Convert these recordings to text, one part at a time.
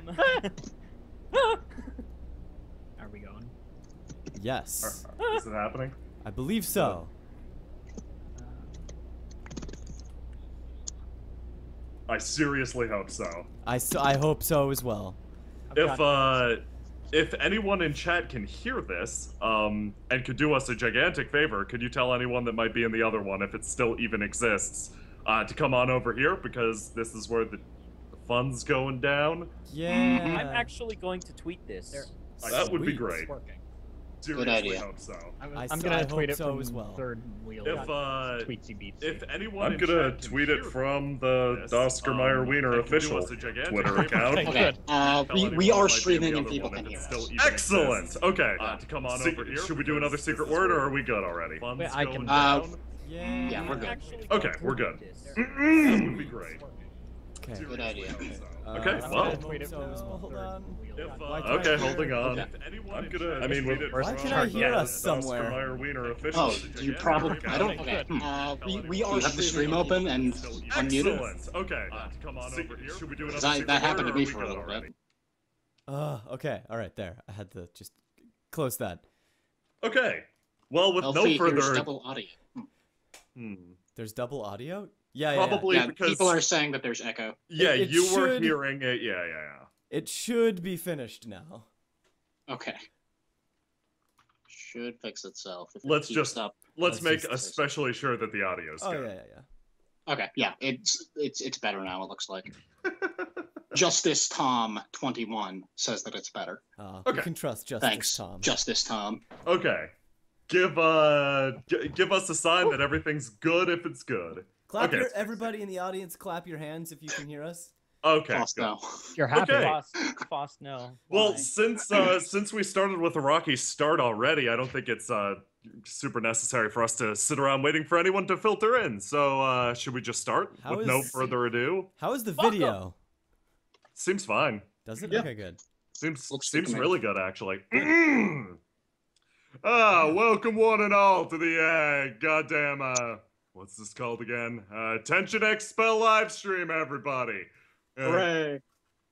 Are we going? Yes. Is it happening? I believe so. I seriously hope so. I hope so as well. If anyone in chat can hear this, and could do us a gigantic favor, could you tell anyone that might be in the other one, if it still even exists, to come on over here, because this is where the fun's going down? Yeah. I'm actually going to tweet this. That would be Sweet. great. It's working. Seriously idea. hope so. I'm gonna tweet it so from as well. third wheel. If, Beats. If anyone I'm in gonna chat can tweet hear it from the this, Oscar Mayer Wiener and could do official us a gigantic Twitter favor, account. Okay. Okay. tell We anyone are that might be in streaming the and other people one can if it hear still us. even Excellent. exists, Okay. to come on Secret- over here. should we do another because secret this is word, or where are we good already? fun's Wait, I going can- down. Yeah. Yeah, we're good. Actually Okay, going to we're tweet good. this. That would be great. Okay. Good idea. Okay, I'm well. gonna tweet it from hold on. If, Why can't Okay, I hear- holding on. Okay. If anyone I'm in gonna. chat I mean, can we're tweet it Why from can I hear the us somewhere? Oscar Mayer Wiener official. Oh, you probably. I don't. Okay. We are have the stream streaming open and unmuted. Excellent. Okay. To come on See- over here. should we do another That secret happened word, to or me are we for a good little already? bit. Okay. All right. There. I had to just close that. Okay. Well, with Elfie, no here's further. double audio. There's double audio. Yeah. Probably Yeah, because. people are saying that there's echo. Yeah, It you were should- hearing it. Yeah. It should be finished now. Okay. Should fix itself. If it Let's keeps just- up. Let's make just- especially sure that the audio's Oh good. yeah. Okay, yeah, it's better now. It looks like. Justice Tom 21 says that it's better. You Okay. can trust Justice Thanks, Tom. Justice Tom. Okay. Give us a sign that everything's good if it's good. Clap Okay. everybody in the audience. Clap your hands if you can hear us. Okay. False good. no. You're happy. Okay. Foss, no. Well, Why? since we started with a rocky start already, I don't think it's super necessary for us to sit around waiting for anyone to filter in. So should we just start How with no is- further ado? How is the Fuck 'em. video? Seems fine. Does it? Yeah. Okay, good. Seems Looks good to me. really good actually. Welcome one and all to the goddamn what's this called again? Tension Expel live stream, everybody. Hooray!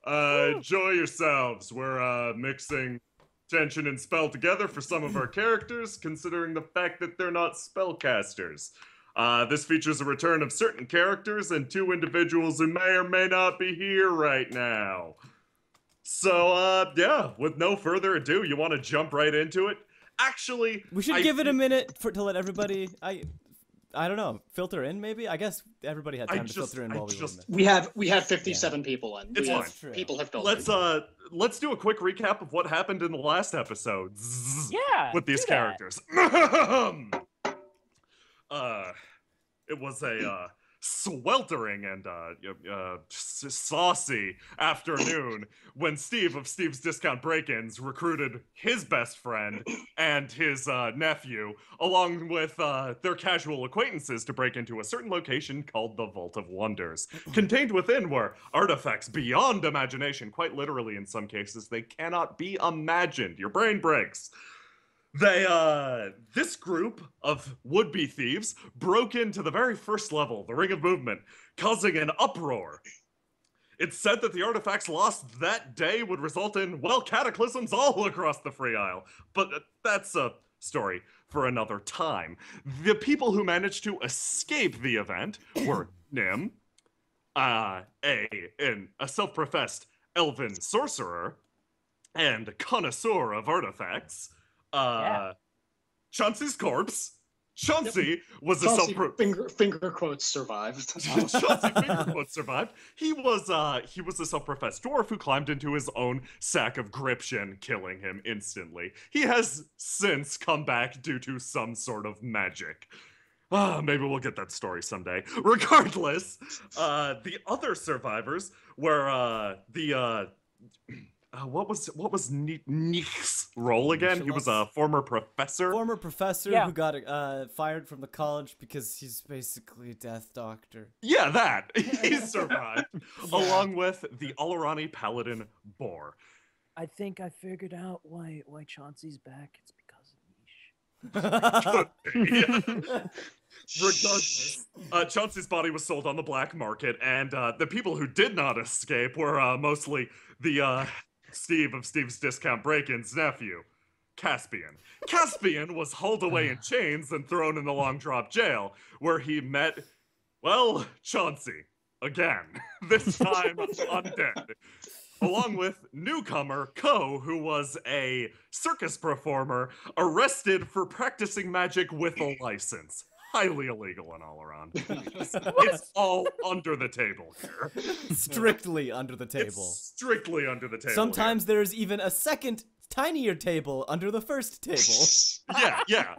Enjoy yourselves. We're mixing tension and spell together for some of our characters, considering the fact that they're not spellcasters. This features a return of certain characters and 2 individuals who may or may not be here right now. So, yeah, with no further ado, you want to jump right into it? Actually, We should give it a minute to let everybody. I don't know. Filter in maybe. I guess everybody had time to filter in while we were in there. We have 57 people in. It's We have- fine. True. People have filtered. Let's do a quick recap of what happened in the last episode. Yeah. With these do that. characters. It was a sweltering and saucy afternoon when Steve of Steve's Discount Break-Ins recruited his best friend and his nephew, along with their casual acquaintances, to break into a certain location called the Vault of Wonders. Contained within were artifacts beyond imagination, quite literally in some cases. They cannot be imagined. Your brain breaks. This group of would-be thieves broke into the very first level, the Ring of Movement, causing an uproar. It's said that the artifacts lost that day would result in, well, cataclysms all across the Free Isle. But that's a story for another time. The people who managed to escape the event were Nim, a self-professed elven sorcerer, and connoisseur of artifacts, Chauncey's corpse. Chauncey was a Chauncey self finger quotes survived. Chauncey finger quotes survived. He was a self-professed dwarf who climbed into his own sack of gription, killing him instantly. He has since come back due to some sort of magic. Maybe we'll get that story someday. Regardless, the other survivors were what was Nick's role again? He was a former professor. Former professor Yeah. who got fired from the college because he's basically a death doctor. Yeah, that. He survived. Along with the Alarani Paladin Boar. I think I figured out why Chauncey's back. It's because of Niche. Regardless, Chauncey's body was sold on the black market, and the people who did not escape were mostly the Steve of Steve's Discount Break-In's nephew, Caspian. Caspian was hauled away in chains and thrown in the Long Drop jail, where he met, well, Chauncey. Again, this time undead. Along with newcomer Ko, who was a circus performer arrested for practicing magic with a license. Highly illegal and all around. It's all under the table here. Strictly under the table. It's strictly under the table. Sometimes there's even a second, tinier table under the first table. Yeah.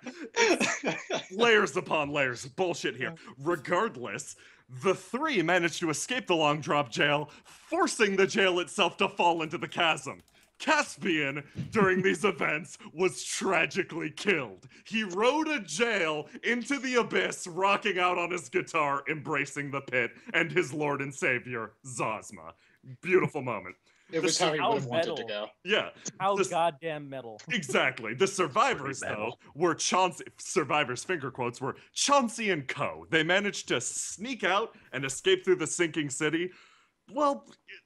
Layers upon layers of bullshit here. Regardless, the three managed to escape the Long Drop jail, forcing the jail itself to fall into the chasm. Caspian, during these events, was tragically killed. He rode a jail into the abyss, rocking out on his guitar, embracing the pit, and his lord and savior, Zosma. Beautiful moment. It was how he would have wanted to go. Yeah. How goddamn metal. Exactly. The survivors, though, were Chauncey, survivors, finger quotes, were Chauncey and Ko. They managed to sneak out and escape through the sinking city. Well,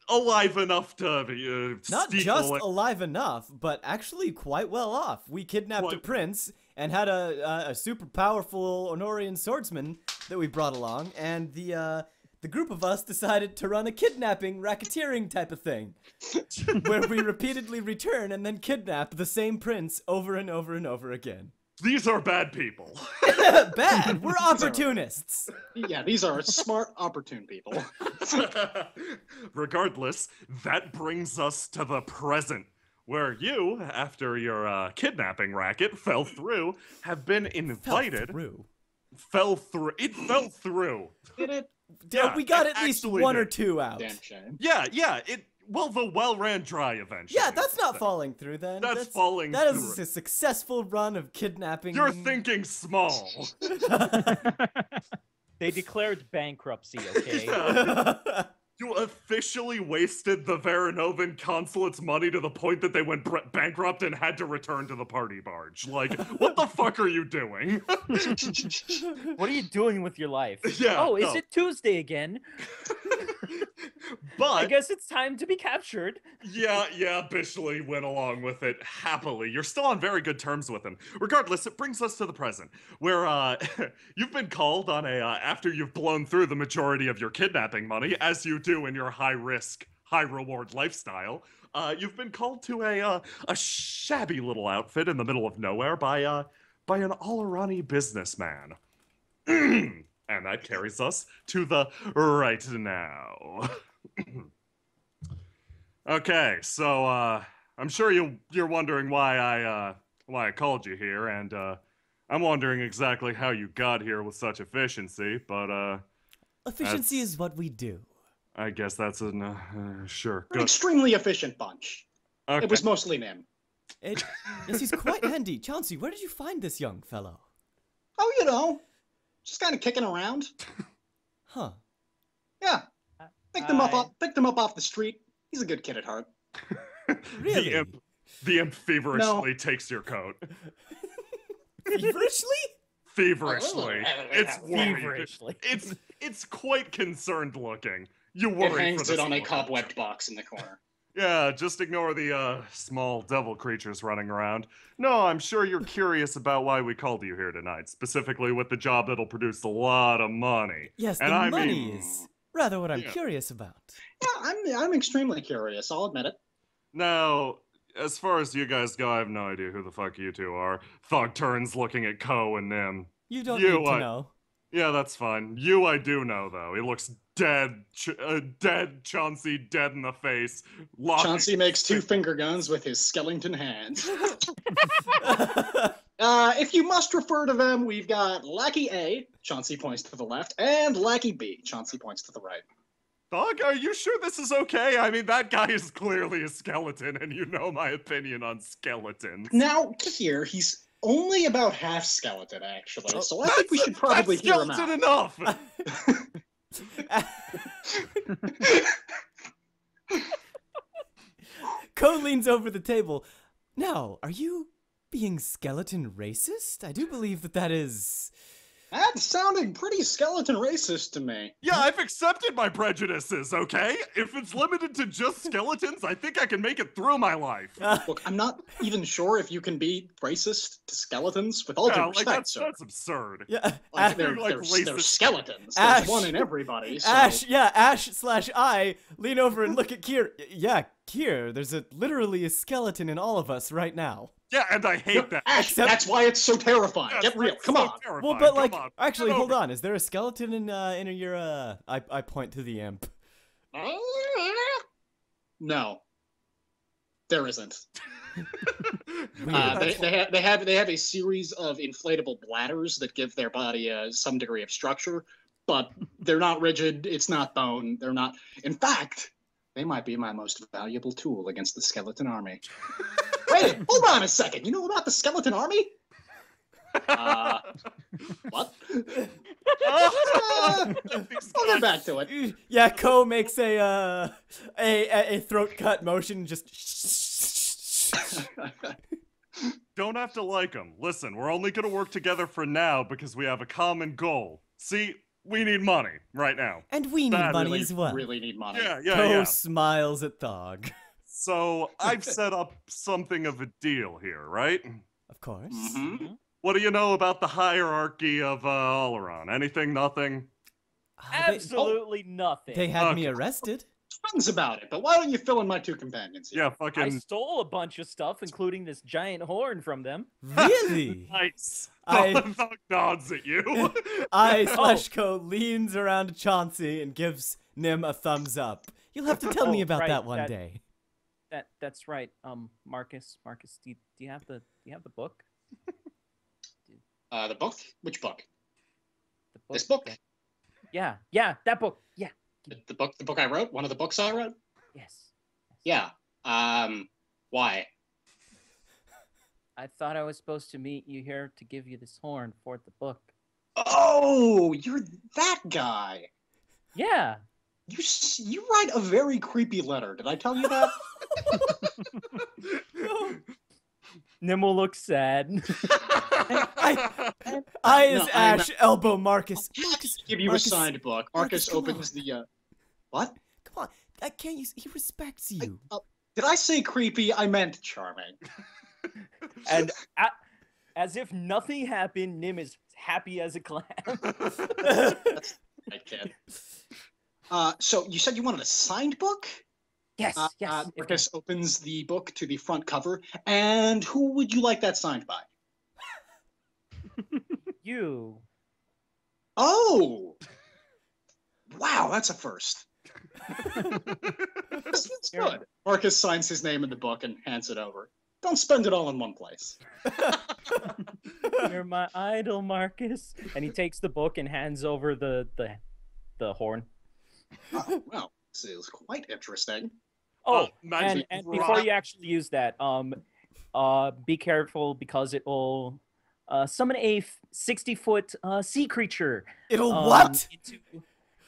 alive enough to not just alive enough, but actually quite well off. We kidnapped a prince and had a super powerful Honorian swordsman that we brought along, and the group of us decided to run a kidnapping, racketeering type of thing, where we repeatedly return and then kidnap the same prince over and over and over again. These are bad people. Bad. We're opportunists. Yeah, these are smart, opportune people. Regardless, that brings us to the present, where you, after your kidnapping racket fell through, have been invited. Fell through. It fell through. Did it? Yeah, we got at least one or two out. Damn shame. Yeah. Well, the well ran dry eventually. Yeah, that's not falling through then. That's falling through. That is a successful run of kidnapping. You're thinking small. They declared bankruptcy, okay? Yeah. You officially wasted the Varanovan consulate's money to the point that they went bankrupt and had to return to the party barge. Like, what the fuck are you doing? What are you doing with your life? Yeah. Oh, is it Tuesday again? But I guess it's time to be captured. Yeah, Bishley went along with it happily. You're still on very good terms with him. Regardless, it brings us to the present, where you've been called on a after you've blown through the majority of your kidnapping money, as you do in your high-risk, high-reward lifestyle. You've been called to a shabby little outfit in the middle of nowhere by an Alarani businessman. And that carries us to the right now. Okay, so I'm sure you're wondering why I called you here, and I'm wondering exactly how you got here with such efficiency, but efficiency is what we do. I guess that's sure. An extremely efficient bunch. Okay. It was mostly Nim. Yes, he's quite handy. Chauncey, where did you find this young fellow? Oh, you know, just kind of kicking around. Huh. Yeah. Picked him up off the street. He's a good kid at heart. Really? The imp feverishly takes your coat. Feverishly? Feverishly. It's feverishly. It's quite concerned looking. You worry. It hangs it on a cobwebbed box in the corner. Yeah, just ignore the small devil creatures running around. No, I'm sure you're curious about why we called you here tonight, specifically with the job that'll produce a lot of money. Yes, and the money is rather what I'm curious about. Yeah, I'm extremely curious, I'll admit it. Now, as far as you guys go, I have no idea who the fuck you two are. Thug turns looking at Ko and Nim. You don't need to know. Yeah, that's fine. You I do know, though. He looks dead. Dead Chauncey, dead in the face. Chauncey makes two finger guns with his skeleton hands. If you must refer to them, we've got Lackey A, Chauncey points to the left, and Lackey B, Chauncey points to the right. Dog, are you sure this is okay? I mean, that guy is clearly a skeleton, and you know my opinion on skeletons. Now, here, he's only about half skeleton, actually, so I think we should probably hear him out. Skeleton enough! Ko leans over the table. Now, are you being skeleton racist? I do believe that is... That's sounding pretty skeleton racist to me. Yeah, I've accepted my prejudices, okay? If it's limited to just skeletons, I think I can make it through my life. Look, I'm not even sure if you can be racist to skeletons with all due Yeah, respect, like that's, sir. that's absurd. Yeah, Like, they're they're, like they're racist. skeletons. Ash. There's one in everybody. So. Ash/I lean over and look at Kier. Yeah, Kier, there's literally a skeleton in all of us right now. Yeah, and I hate that. Ash, Except- that's why it's so terrifying. Yes, Get real. that's Come so on. terrifying. Well, but like, Come on. actually, Get hold over on. Is there a skeleton in your I point to the imp. No, there isn't. Weird. They have a series of inflatable bladders that give their body some degree of structure, but they're not rigid. It's not bone. They're not. In fact, they might be my most valuable tool against the skeleton army. Wait, hold on a second. You know about the skeleton army? What? I'll get back to it. Yeah, Ko makes a throat cut motion, just. Don't have to like them. Listen, we're only gonna work together for now because we have a common goal. See, we need money right now. And we need Bad, money really, as well. really need money. Yeah, Ko yeah. smiles at Thog. So I've set up something of a deal here, right? Of course. Mhm. What do you know about the hierarchy of Oleron? Anything? Nothing? Absolutely nothing. They had me Okay. arrested. Tons about it, but why don't you fill in my two companions here? Yeah, I fucking stole a bunch of stuff, including this giant horn from them. Really? nice. I- Thug nods at you. I/Ko leans around to Chauncey and gives Nim a thumbs up. You'll have to tell me Oh, about right, that one that- day. That's right. Marcus, do you have the book? The book? Which book? The This book? Yeah, that book. Yeah. The book I wrote? One of the books I wrote? Yes. Yeah. Why? I thought I was supposed to meet you here to give you this horn for the book. Oh, you're that guy. Yeah. You write a very creepy letter. Did I tell you that? Nimble looks sad. Eyes No, I'm Ash, elbow Marcus. Marcus, Give you Marcus, a signed book. Marcus, Marcus come opens the what? Come on, I can't use. He respects you. Did I say creepy? I meant charming. And as if nothing happened, Nim is happy as a clam. I kid. So you said you wanted a signed book? Yes, yes. if Marcus opens the book to the front cover, and who would you like that signed by? you. Oh! Wow, that's a first. That's good. Marcus signs his name in the book and hands it over. Don't spend it all in one place. You're my idol, Marcus. And he takes the book and hands over the horn. Oh, well, this is quite interesting. Oh, magic and rock. before you actually use that, be careful because it will summon a 60-foot sea creature. It'll what?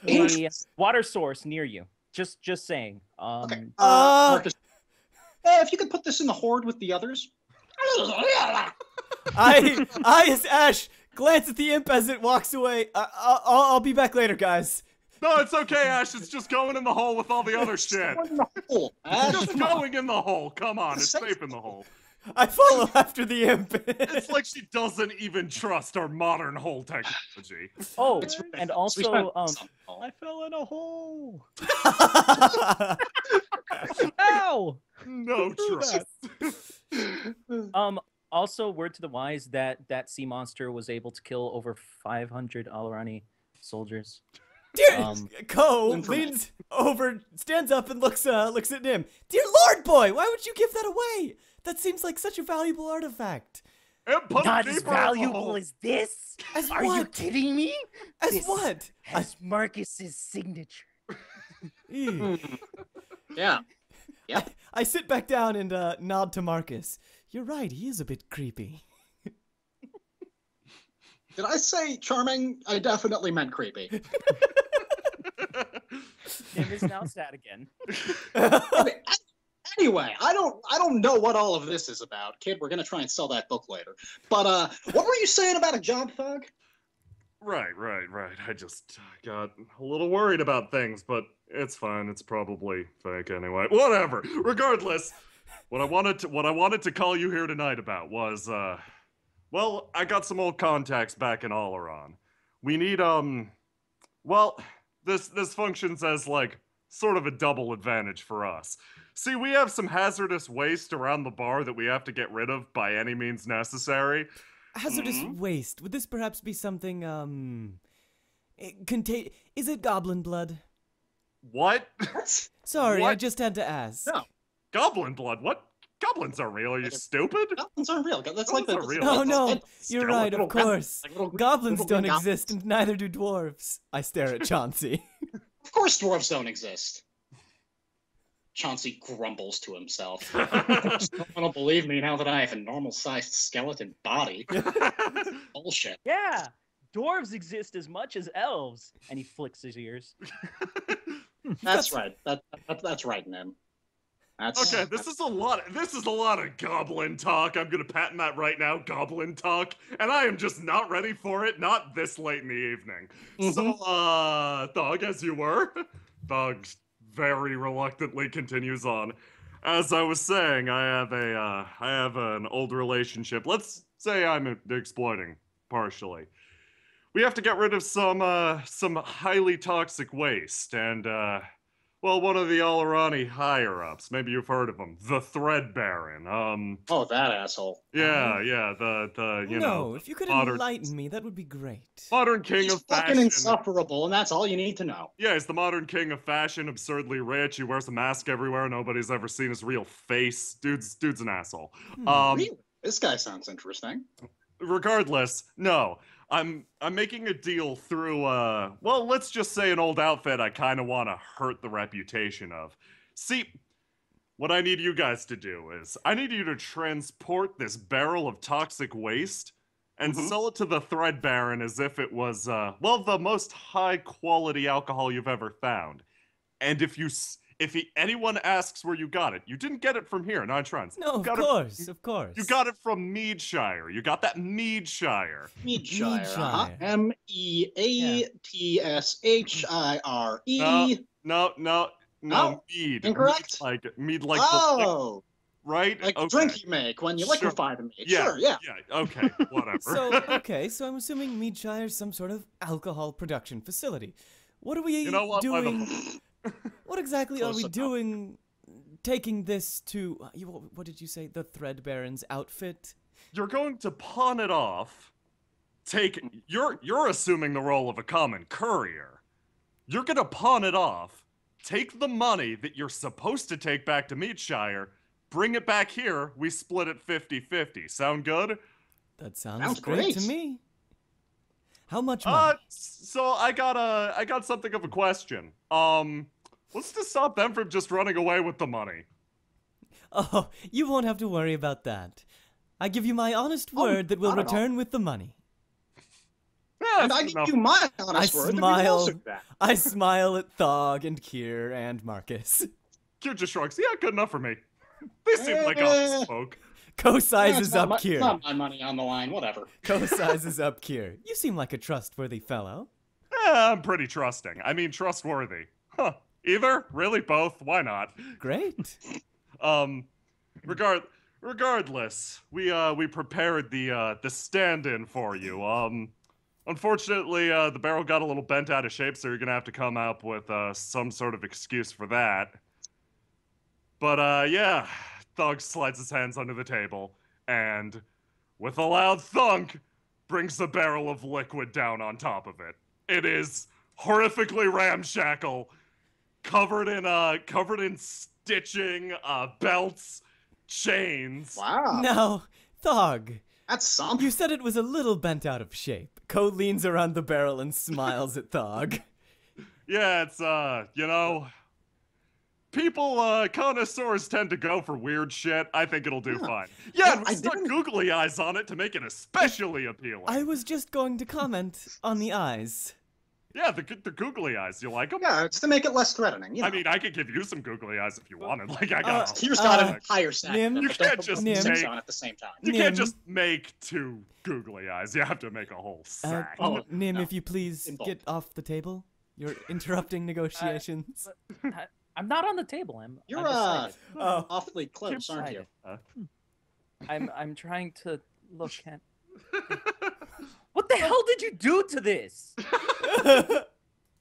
Into a water source near you. Just saying. Okay. Marcus, if you could put this in the horde with the others. Eyes Ash glance at the imp as it walks away. I'll be back later, guys. No, it's okay, Ash. It's just going in the hole with all the other shit. Go in the hole, Ash. Just Come on. going in the hole. Come on, it's Safe. safe in the hole. I follow after the imp. It's like she doesn't even trust our modern hole technology. Oh, It's and ridiculous. We also, spent some hole. I fell in a hole. Ow! No trust. Also, word to the wise that sea monster was able to kill over 500 Alrani soldiers. Dude, Ko Information. leans over, stands up, and looks at Nim. Dear Lord, boy, why would you give that away? That seems like such a valuable artifact. And put Not deeper as in the valuable hole. as this? As Are you what? kidding me? As This what? Has Marcus's signature. Ew. Yeah. I sit back down and nod to Marcus. You're right, he is a bit creepy. Did I say charming? I definitely meant creepy. Nim is now sad again. Okay, Anyway, I don't know what all of this is about, kid. We're gonna try and sell that book later. But what were you saying about a job, Thug? Right. I just got a little worried about things, but it's fine. It's probably fake anyway. Whatever. Regardless, what I wanted to call you here tonight about was, well, I got some old contacts back in Oleron. We need, well, this functions as like sort of a double advantage for us. See, we have some hazardous waste around the bar that we have to get rid of by any means necessary. Hazardous waste. Would this perhaps be something, is it goblin blood? What? Sorry, I What? just had to ask. No. Goblin blood? What? Goblins aren't real. Are you stupid? Goblins aren't real. That's like Goblins the. are real. Oh no, that's- you're right, little of course. like little- Goblins little don't green exist, and neither do dwarves. I stare at Chauncey. Of course, dwarves don't exist. Chauncey grumbles to himself. I don't believe me now that I have a normal-sized skeleton body. Bullshit. Yeah, dwarves exist as much as elves. And he flicks his ears. That's right. That's right, Nim. That's Okay, this is a lot of goblin talk. I'm gonna patent that right now, goblin talk. And I am just not ready for it, not this late in the evening. So, Thug, as you were, Thug very reluctantly continues on. As I was saying, I have an old relationship. Let's say I'm exploiting, partially. We have to get rid of some highly toxic waste, and, well, one of the Alarani higher-ups, maybe you've heard of him, the Thread Baron, Oh, that asshole. yeah, the you No, know, if you could modern- enlighten me, that would be great. modern king He's of fucking fashion. insufferable, and that's all you need to know. Yeah, he's the modern king of fashion, absurdly rich. He wears a mask everywhere. Nobody's ever seen his real face. Dude's an asshole. Really? This guy sounds interesting. Regardless, no. I'm making a deal through well, let's just say an old outfit I kind of want to hurt the reputation of. See, what I need you guys to do is I need you to transport this barrel of toxic waste and sell it to the Thread Baron as if it was well, the most high quality alcohol you've ever found. And if anyone asks where you got it, you didn't get it from here, Nine Shrines. No, of got course, of course. You got it from Meadshire. You got that Meadshire. Meadshire. Meadshire. Meadshire. No, No? mead. Incorrect? Mead like the Oh, right? like Okay. drink you make when you Sure. liquefy the meat. Yeah, Sure, yeah. okay, whatever. So I'm assuming Meadshire's some sort of alcohol production facility. What are we You know what, by the- doing? What exactly are Close we enough. doing? Taking this to what did you say? The Thread Baron's outfit? You're going to pawn it off. You're assuming the role of a common courier. You're gonna pawn it off, take the money that you're supposed to take back to Meadshire, bring it back here, we split it 50-50. Sound good? That sounds Sounds great to great. me. How much money? So I got something of a question. What's to stop them from just running away with the money? Oh, you won't have to worry about that. I give you my honest word that we'll not at all. return with the money. Yeah, And that's I good give enough. you my honest word that we smile. also do that. I smile at Thog and Kier and Marcus. Kir just shrugs. Yeah, good enough for me. They seem like Eh. honest folk. Co-sizes up It's Kier. not my money on the line, whatever. Co-sizes up Kier. You seem like a trustworthy fellow. I'm pretty trusting. I mean, trustworthy. Huh. Either? Really? Both? Why not? Great. Regardless, we prepared the stand-in for you. Unfortunately, the barrel got a little bent out of shape, so you're gonna have to come up with some sort of excuse for that. But yeah, Thug slides his hands under the table and, with a loud thunk, brings the barrel of liquid down on top of it. It is horrifically ramshackle, covered in stitching, belts, chains. Wow. Now, Thog, That's something. you said it was a little bent out of shape. Co leans around the barrel and smiles at Thog. Yeah, it's you know, people, connoisseurs tend to go for weird shit. I think it'll do Yeah. fine. Yeah, Yeah, and I we stuck didn't- googly eyes on it to make it especially appealing. I was just going to comment on the eyes. Yeah, the googly eyes. You like them? Yeah, it's to make it less threatening. You know. I mean, I could give you some googly eyes if you wanted. Like, I got. Here's got an entire stack. Nim, of them, You but don't can't put just six make- on at the same time. You Nim. can't just make 2 googly eyes. You have to make a whole sack. Nim, no. if you please In bulk. get off the table. You're interrupting negotiations. I'm not on the table. I'm You're beside it. Oh. awfully close, aren't beside you? it. I'm trying to look at. What the hell did you do to this?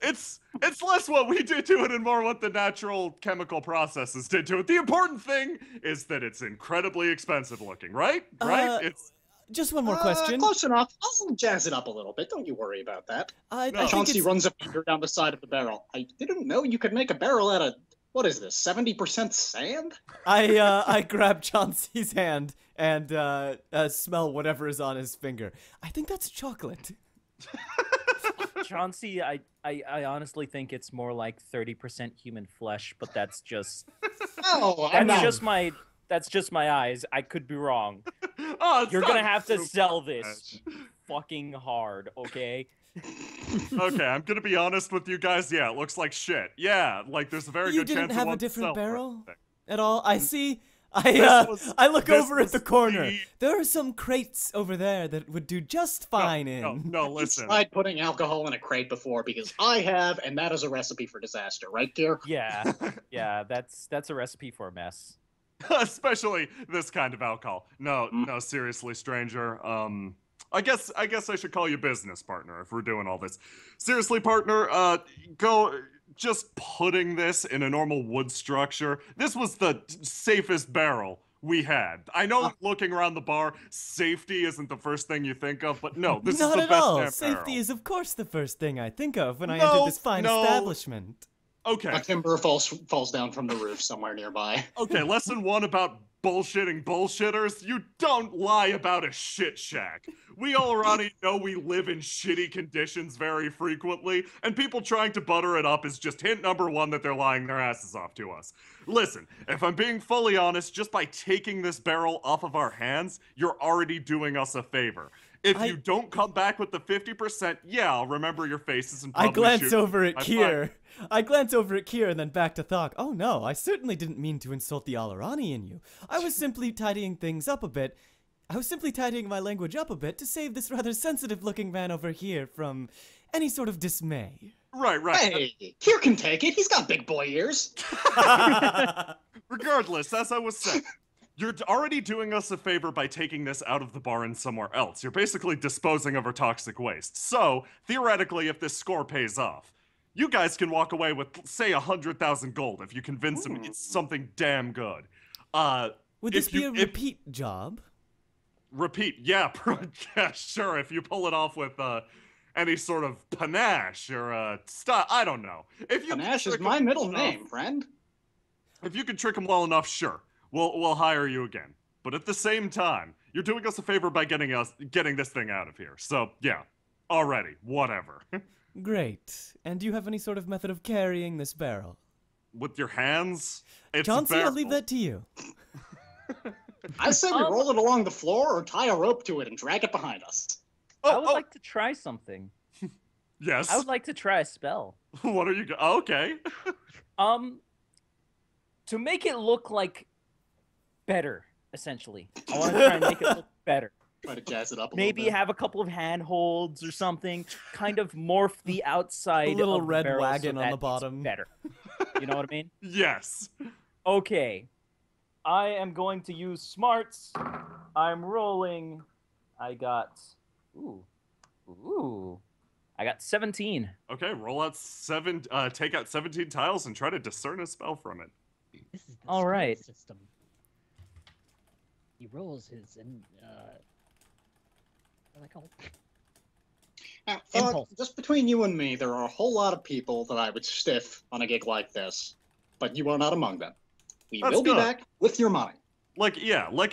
It's less what we did to it and more what the natural chemical processes did to it. The important thing is that it's incredibly expensive looking, right? Right? It's Just one more question. Close enough. I'll jazz it up a little bit. Don't you worry about that. I No. think Chauncey it's, runs a finger down the side of the barrel. I didn't know you could make a barrel out of, what is this, 70% sand? I grab Chauncey's hand and smell whatever is on his finger. I think that's chocolate. Chauncey, I honestly think it's more like 30% human flesh, but that's just Oh, I'm that's not. just my eyes. I could be wrong. oh, it's You're not gonna have to true. sell this fucking hard, okay? Okay, I'm gonna be honest with you guys. Yeah, it looks like shit. Yeah, like there's a very You good didn't chance it have a won't different sell for barrel anything. at all? I see. was- I look this over at was the corner. the- There are some crates over there that would do just fine in. No, I've listen. tried putting alcohol in a crate before because I have, and that is a recipe for disaster, right, dear? Yeah, yeah, that's a recipe for a mess. Especially this kind of alcohol. No, seriously, stranger. I guess I should call you business partner if we're doing all this. Seriously, partner, go just putting this in a normal wood structure. This was the safest barrel we had. I know looking around the bar, safety isn't the first thing you think of, but no, this Not is the at best all. damn Safety barrel. is, of course, the first thing I think of when I No, enter this fine no. establishment. Okay. A timber falls down from the roof somewhere nearby. Okay, lesson 1 about bullshitting bullshitters. You don't lie about a shit shack. We already know we live in shitty conditions very frequently, and people trying to butter it up is just hint number 1 that they're lying their asses off to us. Listen, if I'm being fully honest, just by taking this barrel off of our hands, you're already doing us a favor. If you don't come back with the 50%, yeah, I'll remember your faces and I probably glance shoot over you at with my Kier. I glance over at Kier and then back to Thok. Oh no, I certainly didn't mean to insult the Alarani in you. I was simply tidying things up a bit. I was simply tidying my language up a bit to save this rather sensitive-looking man over here from any sort of dismay. Right. Hey, Kier can take it. He's got big boy ears. Regardless, as I was saying, you're already doing us a favor by taking this out of the bar and somewhere else. You're basically disposing of our toxic waste. So, theoretically, if this score pays off, you guys can walk away with, say, 100,000 gold if you convince them it's something damn good. Would this if be you- a if- repeat job? Repeat, yeah, yeah, sure, if you pull it off with, any sort of panache or, style, I don't know. If you can Panache is trick my 'em middle enough- name, friend. If you can trick them well enough, sure, we'll hire you again. But at the same time, you're doing us a favor by getting this thing out of here. So yeah, already, whatever. Great. And do you have any sort of method of carrying this barrel? With your hands, it's Chauncey, I'll leave barrel. that to you. I say we roll it along the floor or tie a rope to it and drag it behind us. I would like to try something. Yes. I would like to try a spell. What are you? Okay. To make it look like better, essentially. I want to try and make it look better. Try to jazz it up a Maybe little bit. have a couple of handholds or something. Kind of morph the outside. A little of the red barrel so wagon on that the it's bottom. Better. You know what I mean? Yes. Okay. I am going to use smarts. I'm rolling. I got. Ooh. I got 17. Okay. Roll out take out 17 tiles and try to discern a spell from it. This is the All skill right. system. He rolls his and what are they called? Now, Impulse. just between you and me, there are a whole lot of people that I would stiff on a gig like this, but you are not among them. We That's will be good. back with your money Like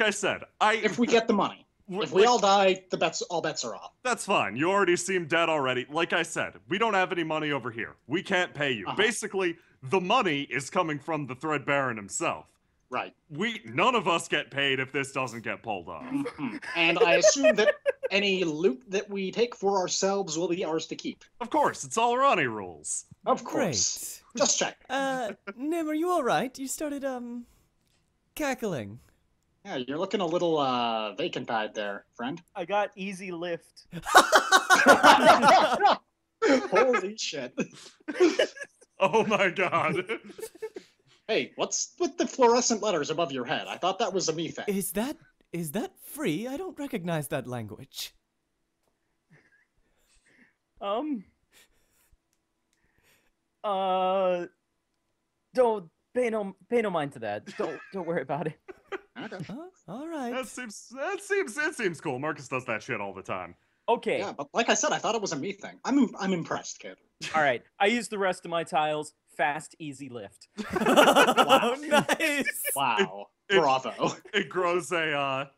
I said, if we get the money. If we all die, all bets are off. That's fine. You already seem dead already. Like I said, we don't have any money over here. We can't pay you. Uh-huh. Basically, the money is coming from the Thread Baron himself. Right. None of us get paid if this doesn't get pulled off. And I assume that Any loot that we take for ourselves will be ours to keep. Of course, it's all Ronnie rules. Of course. Great. Just check. Nim, are you alright? You started, cackling. Yeah, you're looking a little vacant-eyed there, friend. I got easy lift. Holy shit. Oh my god. Hey, what's with the fluorescent letters above your head? I thought that was a me thing. Is that free? I don't recognize that language. Don't pay no mind to that. Don't worry about it. Okay. Alright. It seems cool. Marcus does that shit all the time. Okay. Yeah, but like I said, I thought it was a me thing. I'm impressed, kid. All right. I use the rest of my tiles. Fast, easy lift. Wow, nice. Wow. It- Bravo. It grows a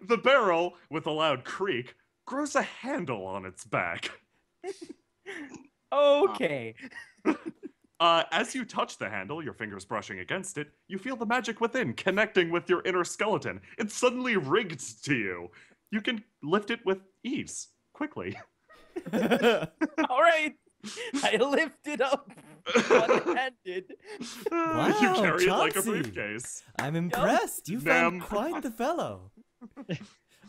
the barrel with a loud creak grows a handle on its back. Okay. As you touch the handle, your fingers brushing against it, you feel the magic within connecting with your inner skeleton. It's suddenly rigged to you. You can lift it with ease, quickly. All right. I lift it up one-handed. Wow, You carry it like a Chauncey. briefcase. I'm impressed. You found Nim. quite the fellow.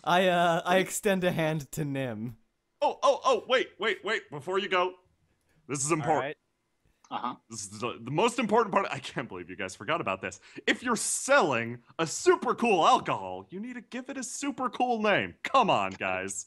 I extend a hand to Nim. Oh, wait. Before you go, this is All important. right. Uh-huh. This is the most important part. I can't believe you guys forgot about this. If you're selling a super cool alcohol, you need to give it a super cool name. Come on, guys.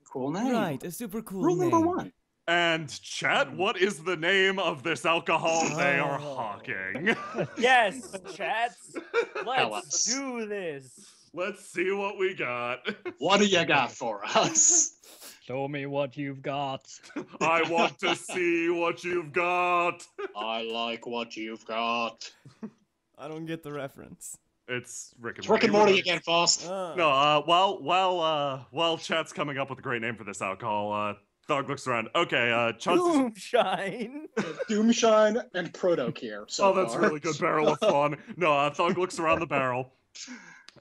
Cool name. Right, a super cool Rule name. number 1. And chat, what is the name of this alcohol they are Oh. hawking? Yes, chats. Tell Let's us. do this. Let's see what we got. What do you got for us? Show me what you've got. I want to see what you've got. I like what you've got. I don't get the reference. It's Rick and It's Rick and Morty again, Faust. No, while chat's coming up with a great name for this alcohol, Thug looks around. Okay, Chauncey. Moonshine. Doomshine and Protocure. So Oh, that's far. really good barrel of fun. No, Thug looks around the barrel.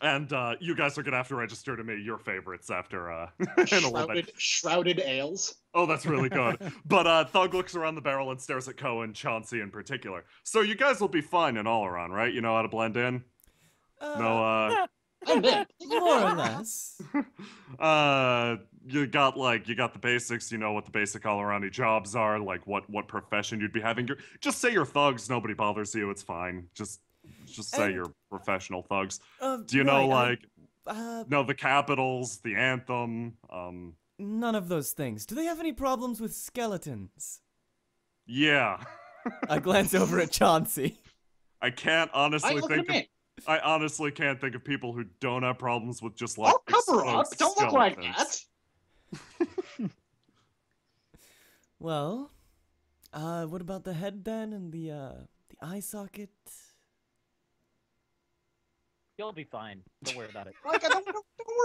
And you guys are gonna have to register to me your favorites after in a little bit. Shrouded ales. Oh, that's really good. But Thug looks around the barrel and stares at Ko and Chauncey in particular. So you guys will be fine in all around, right? You know how to blend in? No, I'm in. more or less. you got the basics. You know what the basic all-aroundy jobs are, like what profession you'd be having. Just say you're thugs. Nobody bothers you. It's fine. Just say And- you're professional thugs. Do you know right, know the capitals, the anthem? None of those things. Do they have any problems with skeletons? Yeah. I glance over at Chauncey. I can't I honestly look at think of. me. I honestly can't think of people who don't have problems with just like. I'll cover up. exposed Don't look like skeletons. that. Well, what about the head then and the eye socket? You'll be fine. Don't worry about it. Like, don't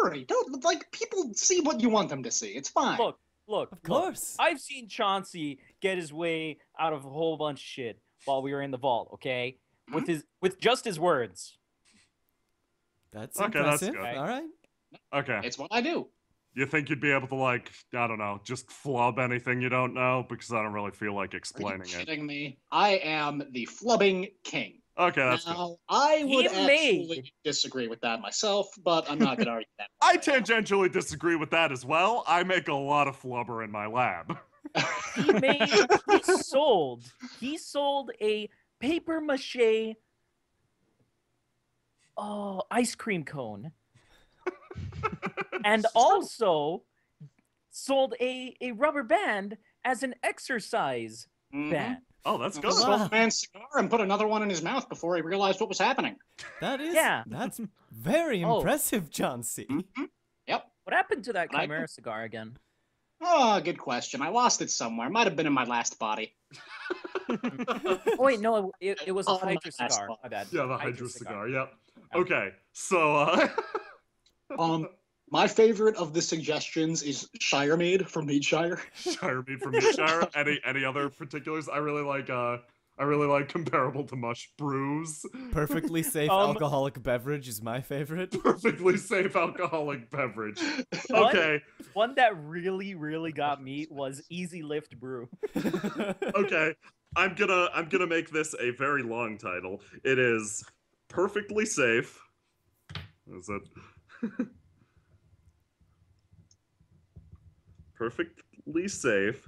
worry. Don't like people see what you want them to see. It's fine. Look. Of course. I've seen Chauncey get his way out of a whole bunch of shit while we were in the vault, okay? With just his words. That's Okay, that's impressive. good. All right. Okay. It's what I do. You think you'd be able to like, I don't know, just flub anything you don't know? Because I don't really feel like Are you explaining it. kidding me? I am the flubbing king. Okay, that's good. Now, I would He made- actually disagree with that myself, but I'm not going to argue that. I tangentially disagree with that as well. I make a lot of flubber in my lab. He sold a paper mache ice cream cone. And also sold a rubber band as an exercise Mhm. band. Oh, that's good. Wow. Smoked a man's cigar and put another one in his mouth before he realized what was happening. That is. Yeah. That's very Oh. impressive, Chauncey. What happened to that I- Chimera cigar again? Oh, good question. I lost it somewhere. Might have been in my last body. Oh wait, no, it was a Oh, my Hydra cigar. asshole. My bad. Yeah, the Hydra cigar. Yep. Okay, so My favorite of the suggestions is Shiremead from Meadshire. Shire meat from Meadshire. Any other particulars? I really like I really like comparable to mush brews. Perfectly safe alcoholic beverage is my favorite. Perfectly safe alcoholic beverage. One- Okay, One that really, really got me was Easy Lift Brew. okay. I'm gonna make this a very long title. It is perfectly safe. Is it? Perfectly safe.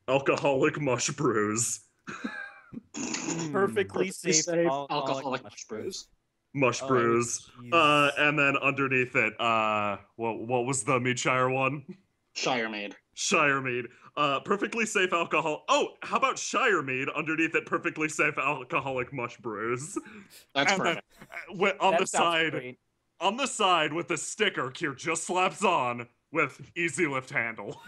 Alcoholic mush brews. Perfectly safe alcoholic mush brews. Mush Oh, brews. jeez. And then underneath it, what was the Meadshire one? Shire Maid. Shire Mead. Perfectly safe alcohol. Oh, how about Shire Mead underneath it? Perfectly safe alcoholic mush brews. That's And then, perfect. on That the sounds side, great. on the side with the sticker, Kier just slaps on with easy lift handle.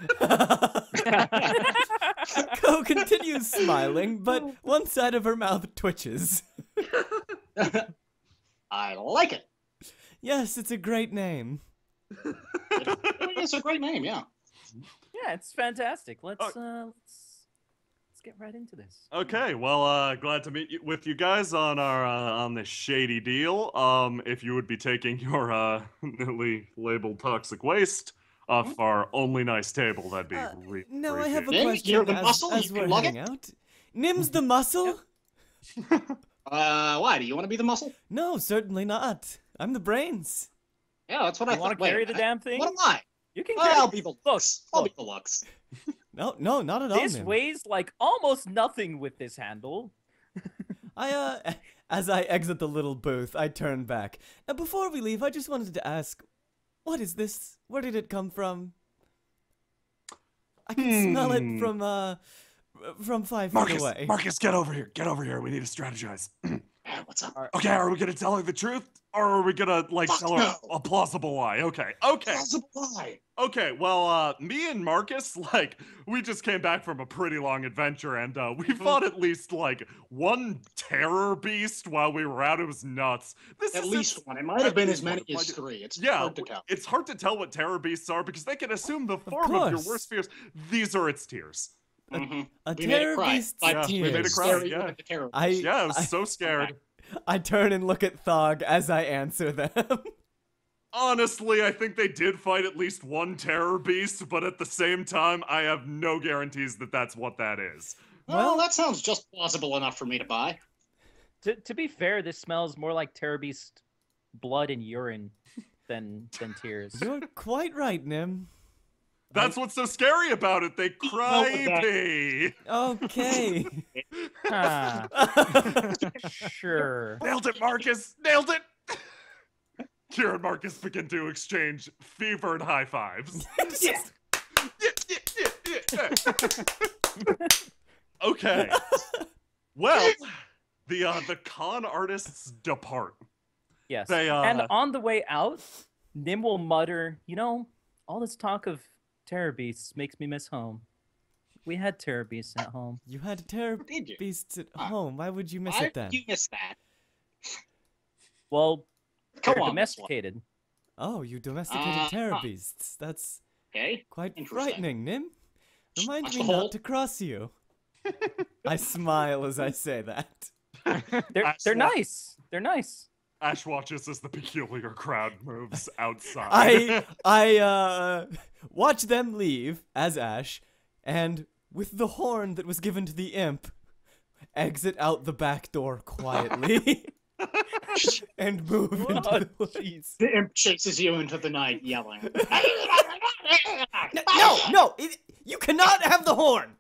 Ko continues smiling, but one side of her mouth twitches. I like it. Yes, it's a great name. It's a great name, yeah. Yeah, it's fantastic. Let's get right into this. Okay, well, glad to meet with you guys on our on this shady deal. If you would be taking your newly labeled toxic waste off our only nice table, that'd be really No, I have a Nim, question you're the muscle, as you we're can lug heading out. Nim's the muscle? Why? Do you want to be the muscle? No, certainly not. I'm the brains. Yeah, that's what I You want thought. to Wait a carry the minute. damn thing? What am I? You can carry I'll be the Look, lux. I'll be look. the lux. No, not at all, This Nim. weighs like almost nothing with this handle. As I exit the little booth, I turn back. Now, before we leave, I just wanted to ask, what is this? Where did it come from? I can smell it from 5 feet away. Marcus, get over here. Get over here. We need to strategize. Yeah, what's up? Okay, are we gonna tell her the truth, or are we gonna Fuck tell her no. a plausible lie? Okay. Plausible lie. Okay, well, me and Marcus, we just came back from a pretty long adventure, and we fought at least, one terror beast while we were out. It was nuts. This At is least one. It might have been least as many one. as 3. It's Yeah, hard to tell. it's hard to tell what terror beasts are because they can assume the form of your course. worst fears. These are its tears. Mhm. A We made it terror cry. beast's But we made it tears. cry. Scary yeah. with the terror. Yeah, I was so scared. I turn and look at Thog as I answer them. Honestly, I think they did fight at least one terror beast, but at the same time, I have no guarantees that that's what that is. Well, that sounds just plausible enough for me to buy. To be fair, this smells more like Terror Beast blood and urine than tears. You're quite right, Nim. That's what's so scary about it. They cry with that. pee. Okay. Ah, sure. Nailed it, Marcus. Nailed it. Kira and Marcus begin to exchange fevered high fives. Yeah. Okay. Well, the con artists depart. Yes. They, And on the way out, Nim will mutter, all this talk of terror beasts makes me miss home. We had terror beasts at home. You had terror Did you? beasts at home. Why would you miss Why it then? did you miss that? Well, Come they're on, domesticated. Oh, you domesticated terror Uh-huh. beasts. That's Okay. quite Interesting. frightening, Nim. Remind Watch me the not hole. to cross you. I smile as I say that. They're nice. They're nice. Ash watches as the peculiar crowd moves outside. I watch them leave as Ash, and with the horn that was given to the imp, exit out the back door quietly and move into Oh, the woods. jeez. The imp chases you into the night yelling. No, you cannot have the horn.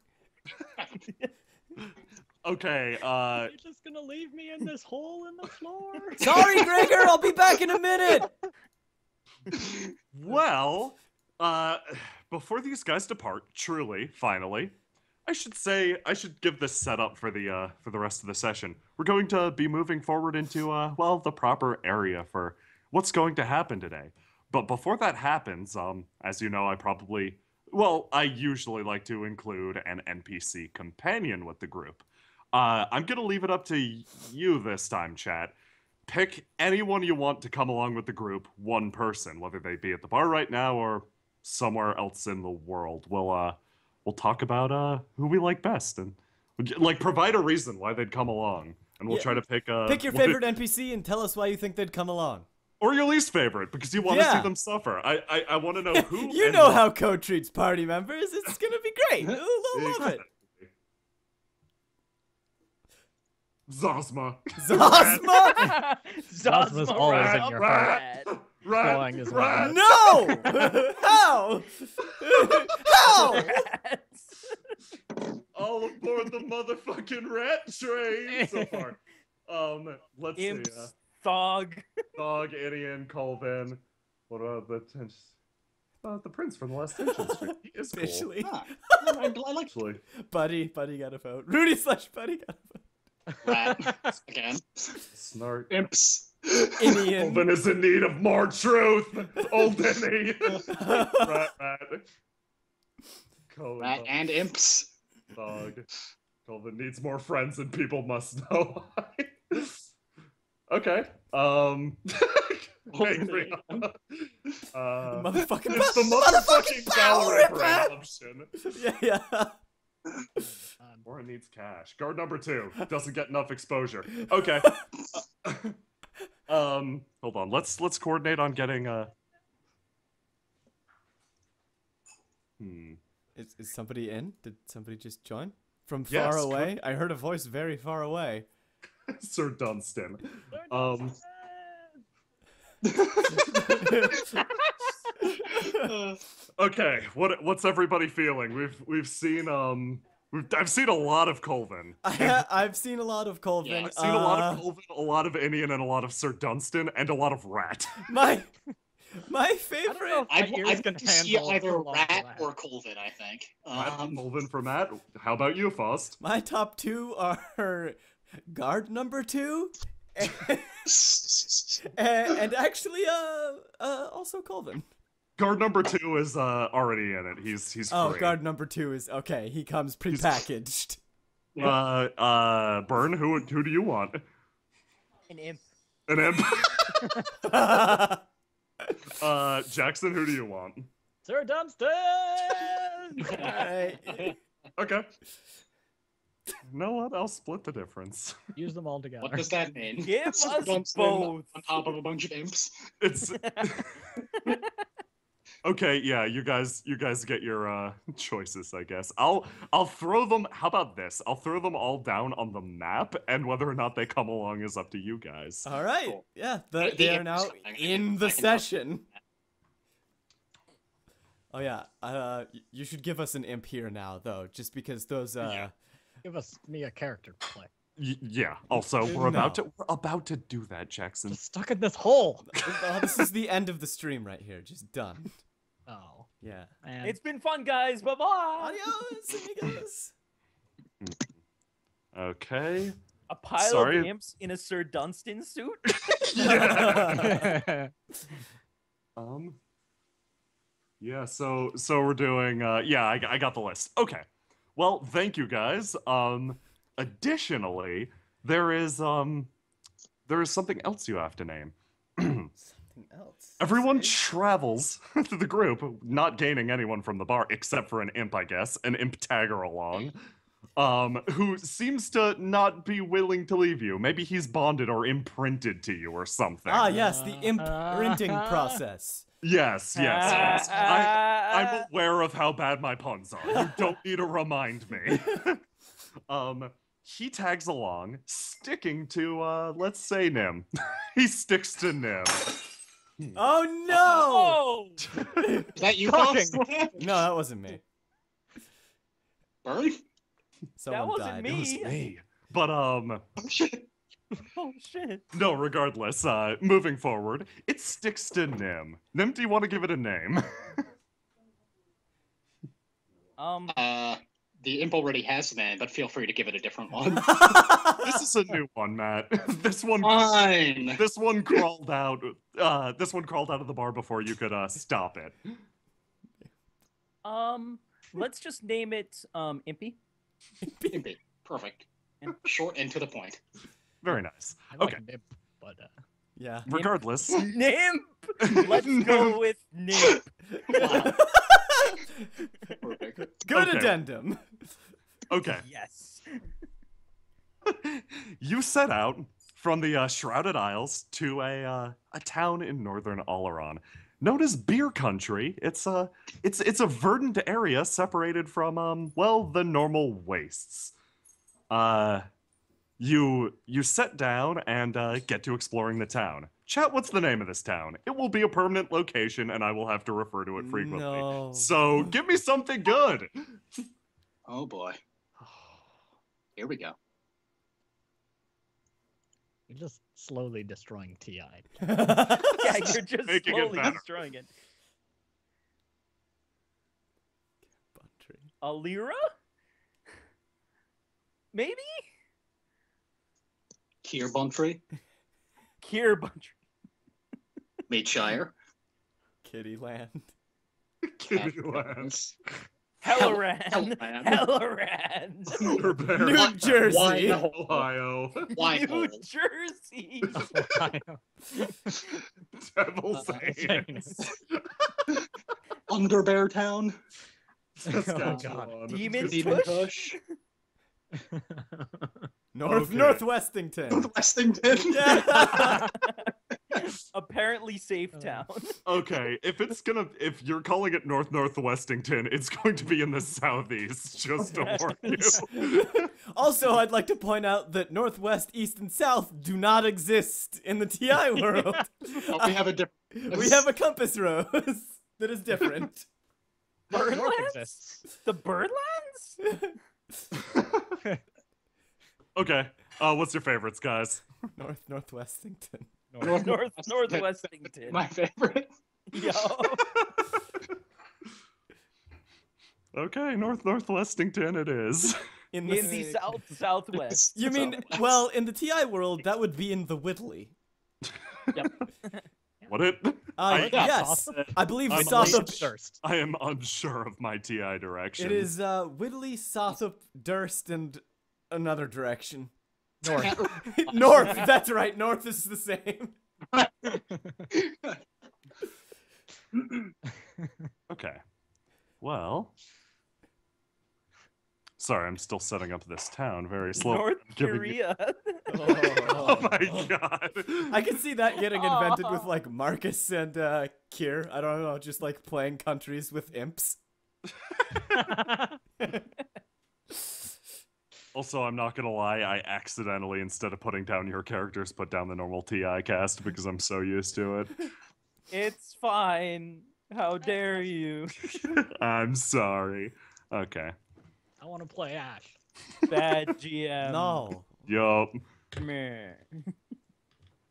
Okay, You're just gonna leave me in this hole in the floor? Sorry, Gregor, I'll be back in a minute. well, before these guys depart, truly, finally, I should give this setup for the rest of the session. We're going to be moving forward into the proper area for what's going to happen today. But before that happens, as you know, I usually like to include an NPC companion with the group. I'm gonna leave it up to you this time, chat. Pick anyone you want to come along with the group, one person, whether they be at the bar right now or somewhere else in the world. We'll talk about who we like best, and Like, provide a reason why they'd come along, and we'll Yeah. try to pick Pick your favorite NPC and tell us why you think they'd come along. or your least favorite, because you want to Yeah. see them suffer. I want to know who. You and know what. how Code treats party members. It's gonna be great. We'll love it. Zosma. Zosma? Zosma's always rat, in your rat. heart. Rat. Going as Rat. well. No! How? How? Rats. All aboard the motherfucking rat train so far. Let's see. Imps, Thog. Dog, Idian, Colvin. What about the prince from the last Tension Street? He is cool. Officially. Ah, I like Actually, Buddy got a vote. Rudy/Buddy got a vote. rat again. Snart. Imps. Indian. Colvin is in need of more truth. Old Denny. Rat. Colvin. Rat and imps. Dog. Colvin needs more friends and people must know why. Okay. Angry. Motherfucking It's the motherfucking power gallery ripper! brain option. Yeah. Or it needs cash. Guard number 2 doesn't get enough exposure. Okay. Hold on. Let's coordinate on getting Is somebody in? Did somebody just join? From Yes, far away? I heard a voice very far away. Sir Dunstan. Okay. What's everybody feeling? We've seen I've seen a lot of Colvin. I've seen a lot of Colvin. Yeah, I've seen a lot of Colvin, a lot of Indian, and a lot of Sir Dunstan, and a lot of Rat. My I don't know favorite. if my I'd ears like can to see handle either full-on rat or Colvin, I think. Colvin for Matt. How about you, Faust? My top 2 are guard number 2 and actually also Colvin. Guard number 2 is already in it. He's Oh, free. guard number 2 is okay. He comes prepackaged. Burn. Who do you want? An imp. An imp. Jackson. Who do you want? Sir Dunstan! Alright. Okay. You know what? I'll split the difference. Use them all together. What does that mean? Give us Dunstan both. on top of a bunch of imps. It's okay. Yeah, you guys get your choices. I guess I'll throw them. How about this? I'll throw them all down on the map, and whether or not they come along is up to you guys. All right. Cool. Yeah, The they are imp or now something. I in can- the I can- session. Oh yeah. You should give us an imp here now, though, just because those. Give me a character to play. Yeah. Also, we're about to do that, Jackson. Just stuck in this hole. This is the end of the stream right here. Just done. Oh, Yeah. man. It's been fun, guys. Bye bye. Adios, amigos. Okay. A pile Sorry. of imps in a Sir Dunstan suit. Yeah. Yeah. So we're doing. Yeah. I got the list. Okay. Well, thank you guys. Additionally, there is something else you have to name. Something else. Everyone travels to the group, not gaining anyone from the bar except for an imp, I guess, an imp tagger along, who seems to not be willing to leave you. Maybe he's bonded or imprinted to you or something. Ah, yes, the imprinting process. Yes. I'm aware of how bad my puns are. You don't need to remind me. He tags along, sticking to, let's say Nim. He sticks to Nim. Oh no! Oh. Is that you, Shocking. Faust? No, that wasn't me. Burn? Someone wasn't died. me. It was me. But, Oh, shit. Oh shit. no, regardless, moving forward, it sticks to Nim. Nim, do you want to give it a name? The imp already has a name, but feel free to give it a different one. This is a new one, Matt. This one Fine. This one crawled out. This one crawled out of the bar before you could stop it. Let's just name it Impy. Impy. Perfect. Short and to the point. Very nice. I like Okay. Nip, but Yeah. Regardless, Nimp. Let's go with Nimp. Wow. Perfect. Good Okay. addendum. okay. Yes. You set out from the Shrouded Isles to a town in northern Oleron, known as Beer Country. It's a verdant area separated from well, the normal wastes. You sit down and get to exploring the town. Chat, what's the name of this town? It will be a permanent location, and I will have to refer to it frequently. No. So give me something good. Oh boy. Here we go. You're just slowly destroying TI. Yeah, you're just Making it slowly better. destroying it. Country. Alira? Maybe? Keerbuntry, Kirbunch. Maidshire, Kittyland. Kittyland. Helleran. Helleran. Helleran. Bear. New Jersey. Ohio. New Whitehall, Jersey. Devil's Anus. Underbear Town, God. Demon's Demon Push. Push, Northwestington. Westington. Yeah. Apparently safe town. Okay, if you're calling it Northwestington, it's going to be in the southeast, just to warn you. Also, I'd like to point out that Northwest, East, and South do not exist in the TI world. Oh, we have a different. We have a compass rose that is different. North Birdlands? exists. The Birdlands? Okay, what's your favorites, guys? Northwestington. Northwestington. My favorite. Yo. Okay, Northwestington it is. In the southwest. You mean, Southwest. well, in the TI world, that would be in the Whitley. What it? Yes, South- I believe I'm Sothup. Durst. I am unsure of my TI direction. It is Whitley, Sothup, Durst, and another direction. North. North, that's right. North is the same. Okay. Well. Sorry, I'm still setting up this town very slowly. North I'm giving you- Korea. Oh my god. I can see that getting invented with like Marcus and Kier. I don't know, just like playing countries with imps. Also, I'm not gonna lie, I accidentally, instead of putting down your characters, put down the normal TI cast because I'm so used to it. It's fine. How dare you? I'm sorry. Okay. I want to play Ash. Bad GM. No. Yup. Meh.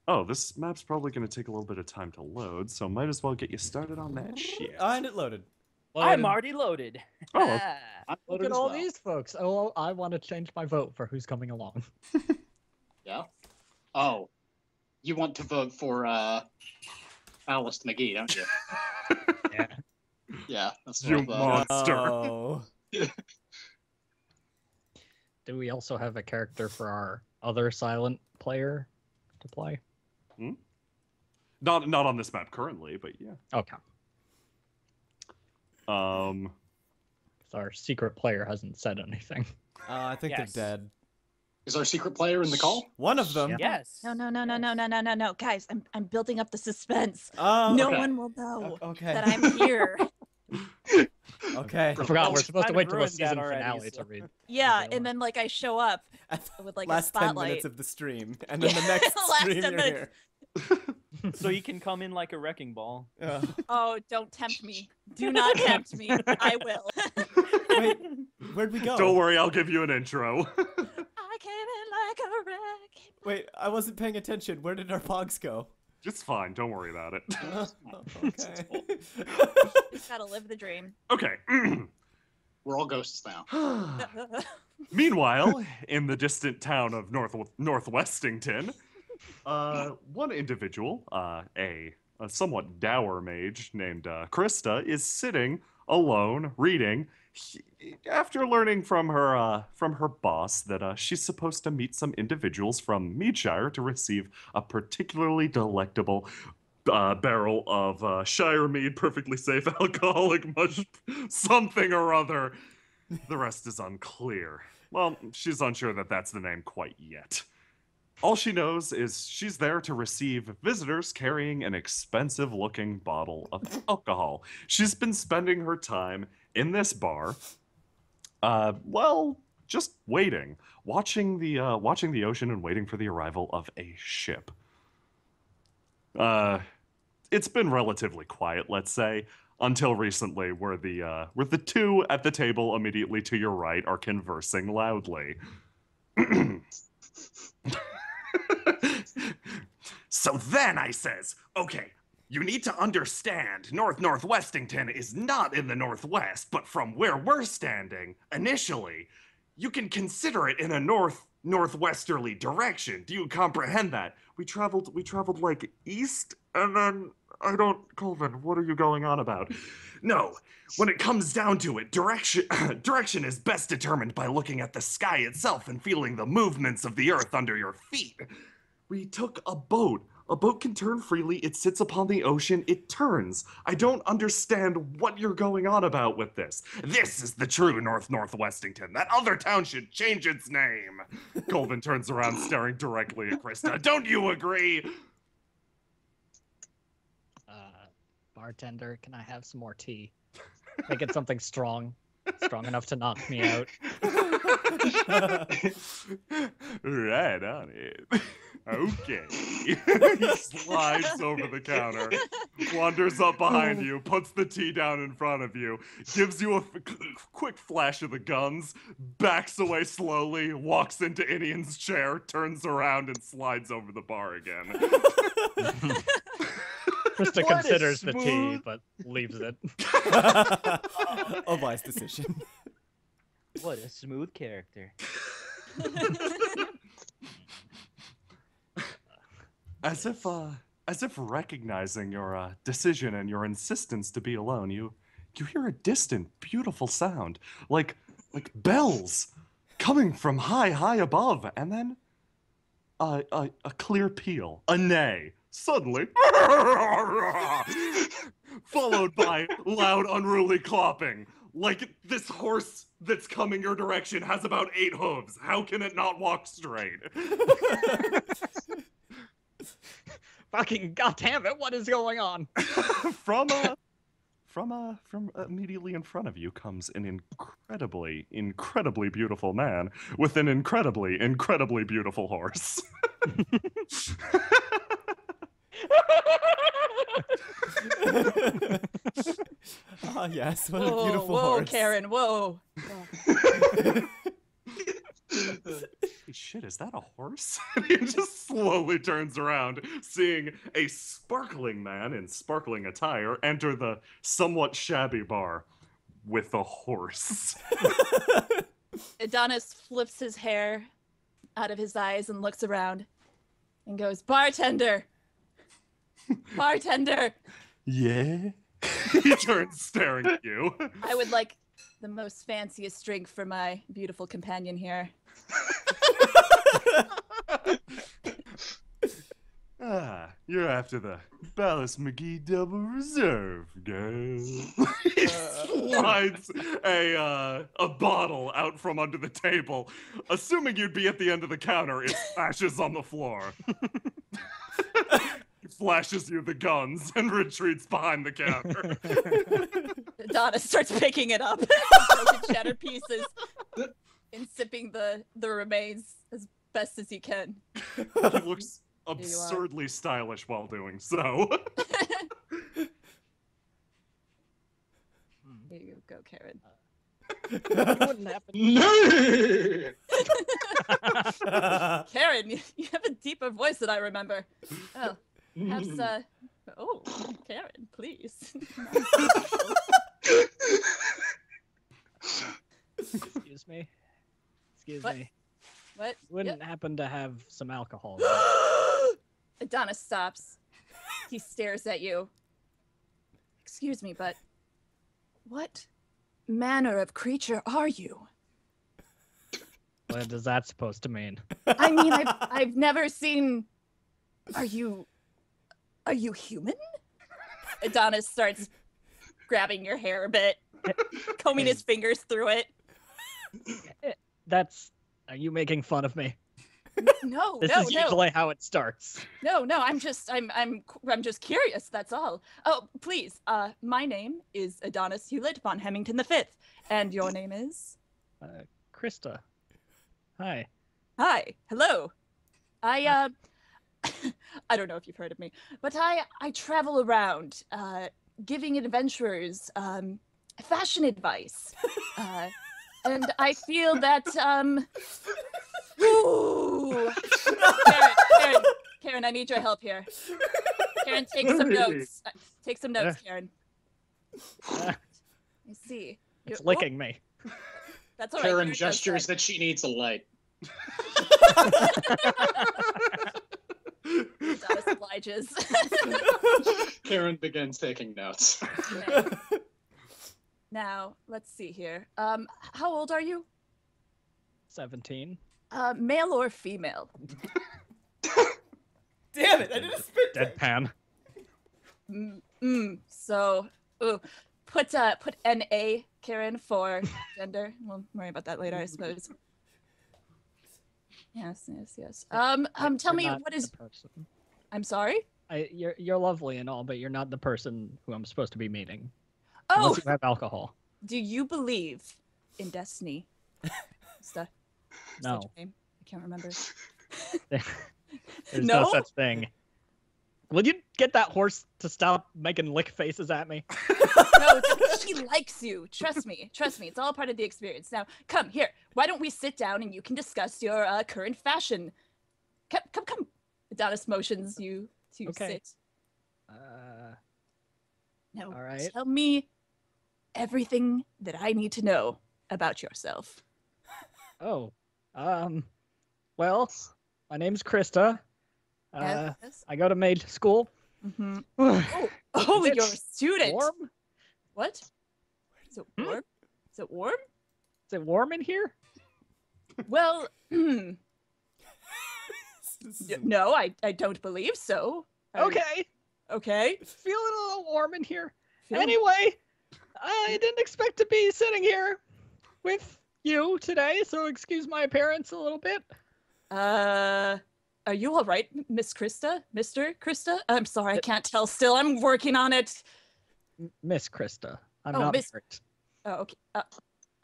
Oh, this map's probably gonna take a little bit of time to load, so might as well get you started on that shit. And it loaded. I'm already loaded. Oh, I'm Look loaded at as all well. these folks. Oh, I want to change my vote for who's coming along. Yeah. Oh, you want to vote for Alice McGee, don't you? Yeah. Yeah, that's You what I thought. monster. Oh. Do we also have a character for our other silent player to play? Not on this map currently, but yeah. Okay. Um, 'Cause our secret player hasn't said anything. I think Yes. they're dead. Is our secret player in the call? One of them. Yeah. Yes. No, guys, I'm building up the suspense. Oh, No okay. one will know okay. that I'm here. Okay. I forgot Oh, we're we supposed to kind wait of till the ruined that season already, finale so- to read. Yeah, Okay, and then like I show up with like Last a 10 spotlight. minutes of the stream, and then the next Last stream 10 you're minutes. here. So you can come in like a wrecking ball. Oh, don't tempt me. Do not tempt me. I will. Wait, where'd we go? don't worry, I'll give you an intro. I came in like a wreck. Wait, I wasn't paying attention. Where did our pogs go? It's fine, don't worry about it. Okay. Gotta live the dream. Okay. We're all ghosts now. Meanwhile, in the distant town of Northwestington, one individual, a somewhat dour mage named Krista, is sitting alone reading. After learning from her boss that she's supposed to meet some individuals from Meadshire to receive a particularly delectable barrel of Shire Mead, perfectly safe alcoholic mush, something or other. The rest is unclear. Well, she's unsure that that's the name quite yet. All she knows is she's there to receive visitors carrying an expensive-looking bottle of alcohol. She's been spending her time in this bar, well, just waiting, watching the ocean and waiting for the arrival of a ship. It's been relatively quiet, let's say, until recently, where the two at the table immediately to your right are conversing loudly. So then I says, okay, you need to understand Northwestington is not in the Northwest, but from where we're standing, initially, you can consider it in a northwesterly direction. Do you comprehend that? We traveled like east, and then Colvin, what are you going on about? No, when it comes down to it, direction is best determined by looking at the sky itself and feeling the movements of the earth under your feet. We took a boat. A boat can turn freely. It sits upon the ocean. It turns. I don't understand what you're going on about with this. This is the true Northwestington. That other town should change its name. Colvin turns around, staring directly at Krista. Don't you agree? Bartender, can I have some more tea? Make it something strong enough to knock me out. Right on it. Okay. He slides over the counter, wanders up behind you, puts the tea down in front of you, gives you a quick flash of the guns, backs away slowly, walks into Inian's chair, turns around, and slides over the bar again. Krista considers the tea, but leaves it. A wise decision. What a smooth character. As if recognizing your decision and your insistence to be alone, you hear a distant, beautiful sound, like bells, coming from high above, and then a clear peal, a neigh, suddenly, followed by loud, unruly clopping. Like this horse that's coming your direction has about 8 hooves. How can it not walk straight? Fucking goddamn it! What is going on? From immediately in front of you comes an incredibly beautiful man with an incredibly beautiful horse. Ah, yes, what a Whoa, beautiful whoa, horse. Karen, whoa. Hey, shit, is that a horse? And he just slowly turns around, seeing a sparkling man in sparkling attire enter the somewhat shabby bar with a horse. Adonis flips his hair out of his eyes and looks around and goes, "Bartender! Bartender! Yeah? He turns staring at you. I would like the most fanciest drink for my beautiful companion here." You're after the Ballas McGee Double Reserve, girl. He slides a bottle out from under the table. Assuming you'd be at the end of the counter, it splashes on the floor. He flashes you the guns and retreats behind the counter. Adonis starts picking it up, broken cheddar pieces, and sipping the remains as best as he can. He looks absurdly stylish while doing so. Here you go, Karen. It wouldn't happen. Karen, you have a deeper voice than I remember. Oh, perhaps, oh, Karen, please. Excuse me. Excuse What? me. What? Wouldn't happen to have some alcohol. Adonis stops. He stares at you. Excuse me, but what manner of creature are you? What is that supposed to mean? I mean, I've never seen. Are you human? Adonis starts grabbing your hair a bit, combing his fingers through it. That's. Are you making fun of me? No, This no, is no, usually how it starts. no. I'm just just curious. That's all. Oh, please. My name is Adonis Hewlett von Hemington V, and your name is? Krista. Hi. Hi. Hello. I I don't know if you've heard of me, but I travel around, giving adventurers fashion advice, and I feel that ooh, Karen, I need your help here. Karen, take some notes. Take some notes, Karen. Uh, I see. it's You're- licking me. That's all right. Karen Karen does gestures that. that she needs a light. Adonis obliges. Karen begins taking notes. Okay. Now, let's see here. How old are you? 17. Male or female? Damn it! I didn't spit that. Deadpan. So, put NA, Karen, for gender. We'll worry about that later, I suppose. Yes. Tell me, You're not what is? the person. I'm sorry. You're lovely and all, but you're not the person who I'm supposed to be meeting. Oh, Unless you have alcohol. do you believe in destiny? Is that No. your name? I can't remember. There's no No? such thing. Will you get that horse to stop making lick faces at me? No, she likes you. Trust me. It's all part of the experience. Now, come here. Why don't we sit down and you can discuss your current fashion? Come. Adonis motions you to Okay. sit. Now, all right. tell me everything that I need to know about yourself. Oh. Well, my name's Krista. Yes? I go to maid school. Mm-hmm. Warm? Oh, Is it you're a student. Warm? What? Is it warm? Is it warm? Is it warm in here? Well, no, I don't believe so. Okay. Okay. Feeling a little warm in here. Feeling- Anyway, I didn't expect to be sitting here with you today, so excuse my appearance a little bit. Are you all right, Miss Krista? Mr. Krista? I'm sorry, I can't tell still. I'm working on it. Miss Krista. I'm Oh, not Miss- hurt. Oh, okay.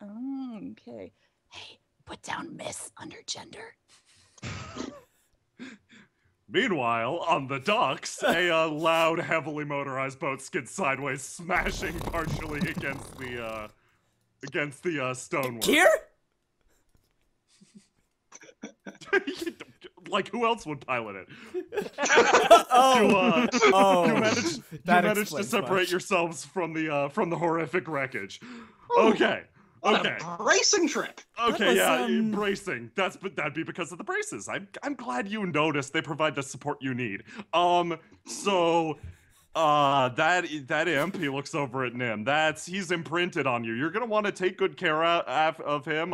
Okay. Hey, put down Miss under gender. Meanwhile, on the docks, a loud, heavily motorized boat skids sideways, smashing partially against the stonework. Kier? Like, who else would pilot it? Oh, You managed that to explains separate much. yourselves from the horrific wreckage. Okay. What Okay. a racing trip! Okay, was, yeah, um, bracing. That'd be because of the braces. I'm glad you noticed. They provide the support you need. So that imp, he looks over at Nim. He's imprinted on you. You're gonna want to take good care of him.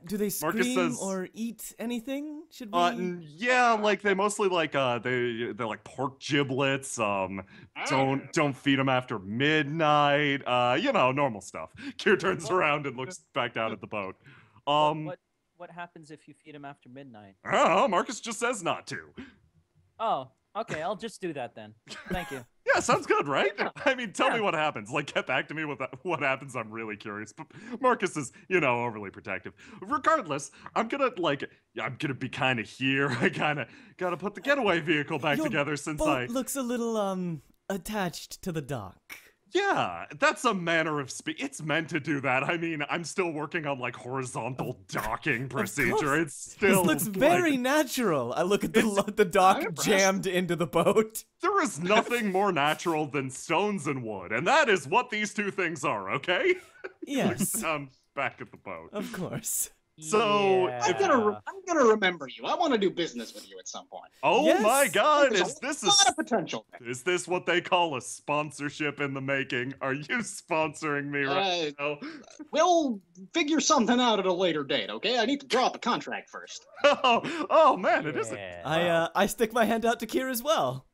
Do they Marcus scream says- or eat anything? Should we? Yeah, like they mostly like they're like pork giblets. Don't feed them after midnight. Normal stuff. Kier turns around and looks back down at the boat. What happens if you feed him after midnight? Oh, Marcus just says not to. Oh, okay. I'll just do that then. Thank you. Yeah, sounds good, right? I mean, tell me Yeah. what happens. Like, get back to me with what happens. I'm really curious. But Marcus is, overly protective. Regardless, I'm gonna be kind of here. I kind of gotta put the getaway vehicle back Your together since boat looks a little attached to the dock. Yeah, that's a manner of speak. It's meant to do that. I mean, I'm still working on like horizontal docking procedure. course. It's still This looks very like, natural. I look at the dock I'm impressed. jammed into the boat. there is nothing more natural than stones and wood, and that is what these two things are. Okay? Yes, Looks down back at the boat. of course. So, Yeah. I'm gonna remember you. I want to do business with you at some point. Oh Yes. my God! There's a lot of potential there. Is this what they call a sponsorship in the making? Are you sponsoring me right now? We'll figure something out at a later date, okay? I need to draw up a contract first. Oh man, it is. Yeah. I stick my hand out to Kier as well.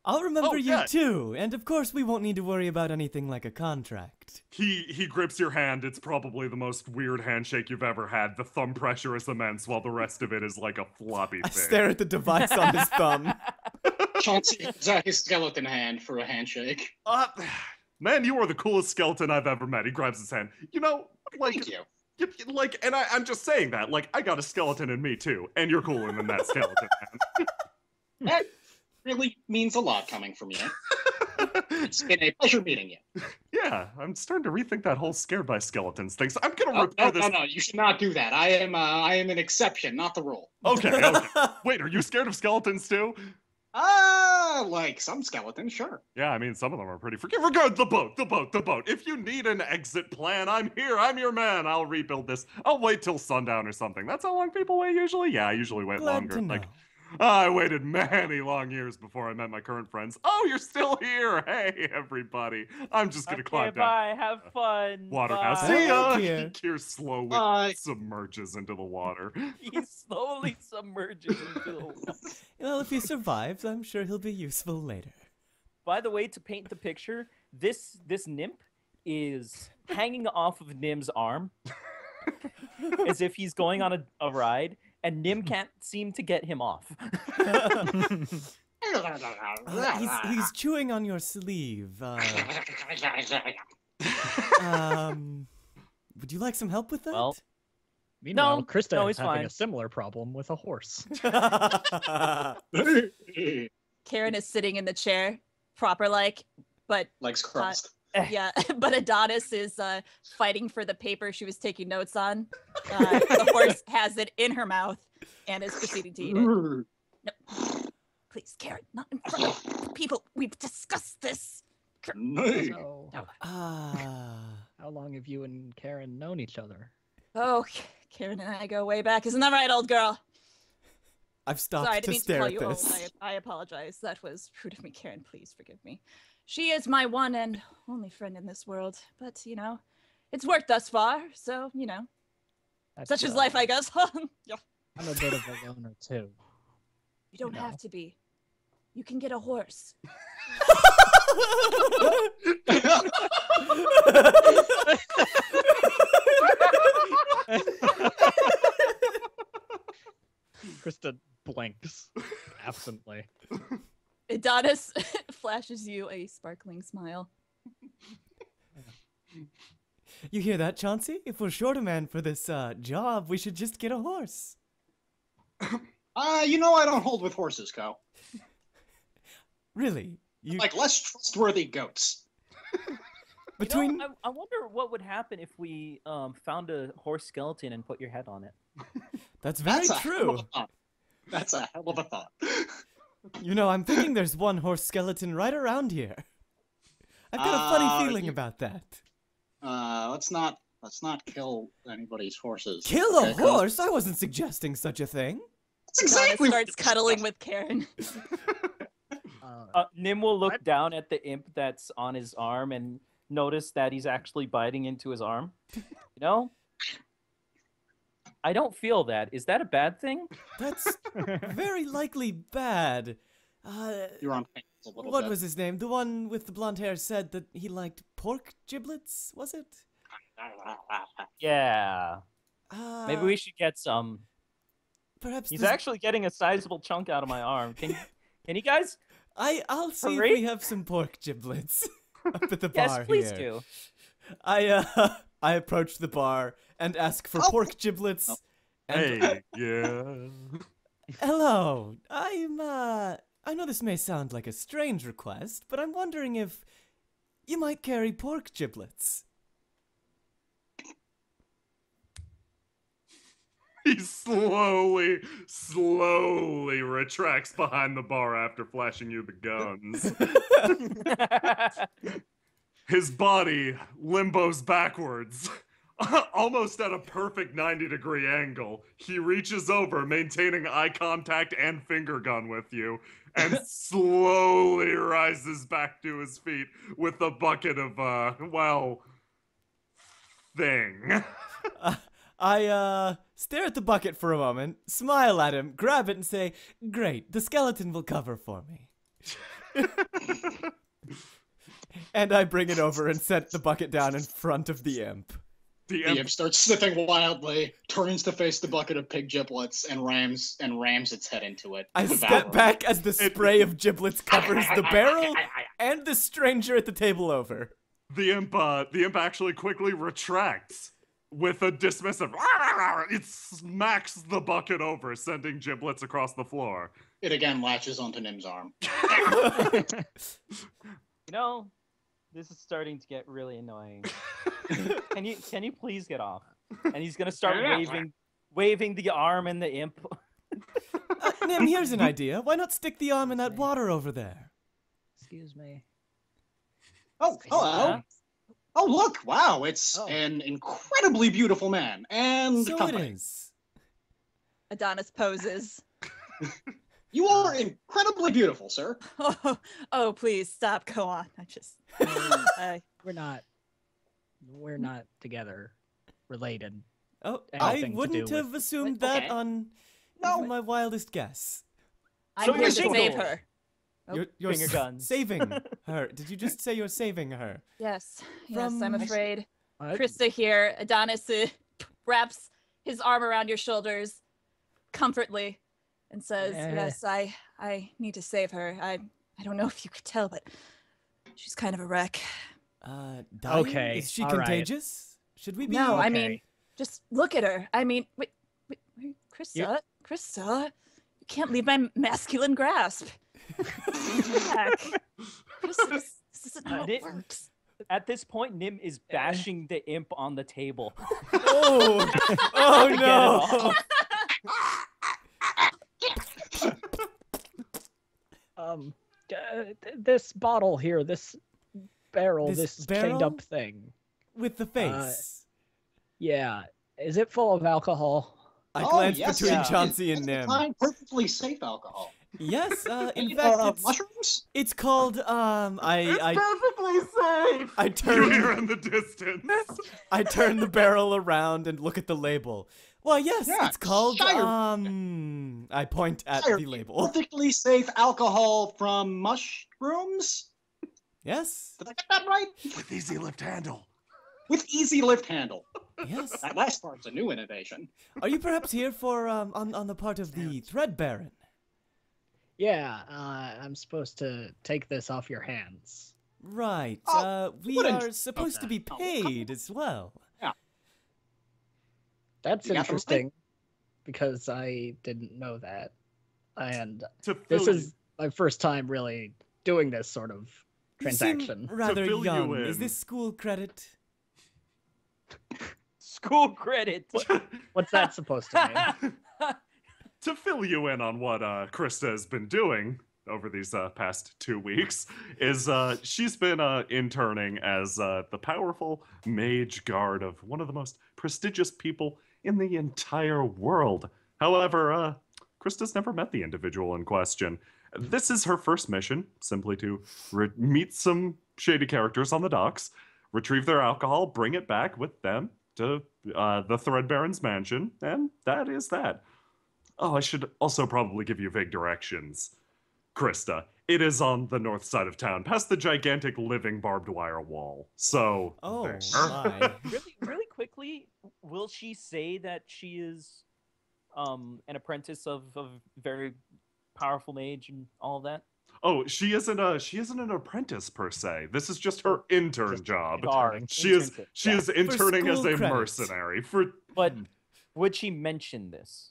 I'll remember Oh, you yeah. too, and of course we won't need to worry about anything like a contract. He grips your hand. It's probably the most weird handshake you've ever had. The thumb pressure is immense, while the rest of it is like a floppy I thing. stare at the device on his thumb. Chauncey holds out his skeleton hand for a handshake. Man, you are the coolest skeleton I've ever met. He grabs his hand. You know, like, Thank you. like, and I'm just saying that. Like, I got a skeleton in me too, and you're cooler than that skeleton, man. That really means a lot coming from you. It's been a pleasure meeting you. Yeah, I'm starting to rethink that whole scared by skeletons thing. So I'm gonna Oh, repair no, this. no, you should not do that. I am an exception, not the rule. Okay, okay. Wait, are you scared of skeletons too? Like some skeletons, sure. Yeah, I mean, some of them are pretty freaking. Regard the boat. If you need an exit plan, I'm here. I'm your man. I'll rebuild this. I'll wait till sundown or something. That's how long people wait usually. Yeah, I usually wait Glad longer. to know. Like, I waited many long years before I met my current friends. Oh, you're still here. Hey, everybody. I'm just gonna Okay, climb down. bye. Have fun. Water bye. now. See ya. Here. Kier slowly Bye. submerges into the water. He slowly submerges into the water. Well, if he survives, I'm sure he'll be useful later. By the way, to paint the picture, this nymph is hanging off of Nim's arm as if he's going on a ride, and Nim can't seem to get him off. He's chewing on your sleeve. Would you like some help with that? Well, Meanwhile, No, Krista no, is he's having fine. a similar problem with a horse. Karen is sitting in the chair, proper like, but Legs crossed. yeah, but Adonis is fighting for the paper she was taking notes on. The horse has it in her mouth and is proceeding to eat it. No, please, Karen, not in front of the people. We've discussed this. Nay. So, Ah. how long have you and Karen known each other? Oh, Karen and I go way back. Isn't that right, old girl? I've stopped Sorry, I to didn't mean to stare call at you old. this. I apologize. That was rude of me, Karen. Please forgive me. She is my one and only friend in this world. But, you know, it's worked thus far. So, you know, That's, such is life, I guess. Yeah. I'm a bit of a loner too. You don't No. have to be. You can get a horse. Krista blinks absently. Adonis flashes you a sparkling smile. You hear that, Chauncey? If we're short a man for this job, we should just get a horse. You know I don't hold with horses, Co. Really? You Like less trustworthy goats. between You know, I wonder what would happen if we found a horse skeleton and put your head on it. That's very That's a hell of true. a thought. That's a hell of a thought. You know, I'm thinking there's one horse skeleton right around here. I've got a funny feeling about that. Let's not kill anybody's horses. Kill a okay, 'cause horse? I wasn't suggesting such a thing. That's Adonis exactly what starts you're cuddling with Karen. Nim will look down at the imp that's on his arm and notice that he's actually biting into his arm. You know? I don't feel that. Is that a bad thing? That's very likely bad. You're on pants a little What bit. was his name? The one with the blonde hair said that he liked pork giblets, was it? Yeah. Maybe we should get some. Perhaps He's this- actually getting a sizable chunk out of my arm. Can you guys? I'll see Hurry. if we have some pork giblets up at the Yes, bar please here. do. I approach the bar and ask for pork giblets. And Hey, yeah. hello. I know this may sound like a strange request, but I'm wondering if you might carry pork giblets. He slowly retracts behind the bar after flashing you the guns. His body limbos backwards, almost at a perfect 90-degree angle. He reaches over, maintaining eye contact and finger gun with you, and slowly rises back to his feet with a bucket of, thing. I stare at the bucket for a moment, smile at him, grab it, and say, "Great, the skeleton will cover for me." And I bring it over and set the bucket down in front of the imp. The The imp imp starts sniffing wildly, turns to face the bucket of pig giblets, and rams its head into it. I Devour step it. back as the spray of giblets covers the barrel and the stranger at the table over. The imp actually quickly retracts with a dismissive. It smacks the bucket over, sending giblets across the floor. It again latches onto Nim's arm. You know, this is starting to get really annoying. Can you please get off? And he's gonna start waving the arm and the imp. Nim, here's an idea. Why not stick the arm in that water over there? Excuse me. Oh, hello. Oh, look! Wow, it's Oh. an incredibly beautiful man and So it company. is. Adonis poses. You are incredibly beautiful, sir. Oh, please stop. Go on. We're not together related. Oh, I Anything to wouldn't do have with- assumed Okay. that on No. even my wildest guess. I'm So here you're to save single. her. Oh, You're finger guns. saving her. Did you just say you're saving her? Yes, yes, I'm From- afraid. What? Krista here. Adonis wraps his arm around your shoulders comfortably and says, Eh. "Yes, I need to save her. I don't know if you could tell, but she's kind of a wreck. Dying? Okay, Is she all right. contagious? Should we be? No, I Okay. mean, just look at her. I mean, wait, Krista, Krista, you can't leave my masculine grasp. Back. Krista, this isn't how it It- works." At this point, Nim is bashing the imp on the table. Oh, oh Get it no! off. This bottle here, this barrel, This this barrel? chained up thing. With the face. Yeah, is it full of alcohol? I Oh, glance yes, between yeah. Chauncey and It's Nim. fine, perfectly safe alcohol. Yes, in fact, Mushrooms? it's called I perfectly safe. I You turn hear in the distance. I turn the barrel around and look at the label. Well, yes, Yeah, it's called Shire. I point at Shire. the label. Perfectly safe alcohol from mushrooms? Yes. Did I get that right? With easy lift handle. With easy lift handle. Yes. That last part's a new innovation. Are you perhaps here for on the part of the Thread Baron? Yeah, I'm supposed to take this off your hands. Right. Oh, We wouldn't- are supposed to be paid as well. That's You got the interesting because I didn't know that. And To this fill is my first time really doing this sort of You seem transaction. rather fill you young. Is in. this school credit? School credit. What's that supposed to mean? To fill you in on what Krista has been doing over these past 2 weeks, is she's been interning as the powerful mage guard of one of the most prestigious people in the entire world. However, Krista's never met the individual in question. This is her first mission, simply to meet some shady characters on the docks, retrieve their alcohol, bring it back with them to the Thread Baron's mansion, and that is that. Oh, I should also probably give you vague directions. Krista, it is on the north side of town, past the gigantic living barbed wire wall. So, Oh there. my. Really quickly, will she say that she is an apprentice of a very powerful mage and all of that? Oh, she isn't an apprentice per se. This is just her intern job. Guard, She is internship, yeah. interning as school a credit. mercenary for But would she mention this?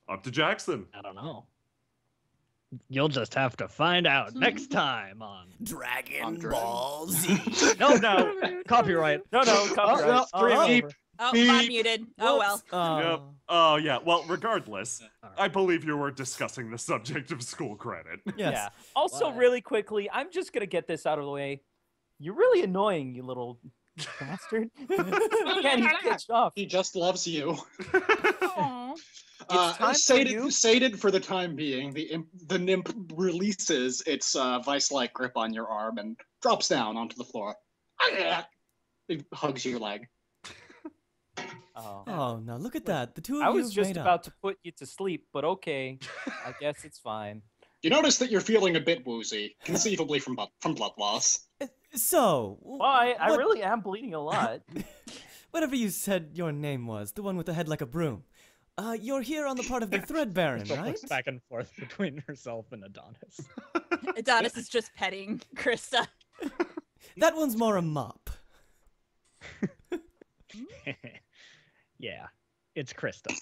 up to Jackson. I don't know. You'll just have to find out next time on. Dragon Andre. Ball Z. No, copyright. No, copyright. well, Oh, beep. Oh, I'm Beep. muted. Oh well. Whoops. Oh. Yep. Oh yeah. Well, regardless, Alright. I believe you were discussing the subject of school credit. Yes. Yeah. Also, Why? really quickly, I'm just gonna get this out of the way. You're really annoying, you little bastard. Again, he's pitched off. He just loves you. Aw. It's time for sated, you- sated for the time being, the nymph releases its vice-like grip on your arm and drops down onto the floor. It hugs your leg. Oh. Oh no! Look at that. The two of I you was have just made about up. to put you to sleep, but okay. I guess it's fine. You notice that you're feeling a bit woozy, conceivably from blood loss. So, Well, I what- really am bleeding a lot. whatever you said your name was, the one with the head like a broom. You're here on the part of the Thread Baron, Crystal right? looks back and forth between herself and Adonis. Adonis is just petting Krista. That one's more a mop. Yeah, it's Krista.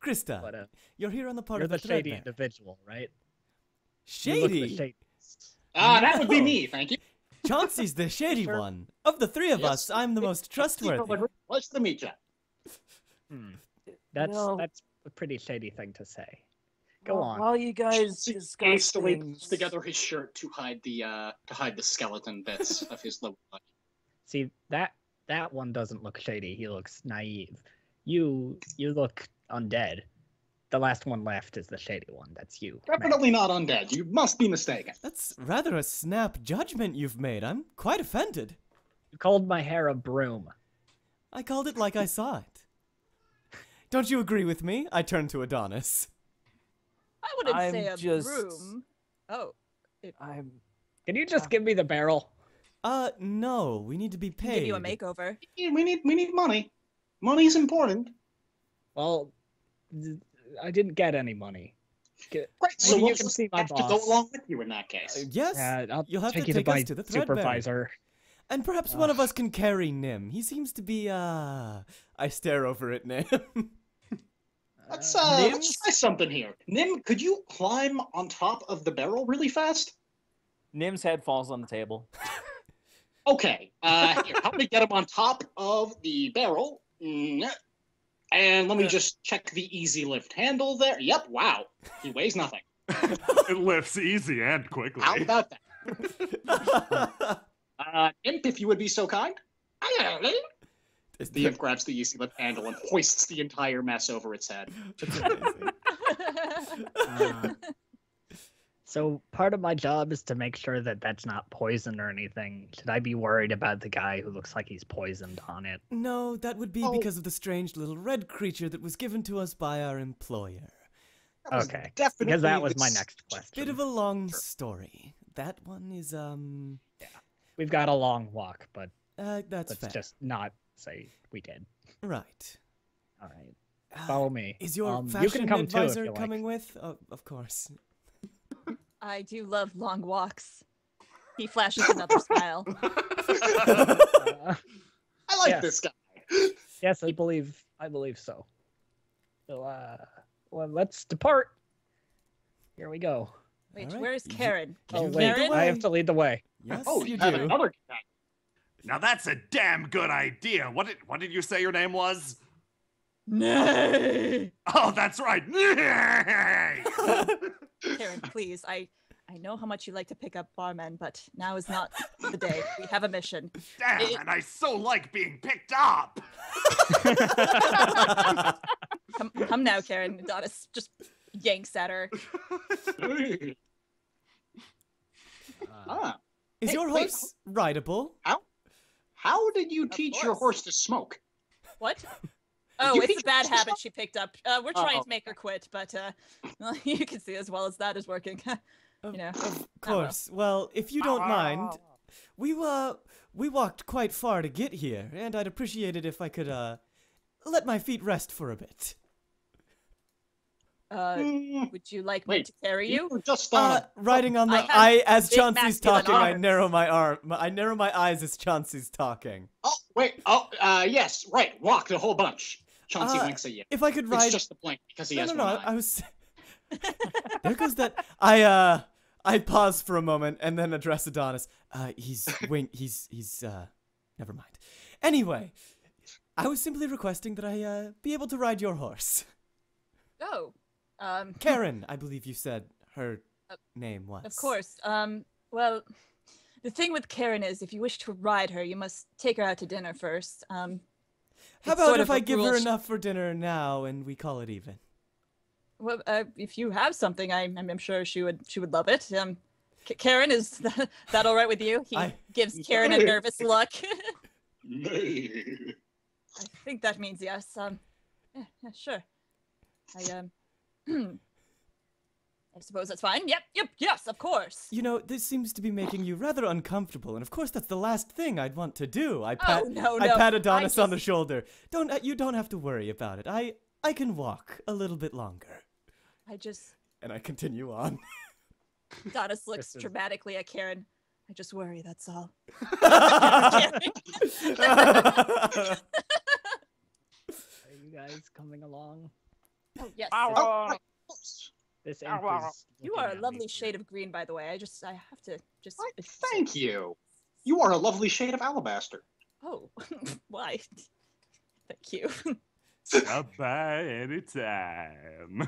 Krista, But you're here on the part you're of the the Thread shady Baron. individual, right? You look the Shady? shadiest. That would be No. me, thank you. Chauncey's the shady Sure. one. Of the three of Yes. us, I'm the most trustworthy. Nice to meet you. That's No. that's a pretty shady thing to say. Go on. While you guys He discuss hastily things, puts together his shirt to hide the skeleton bits of his lower body. See, that one doesn't look shady. He looks naive. You look undead. The last one left is the shady one. That's you. Matt. Definitely not undead. You must be mistaken. That's rather a snap judgment you've made. I'm quite offended. You called my hair a broom. I called it like I saw it. Don't you agree with me? I turned to Adonis. I wouldn't I'm say a just- broom. Oh, I'm Can you just give me the barrel? No, we need to be can paid. give you a makeover. Yeah, we need money. Money's important. Well, I didn't get any money. Right, so Maybe you we'll can just see my have to go boss. along with you in that case. Yes, I'll you'll have take to you to take us my to the Thread Baron. supervisor. And perhaps one of us can carry Nim. He seems to be, I stare over at Nim. Let's Nim's- try something here. Nim, could you climb on top of the barrel really fast? Nim's head falls on the table. Okay, here, help me get him on top of the barrel. And let me just check the easy lift handle there. Yep, wow. He weighs nothing. It lifts easy and quickly. How about that? Imp, if you would be so kind. The imp grabs the easy lift handle and hoists the entire mess over its head. That's amazing. So part of my job is to make sure that that's not poison or anything. Should I be worried about the guy who looks like he's poisoned on it? No, that would be Oh. because of the strange little red creature that was given to us by our employer. That was Okay, definitely because that was the my next Bit question. of a long story. That one is, We've got a long walk, but that's let's fair. just not say we did. Right. All right, Uh, follow me. Is your you fashion can come too if advisor you like. coming with? Oh, of course. I do love long walks. He flashes another smile. Uh, I like Yes. this guy. yes, I believe so. So, well, let's depart. Here we go. Wait, All right, where's you- Karen? Oh You wait, lead the I have way. to lead the way. Yes, Oh, you you have do. another guy. Now that's a damn good idea. What did you say your name was? Nay. Oh, that's right. Karen, please. I know how much you like to pick up barmen, but now is not the day. We have a mission. Damn, and I so like being picked up. Come now, Karen. Adonis just yanks at her. Ah, Is Hey, your wait. horse rideable? how did you teach your course. horse to smoke? What? Oh, you it's teach a her bad to habit stop? she picked up. We're trying Oh. to make her quit, but well, you can see as well as that is working. Of, You know, of I will. course. Well, if you don't mind, we walked quite far to get here, and I'd appreciate it if I could let my feet rest for a bit. Would you like me Wait, to carry you? were just on a Riding on the I have as big Chauncey's masculine talking, I arms. narrow my arm. I narrow my eyes as Chauncey's talking. Oh, wait. Oh, yes, right. Walk the whole bunch. Chauncey winks at you. If I could It's ride, just the blink because he no, has no, no. one I eye. was. There goes that. I pause for a moment and then address Adonis. He's never mind. Anyway, I was simply requesting that I be able to ride your horse. Oh, Karen, I believe you said her name was. of course. Well, the thing with Karen is, if you wish to ride her, you must take her out to dinner first. How it's about sort if of I a give rule her sh- enough for dinner now and we call it even? Well, if you have something, I'm sure she would love it. Karen, is that all right with you? He I- gives Karen a nervous look. Nay. I think that means yes. Yeah, sure. I I suppose that's fine. Yep, yes, of course. You know, this seems to be making you rather uncomfortable, and of course that's the last thing I'd want to do. I pat Adonis on the shoulder. You don't have to worry about it. I can walk a little bit longer. And I continue on. Adonis looks dramatically at Karen. I just worry, that's all. Are you guys coming along? Oh, yes. This imp is You looking are a at me lovely weird. shade of green, by the way. I have to just. Thank you. You are a lovely shade of alabaster. Oh, why? Thank you. Stop by anytime.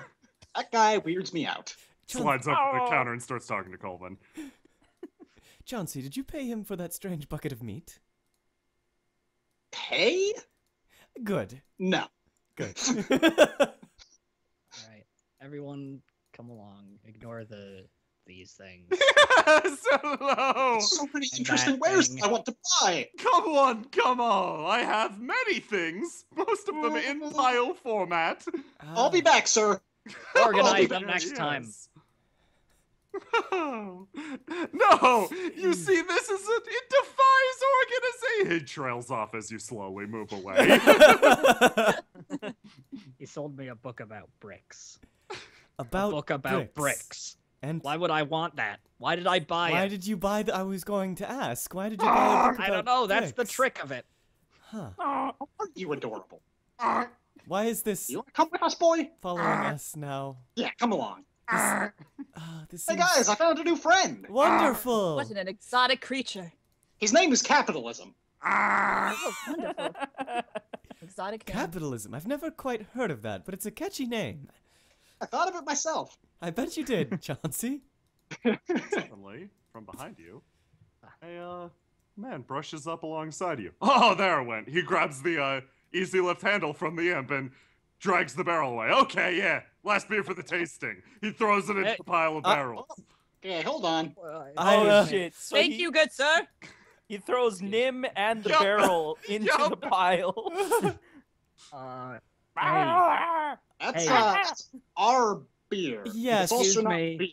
That guy weirds me out. Slides up to the counter and starts talking to Colvin. Chauncey, did you pay him for that strange bucket of meat? Pay? Good. No. Good. Alright. Everyone come along. Ignore these things. Hello! So many And interesting that wares thing. I want to buy. Come on. I have many things. Most of them in file format. I'll be back, sir. Organize Oh, them next time. yes. No! You see, it defies organization. It trails off as you slowly move away. He sold me a book about bricks. About A book about bricks. And Why would I want that? Why did I buy why it? did you buy I was going to ask. Why did you buy a book I about don't know. That's the bricks? trick of it. Huh. Aren't you adorable? Why is this You want to come with us, boy? following us now? Yeah, come along. This Hey seems guys, I found a new friend. wonderful. What an exotic creature. His name is Capitalism. Oh, wonderful. Exotic name. Capitalism. I've never quite heard of that, but it's a catchy name. I thought of it myself. I bet you did, Chauncey. Suddenly, from behind you, a man brushes up alongside you. Oh, there it went. He grabs the easy lift handle from the imp and drags the barrel away. Okay, yeah. Last beer for the tasting. He throws it into the pile of barrels. Okay, hold on. I, Shit. So Thank you, good sir. He throws Nim and the Yup. barrel into Yup. the pile. That's Hey. our beer. Yes, It's also excuse not me. beer.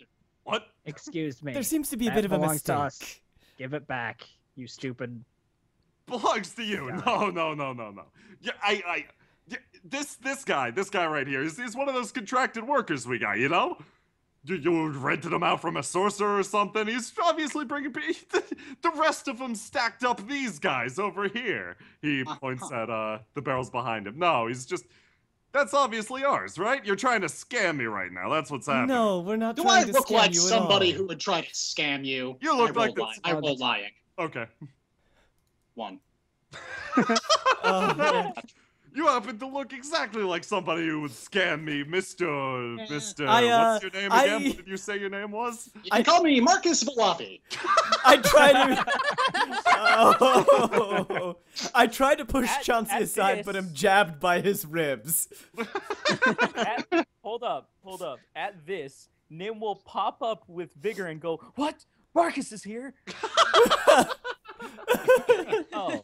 What? Excuse me. there seems to be a That bit of a belongs to mistake. us. Give it back, you stupid. Belongs to you. Yeah. No. Yeah, this guy right here, he's one of those contracted workers we got, you know? You rented him out from a sorcerer or something. He's obviously bringing the rest of them stacked up these guys over here. He points at the barrels behind him. No, he's just that's obviously ours, right? You're trying to scam me right now. That's what's happening. No, we're not Do trying I to look scam like you at somebody all. who would try to scam you? You look like I roll lying. Okay. One. You happen to look exactly like somebody who would scam me, Mr. What's your name again? What did you say your name was? You can call me Marcus Valafi. I tried to push Chauncey at aside, this- but I'm jabbed by his ribs. Hold up. At this, Nim will pop up with vigor and go, "What? Marcus is here?" Oh.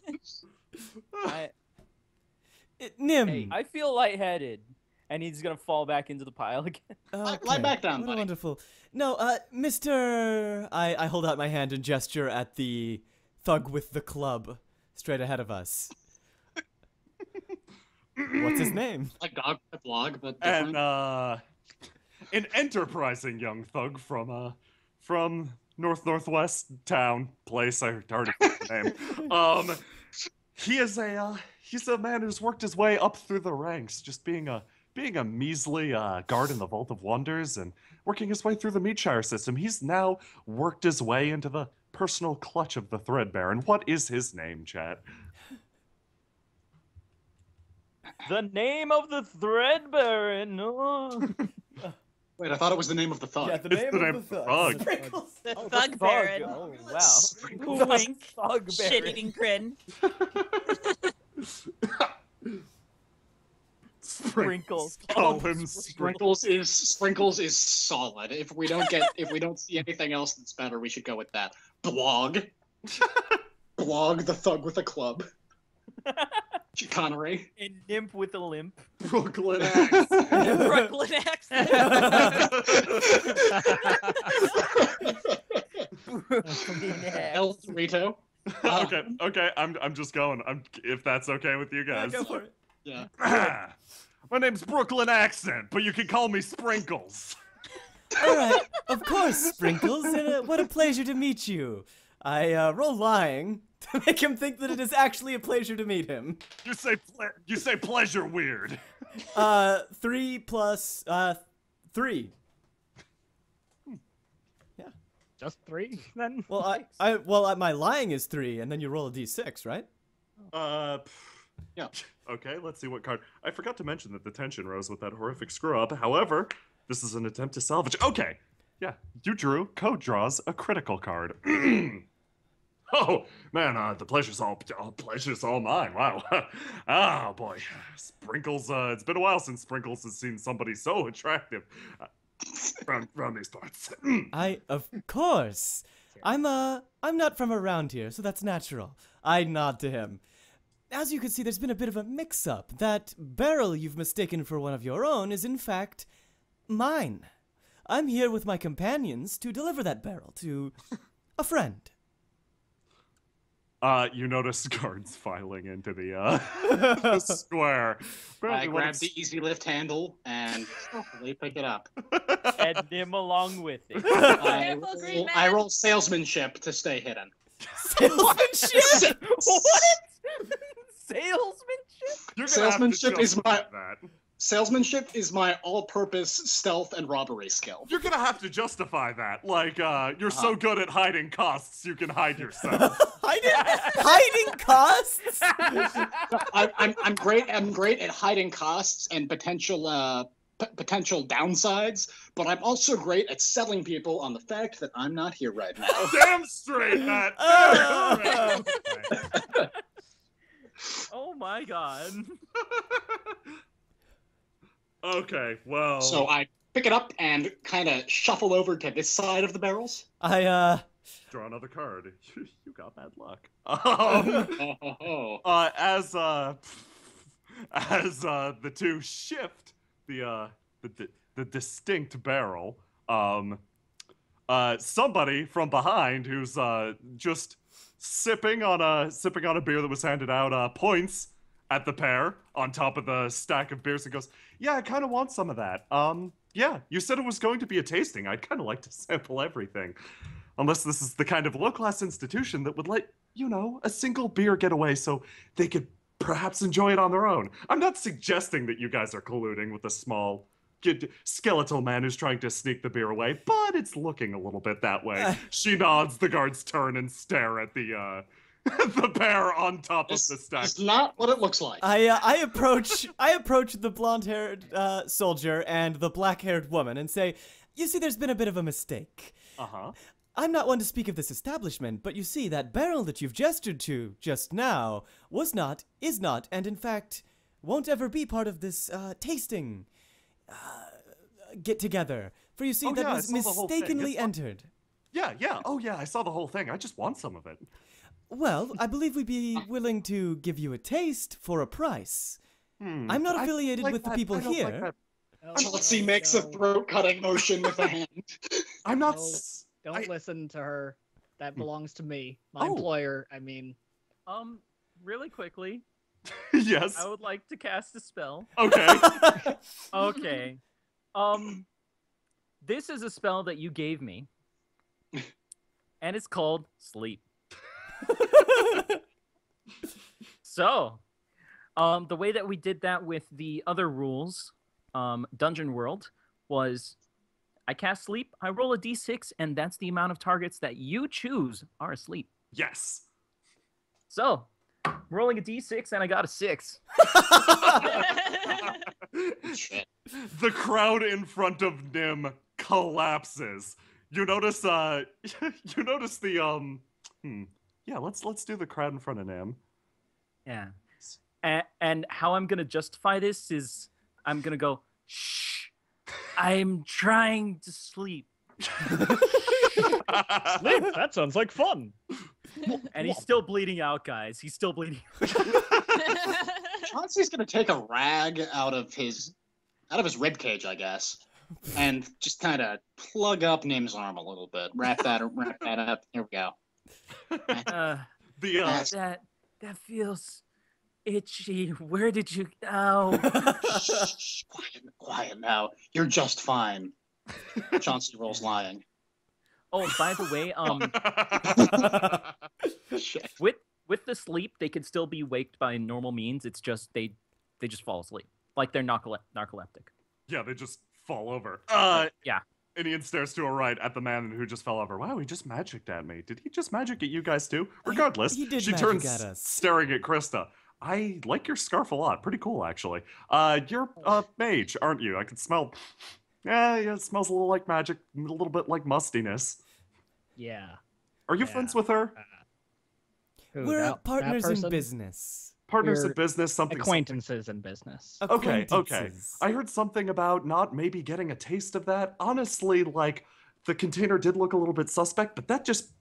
Nim. Hey. I feel lightheaded. And he's gonna fall back into the pile again. Lie back down, What buddy. wonderful. No, Mr. I hold out my hand and gesture at the thug with the club straight ahead of us. What's his name? Like dog with a blog, but different. And an enterprising young thug from northwest town place. I already forgot the name. He's a man who's worked his way up through the ranks, just being a measly guard in the Vault of Wonders and working his way through the Meatshire system. He's now worked his way into the personal clutch of the Threadbare. And what is his name, chat? The name of the Thread Baron. Oh. Wait, I thought it was the name of the thug. Yeah, the It's name the of name the of the thug. thug. Sprinkles. The Oh, the Thug Baron. Oh, wow. Sprinkles. Wink. Thug Baron. Shit-eating grin. Sprinkles. Call Oh, him Sprinkles is solid. If we don't see anything else that's better, we should go with that. Blog. Blog the thug with a club. Connery. And Nimp with a limp. Brooklyn Axe. Brooklyn accent. El Torito. Okay. I'm just going. If that's okay with you guys. Go for it. Yeah. My name's Brooklyn Accent, but you can call me Sprinkles. All right, of course, Sprinkles. What a pleasure to meet you. I roll lying to make him think that it is actually a pleasure to meet him. You say pleasure weird. 3 plus 3. Just 3 then? Well, my lying is 3, and then you roll a d6, right? Yeah. Okay, let's see what card. I forgot to mention that the tension rose with that horrific screw up. However, this is an attempt to salvage. Okay, yeah, you drew. Code draws a critical card. Oh man, the pleasure's all mine. Wow. Oh boy, Sprinkles. It's been a while since Sprinkles has seen somebody so attractive from these parts. Of course. I'm not from around here, so that's natural. I nod to him. As you can see, there's been a bit of a mix-up. That barrel you've mistaken for one of your own is, in fact, mine. I'm here with my companions to deliver that barrel to a friend. You notice guards filing into the square. I grab the easy lift handle and stealthily pick it up. And Nim along with it. Careful, Green I Man. roll salesmanship to stay hidden. Salesmanship! What? Salesmanship? You're gonna Salesmanship have to is justify my- that. Salesmanship is my all-purpose stealth and robbery skill. You're gonna have to justify that. Like, you're so good at hiding costs, you can hide yourself. Hiding costs? I'm great. I'm great at hiding costs and potential potential downsides, but I'm also great at selling people on the fact that I'm not here right now. Damn straight, Matt. Damn straight. Oh my god. Okay, well. So I pick it up and kind of shuffle over to this side of the barrels. I Draw another card. You got bad luck. Oh. As the two shift the distinct barrel, somebody from behind who's just sipping on a beer that was handed out points at the pair on top of the stack of beers and goes, "Yeah, I kind of want some of that. Yeah, you said it was going to be a tasting. I'd kind of like to sample everything. Unless this is the kind of low-class institution that would let, a single beer get away so they could perhaps enjoy it on their own. I'm not suggesting that you guys are colluding with a small skeletal man who's trying to sneak the beer away, but it's looking a little bit that way." She nods, the guards turn and stare at the pair on top of the stack. It's not what it looks like. I approach the blonde-haired soldier and the black-haired woman and say, "You see, there's been a bit of a mistake. Uh-huh. I'm not one to speak of this establishment, but you see, that barrel that you've gestured to just now was not, is not, and in fact, won't ever be part of this tasting get-together. For you see, Oh, that yeah, I was saw the whole thing. mistakenly It's entered." Yeah. Oh, yeah, I saw the whole thing. I just want some of it. Well, I believe we'd be willing to give you a taste for a price. I'm not I affiliated like with the that. people I don't here. like that. Chelsea makes a throat-cutting motion with a hand. I'm not... No. Don't listen to her. That belongs to me. My Oh. employer, I mean. Really quickly, Yes. I would like to cast a spell. Okay. Okay. This is a spell that you gave me. And it's called Sleep. So, the way that we did that with the other rules, Dungeon World, was I cast Sleep, I roll a d6, and that's the amount of targets that you choose are asleep. Yes. So, rolling a d6, and I got a 6. Shit. The crowd in front of Nim collapses. You notice the yeah, let's do the crowd in front of Nim. Yeah. And how I'm going to justify this is I'm going to go, shh, I'm trying to sleep. Sleep, that sounds like fun. And he's still bleeding out, guys. He's still bleeding. Chauncey's gonna take a rag out of his rib cage, I guess, and just kind of plug up Nim's arm a little bit. Wrap that up. Here we go. That feels itchy. Where did you? Ow. Shh, quiet now. You're just fine. Chauncey rolls lying. Oh, by the way, Shit. with the sleep, they could still be waked by normal means. It's just they just fall asleep, like they're narcoleptic. Yeah, they just fall over. Yeah. And Ian stares to a right at the man who just fell over. Wow, he just magicked at me. Did he just magic at you guys too? Regardless, he did she magic turns at us. staring at Krista. I like your scarf a lot. Pretty cool, actually. You're a mage, aren't you? I can smell... Yeah, it smells a little like magic, a little bit like mustiness. Yeah. Are you Yeah. friends with her? Who, We're that partners in person? business. Partners in We're business, something. Acquaintances in business. Okay. Acquaintances. I heard something about not maybe getting a taste of that. Honestly, like, the container did look a little bit suspect, but that just,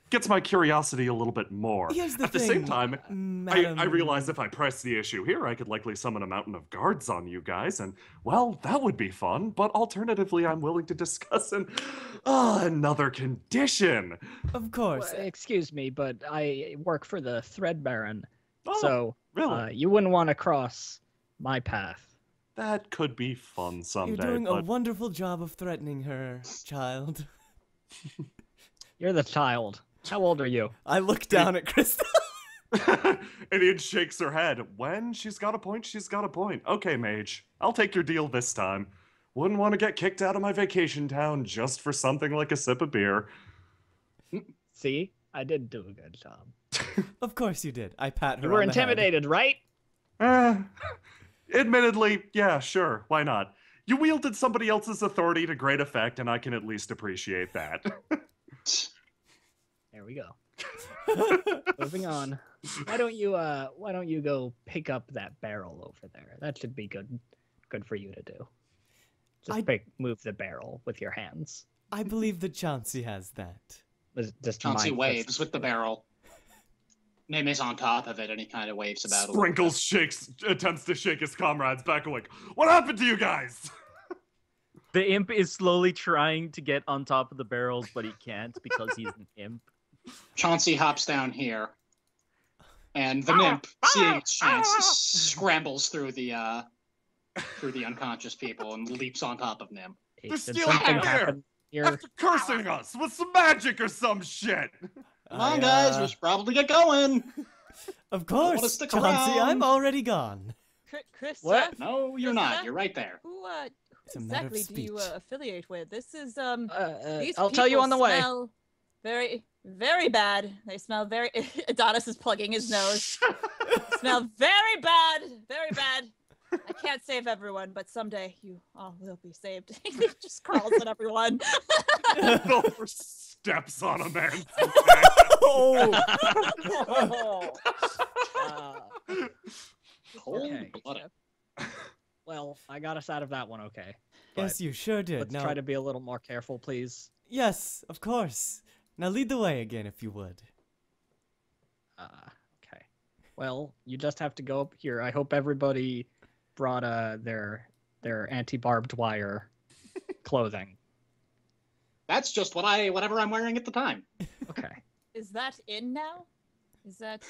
gets my curiosity a little bit more. Here's the At the thing, same time, I Madam- realize if I press the issue here, I could likely summon a mountain of guards on you guys, and, well, that would be fun, but alternatively, I'm willing to discuss another condition. Of course. Well, excuse me, but I work for the Thread Baron, Oh, so really? you wouldn't want to cross my path. That could be fun someday, You're doing a but... wonderful job of threatening her, child. You're the child. How old are you? I look down at Krista. And Ian shakes her head. When she's got a point, she's got a point. Okay, mage. I'll take your deal this time. Wouldn't want to get kicked out of my vacation town just for something like a sip of beer. See? I did do a good job. Of course you did. I pat her You were on the head. intimidated, right? Admittedly, yeah, sure. Why not? You wielded somebody else's authority to great effect, and I can at least appreciate that. There we go. Moving on. Why don't you go pick up that barrel over there? That should be good for you to do. Just move the barrel with your hands. I believe that Chauncey has that. Just Chauncey mind- waves with the barrel. Nim is on top of it, and he kind of waves about it. Sprinkles attempts to shake his comrades back awake. What happened to you guys? The imp is slowly trying to get on top of the barrels, but he can't because he's an imp. Chauncey hops down here, and the nymph, seeing its chance, scrambles through the unconscious people and leaps on top of Nim. Hey, They're did stealing something my beer! happen here? After cursing us with some magic or some shit! Come on, guys, we should probably get going. Of wanna course, stick Chauncey, around. I'm already gone. Krista, What? No, you're not. You're right there. Who It's a matter of exactly do you speech. affiliate with? This is these I'll tell you people on the way. smell very, very bad. They smell very. Adonis is plugging his nose. Smell very bad, very bad. I can't save everyone, but someday you all will be saved. He just crawls at everyone. Thor steps on a man's neck. Oh! Cold Okay. blooded. Well, I got us out of that one okay. Yes, you sure did. Let's Now, try to be a little more careful, please. yes, of course. Now lead the way again, if you would. Okay. Well, you just have to go up here. I hope everybody brought their anti-barbed wire clothing. That's just whatever I'm wearing at the time. Okay. Is that in now? Is that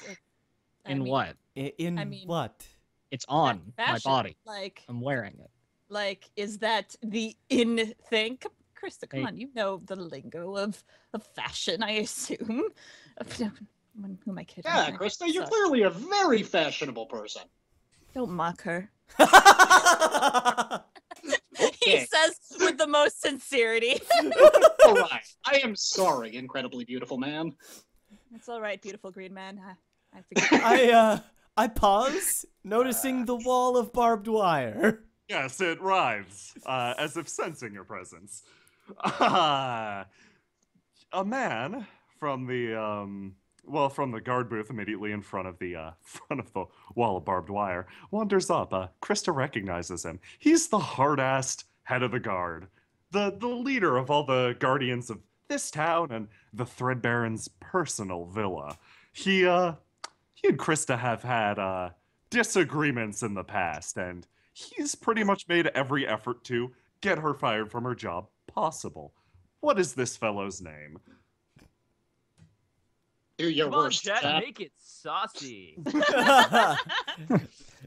I In mean, what? In I mean- what? It's on my fashion, body. Like, I'm wearing it. is that the in thing? Krista, come Hey. on, you know the lingo of fashion, I assume. Who am I kidding? Yeah, here? Krista, you're So, clearly a very fashionable person. don't mock her. He Okay. says with the most sincerity. All right. I am sorry, incredibly beautiful man. It's all right, beautiful green man. I forget. I pause, noticing the wall of barbed wire. Yes, it writhes, as if sensing your presence. A man from the guard booth immediately in front of the wall of barbed wire wanders up. Krista recognizes him. He's the hard-assed head of the guard, the leader of all the guardians of this town and the Thread Baron's personal villa. He and Krista have had disagreements in the past, and he's pretty much made every effort to get her fired from her job possible. What is this fellow's name? Do your Come on, worst, Chet, Chad. make it saucy.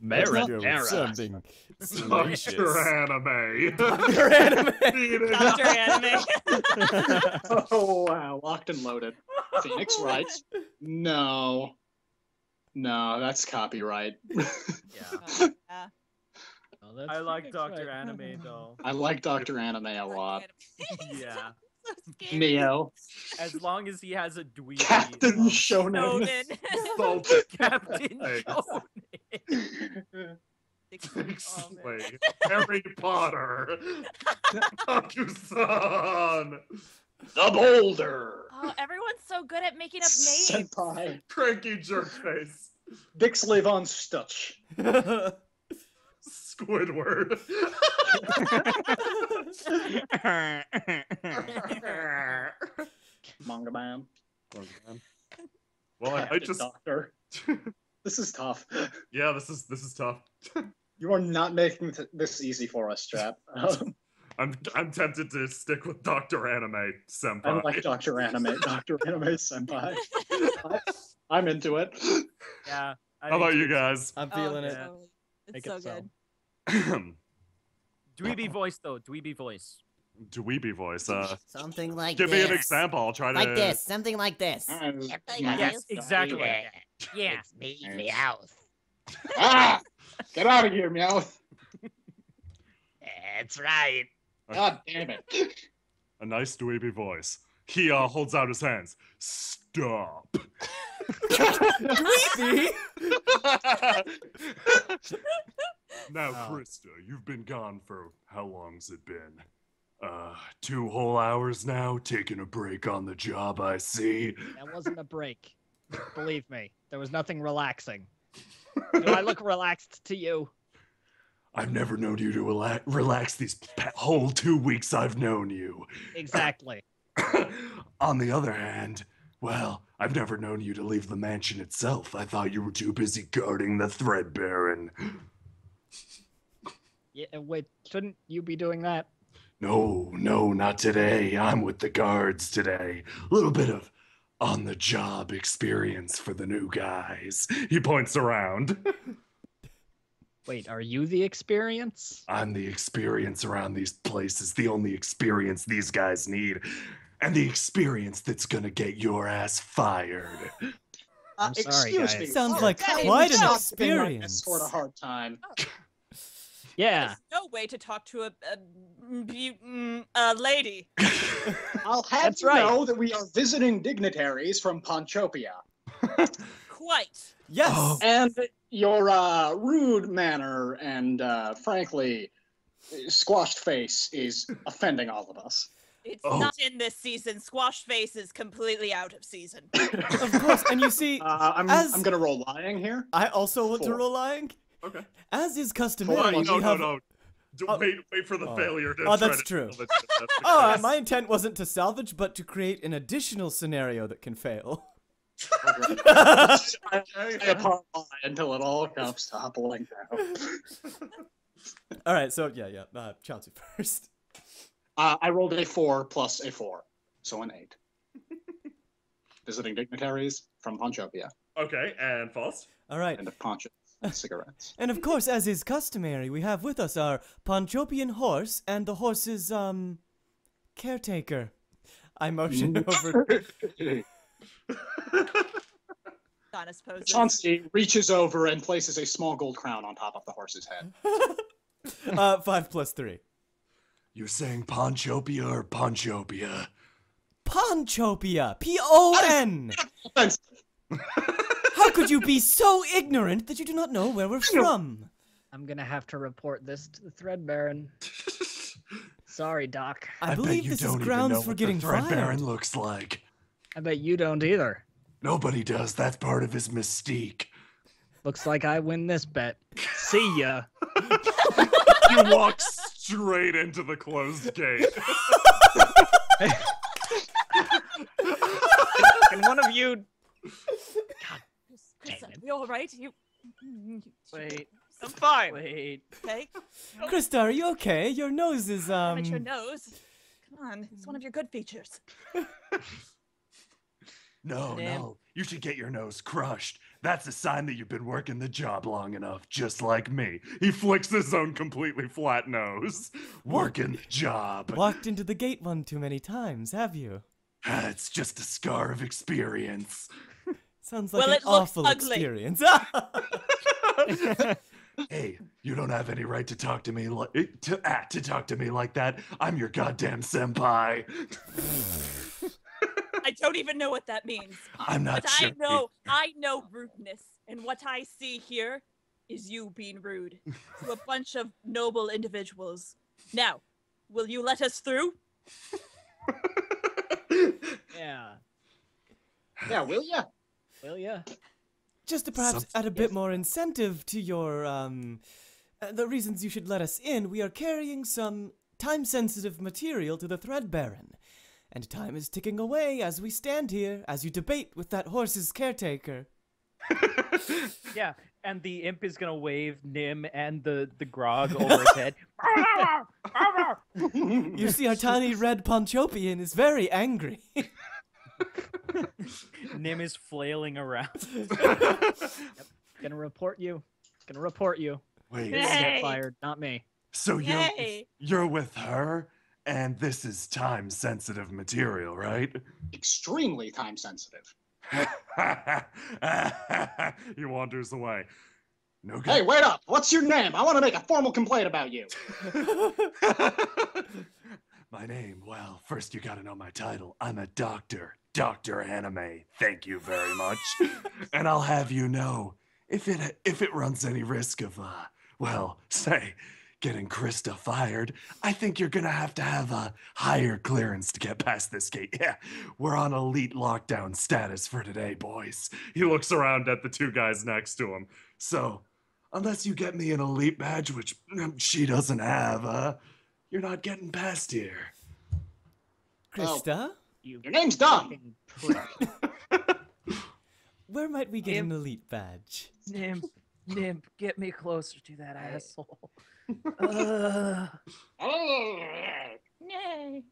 Marinara. Something Dr. Anime. Dr. Anime. Dr. Anime. Oh, wow. Locked and loaded. Phoenix writes, no. No, that's copyright. Yeah. Yeah. Oh, that's I like Phoenix, Dr. right? Anime though. I like Dr. Anime a lot. Yeah. So scary. Neo. As long as he has a dweeby. Captain Shonen. Snowden. Captain Hey. Shonen. Wait, Harry Potter. Bakusan. The Boulder. Oh, everyone's so good at making up names. Senpai. Cranky Jerkface. Bixley von Stutch. Squidward. Manga Man. Well, I Captain just Doctor. This is tough. yeah, this is tough. You are not making this easy for us, Chap. I'm tempted to stick with Dr. Anime I Senpai. like Dr. Anime. Dr. Anime Senpai. I'm into it. Yeah. How about you guys? I'm feeling it. Totally. It's Make so it so. good. Dweeby voice though. Dweeby voice. Dweeby voice. Something like Give this. me an example. I'll try to. Like this. Something like this. Yes, exactly. Like that. Yeah. It's me, Meowth. Ah! Get out of here, Meowth. That's right. God damn it. A nice dweeby voice. He holds out his hands. Stop. Dweeby? Now, Oh. Krista, you've been gone for how long's it been? 2 whole hours now, taking a break on the job, I see. That wasn't a break. Believe me, there was nothing relaxing. Do I look relaxed to you? I've never known you to relax these whole 2 weeks I've known you. Exactly. On the other hand, well, I've never known you to leave the mansion itself. I thought you were too busy guarding the Thread Baron. Yeah, wait, shouldn't you be doing that? No, not today. I'm with the guards today. A little bit of on-the-job experience for the new guys. He points around. Wait, are you the experience? I'm the experience around these places, the only experience these guys need. And the experience that's gonna get your ass fired. I'm sorry, Excuse guys. me. Sounds like Daddy, quite an Stop being like experience. this sort of hard time. Yeah. There's no way to talk to a lady. I'll have That's you right. know that we are visiting dignitaries from Ponchopia. Quite. Yes. Oh. And your rude manner and, frankly, squashed face is offending all of us. It's Oh. not in this season. Squash Face is completely out of season. Of course. And you see, I'm As- gonna roll lying here. I also want to 4. roll lying. Okay. As is Wait, customary, no, we have... no. Oh. Wait for the Oh. failure to Oh, try that's to true. kill the- that's the Oh, case. my intent wasn't to salvage, but to create an additional scenario that can fail. I apologize until it all comes toppling down. All right, so yeah. Chauncey first. I rolled a 4 plus a 4, so an 8. Visiting dignitaries from Ponchopia Okay, and Faust? All right. and ponchos and cigarettes. And of course, as is customary, we have with us our Ponchopian horse and the horse's, caretaker. I motion over. Honest poses. Chauncey reaches over and places a small gold crown on top of the horse's head. 5 plus 3. You're saying Ponchopia or Ponchopia? Ponchopia! P-O-N! How could you be so ignorant that you do not know where we're from? I'm gonna have to report this to the Thread Baron. Sorry, Doc. I bet believe you this is don't even grounds know for what getting the Thread fired. Baron looks like. I bet you don't either. Nobody does. That's part of his mystique. Looks like I win this bet. See ya. You walk straight into the closed gate. Can one of you? Chris, Damn it. are you all right? Wait. I'm fine. Wait. Okay. Krista, are you okay? Your nose is Damn it, your nose. Come on, it's one of your good features. No, Damn. no. You should get your nose crushed. That's a sign that you've been working the job long enough, just like me. He flicks his own completely flat nose. Working the job. walked into the gate one too many times, have you? It's just a scar of experience. Sounds like Well, an it looks awful ugly. experience. Hey, you don't have any right to talk to me like to talk to me like that. I'm your goddamn senpai. I don't even know what that means. I'm not But sure. I know rudeness, and what I see here is you being rude to a bunch of noble individuals. Now, will you let us through? Yeah. Yeah, will ya? Well, yeah. Just to perhaps Something- add a bit more incentive to your, the reasons you should let us in, we are carrying some time-sensitive material to the Thread Baron. And time is ticking away as we stand here, as you debate with that horse's caretaker. Yeah, and the imp is gonna wave Nim and the grog over his head. You see, our tiny red Ponchopian is very angry. Nim is flailing around. Gonna report you. Gonna report you. Wait, You're gonna Hey. get fired, not me. so Yay. you're with her, and this is time-sensitive material, right? Extremely time sensitive. He wanders away. No good. Hey, wait up! What's your name? I want to make a formal complaint about you. My name, well, first you gotta know my title. I'm a doctor. Dr. Anime. Thank you very much. And I'll have you know, if it runs any risk of, well, say, getting Krista fired, I think you're gonna have a higher clearance to get past this gate. Yeah, we're on elite lockdown status for today, boys. He looks around at the two guys next to him. So, unless you get me an elite badge, which she doesn't have, you're not getting past here. Krista, You Your name's Dom. fucking prick. where might we get Imp. an elite badge? Nim, get me closer to that asshole. Yay.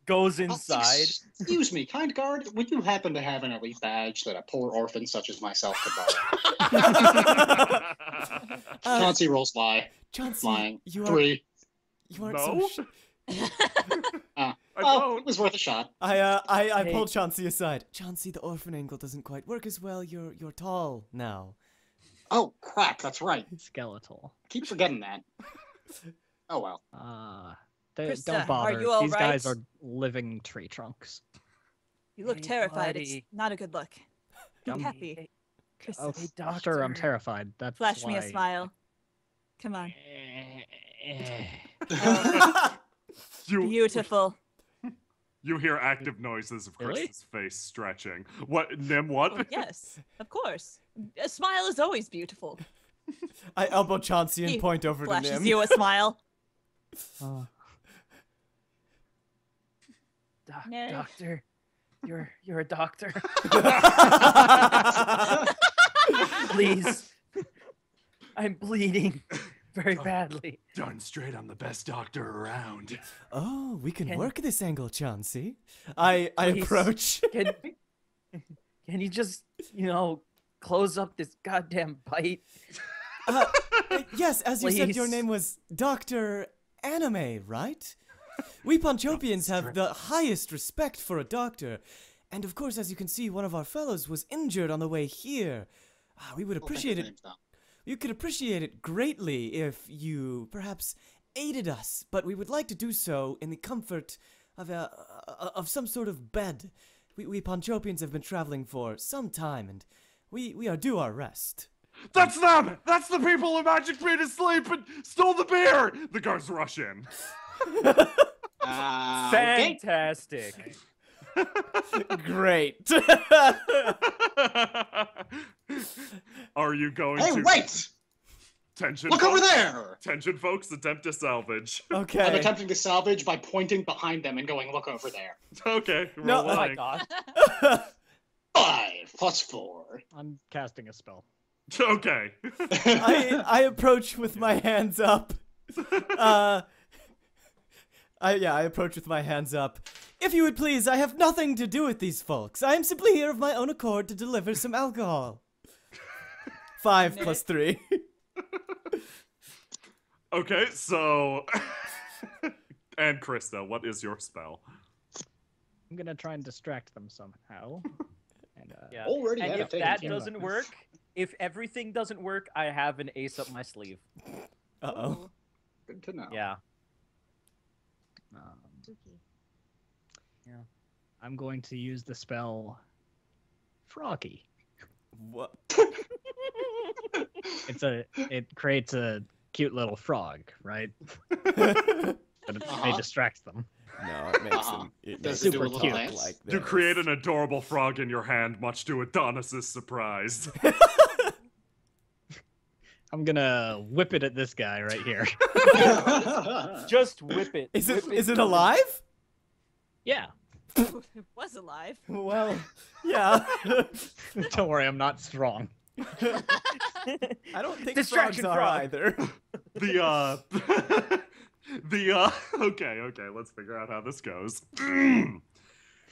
Goes Oh, inside. Excuse me, kind guard, would you happen to have an elite badge that a poor orphan such as myself could borrow? Chauncey rolls lie. Chauncey, Lying. you are 3. you aren't No? so. I Well, don't. it was worth a shot. I Hey. pulled Chauncey aside. Chauncey, the orphan angle doesn't quite work as well. You're tall now. Oh, crap, that's right. Skeletal. Keep forgetting that. Oh, well. Krista, Don't are bother. you all These guys right? are living tree trunks. You look Hey, terrified. buddy. It's not a good look. Be Um, happy. Krista, Oh, Hey, sure, I'm doctor. terrified. That's flash me a why- smile. Come on. You, Beautiful. you hear active noises of Really? Krista's face stretching. What, Nim, what? Well, yes, of course. A smile is always beautiful. I elbow Chauncey and He point over to Flashes Nim. you a smile. Uh, No. Doctor, you're a doctor. Please, I'm bleeding very badly. Darn straight, I'm the best doctor around. Oh, we can Can- work this angle, Chauncey. I Please. approach. Can you just close up this goddamn bite? Yes, as you said, your Please. name was Dr. Anime, right? We Ponchopians have the highest respect for a doctor. And of course, as you can see, one of our fellows was injured on the way here. We would Well, thank appreciate you, it. name's Dom. You could appreciate it greatly if you perhaps aided us, but we would like to do so in the comfort of some sort of bed. We Ponchopians have been traveling for some time, and we are due our rest. That's them! That's the people who magicked me to sleep and stole the beer! The guards rush in. Okay. Fantastic. Great. Are you going Hey, to wait! Tension. Look over folks. there! Tension, folks. Attempt to salvage. I'm Okay. attempting to salvage by pointing behind them and going, look over there. Okay. No, Oh my rolling. god. 5 plus 4. I'm casting a spell. Okay. I approach with my hands up. I approach with my hands up. If you would please, I have nothing to do with these folks. I am simply here of my own accord to deliver some alcohol. 5 plus 3. Okay, so. And Krista, what is your spell? I'm gonna try and distract them somehow. And Yeah. Already And had it if taken that care of. doesn't work, if everything doesn't work, I have an ace up my sleeve. Uh-oh. Good to know. Yeah. Spooky. I'm going to use the spell Froggy. What? It creates a cute little frog, right? But it distracts them. No, it makes Uh-huh. them. It Does makes it them do a little look dance? like You this. create an adorable frog in your hand, much to Adonis's surprise. I'm gonna whip it at this guy right here. Just whip it. Is it Whip is it alive? Yeah. It was alive. Well, yeah. Don't worry, I'm not strong. I don't think Distraction frogs are frog. either. Okay, let's figure out how this goes.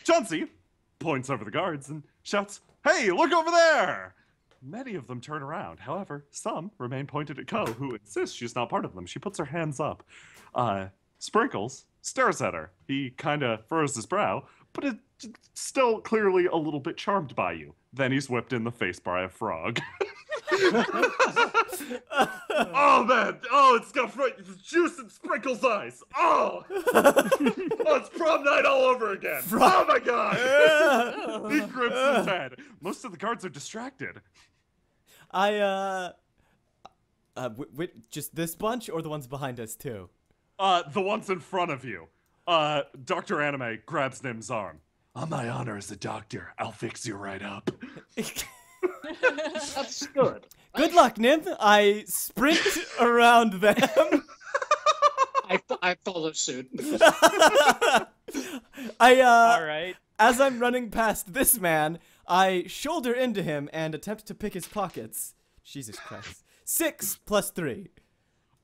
Chauncey points over the guards and shouts, "Hey, look over there!" Many of them turn around. However, some remain pointed at Ko, who insists she's not part of them. She puts her hands up. Sprinkles stares at her. He kind of furrows his brow, but is still clearly a little bit charmed by you. Then he's whipped in the face by a frog. Oh man! Oh, it's got juice and Sprinkles' eyes. Oh, it's prom night all over again. Oh my god! He grips his head. Most of the guards are distracted. Just this bunch or the ones behind us too? The ones in front of you. Dr. Anime grabs Nim's arm. On my honor as a doctor, I'll fix you right up. That's good. Good luck, Nim. I sprint around them. I follow suit. All right. As I'm running past this man, I shoulder into him and attempt to pick his pockets. Jesus Christ. 6 plus 3.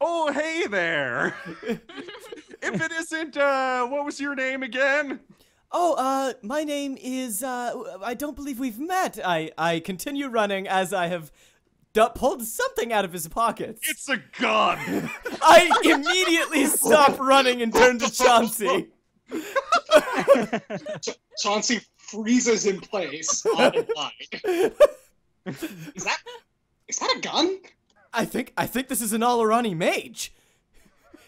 Oh, hey there! If it isn't, what was your name again? Oh, my name is, I don't believe we've met. I continue running as I have pulled something out of his pockets. It's a gun! I immediately stop running and turn to Chauncey. Chauncey freezes in place on the line. Is that a gun? I think this is an Alarani mage.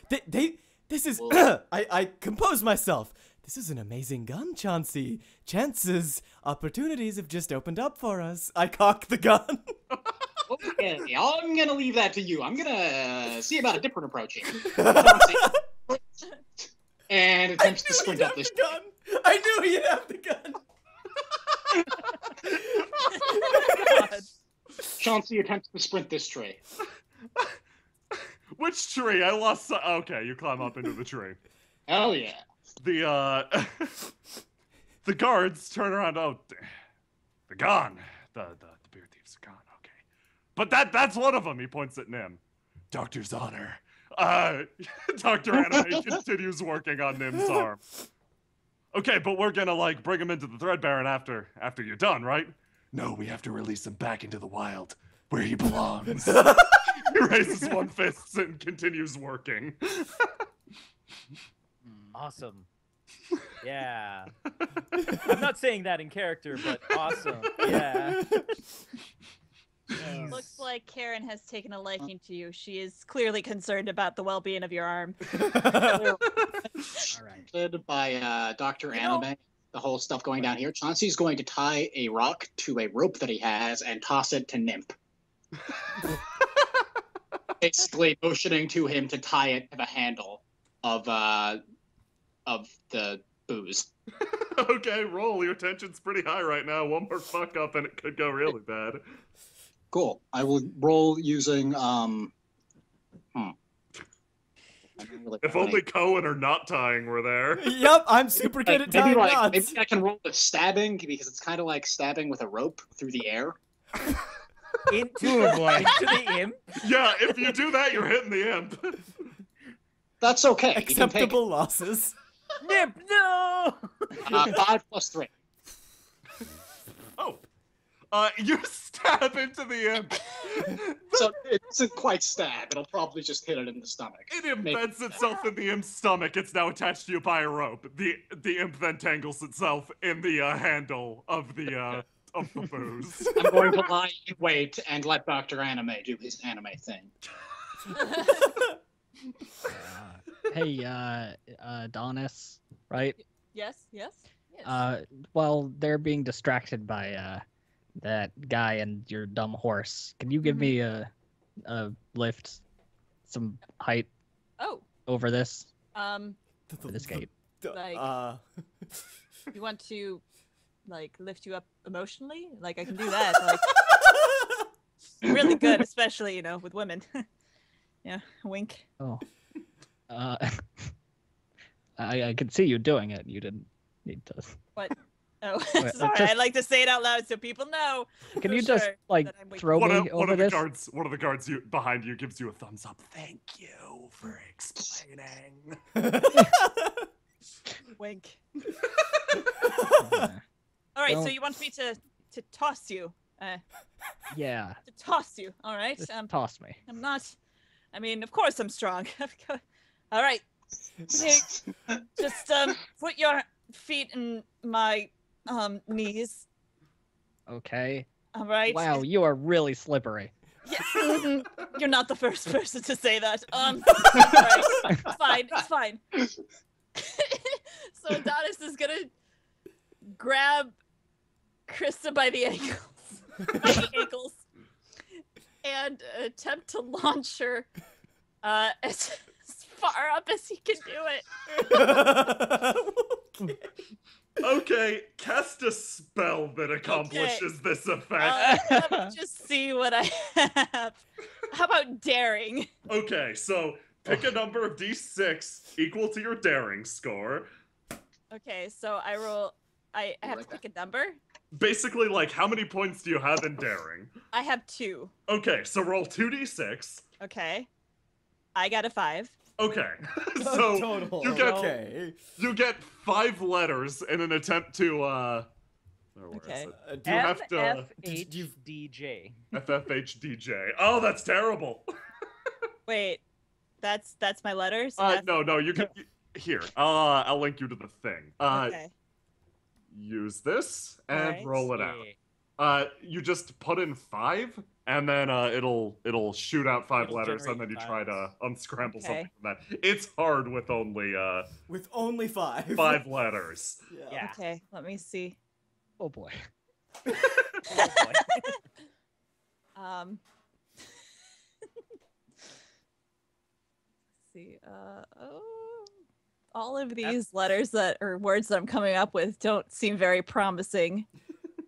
This is, I compose myself. This is an amazing gun, Chauncey. Opportunities have just opened up for us. I cock the gun. Okay, I'm gonna leave that to you. I'm gonna see about a different approach here. Chauncey, and attempts to sprint up this. gun. I knew he'd have the gun. God. Chauncey attempts to sprint this tree. Which tree? I lost. Okay, you climb up into the tree. Hell yeah. The guards turn around. Oh, they're gone. The beer thieves are gone. Okay, but that's one of them. He points at Nim. Doctor's honor. Dr. Anime continues working on Nim's arm. Okay, but we're gonna bring him into the Thread Baron after you're done, right? No, we have to release him back into the wild, where he belongs. He raises one fist and continues working. Awesome. Yeah. I'm not saying that in character, but awesome. Yeah. Looks like Karen has taken a liking to you. She is clearly concerned about the well-being of your arm. All right. Led by Dr. You know- Anime, the whole stuff going down here. Chauncey's going to tie a rock to a rope that he has and toss it to Nymph. Basically motioning to him to tie it to the handle of the booze. Okay, roll. Your tension's pretty high right now. One more fuck up and it could go really bad. Cool. I will roll using I don't really If have any- only Cohen or not tying were there. Yep, I'm super good at tying knots. maybe I can roll with stabbing because it's kind of like stabbing with a rope through the air. Into the imp. Yeah, if you do that, you're hitting the imp. That's okay. You can take Acceptable losses. Nip, no! it. 5 plus 3. Oh. You stab into the imp. So it doesn't quite stab. It'll probably just hit it in the stomach. It embeds itself in the imp's stomach. It's now attached to you by a rope. The imp then tangles itself in the handle of the booze. I'm going to lie in wait and let Dr. Anime do his anime thing. Hey, Adonis, right? Yes, yes, yes. While they're being distracted by that guy and your dumb horse, can you give me a lift, some height Oh, over this um, for this gate? Like- you want to, like, lift you up emotionally? Like, I can do that. Like, really good, especially, you know, with women. Yeah, wink. Oh, I could see you doing it. You didn't need to. What? Oh, Wait, sorry. just- I like to say it out loud so people know. Can for you just sure like that I'm weak. throw One me of, one over of the this? guards, behind you gives you a thumbs up. Thank you for explaining. Wink. Yeah. All right, so Don't- you want me to toss you? Yeah, To toss you. All right. just toss me. I'm not. I mean, of course I'm strong. All right. Hey, just put your feet in my knees. Okay. All right. Wow, you are really slippery. Yeah. You're not the first person to say that. All right. It's fine. It's fine. So Adonis is gonna grab Krista by the ankles, and attempt to launch her as far up as he can do it. Okay, cast a spell that accomplishes this effect. Let me just see what I have. How about daring? Okay, so pick a number of d6 equal to your daring score. Okay, so I roll. I have to pick a number. Basically, like, how many points do you have in daring? I have 2. Okay, so roll 2d6. Okay. I got a 5. Okay, so Total. you get Okay. you get 5 letters in an attempt to where is Okay. it? You have to FFHDJ. FFHDJ. Oh, that's terrible. Wait, that's my letters. That's- No, you can here. I'll link you to the thing. Okay. Use this and Alright. roll it out. You just put in 5, and then it'll shoot out 5 It'll letters, and generate then you try to unscramble Okay. something from that. It's hard with only With only 5. 5 letters. Yeah. Okay. Let me see. Oh boy. Um. see. All of these letters that or words that I'm coming up with don't seem very promising.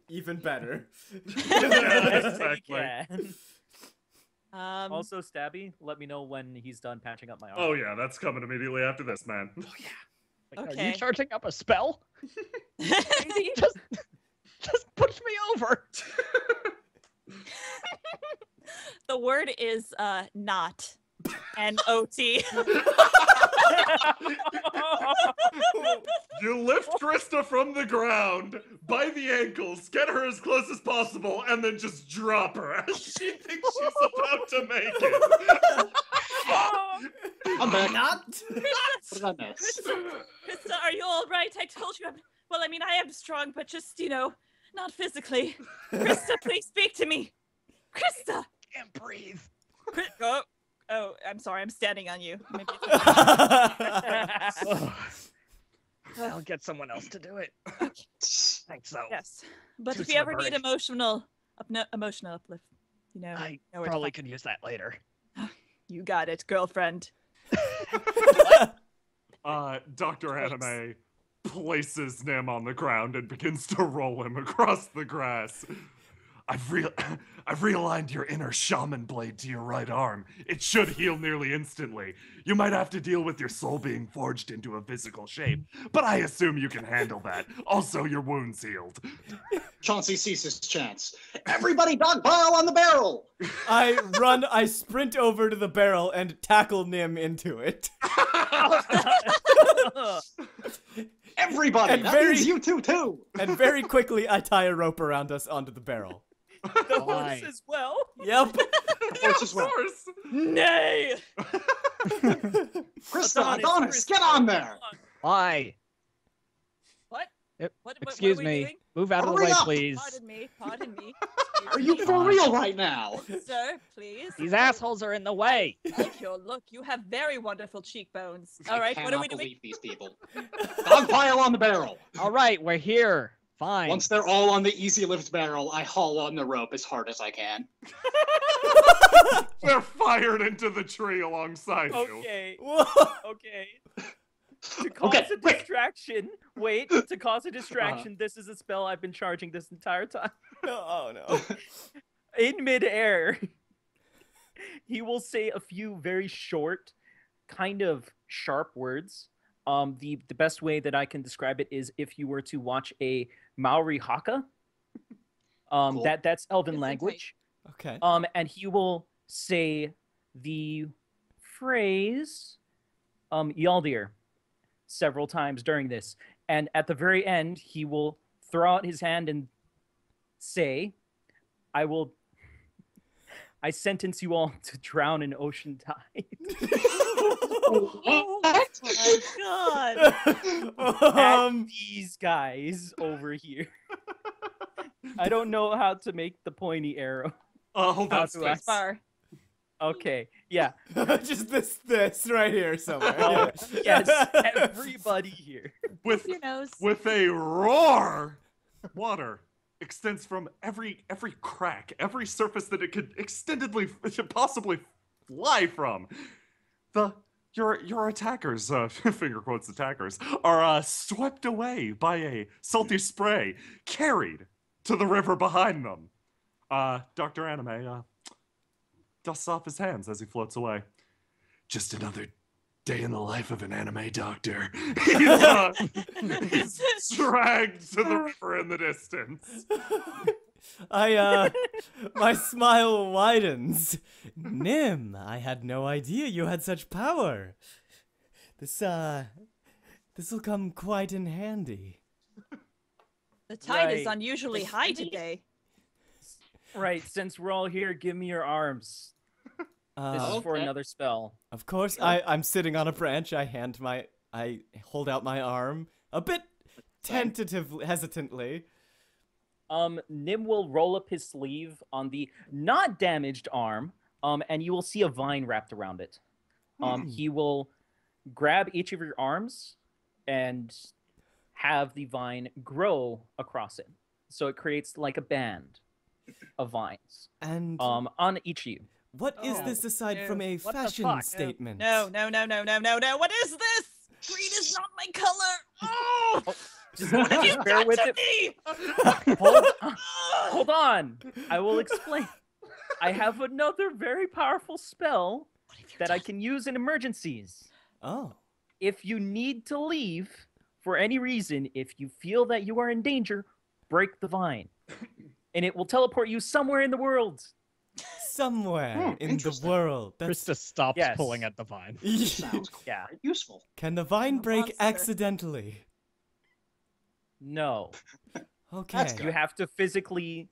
Even better. Yeah, exactly. Yeah. Um. Also, Stabby, let me know when he's done patching up my arm. Oh yeah, that's coming immediately after this, man. Like, Are Okay. you charging up a spell? Crazy. Just push me over. The word is not. N-O-T. You lift Krista from the ground by the ankles, get her as close as possible, and then just drop her as she thinks she's about to make it. I'm back. Not. What did I miss? Krista, are you all right? I told you. Well, I mean, I am strong, but just, not physically. Krista, please speak to me. Krista! Can't breathe. Oh, I'm sorry. I'm standing on you. Maybe I'll get someone else to do it. Thanks, though. yes. But Too if you ever slippery. need emotional uplift, I know where to probably find- could use that later. you got it, girlfriend. Dr. Anime places Nim on the ground and begins to roll him across the grass. I've realigned your inner shaman blade to your right arm. It should heal nearly instantly. You might have to deal with your soul being forged into a physical shape, but I assume you can handle that. Also, your wound's healed. Chauncey sees his chance. Everybody dogpile on the barrel! I sprint over to the barrel and tackle Nim into it. Everybody! And That very- means you too! And very quickly, I tie a rope around us onto the barrel. The Why? horse as well. Yep. Horse as well. Nay. Krista, Adonis, get on there! Why? What? Yep. What Excuse are we me. doing? Move out of the Hurry way, up! please. Pardon me. Pardon me. Are you for real right now? Sir, please. These assholes are in the way. Thank you. Look, you have very wonderful cheekbones. All right, I what are cannot we doing? believe these people. Dogpile on the barrel! All right, we're here. Fine. Once they're all on the easy lift barrel, I haul on the rope as hard as I can. They're fired into the tree alongside you. Okay. Whoa. Okay. To cause Okay, a quick. distraction. Wait. To cause a distraction. This is a spell I've been charging this entire time. Oh no. In midair, he will say a few very short, kind of sharp words. The best way that I can describe it is if you were to watch a Maori haka. Cool. That's Elven Good language. Okay. And he will say the phrase Yaldir several times during this. And at the very end, he will throw out his hand and say, I sentence you all to drown in ocean tide. Oh my god. At these guys over here. I don't know how to make the pointy arrow. Hold How on, do I- Sphinx. Far. Okay, yeah. Just this right here somewhere. Oh, Yeah. yes, everybody here. With Your nose. with a roar, water extends from every crack, every surface that it could possibly fly from. Your attackers, finger quotes attackers, are swept away by a salty spray, carried to the river behind them. Dr. Anime dusts off his hands as he floats away. Just another day in the life of an anime doctor. He's dragged to the river in the distance. My smile widens. Nim, I had no idea you had such power. This'll come quite in handy. The tide is Right. unusually high today. Right, since we're all here, give me your arms. This is for Okay. another spell. Of course, I'm sitting on a branch. I hold out my arm a bit tentatively, hesitantly. Nim will roll up his sleeve on the not damaged arm, and you will see a vine wrapped around it. He will grab each of your arms and have the vine grow across it. So it creates like a band of vines And on each of you. what is Oh, this aside from a what the fashion fuck? statement? No. What is this? Green is not my color. Oh, Just what have you bear done with to it. me? Hold on. I will explain. I have another very powerful spell that I can use in emergencies. Oh. If you need to leave for any reason, if you feel that you are in danger, break the vine. And it will teleport you somewhere in the world. Somewhere in the interesting. world. That's Krista stops Yes. pulling at the vine. Sounds Yeah. quite useful. Can the vine I'm a break monster. accidentally? No. Okay. You have to physically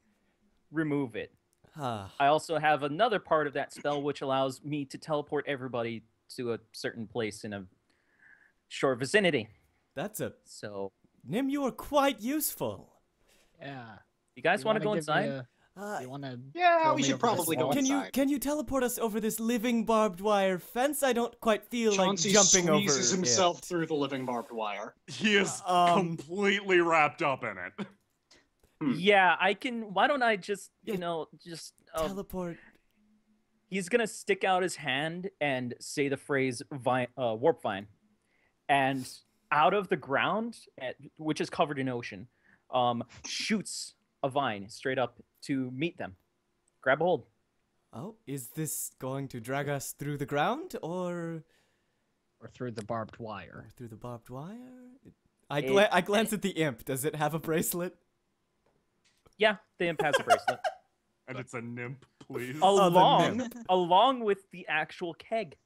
remove it. Ah, I also have another part of that spell which allows me to teleport everybody to a certain place in a short vicinity. that's a So, Nim. You are quite useful. Yeah. you guys want to go give me inside? You want to? Yeah, we should probably go Can inside. you teleport us over this living barbed wire fence? I don't quite feel Chauncey like jumping over squeezes himself it. through the living barbed wire. He is Um, completely wrapped up in it. Yeah, I can. Why don't I just, Yeah. just. Teleport. He's gonna stick out his hand and say the phrase warp vine, and out of the ground, which is covered in ocean, shoots a vine straight up to meet them. Grab a hold. Oh, is this going to drag us through the ground or through the barbed wire. through the barbed wire? I glance at the imp. Does it have a bracelet? Yeah, the imp has a bracelet. And it's a nymph, please. along with the actual keg.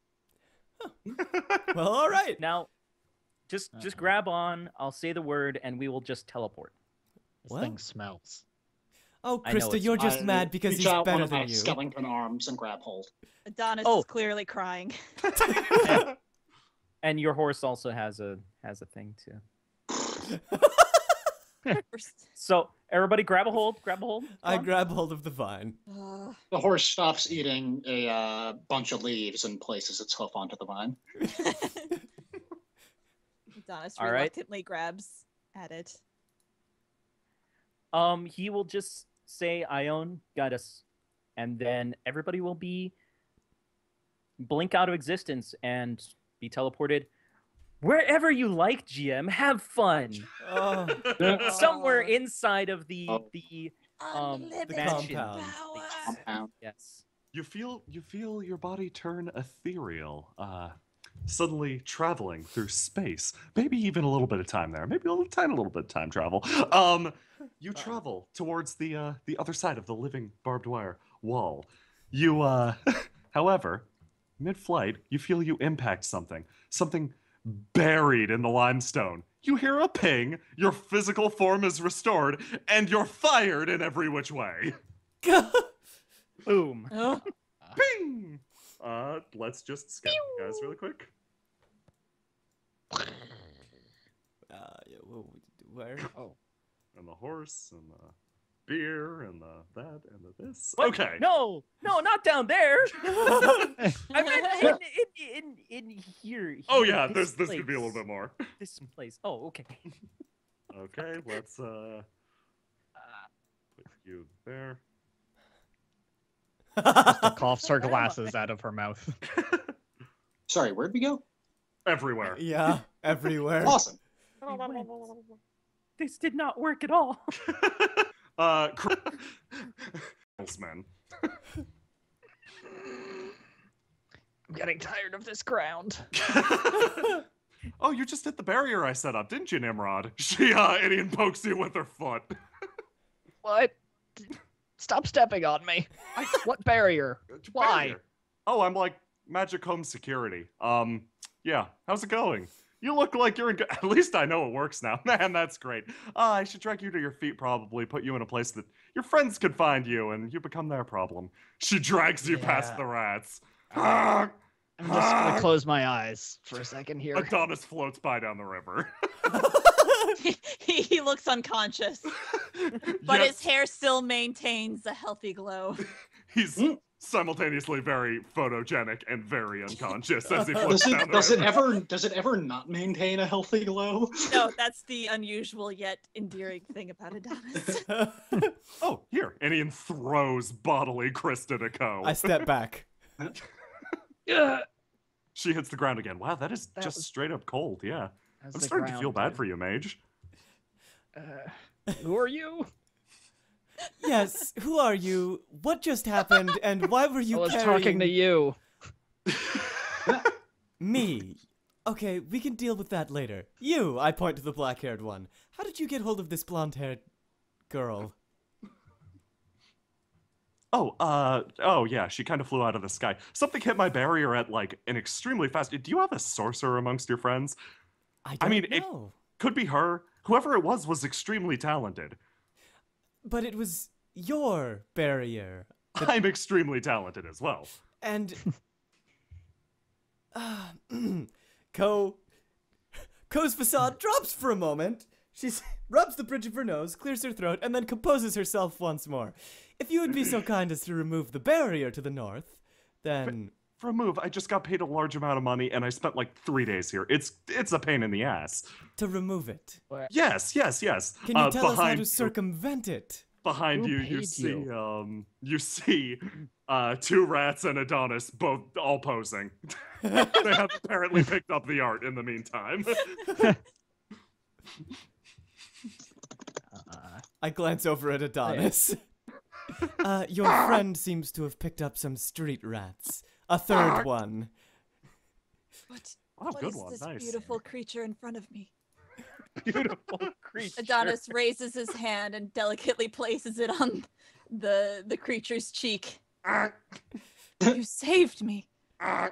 Well, all right. Now, just grab on. I'll say the word, and we will just teleport. This What? thing smells. Oh, I know Krista, it's- you're just mad because reach he's out one better of my than you. skeleton arms and grab hold. Adonis Oh. is clearly crying. And your horse also has a thing too. So everybody, grab a hold. Grab a hold. I Come on. grab hold of the vine. The horse stops eating a bunch of leaves and places its hoof onto the vine. Adonis All right. reluctantly grabs at it. He will just say, "Ion, guide us," and then everybody will blink out of existence and be teleported wherever you like. GM, have fun. Oh, Somewhere inside of the Unlimited mansion. Compound. power. Yes. You feel your body turn ethereal, suddenly traveling through space. Maybe even a little bit of time there. Maybe a tiny little bit of time travel. You travel towards the other side of the living barbed wire wall. You, however, mid-flight, you feel you impact something buried in the limestone. You hear a ping, your physical form is restored, and you're fired in every which way. Boom. Oh, Ping! Let's just scan you guys really quick. yeah, where? Oh. And the horse, and the beer, and the that, and the this. What? Okay. No, not down there. I meant in here. Oh yeah, this this could be a little place. bit more. This place. Oh, okay. Okay, let's put you there. Coughs her glasses out of her mouth. Sorry, where'd we go? Everywhere. Yeah, everywhere. Awesome. This did not work at all. Man. I'm getting tired of this ground. Oh, you just hit the barrier I set up, didn't you, Nimrod? She Idiot pokes you with her foot. What? Stop stepping on me. What barrier? Why? Barrier. Oh, I'm like Magic Home Security. Yeah, how's it going? You look like you're in good... At least I know it works now. Man, that's great. I should drag you to your feet, probably. Put you in a place that your friends could find you, and you become their problem. She drags you past Yeah. the rats. I'm just gonna close my eyes for a second here. Adonis floats by down the river. he looks unconscious, but Yes, his hair still maintains a healthy glow. he's simultaneously very photogenic and very unconscious as he Does floats down the does it river. ever not maintain a healthy glow? No, that's the unusual yet endearing thing about Adonis. Oh, here. And he throws bodily Krista to Co. I step back. She hits the ground again. Wow, that is That just was- straight up cold, yeah. As I'm the starting to feel ground bad for you, Mage. Who are you? Yes, who are you? What just happened? And why were you I was carrying talking to you. me? Okay, we can deal with that later. You, I point to the black-haired one. How did you get hold of this blonde-haired girl? Oh yeah, she kind of flew out of the sky. Something hit my barrier at like an extremely fast. Do you have a sorcerer amongst your friends? I don't mean, it- know. Could be her. Whoever it was extremely talented. But it was your barrier. I'm extremely talented as well. And Ko's facade drops for a moment. She rubs the bridge of her nose, clears her throat, and then composes herself once more. If you would be so kind as to remove the barrier to the north, then For a move, I just got paid a large amount of money and I spent like 3 days here. It's a pain in the ass. to remove it. Yes. Can you tell us how behind to you- circumvent it? Behind Who you, you paid see, you see, two rats and Adonis both all posing. They have apparently picked up the art in the meantime. I glance over at Adonis. Your friend seems to have picked up some street rats. A third one. What? Oh, What good is one. this Nice. beautiful creature in front of me? Beautiful creature. Adonis raises his hand and delicately places it on the creature's cheek. You saved me. How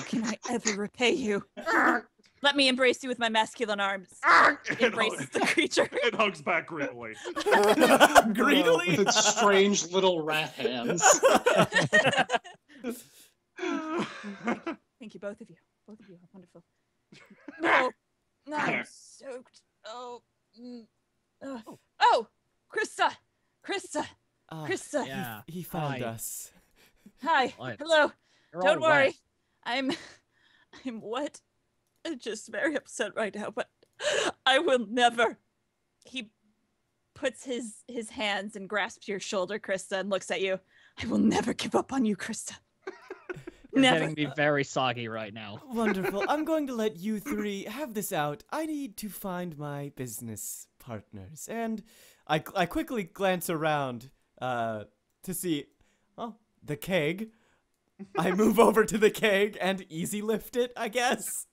can I ever repay you? Let me embrace you with my masculine arms. Embraces the creature. It hugs back greedily. Greedily? With its strange little rat hands. Thank you, both of you. Both of you are wonderful. No, I'm soaked. Oh, oh, Krista, Krista, Krista. Yeah. He found Hi. us. Hi. What? Hello. You're Don't all worry. wet. I'm wet. I'm just very upset right now, but I will never. He puts his hands and grasps your shoulder, Krista, and looks at you. I will never give up on you, Krista. You're Never. getting me very soggy right now. Wonderful. I'm going to let you three have this out. I need to find my business partners. And I quickly glance around to see, oh, the keg. I move over to the keg and easy lift it, I guess.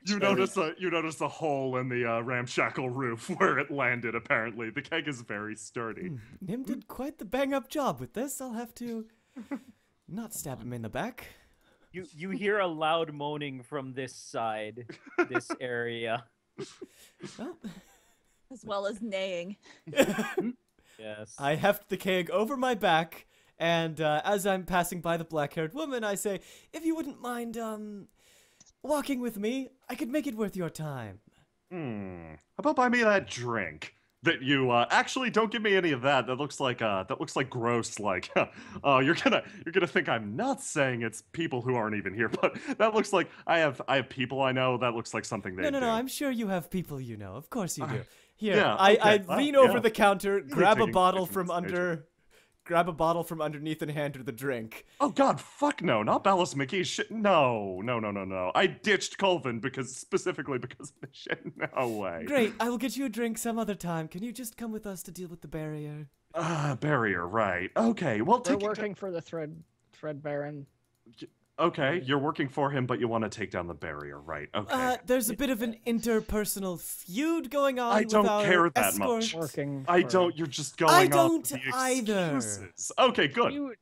You notice a hole in the ramshackle roof where it landed. Apparently, the keg is very sturdy. Nim did quite the bang-up job with this. I'll have to not stab him in the back. You hear a loud moaning from this side, this area. Well, As well as neighing. Yes. I heft the keg over my back, and as I'm passing by the black-haired woman, I say, if you wouldn't mind, walking with me, I could make it worth your time. How about buy me that drink? That you actually don't give me any of that. That looks like gross. Like, you're gonna think I'm nuts saying it's people who aren't even here. But that looks like I have people I know. That looks like something they do. No, I'm sure you have people you know. Of course you do. Here, yeah, I okay. lean Well, over yeah. the counter, grab a taking bottle different from stages. grab a bottle from underneath and hand her the drink. Oh God, fuck no, not Ballas McGee. Shit, no. I ditched Colvin specifically because of this shit. No way. Great, I will get you a drink some other time. Can you just come with us to deal with the barrier? Barrier, right? Okay, well, We're take it. working for the Thread Baron. Okay, you're working for him, but you want to take down the barrier, right? Okay. There's a bit of an interpersonal feud going on. I with don't our care that escort. much. Working. I for- don't. You're just going I off don't the either. excuses. Okay, good. You,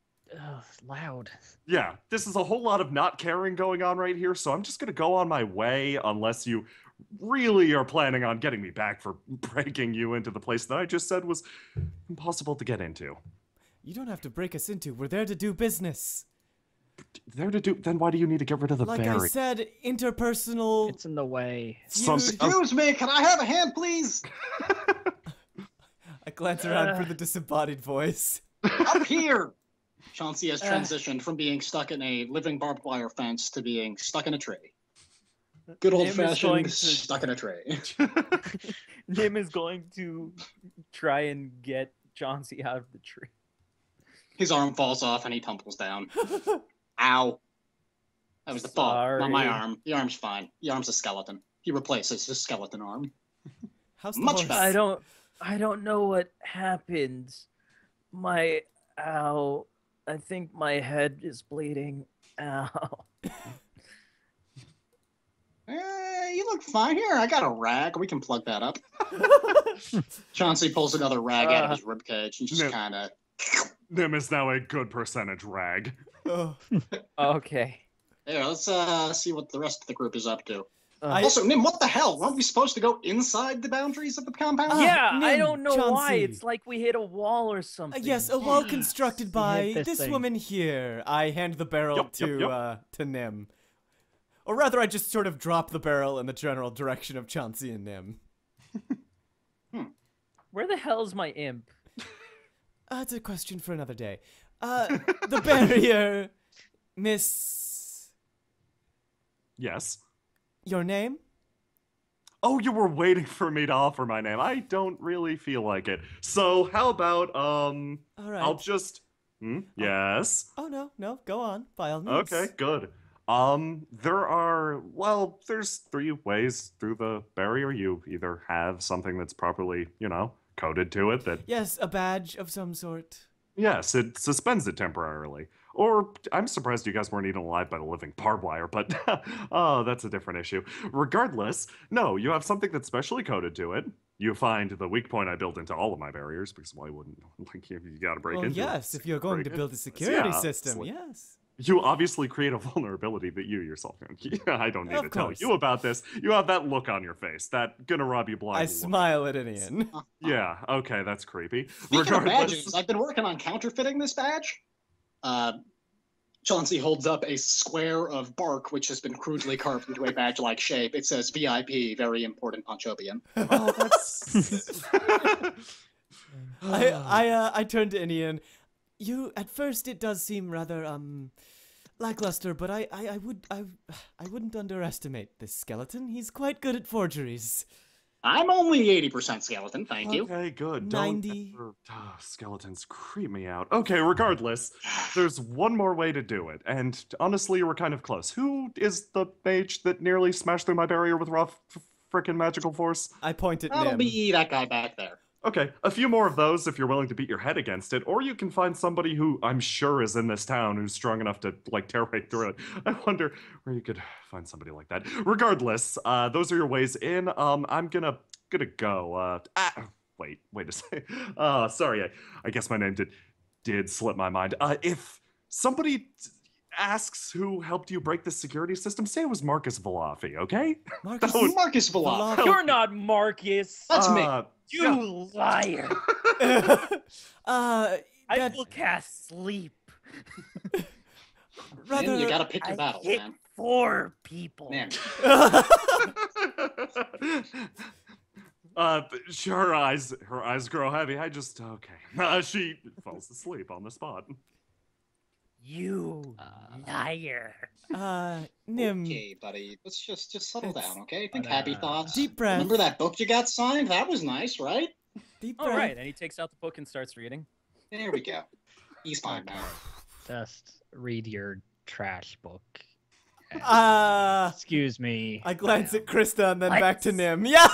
loud. Yeah, this is a whole lot of not caring going on right here, so I'm just gonna go on my way unless you really are planning on getting me back for breaking you into the place that I just said was impossible to get into. You don't have to break us into. We're there to do business. There to do. Then why do you need to get rid of the Like barrier? I said, interpersonal. It's in the way. Something. Excuse me, can I have a hand, please? I glance around for the disembodied voice. Up here! Chauncey has transitioned from being stuck in a living barbed wire fence to being stuck in a tree. Good old Nim is going fashioned to- stuck in a tree. Nim is going to try and get Chauncey out of the tree. His arm falls off and he tumbles down. Ow. That was the fall, not my Sorry. arm. The arm's fine. The arm's a skeleton. He replaces his skeleton arm. How's the Much horse? better. I don't know what happened. Ow. I think my head is bleeding. Ow. You look fine here. I got a rag. We can plug that up. Chauncey pulls another rag out of his ribcage and just No. kind of. Nim is now a good percentage rag. Oh, Okay. There, let's see what the rest of the group is up to. I- Also, Nim, what the hell? Aren't we supposed to go inside the boundaries of the compound? Yeah, I Nim, don't know why. Chauncey. It's like we hit a wall or something. yes, a wall constructed by this this thing. woman here. I hand the barrel Yup, to yup, to Nim. Or rather, I just sort of drop the barrel in the general direction of Chauncey and Nim. Where the hell's my imp? That's a question for another day. The barrier, Miss. Yes. Your name? Oh, you were waiting for me to offer my name. I don't really feel like it. So how about All right. I'll just. Yes. Oh no, go on. By all means. Okay, good. There's 3 ways through the barrier. You either have something that's properly, coded to it that, Yes, a badge of some sort. yes, it suspends it temporarily. Or I'm surprised you guys weren't eaten alive by the living barbed wire, but oh, that's a different issue. Regardless, no, you have something that's specially coded to it. You find the weak point I built into all of my barriers, because why wouldn't, you gotta break Well, into it. yes, if you're going to Break build a it. security Yeah, system, it's like- yes. You obviously create a vulnerability that you yourself. I don't need Of to tell course. you about this. You have that look on your face, that gonna rob you blind. I look. smile at Inian. Yeah, okay, that's creepy. Speaking of badges, I've been working on counterfeiting this badge. Chauncey holds up a square of bark which has been crudely carved into a badge-like shape. It says VIP, very important Ponchobian. Oh, that's. I turned to Inian. At first it does seem rather lackluster, but I wouldn't underestimate this skeleton. He's quite good at forgeries. I'm only 80% skeleton, thank you. Okay, good. 90. Skeletons creep me out. Okay, regardless, there's one more way to do it, and honestly, you were kind of close. Who is the mage that nearly smashed through my barrier with raw frickin' magical force? I point at That'll Nim. be that guy back there. Okay, a few more of those if you're willing to beat your head against it, or you can find somebody who I'm sure is in this town who's strong enough to, tear right through it. I wonder where you could find somebody like that. Regardless, those are your ways in. I'm gonna go. Wait a second. Sorry, I guess my name did slip my mind. If somebody asks who helped you break the security system, say it was Marcus Valafi, okay? Marcus, Marcus Valak. You're not Marcus. That's me. You liar. I that will cast sleep. rather. You gotta pick your I battles, hit man. 4 people. Man. Her eyes grow heavy. Okay. She falls asleep on the spot. You liar. Nim. Okay, buddy. Let's just settle down, okay? Think happy thoughts. Deep breath. Remember that book you got signed? That was nice, right? Deep All breath. right, and he takes out the book and starts reading. There we go. He's fine now. Just read your trash book. Excuse me. I glance ma'am. at Krista and then What? back to Nim. Yeah.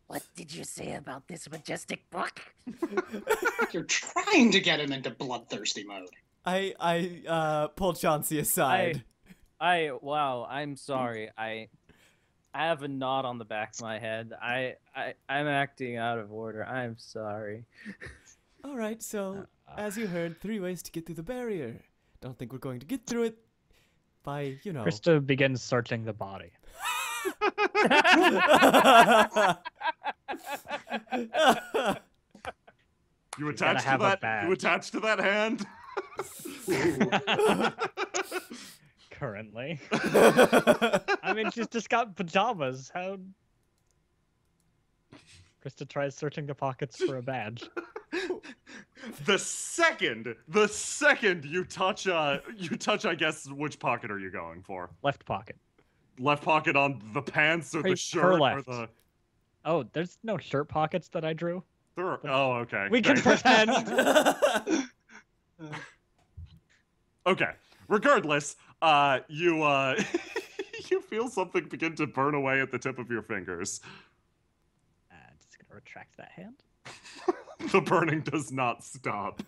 What did you say about this majestic book? You're trying to get him into bloodthirsty mode. I pull Chauncey aside. Wow, I'm sorry. I have a knot on the back of my head. I'm acting out of order. I'm sorry. All right, so as you heard, 3 ways to get through the barrier. Don't think we're going to get through it by, Krista begins searching the body. You gotta attached to have a that? badge. You attached to that hand? Currently. I mean, she's just got pajamas. How? Krista tries searching the pockets for a badge. The second you touch, I guess, which pocket are you going for? Left pocket. Left pocket on the pants or Her the shirt or left. the? Oh, there's no shirt pockets that I drew. Oh, okay. We can pretend. Okay. Regardless, you you feel something begin to burn away at the tip of your fingers. Just gonna retract that hand. The burning does not stop.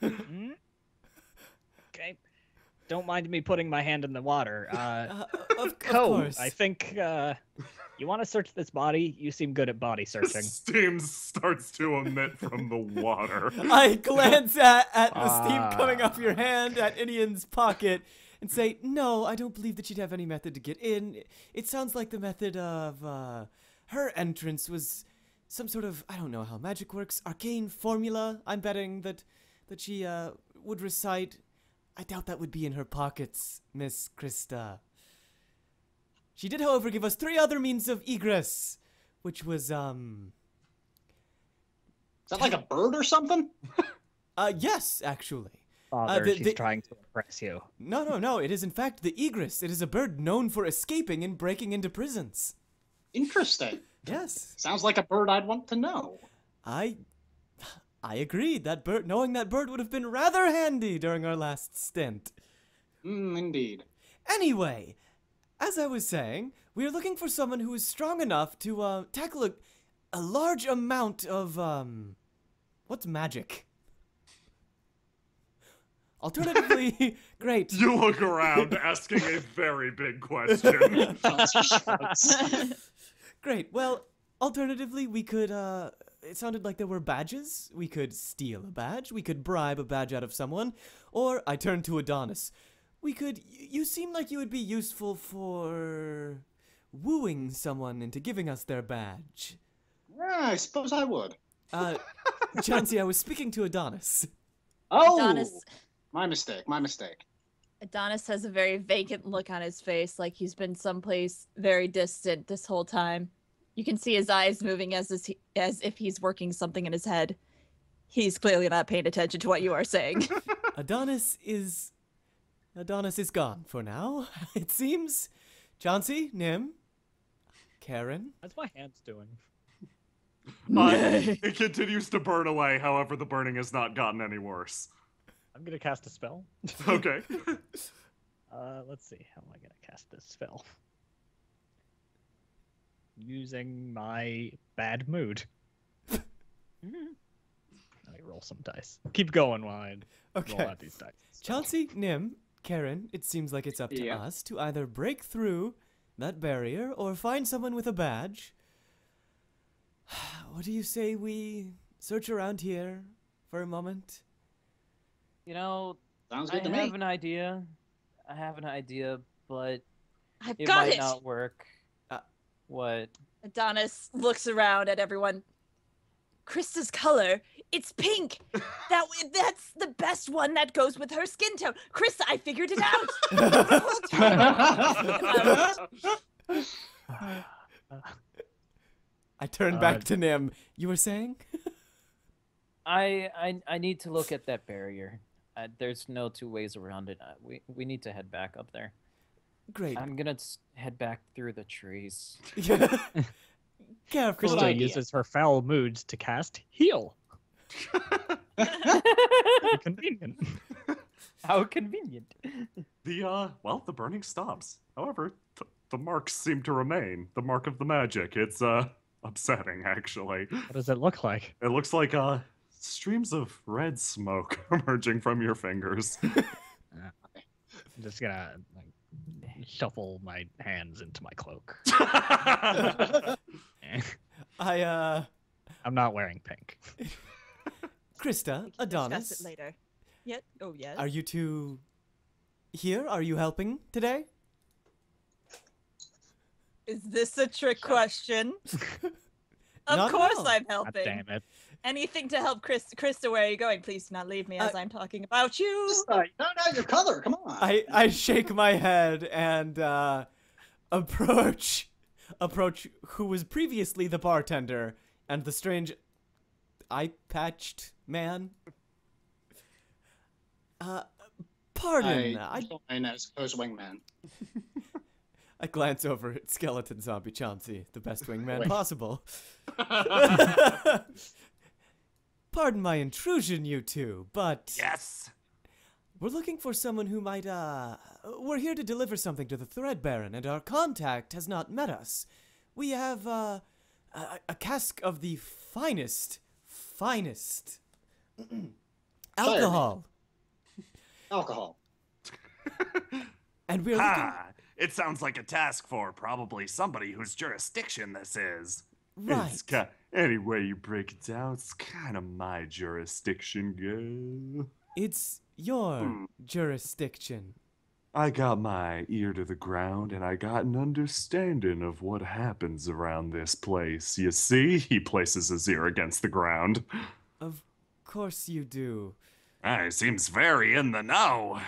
Okay. Don't mind me putting my hand in the water. Of Coat, course. I think you want to search this body? You seem good at body searching. Steam starts to emit from the water. I glance at the steam coming off your hand at Inian's pocket and say, no, I don't believe that she'd have any method to get in. It sounds like the method of her entrance was some sort of, I don't know how magic works, arcane formula. I'm betting that she would recite. I doubt that would be in her pockets, Miss Krista. She did, however, give us 3 other means of egress, which was, Is that like a bird or something? yes, actually. Father, she's trying to impress you. No, it is in fact the egress. It is a bird known for escaping and breaking into prisons. Interesting. Yes. Sounds like a bird I'd want to know. I agree. Knowing that bird would have been rather handy during our last stint. Indeed. Anyway, as I was saying, we are looking for someone who is strong enough to tackle a large amount of what's magic? Alternatively, great. You look around asking a very big question. Great. Well, alternatively, we could it sounded like there were badges. We could steal a badge. We could bribe a badge out of someone. Or I turned to Adonis. We could you seem like you would be useful for wooing someone into giving us their badge. Yeah, I suppose I would. Chauncey, I was speaking to Adonis. Oh, Adonis, my mistake. My mistake. Adonis has a very vacant look on his face, like he's been someplace very distant this whole time. You can see his eyes moving as if he's working something in his head. He's clearly not paying attention to what you are saying. Adonis is gone for now, it seems. Chauncey, Nim, Karen. How's my hands doing? It continues to burn away, however, the burning has not gotten any worse. I'm gonna cast a spell. Okay. Let's see. How am I gonna cast this spell? Using my bad mood. Let me roll some dice. Keep going while I roll out these dice. Chauncey, Nim, Karen, it seems like it's up to us to either break through that barrier or find someone with a badge. What do you say we search around here for a moment? You know, Sounds good I to me. have an idea. But I've it got might it! not work. What? Adonis looks around at everyone. Krista's color, it's pink. That's the best one that goes with her skin tone. Krista, I figured it out. I turn back to Nim. You were saying? I need to look at that barrier. There's no two ways around it. We need to head back up there. Great. I'm gonna head back through the trees. Careful. Krista uses her foul moods to cast heal. Convenient. How convenient. The burning stops. However, the marks seem to remain. The mark of the magic. It's, upsetting, actually. What does it look like? It looks like, streams of red smoke emerging from your fingers. I'm just gonna shuffle my hands into my cloak. I'm not wearing pink. Krista, Adonis. Discuss it later. Yet? Oh, yes. Are you two here? Are you helping today? Is this a trick question? Not Of course at all. I'm God helping. damn it. Anything to help Krista, where are you going? Please do not leave me as I'm talking about you. Not your color. Come on. I shake my head and approach who was previously the bartender and the strange eye-patched man. Pardon. I join as Poe's wingman. I glance over at Skeleton Zombie Chauncey, the best wingman Wait. possible. Pardon my intrusion, you two, but Yes! we're looking for someone who might, we're here to deliver something to the Thread Baron, and our contact has not met us. We have, a cask of the finest alcohol. Alcohol. And we're looking... Ha! It sounds like a task for probably somebody whose jurisdiction this is. Right. It's any way you break it down, it's kind of my jurisdiction, girl. It's your jurisdiction. I got my ear to the ground and I got an understanding of what happens around this place. You see? He places his ear against the ground. Of course you do. He seems very in the know.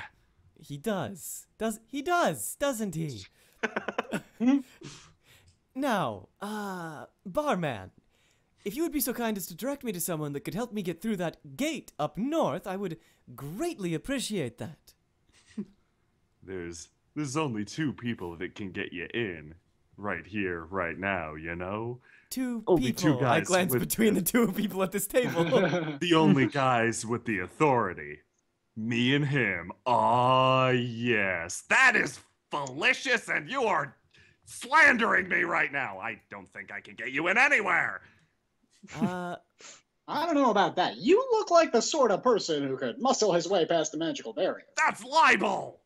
He does. Doesn't he? Now, barman, if you would be so kind as to direct me to someone that could help me get through that gate up north, I would greatly appreciate that. There's only two people that can get you in. Right here, right now, you know? Two Only people. two guys I glance with- between the two people at this table. The only guys with the authority. Me and him. Ah, yes. That is malicious and you are slandering me right now. I don't think I can get you in anywhere. Uh, I don't know about that. You look like the sort of person who could muscle his way past the magical barrier. That's libel.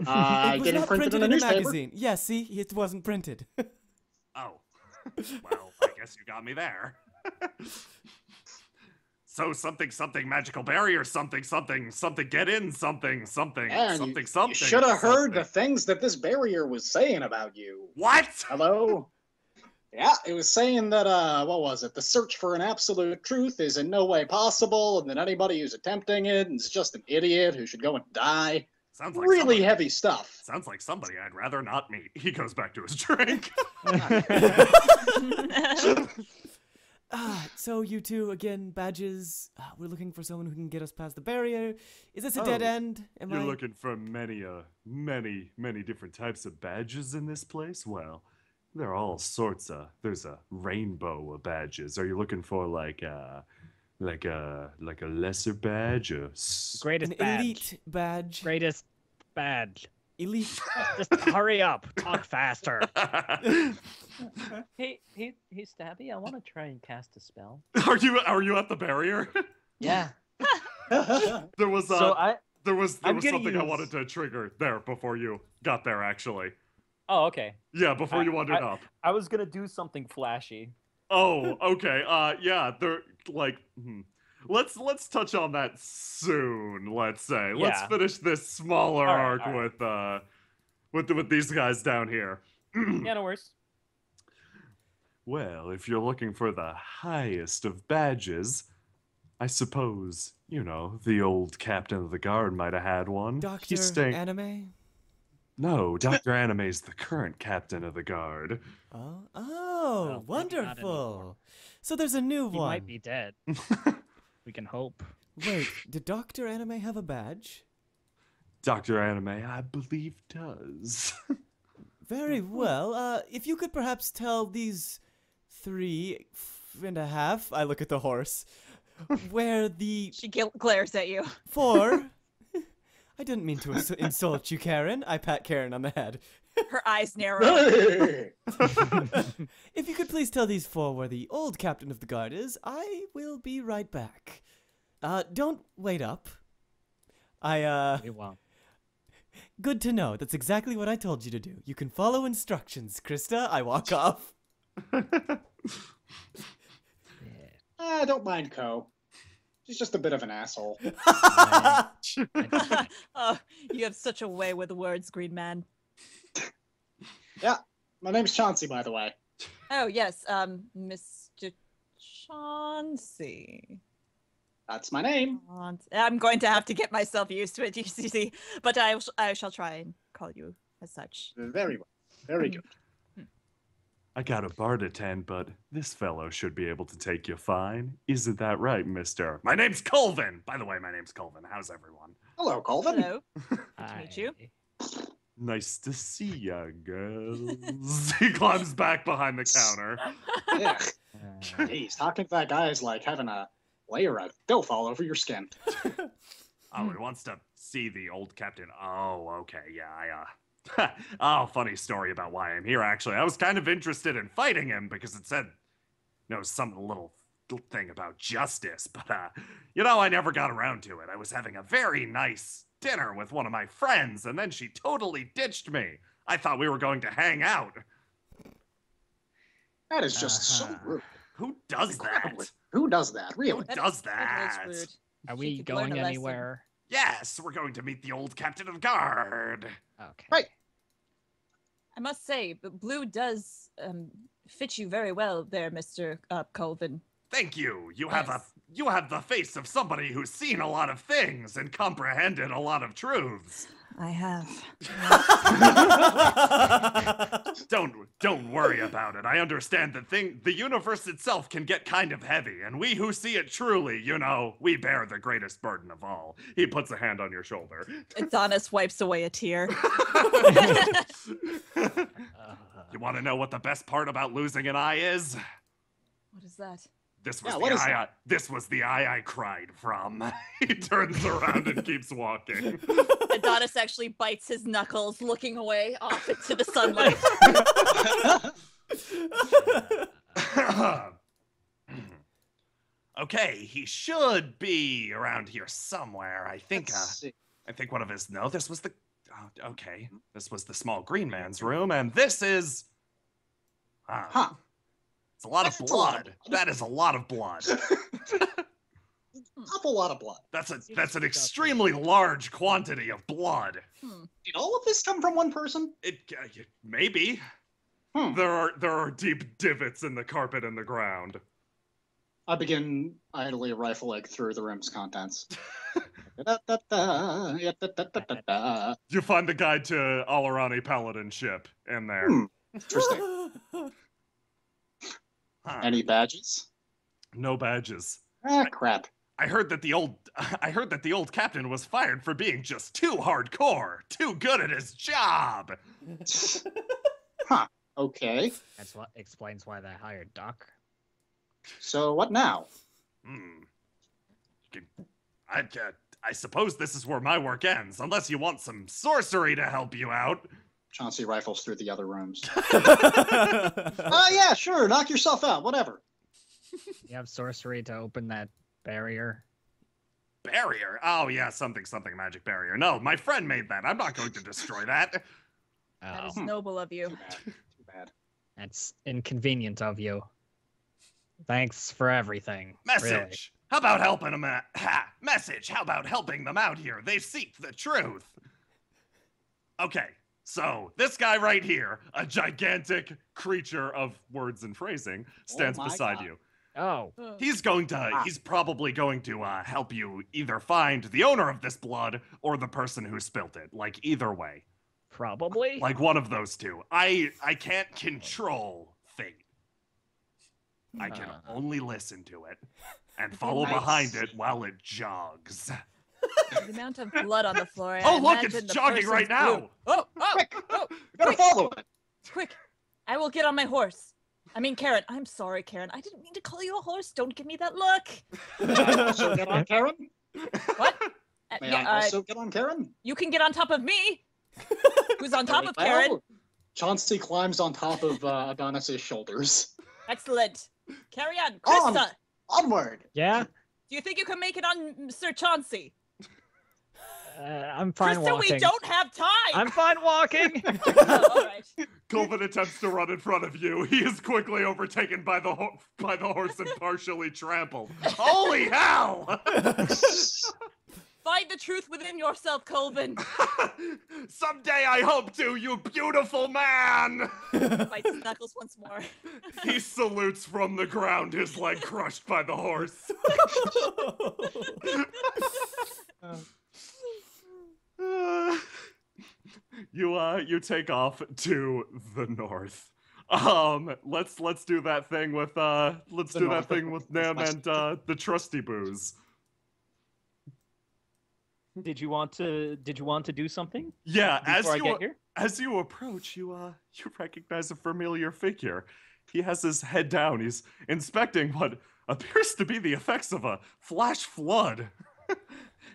I it was get it not printed printed in a in a newspaper. magazine. Yeah, see, it wasn't printed. Oh, well, I guess you got me there. So something magical barrier, something get in, something Man, something. You should have heard the something. things that this barrier was saying about you. What? Hello? Yeah, it was saying that, what was it? The search for an absolute truth is in no way possible, and that anybody who's attempting it is just an idiot who should go and die. Sounds like Really somebody- heavy stuff. Sounds like somebody I'd rather not meet. He goes back to his drink. So you two, again, badges. We're looking for someone who can get us past the barrier. Is this a dead end? Am You're I... looking for many different types of badges in this place? Well, there are all sorts of. There's a rainbow of badges. Are you looking for like a lesser badge or Greatest An badge. elite badge. Greatest badge. Elite. Just hurry up. Talk faster. Hey, Stabby, I want to try and cast a spell. Are you at the barrier? Yeah. There was So there was I'm gonna something I use- wanted to trigger there before you got there actually. Oh, okay. Yeah, before you wandered up. I was gonna do something flashy. Oh, okay. Yeah, they're like let's touch on that soon, let's say. Let's Yeah. finish this smaller All right, arc all with these guys down here. Yeah, no worries. Well, if you're looking for the highest of badges, I suppose, the old captain of the guard might have had one. Dr. He's staying... Anime? No, Dr. Anime's the current captain of the guard. Oh, Well, maybe not wonderful. So there's a new He one. might be dead. We can hope. Wait, did Dr. Anime have a badge? Dr. Anime, I believe, does. Very well. If you could perhaps tell these 3.5, I look at the horse, where the She glares at you. 4... I didn't mean to insult you, Karen. I pat Karen on the head. Her eyes narrow. If you could please tell these 4 where the old captain of the guard is, I will be right back. Don't wait up. We won't. Good to know. That's exactly what I told you to do. You can follow instructions, Krista. I walk off. I don't mind Ko. She's just a bit of an asshole. Oh, you have such a way with words, Green Man. Yeah, my name's Chauncey, by the way. Oh, yes, Mr. Chauncey. That's my name. I'm going to have to get myself used to it, you see, but I shall try and call you as such. Very well. Very good. I got a bar to tend, but this fellow should be able to take you fine. Isn't that right, mister? My name's Colvin. By the way, my name's Colvin. How's everyone? Hello, Colvin. Hello. to meet you. Nice to see ya, girls. He climbs back behind the counter. Yeah. Jeez, talking to that guy is like having a layer of filth all over your skin. Oh, he wants to see the old captain. Oh, okay, yeah, oh, funny story about why I'm here, actually. I was kind of interested in fighting him because it said, some little thing about justice, but, I never got around to it. I was having a very nice dinner with one of my friends, and then she totally ditched me. I thought we were going to hang out. That is just so rude. Who does Incredibly. that? Who does that, Who really? does That that? is rude. Are She we could learn going a lesson. anywhere? Yes, we're going to meet the old captain of the guard. Okay. Right. I must say, but blue does fit you very well there, Mr. Colvin. Thank you. You have the face of somebody who's seen a lot of things and comprehended a lot of truths. I have. Don't worry about it. I understand that the universe itself can get kind of heavy, and we who see it truly, we bear the greatest burden of all. He puts a hand on your shoulder. Adonis wipes away a tear. You want to know what the best part about losing an eye is? What is that? This was Yeah, the what is eye. This was the eye I cried from. He turns around and keeps walking. Adonis actually bites his knuckles, looking away off into the sunlight. Okay, he should be around here somewhere. I think. Let's see. I think one of his. No, this was the. Oh, okay, this was the small green man's room, and this is. Huh. It's a lot of That's a lot of blood. That is a lot of blood. Awful lot of blood. That's an extremely large quantity of blood. Did all of this come from one person? It maybe. Hmm. There are deep divots in the carpet and the ground. I begin idly rifling through the room's contents. You find the guide to Alarani Paladin ship in there. Interesting. Any badges? No badges. Ah, crap. I heard that the old captain was fired for being just too hardcore, too good at his job. Huh. Okay. That's what explains why they hired Doc. So what now? I suppose this is where my work ends, unless you want some sorcery to help you out. Chauncey rifles through the other rooms. Yeah, sure. Knock yourself out. Whatever. You have sorcery to open that barrier. Barrier? Oh yeah, something magic barrier. No, my friend made that. I'm not going to destroy that. That is noble of you. Too bad. That's inconvenient of you. Thanks for everything. Message. Really. How about helping them out? Message. How about helping them out here? They seek the truth. Okay, so this guy right here, A gigantic creature of words and phrasing stands my beside God. you. Oh, he's probably going to help you either find the owner of this blood or the person who spilt it. Like either way. probably. Like one of those two. I can't control fate. I can only listen to it and follow behind it while it jogs. The amount of blood on the floor. Oh, I look, imagine it's the jogging right person's now. blue. Oh, Quick! oh, You better follow it. quick. I will get on my horse. I mean, Karen. I'm sorry, Karen. I didn't mean to call you a horse. Don't give me that look. Also get on Karen? What? May I also get on Karen? You can get on top of me. Who's on top of Very Karen? well. Chauncey climbs on top of Adonis's shoulders. Excellent. Carry on. On. Krista, Onward! Yeah, do you think you can make it on Sir Chauncey? I'm fine Krista, walking. we don't have time. I'm fine walking. Oh, all right. Colvin attempts to run in front of you. He is quickly overtaken by the horse and partially trampled. Holy hell! Find the truth within yourself, Colvin. Someday I hope to, you beautiful man! Bites his knuckles once more. He salutes from the ground, his leg crushed by the horse. You take off to the north. Let's do that thing with Nim and the trusty booze. Did you want to do something? Yeah, before I get here? as you approach, you recognize a familiar figure. He has his head down. He's inspecting what appears to be the effects of a flash flood.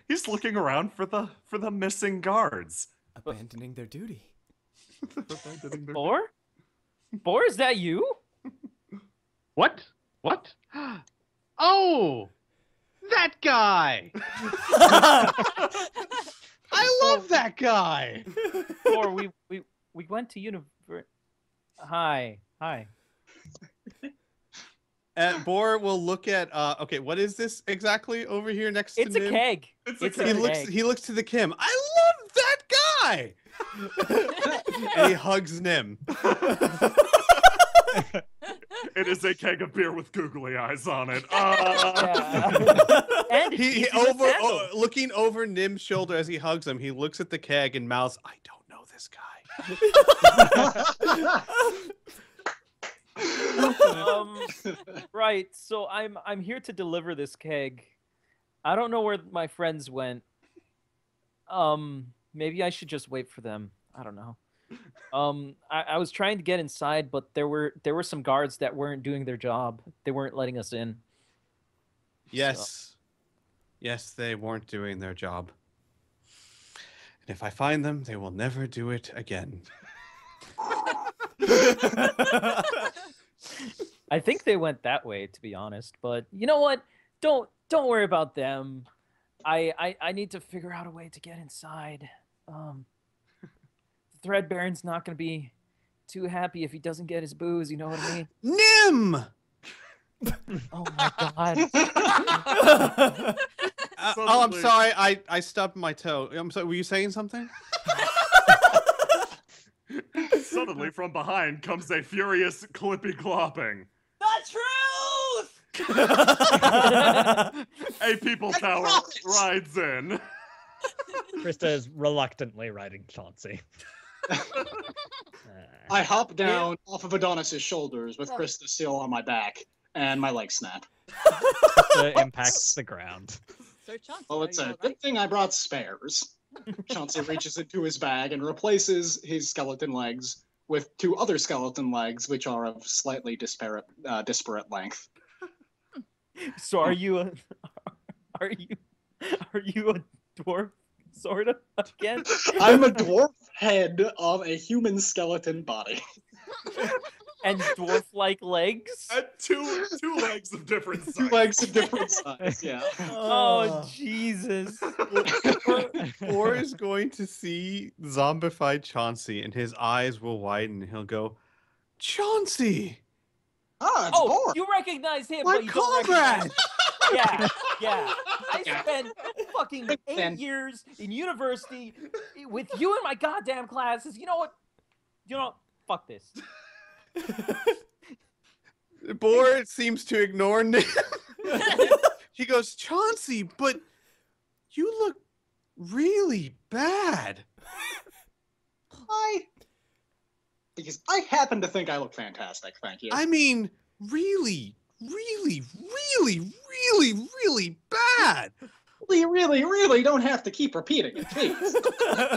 He's looking around for the missing guards. Abandoning their duty. Boar? Boar, is that you? What? What? Oh, that guy! I love that guy! Boar, we went to university. Hi. Boar will look at okay, what is this exactly over here next to It's a Nim? keg. It's It's a a keg. He looks to the Kim. I love that guy! And he hugs Nim. It is a keg of beer with googly eyes on it. Yeah. And it's He easy to over handle. looking over Nim's shoulder as he hugs him, he looks at the keg and mouths, I don't know this guy. Right. So I'm here to deliver this keg. I don't know where my friends went. Maybe I should just wait for them. I don't know. I was trying to get inside, but there were some guards that weren't doing their job. They weren't letting us in. Yes. Yes, they weren't doing their job. And if I find them, they will never do it again. I think they went that way, to be honest. But you know what? Don't worry about them. I need to figure out a way to get inside. The Thread Baron's not gonna be too happy if he doesn't get his booze. You know what I mean? Nim! Oh my god! Oh, I'm sorry. I stubbed my toe. I'm sorry. Were you saying something? Suddenly, from behind comes a furious clippy clopping. The truth! A people tower rides in. Krista is reluctantly riding Chauncey. I hop down off of Adonis's shoulders with Krista still on my back, and my legs snap. Krista impacts the ground. So Chauncey, Well, it's a good thing I brought spares. Chauncey reaches into his bag and replaces his skeleton legs with 2 other skeleton legs, which are of slightly disparate length. So are you a dwarf, sort of, again? I'm a dwarf head of a human skeleton body. And dwarf-like legs? And two legs of different size. 2 legs of different size, yeah. Oh, Jesus. Thor is going to see zombified Chauncey, and his eyes will widen. He'll go, Chauncey! Ah, it's Oh, Thor. you recognize him, My but you don't recognize... comrade! Yeah. I Yeah. spent fucking 8 years in university with you in my goddamn classes. You know what? Fuck this. Boar seems to ignore Nim. He goes, Chauncey, but you look really bad. Because I happen to think I look fantastic, thank you. I mean, really, really, really, really, really bad. We really don't have to keep repeating it, please.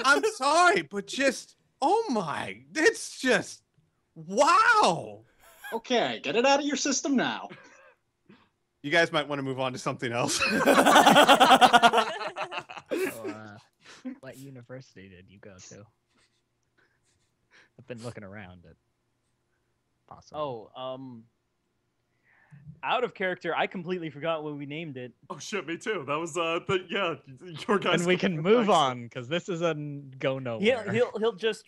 I'm sorry, but just, oh my, it's just, wow. Okay, get it out of your system now. You guys might want to move on to something else. So, what university did you go to? I've been looking around at possible. Oh, out of character, I completely forgot what we named it. Oh shit, me too. That was your guys. And we can move on because this is a go nowhere. He'll just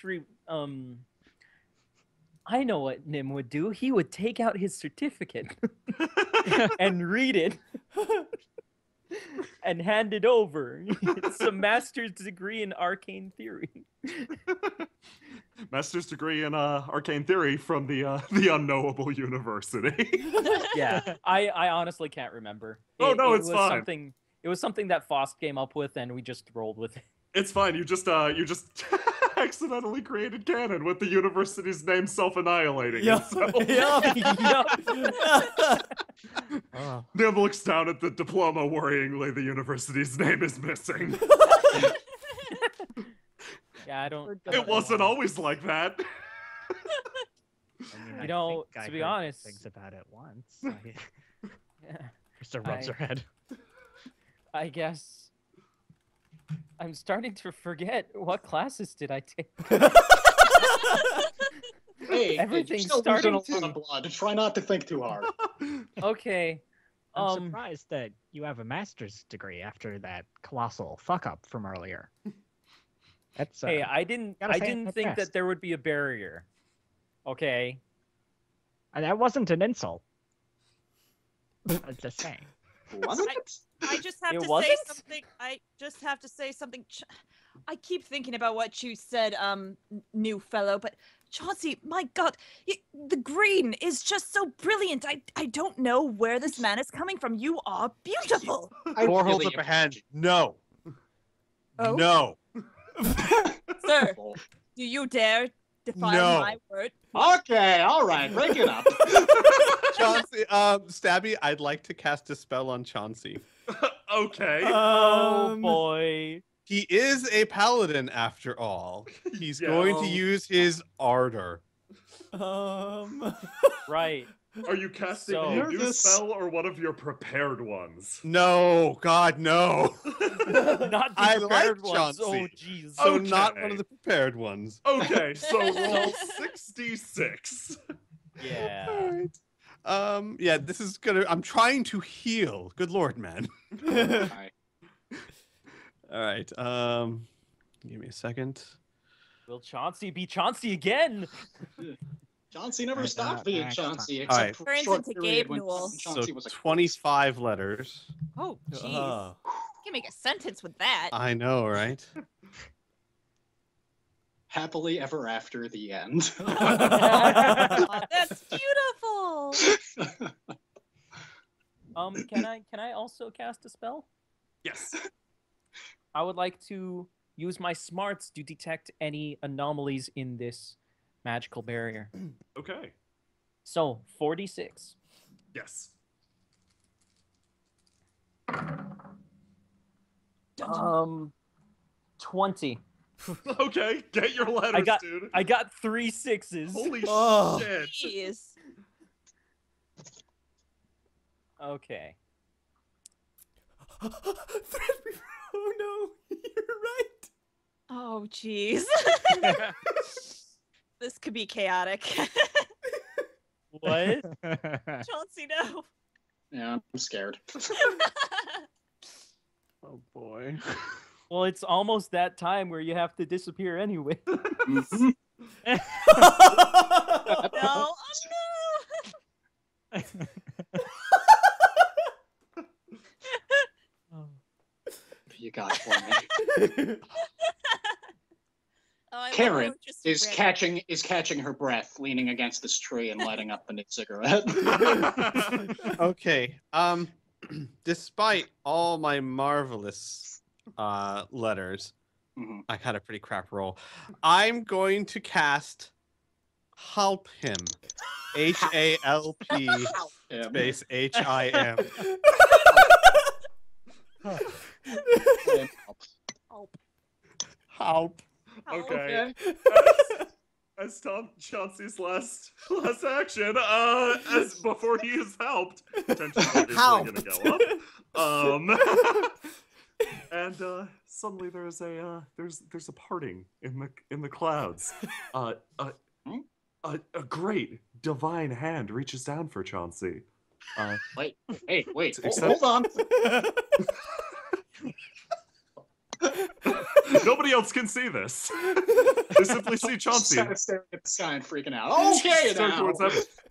I know what Nim would do. He would take out his certificate and read it and hand it over. It's a master's degree in arcane theory. Master's degree in arcane theory from the unknowable university. Yeah, I honestly can't remember. It's fine. It was something that Fost came up with, and we just rolled with it. It's fine. You just accidentally created canon with the university's name self-annihilating itself. Nim looks down at the diploma worryingly. The university's name is missing. Yeah, I don't. It wasn't always like that. I mean, You know, think I to be heard honest- things about it once. Yeah, Krista rubs her head. I guess I'm starting to forget what classes did I take. Hey, Everything's you're still losing starting a lot of blood. Try not to think too hard. Okay. I'm surprised that you have a master's degree after that colossal fuck up from earlier. That's Hey, I didn't gotta say think impressed. that there would be a barrier. Okay. that wasn't an insult. I was just saying. Wasn't it? I just have It to say wasn't? something. I just have to say something. I keep thinking about what you said, new fellow, but Chauncey, my God, the green is just so brilliant. I don't know where this man is coming from. You are beautiful. Thor holds up a hand. No. Oh? No. Sir, do you dare defy No. my word? Okay, all right, break it up. Chauncey, Stabby, I'd like to cast a spell on Chauncey. Okay. Oh boy. He is a paladin after all. He's going to use his ardor. Right. Are you casting So- a new Nervous. spell or one of your prepared ones? No, God, no. Not the I prepared like ones. Chauncey. Oh, jeez. So not one Okay. of the prepared ones. Okay, so roll 66. Yeah. Alright. Yeah, this is gonna. I'm trying to heal. Good lord, man. Okay. All right. Give me a second. Will Chauncey be Chauncey again? Chauncey never Alright, stopped being next Chauncey, time. except Alright. for a Turns short into period Gabe when Newell. Chauncey So was a 25 letters. Oh, jeez. Oh. You can make a sentence with that. I know, right? happily ever after the end. Aw, that's beautiful. Can I also cast a spell? Yes. I would like to use my smarts to detect any anomalies in this magical barrier. Okay. So 46. Yes. 20. Okay, get your letters, got- dude. I got 3 6s. Holy Oh. shit. Jeez. Okay. Oh no, you're right. Oh, jeez. This could be chaotic. What? Chauncey, no. Yeah, I'm scared. Oh boy. Well, it's almost that time where you have to disappear anyway. Mhm. No. Oh, no. You got it for me. Oh, I love Karen how it just is ran. catching her breath, leaning against this tree and lighting up a cigarette. Okay. Despite all my marvelous letters, Mhm. I had a pretty crap roll. I'm going to cast Help Him. HALP Yeah. space HIM. Help. Okay. As Chauncey's last action, as before he is helped, tension's obviously gonna go up. And suddenly there's a parting in the clouds. A great divine hand reaches down for Chauncey. Wait, hey, wait, Except- hold on. Nobody else can see this. They simply see Chauncey. Just kind of staring at the sky and freaking out. Okay, Start now. towards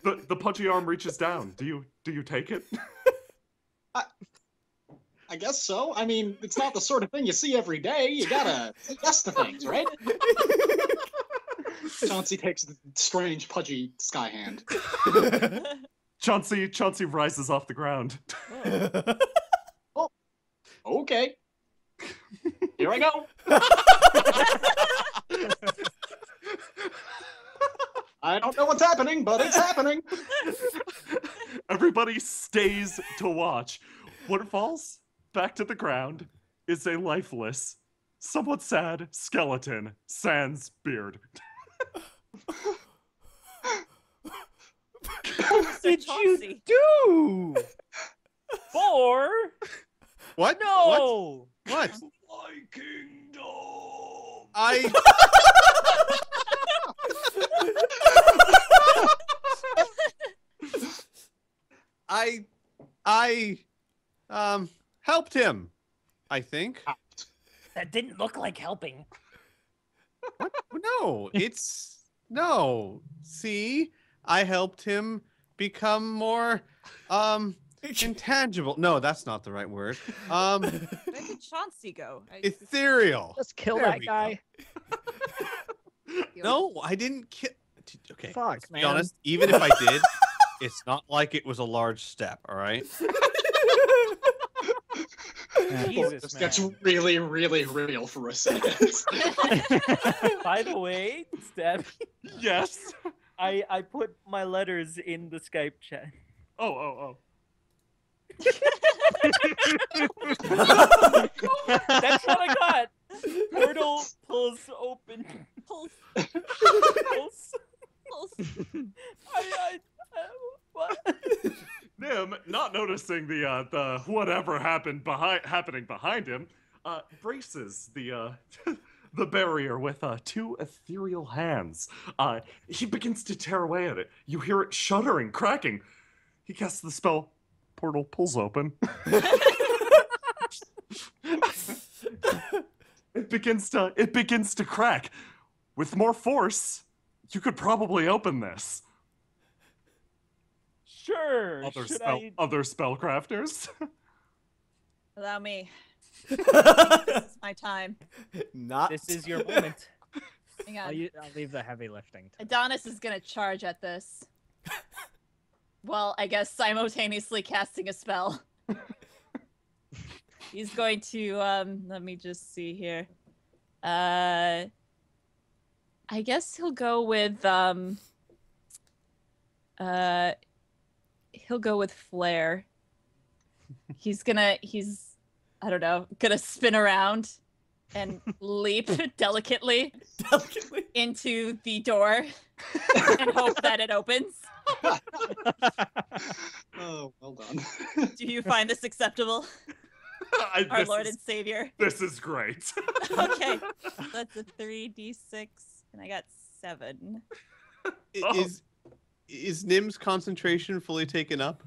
them. The pudgy arm reaches down. Do you take it? I guess so. I mean, it's not the sort of thing you see every day. You gotta say yes to things, right? Chauncey takes the strange, pudgy sky hand. Chauncey rises off the ground. Okay. Here I go. I don't know what's happening, but it's happening. Everybody stays to watch. What falls back to the ground is a lifeless, somewhat sad skeleton, sans beard. Did Chauncey. you do? Four? What? No. What? My kingdom. I helped him. I think. That didn't look like helping. What? No, it's no. See, I helped him become more intangible. No, that's not the right word. Where did Chauncey go? Ethereal. Just kill There that we guy. No, I didn't kill. Okay, Fuck, let's be man. honest. Even if I did, it's not like it was a large step. All right. Jesus, This gets man. really, really real for a second. By the way, Stab, Yes. I put my letters in the Skype chat. Oh. That's what I got. Portal pulls open. Pulse. Pulse. Pulse. What? noticing the whatever happening behind him, braces the the barrier with two ethereal hands. He begins to tear away at it. You hear it shuddering, cracking. He casts the spell. Portal pulls open. It begins to crack. With more force, you could probably open this. Sure. Other spellcrafters. Allow me. This is my time. Not. This is your moment. Hang on. I'll leave the heavy lifting. Adonis is gonna charge at this. Well, I guess simultaneously casting a spell. He's going to let me just see here. I guess he'll go with flare. He's I don't know, gonna spin around and leap delicately into the door and hope that it opens. Oh, well done. Do you find this acceptable? Our Lord and Savior. This is great. Okay, that's a 3d6, and I got 7. Is Nim's concentration fully taken up?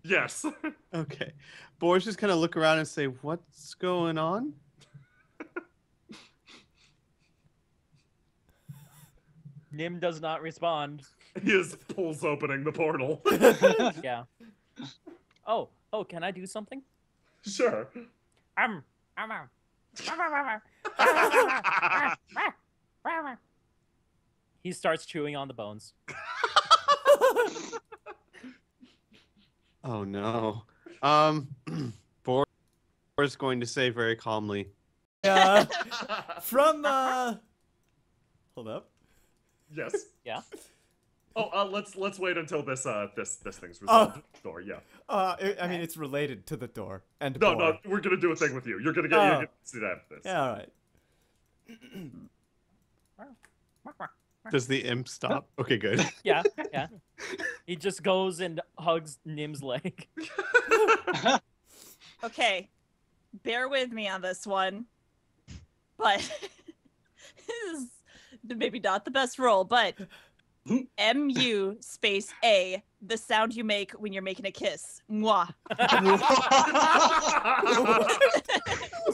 Yes. Okay. Boris just kind of look around and say, "What's going on?" Nim does not respond. He is pulls opening the portal. Yeah. Oh, can I do something? Sure. He starts chewing on the bones. Oh no. Boris is going to say very calmly. From hold up. Yes. Yeah. Oh, let's wait until this thing's resolved. Door, yeah. I mean, it's related to the door and No, Bor. we're gonna do a thing with you. You're gonna get sit after this. Yeah, all right. Does the imp stop? Okay, good. Yeah. He just goes and hugs Nim's leg. Okay, bear with me on this one, but this is maybe not the best roll, but MU space A, the sound you make when you're making a kiss. Mwah.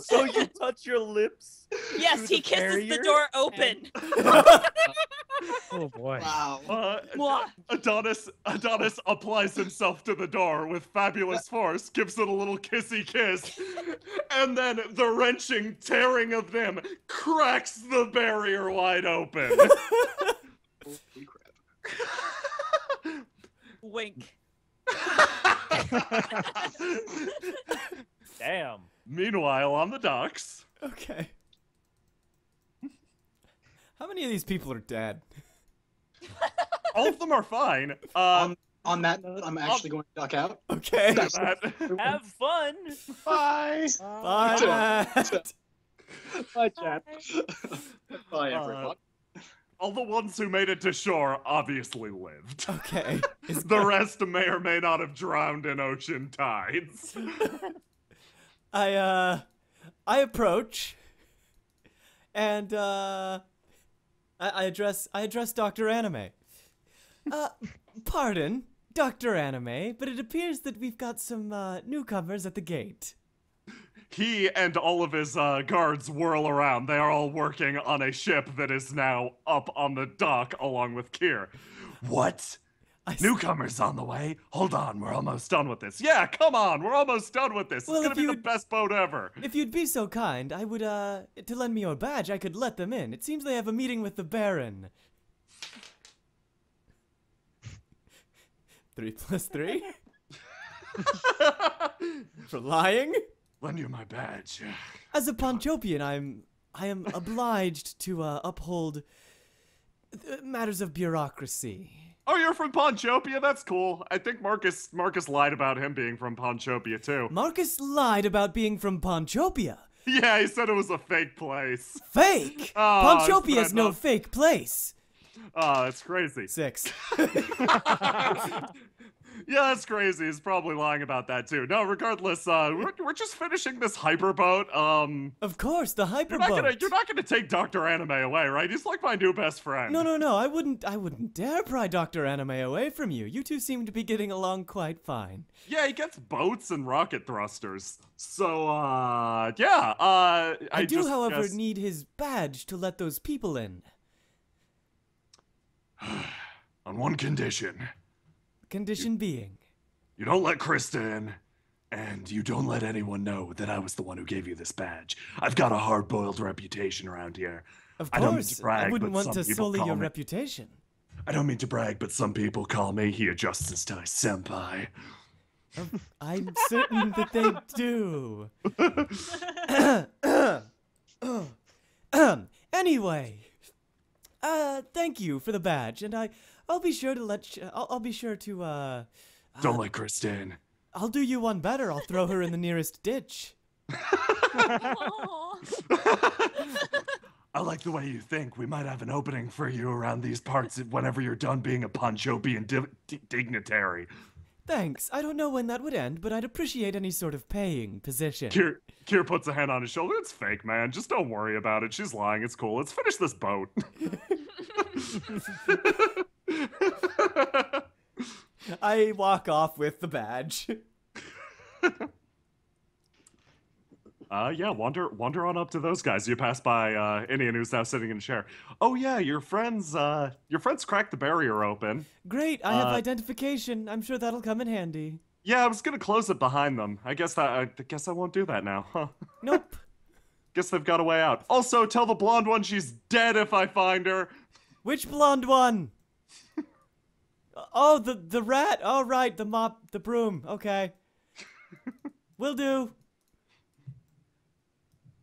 So you touch your lips? Yes, he kisses the door open. Oh boy. Mwah. Adonis applies himself to the door with fabulous force, gives it a little kissy kiss, and then the wrenching tearing of them cracks the barrier wide open. Holy crap. Wink. Damn. Meanwhile, on the docks. Okay. How many of these people are dead? All of them are fine. On that note, I'm actually going to duck out. Okay. Have fun. Bye. Bye, Matt. Bye, Chad. Bye, everyone. All the ones who made it to shore obviously lived. Okay. The rest may or may not have drowned in ocean tides. I approach, and I address Dr. Anime. Pardon, Dr. Anime, but it appears that we've got some newcomers at the gate. He and all of his guards whirl around. They are all working on a ship that is now up on the dock along with Kier. What? Newcomers on the way? Hold on, we're almost done with this. Yeah, come on, we're almost done with this. Well, it's gonna be the best boat ever. If you'd be so kind, I would, to lend me your badge, I could let them in. It seems they have a meeting with the Baron. 3 + 3? For lying? Lend you my badge. As a Ponchopian, I am obliged to uphold matters of bureaucracy. Oh, you're from Ponchopia? That's cool. I think Marcus lied about him being from Ponchopia too. Marcus lied about being from Ponchopia. Yeah, he said it was a fake place. Fake? Oh, Ponchopia is no fake place. Oh, that's crazy. 6. Yeah, that's crazy. He's probably lying about that too. No, regardless, we're just finishing this hyperboat. Of course, the You're hyperboat. not gonna take Dr. Anime away, right? He's like my new best friend. No, I wouldn't dare pry Dr. Anime away from you. You two seem to be getting along quite fine. Yeah, he gets boats and rocket thrusters. So, yeah, I do, just however, guess- need his badge to let those people in. On one condition. Condition being. You don't let Krista in, and you don't let anyone know that I was the one who gave you this badge. I've got a hard-boiled reputation around here. Of I don't mean course, to brag, I wouldn't but want some to people sully call your me- reputation. I don't mean to brag, but some people call me He Adjusts Tie Senpai. I'm certain that they do. Anyway, thank you for the badge, and I'll be sure to I'll be sure to Don't let Krista in. I'll do you one better. I'll throw her in the nearest ditch. I like the way you think. We might have an opening for you around these parts whenever you're done being a Panchobi and dignitary. Thanks. I don't know when that would end, but I'd appreciate any sort of paying position. Kier puts a hand on his shoulder. It's fake, man. Just don't worry about it. She's lying. It's cool. Let's finish this boat. I walk off with the badge. Yeah, wander on up to those guys. You pass by Indian, who's now sitting in a chair. Oh yeah, your friends cracked the barrier open. Great, I have identification. I'm sure that'll come in handy. Yeah, I was gonna close it behind them. I guess I won't do that now, huh? Nope. Guess they've got a way out. Also, tell the blonde one she's dead if I find her. Which blonde one? Oh, the rat. Oh, right, the mop, the broom. Okay. Will do.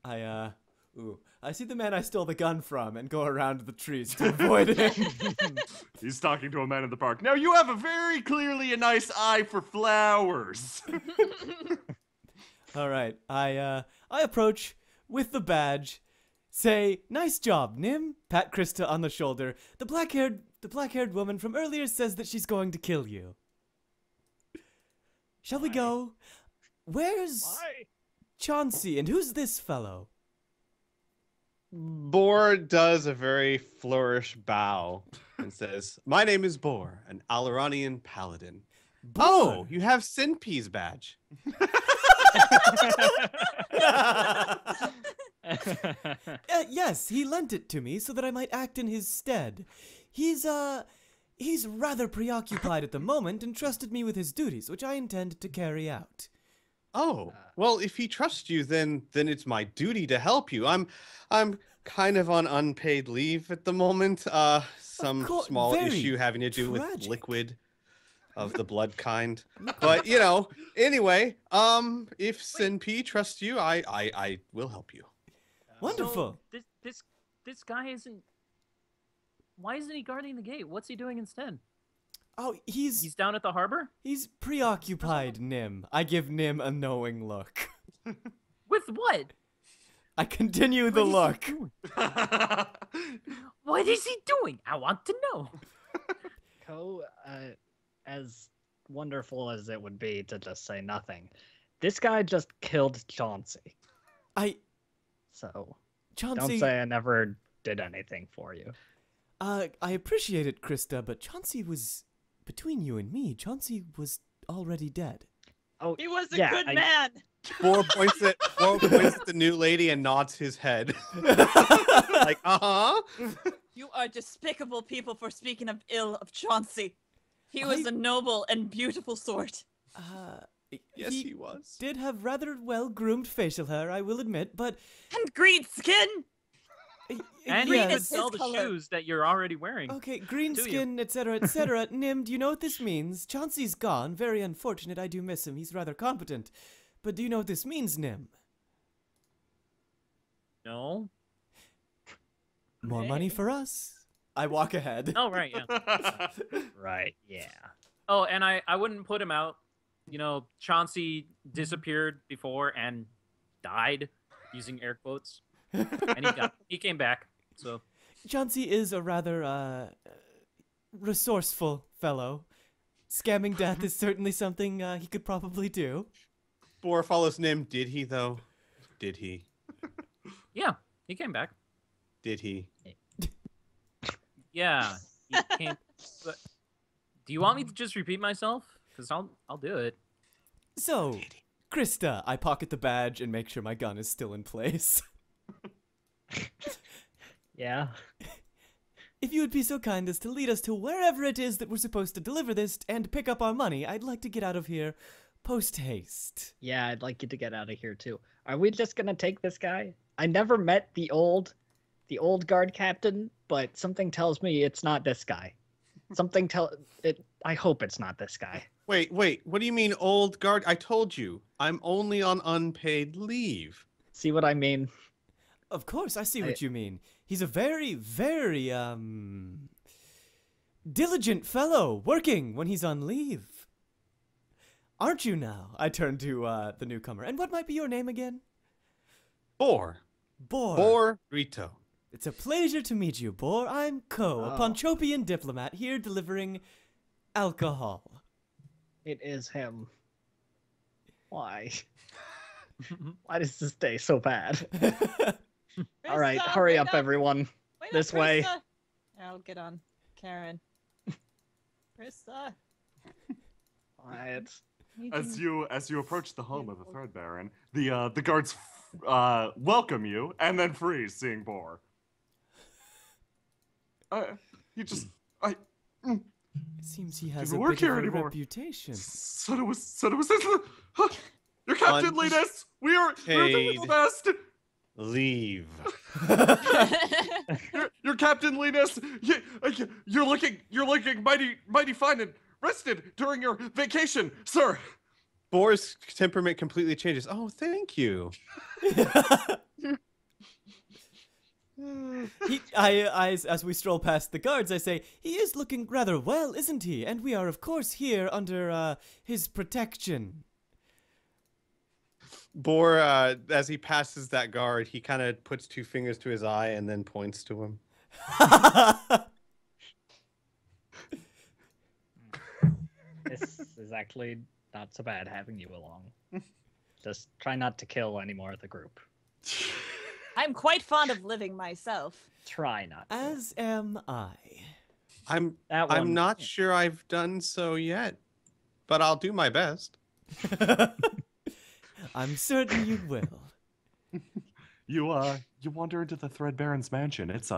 I see the man I stole the gun from and go around the trees to avoid him. He's talking to a man in the park. Now you have a very clearly a nice eye for flowers. All right, I approach with the badge, say, "Nice job, Nim." Pat Krista on the shoulder. The black-haired woman from earlier says that she's going to kill you. Shall we go? Where's Chauncey, and who's this fellow? Boar does a very flourish bow and says, "My name is Boar, an Alaronian paladin." Boar. Oh, you have Sinpee's badge. Yes, he lent it to me so that I might act in his stead. He's rather preoccupied at the moment and trusted me with his duties, which I intend to carry out. Oh, well, if he trusts you, then it's my duty to help you. I'm kind of on unpaid leave at the moment. Some small very issue having to do with tragic. liquid of the blood kind. But anyway, if Sinpee trusts you, I will help you. Wonderful. So this guy isn't. Why isn't he guarding the gate? What's he doing instead? Oh, He's down at the harbor? he's preoccupied, Nim. I give Nim a knowing look. With what? I continue the What is he look. doing? What is he doing? I want to know. Ko, as wonderful as it would be to just say nothing, this guy just killed Chauncey. So Chauncey, don't say I never did anything for you. I appreciate it, Krista, but Chauncey was between you and me. Chauncey was already dead. Oh, He was a yeah, good man. Boar points at the new lady and nods his head. Like, You are despicable people for speaking of ill of Chauncey. He was a noble and beautiful sort. Yes, he was. Did have rather well-groomed facial hair, I will admit, but... And green skin! And Green he could is sell his the color. shoes that you're already wearing. Okay, green Do you? skin, etc., etc. Nim, do you know what this means? Chauncey's gone. Very unfortunate. I do miss him. He's rather competent. But do you know what this means, Nim? No. More money for us. I walk ahead. Oh, right, yeah. Right, yeah. Oh, and I wouldn't put him out. Chauncey disappeared before and died, using air quotes. And he came back, so... Chauncey is a rather, resourceful fellow. Scamming death is certainly something he could probably do. Boar follows Nim. Did he, though? Did he? Yeah, he came back. Did he? Yeah, he came. But do you want me to just repeat myself? Because I'll do it. So, Krista, I pocket the badge and make sure my gun is still in place. Yeah. If you would be so kind as to lead us to wherever it is that we're supposed to deliver this and pick up our money, I'd like to get out of here post-haste. Yeah, I'd like you to get out of here too. Are we just gonna take this guy? I never met the old guard captain, but something tells me it's not this guy. I hope it's not this guy. Wait. What do you mean, old guard? I told you, I'm only on unpaid leave. See what I mean? Of course, I see what you mean. He's a very, very, diligent fellow, working when he's on leave. Aren't you now? I turn to the newcomer. And what might be your name again? Boar. Boar. Rito. It's a pleasure to meet you, Boar. I'm Ko, a Ponchopian diplomat here delivering alcohol. It is him. Why? Why does this day so bad? All right, hurry up, everyone. This way. I'll get on. Karen. Krista. Quiet. As you approach the home of the Thread Baron, the guards welcome you and then freeze, seeing Boar. It seems he has a work bit here of a anymore. Reputation. Said it was your Captain Linus. We're doing the best. Leave. Your Captain Linus. You're looking mighty fine and rested during your vacation, sir. Boar's temperament completely changes. Oh, thank you. As we stroll past the guards, I say, he is looking rather well, isn't he? And we are, of course, here under his protection. Boar, as he passes that guard, he kind of puts 2 fingers to his eye and then points to him. This is actually not so bad having you along. Just try not to kill any more of the group. I'm quite fond of living myself. Try not. As am I. I'm not sure I've done so yet, but I'll do my best. I'm certain you will. You wander into the Thread Baron's mansion. It's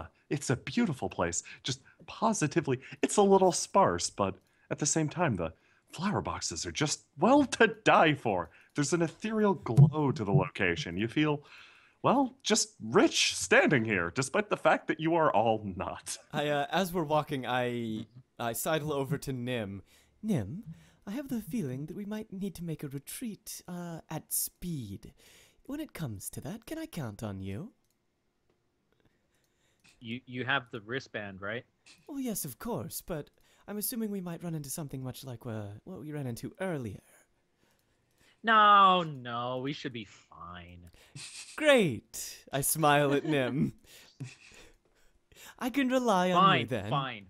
a beautiful place. Just positively, it's a little sparse, but at the same time, the flower boxes are just, well, to die for. There's an ethereal glow to the location. You feel, well, just rich standing here, despite the fact that you are all not. As we're walking, I sidle over to Nim. Nim, I have the feeling that we might need to make a retreat at speed. When it comes to that, can I count on you? You have the wristband, right? Oh, yes, of course, but I'm assuming we might run into something much like what we ran into earlier. No, we should be fine. Great! I smile at Nim. I can rely on you then. Fine.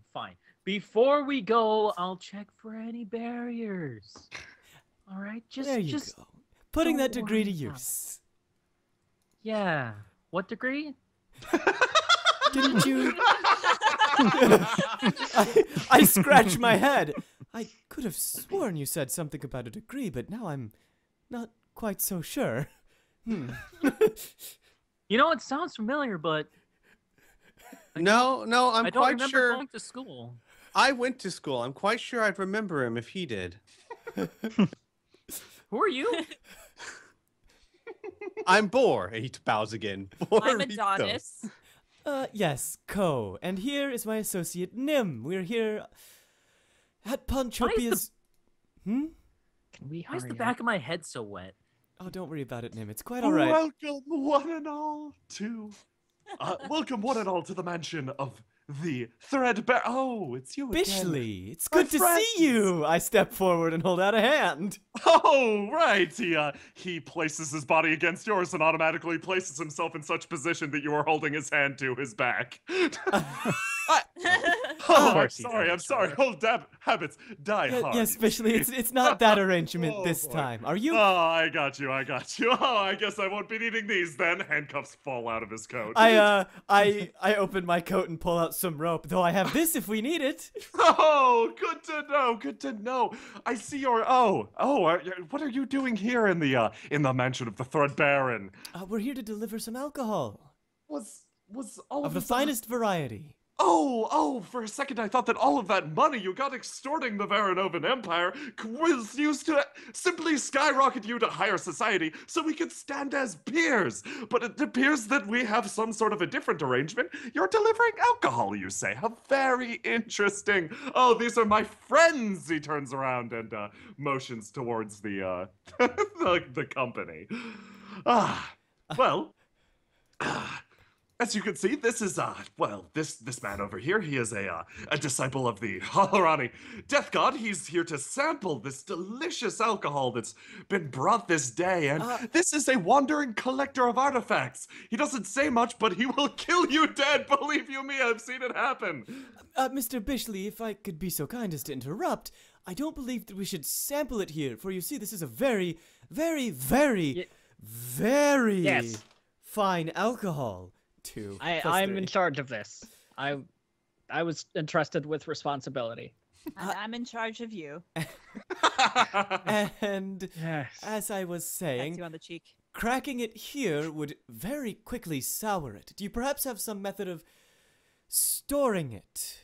Before we go, I'll check for any barriers. All right, there you go. Putting that degree to use. Yeah. What degree? Didn't you? I scratch my head. I could have sworn you said something about a degree, but now I'm not quite so sure. You know, it sounds familiar, but No, I'm I don't quite remember sure. going to school. I went to school. I'm quite sure I'd remember him if he did. Who are you? I'm Boar. And he bows again. I'm Adonis. Yes, Ko. And here is my associate, Nim. We're here at Ponchopia's... Can we Why is hurry the up? back of my head so wet? Oh, don't worry about it, Nim. It's quite all right. Welcome, one and all, to the mansion of the Thread Baron. Oh, it's you again. Bishley, it's My good to friends. see you. I step forward and hold out a hand. Oh, right. He places his body against yours and automatically places himself in such position that you are holding his hand to his back. Oh, I'm course you sorry. do, I'm sorry. Charlotte. Old habits die hard. Yes, you especially see. it's not that arrangement Oh, this boy. time. Are you? Oh, I got you. I got you. Oh, I guess I won't be needing these then. Handcuffs fall out of his coat. I open my coat and pull out some rope. Though I have this if we need it. Oh, good to know. Good to know. I see your. What are you doing here in the mansion of the Thread Baron? We're here to deliver some alcohol Was all of the this- finest variety. Oh, for a second I thought that all of that money you got extorting the Varanovan Empire was used to simply skyrocket you to higher society so we could stand as peers. But it appears that we have some sort of a different arrangement. You're delivering alcohol, you say. How very interesting. Oh, these are my friends, he turns around and motions towards the, the company. As you can see, this is, this man over here, he is a disciple of the Holorani Death God. He's here to sample this delicious alcohol that's been brought this day, and this is a wandering collector of artifacts. He doesn't say much, but he will kill you dead, believe you me, I've seen it happen. Mr. Bishley, if I could be so kind as to interrupt, I don't believe that we should sample it here, for you see, this is a very, very, very, very Yes. fine alcohol. I'm in charge of this. I was entrusted with responsibility. And I'm in charge of you. And as I was Pats saying, you on the cheek. cracking it here would very quickly sour it. Do you perhaps have some method of storing it?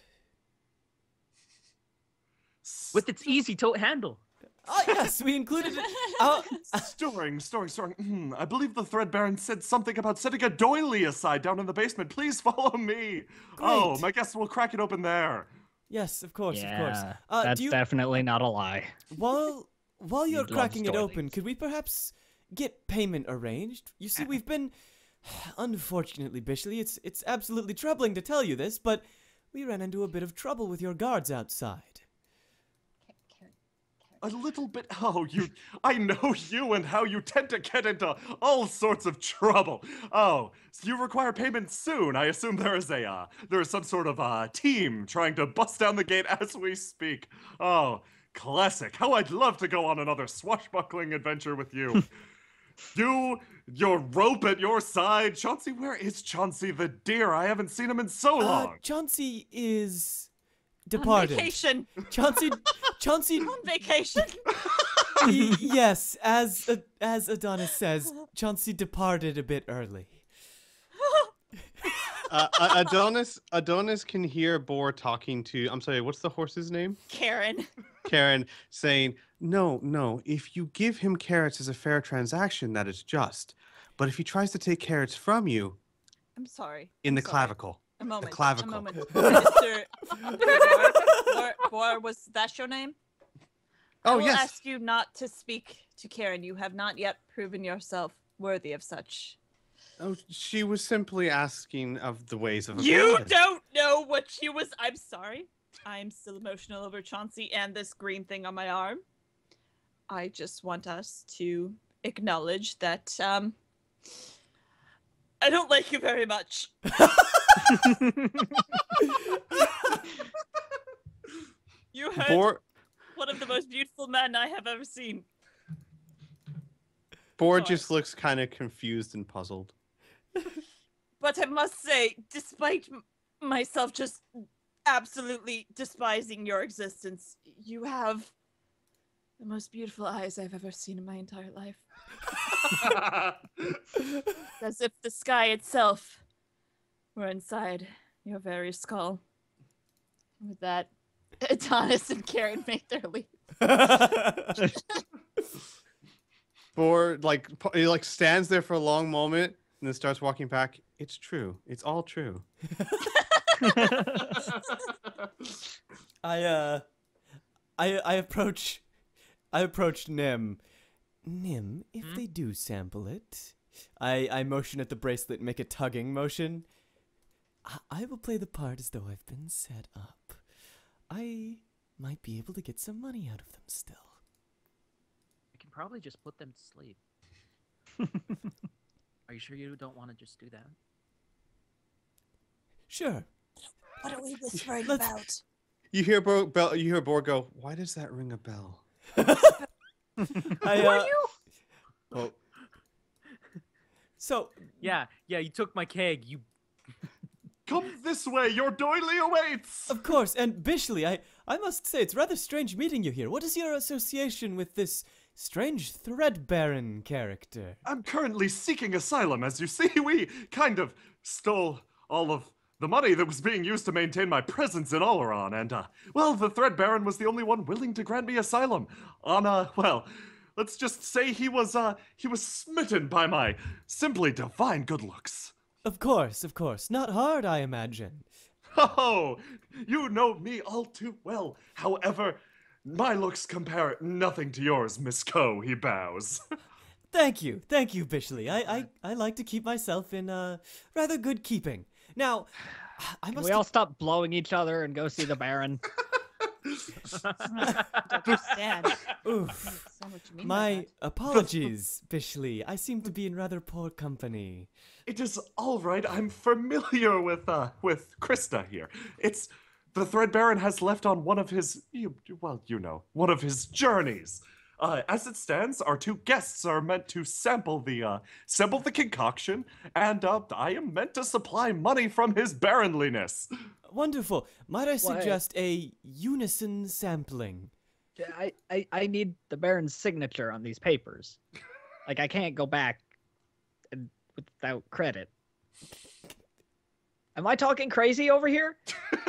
With its easy to handle. Oh, yes, we included it. Storing. I believe the Thread Baron said something about setting a doily aside down in the basement. Please follow me. Oh, Great. my guess we'll crack it open there. Yes, of course, of course. That's do you, definitely not a lie. while you're He loves cracking it doilies. open, could we perhaps get payment arranged? You see, we've been, unfortunately, Bishley, it's absolutely troubling to tell you this, but we ran into a bit of trouble with your guards outside. A little bit. Oh, I know you and how you tend to get into all sorts of trouble. Oh, so you require payment soon. I assume there is some sort of team trying to bust down the gate as we speak. Oh, classic. How I'd love to go on another swashbuckling adventure with you. Your rope at your side. Chauncey, where is Chauncey the deer? I haven't seen him in so long. Chauncey is departed. On vacation. Chauncey. On vacation. Yes, as Adonis says, Chauncey departed a bit early. Adonis can hear Boar talking to, I'm sorry, what's the horse's name? Karen. Karen saying, no, if you give him carrots as a fair transaction, that is just. But if he tries to take carrots from you, I'm sorry. in the Sorry. clavicle. A moment. clavicle. A moment. Mr. Boar, was that your name? I Oh, will yes. ask you not to speak to Karen. You have not yet proven yourself worthy of such. Oh, she was simply asking of the ways of a You god. don't know what she was. I'm sorry. I'm still emotional over Chauncey and this green thing on my arm. I just want us to acknowledge that I don't like you very much. You hurt Boar, one of the most beautiful men I have ever seen. Boar just looks kind of confused and puzzled. But I must say, despite myself just absolutely despising your existence, you have the most beautiful eyes I've ever seen in my entire life. As if the sky itself were inside your very skull. With that, Adonis and Karen make their leap. Boar he stands there for a long moment and then starts walking back. It's true. It's all true. I approached Nim. Nim, if they do sample it, I motion at the bracelet and make a tugging motion. I will play the part as though I've been set up. I might be able to get some money out of them still. I can probably just put them to sleep. Are you sure you don't want to just do that? Sure. What are we whispering Let's- about? You hear you hear Borg go, why does that ring a bell? Well, so Yeah, you took my keg. You Come this way, your doily awaits! of course, and Bishley, I must say it's rather strange meeting you here. What is your association with this strange Thread Baron character? I'm currently seeking asylum. As you see, we kind of stole all of the money that was being used to maintain my presence in Oleron, and, well, the Thread Baron was the only one willing to grant me asylum. Well, let's just say he was smitten by my simply divine good looks. Of course, not hard, I imagine. Oh, you know me all too well. However, my looks compare nothing to yours, Miss Coe, he bows. Thank you, Bishley. I like to keep myself in rather good keeping. Now, I Can must. we all stop blowing each other and go see the Baron? Understand. Oof. Understand what you mean by My that. apologies, Bishley. I seem to be in rather poor company. It is all right. I'm familiar with Krista here. It's the Thread Baron has left on one of his, one of his journeys. As it stands, our two guests are meant to sample the concoction, and I am meant to supply money from his baronliness. Wonderful. Might I suggest a unison sampling? I need the Baron's signature on these papers. Like, I can't go back without credit. Am I talking crazy over here?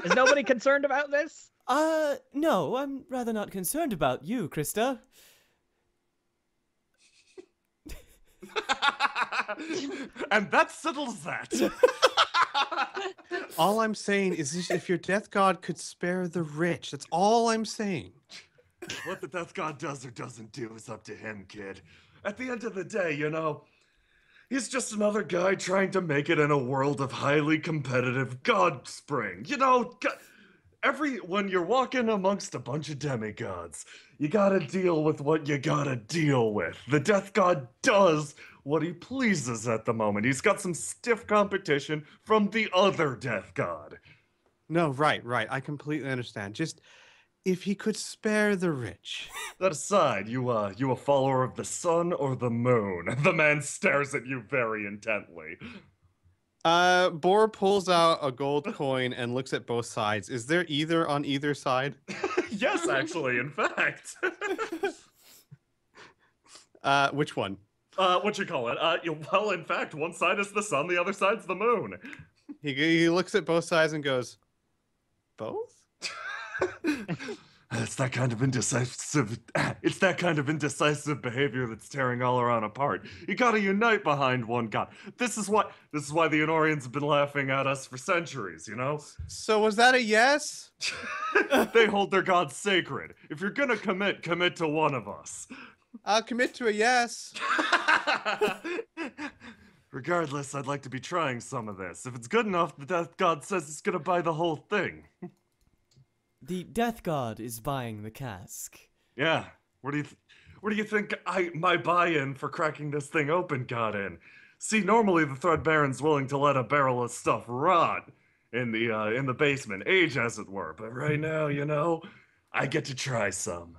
Is nobody concerned about this? No, I'm rather not concerned about you, Krista. And that settles that. All I'm saying is just if your death god could spare the rich. That's all I'm saying. What the Death God does or doesn't do is up to him, kid. At the end of the day, he's just another guy trying to make it in a world of highly competitive God Spring. When you're walking amongst a bunch of demigods, you gotta deal with what you gotta deal with. The Death God does what he pleases at the moment. He's got some stiff competition from the other Death God. No, right. I completely understand. Just if he could spare the rich. That aside, you a follower of the sun or the moon? The man stares at you very intently. Bor pulls out a gold coin and looks at both sides. Is there either on either side? Yes, actually, in fact. Which one? What you call it? Well, in fact, one side is the sun, the other side's the moon. He looks at both sides and goes, both? It's that kind of indecisive. It's that kind of indecisive behavior that's tearing Oleron apart. You gotta unite behind one god. This is why the Enorians have been laughing at us for centuries. So was that a yes? They hold their gods sacred. If you're gonna commit to one of us. I'll commit to a yes. Regardless, I'd like to be trying some of this. If it's good enough, the Death God says it's gonna buy the whole thing. The Death God is buying the cask. Yeah. Where do you think my buy-in for cracking this thing open got in? See, normally the Thread Baron's willing to let a barrel of stuff rot in the basement, age as it were. But right now, I get to try some.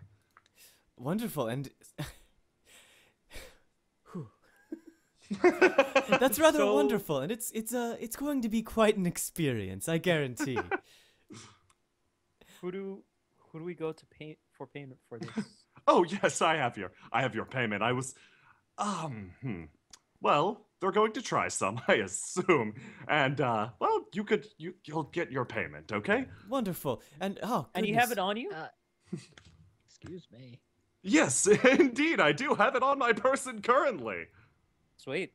Wonderful, and that's rather wonderful, and it's going to be quite an experience, I guarantee. Who do we go to payment for this? Oh yes, I have your payment. I was, well, they're going to try some, I assume, and well, you'll get your payment, okay? Wonderful, and and you have it on you? Excuse me. Yes, indeed, I do have it on my person currently. Sweet.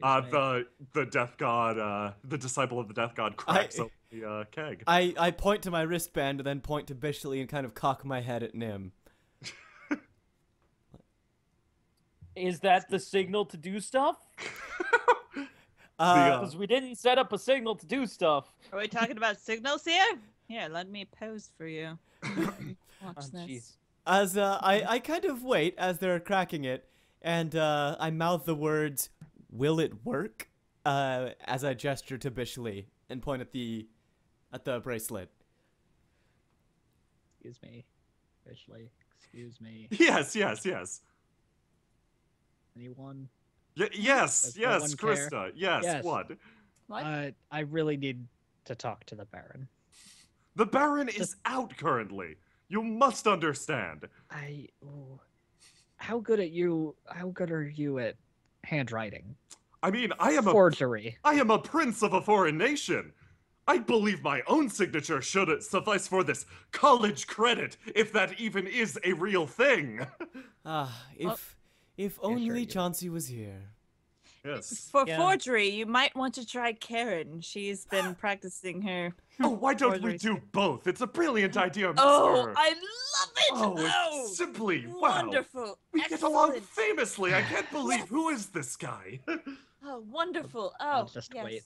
The Death God, the disciple of the Death God cracks open the keg. I point to my wristband and then point to Bishley and kind of cock my head at Nim. Is that the signal to do stuff? Because we didn't set up a signal to do stuff. Are we talking about signals here? Here, let me pose for you. Watch this. Geez. As I kind of wait as they're cracking it, and I mouth the words, "Will it work?" As I gesture to Bishley and point at the at the bracelet. Excuse me, Fishley. Excuse me. Yes, yes, yes. Anyone? Yes, Does no yes, one care? Krista. Yes, Yes. what? What? I really need to talk to the Baron. The Baron is out currently. You must understand. How good are you at handwriting? I mean, I am Forgery. I am a prince of a foreign nation. I believe my own signature should suffice for this college credit, if that even is a real thing. If only Chauncey was here. Yes. For forgery, you might want to try Karen. She's been practicing her. Oh, why don't we do both? It's a brilliant idea, Miss Oh, Burr. I love it! Oh, it's simply wow. Wonderful. We get along Excellent. famously. I can't believe who is this guy. Oh, wonderful. Oh, I'll just yes. wait.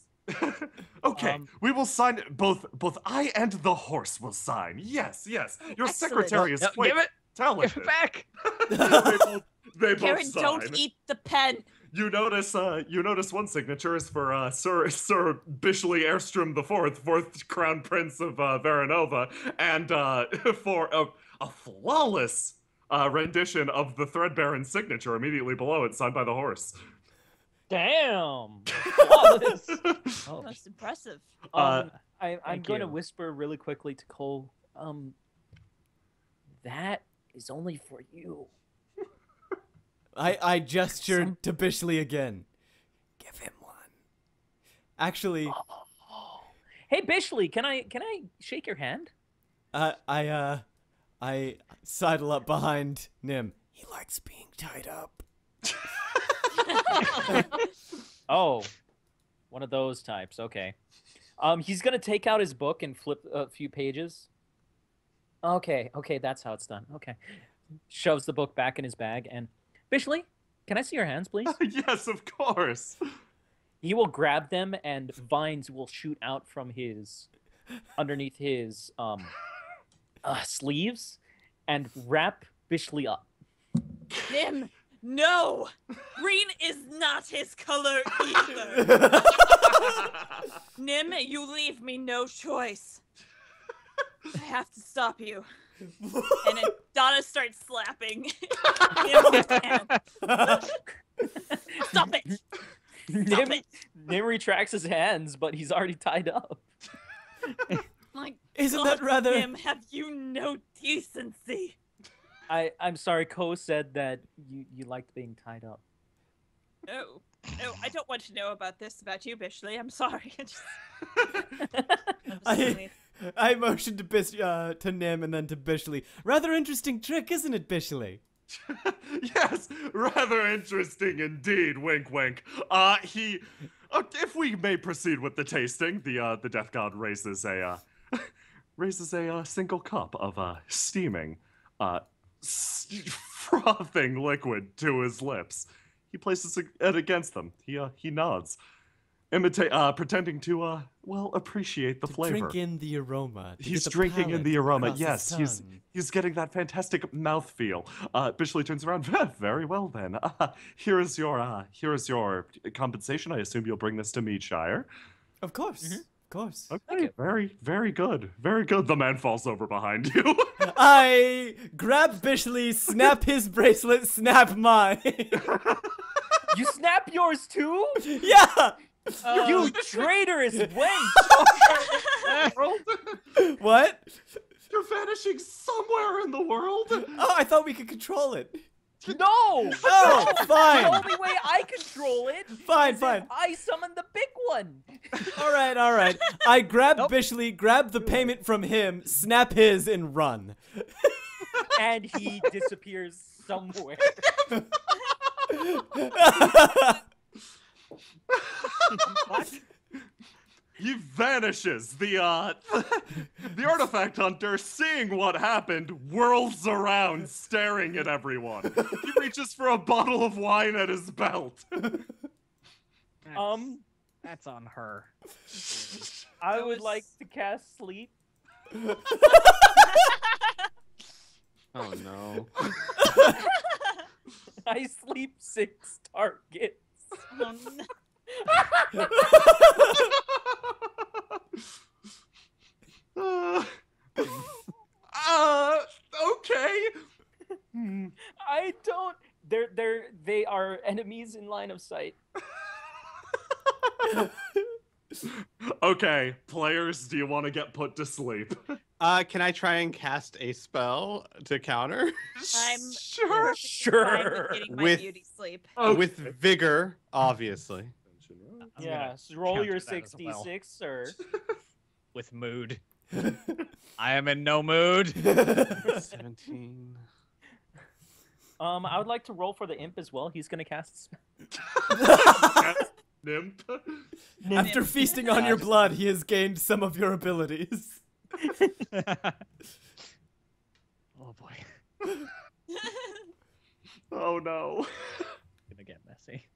Okay, we will sign both I and the horse will sign. Yes, yes. Your Excellent. secretary is No, quite give it talented. Give it back. They both Karen, sign. don't eat the pen. You notice one signature is for Sir Bishley Airstrom IV, fourth Crown Prince of Varanova, and for a flawless rendition of the Threadbaron's signature immediately below it, signed by the horse. Damn. Flawless. Oh, Most impressive. I'm Thank going to you. whisper really quickly to Cole. That is only for you. I gestured to Bishley again. Give him one. Actually, Hey Bishley, can I shake your hand? I sidle up behind Nim. He likes being tied up. Oh, one of those types. Okay. He's gonna take out his book and flip a few pages. Okay, that's how it's done. Okay. Shoves the book back in his bag and Bishley, can I see your hands, please? Yes, of course. He will grab them and vines will shoot out from his underneath his sleeves and wrap Bishley up. Nim, no! Green is not his color either. Nim, you leave me no choice. I have to stop you. And then Donna starts slapping Nim's hand. Stop it! Stop it! Nim retracts his hands, but he's already tied up. My Isn't God, that rather- Nim, have you no decency? I'm sorry, Ko said that you liked being tied up. No, I don't want to know about this about you, Bishley. I'm sorry. I motioned to Nim and then to Bishley. Rather interesting trick, isn't it, Bishley? Yes, rather interesting indeed. Wink, wink. If we may proceed with the tasting, the Death God raises a single cup of steaming, frothing liquid to his lips. He places it against them. He nods, pretending to appreciate the flavor. Drink in the aroma. He's drinking in the aroma. Yes, he's getting that fantastic mouthfeel. Bishley turns around. Very well then. Here is your compensation. I assume you'll bring this to Meadshire. Of course. Of course. Okay. Very, very good. Very good. The man falls over behind you. I grab Bishley, snap his bracelet, snap mine. You snap yours too? Yeah. You traitorous wench! What? You're vanishing somewhere in the world. Oh, I thought we could control it. No! Oh, fine. The only way I control it Fine, is fine. if I summon the big one. All right. I grab Bishley, grab the payment from him, snap his, and run. And he disappears somewhere. What? He vanishes. The artifact hunter, seeing what happened, whirls around, staring at everyone. He reaches for a bottle of wine at his belt. That's on her. I would like to cast sleep. Oh no. I sleep 6 targets. Oh, no. sight. Okay, players, do you want to get put to sleep? Can I try and cast a spell to counter? I'm Sure. fine with getting my With- beauty sleep. With vigor, obviously. I'm Yeah, gonna so roll your counter that as well. 66, sir. With mood. I am in no mood. 17. I would like to roll for the imp as well. He's gonna cast. Nymph. After feasting on your blood, he has gained some of your abilities. Oh boy. Oh no. Gonna get messy.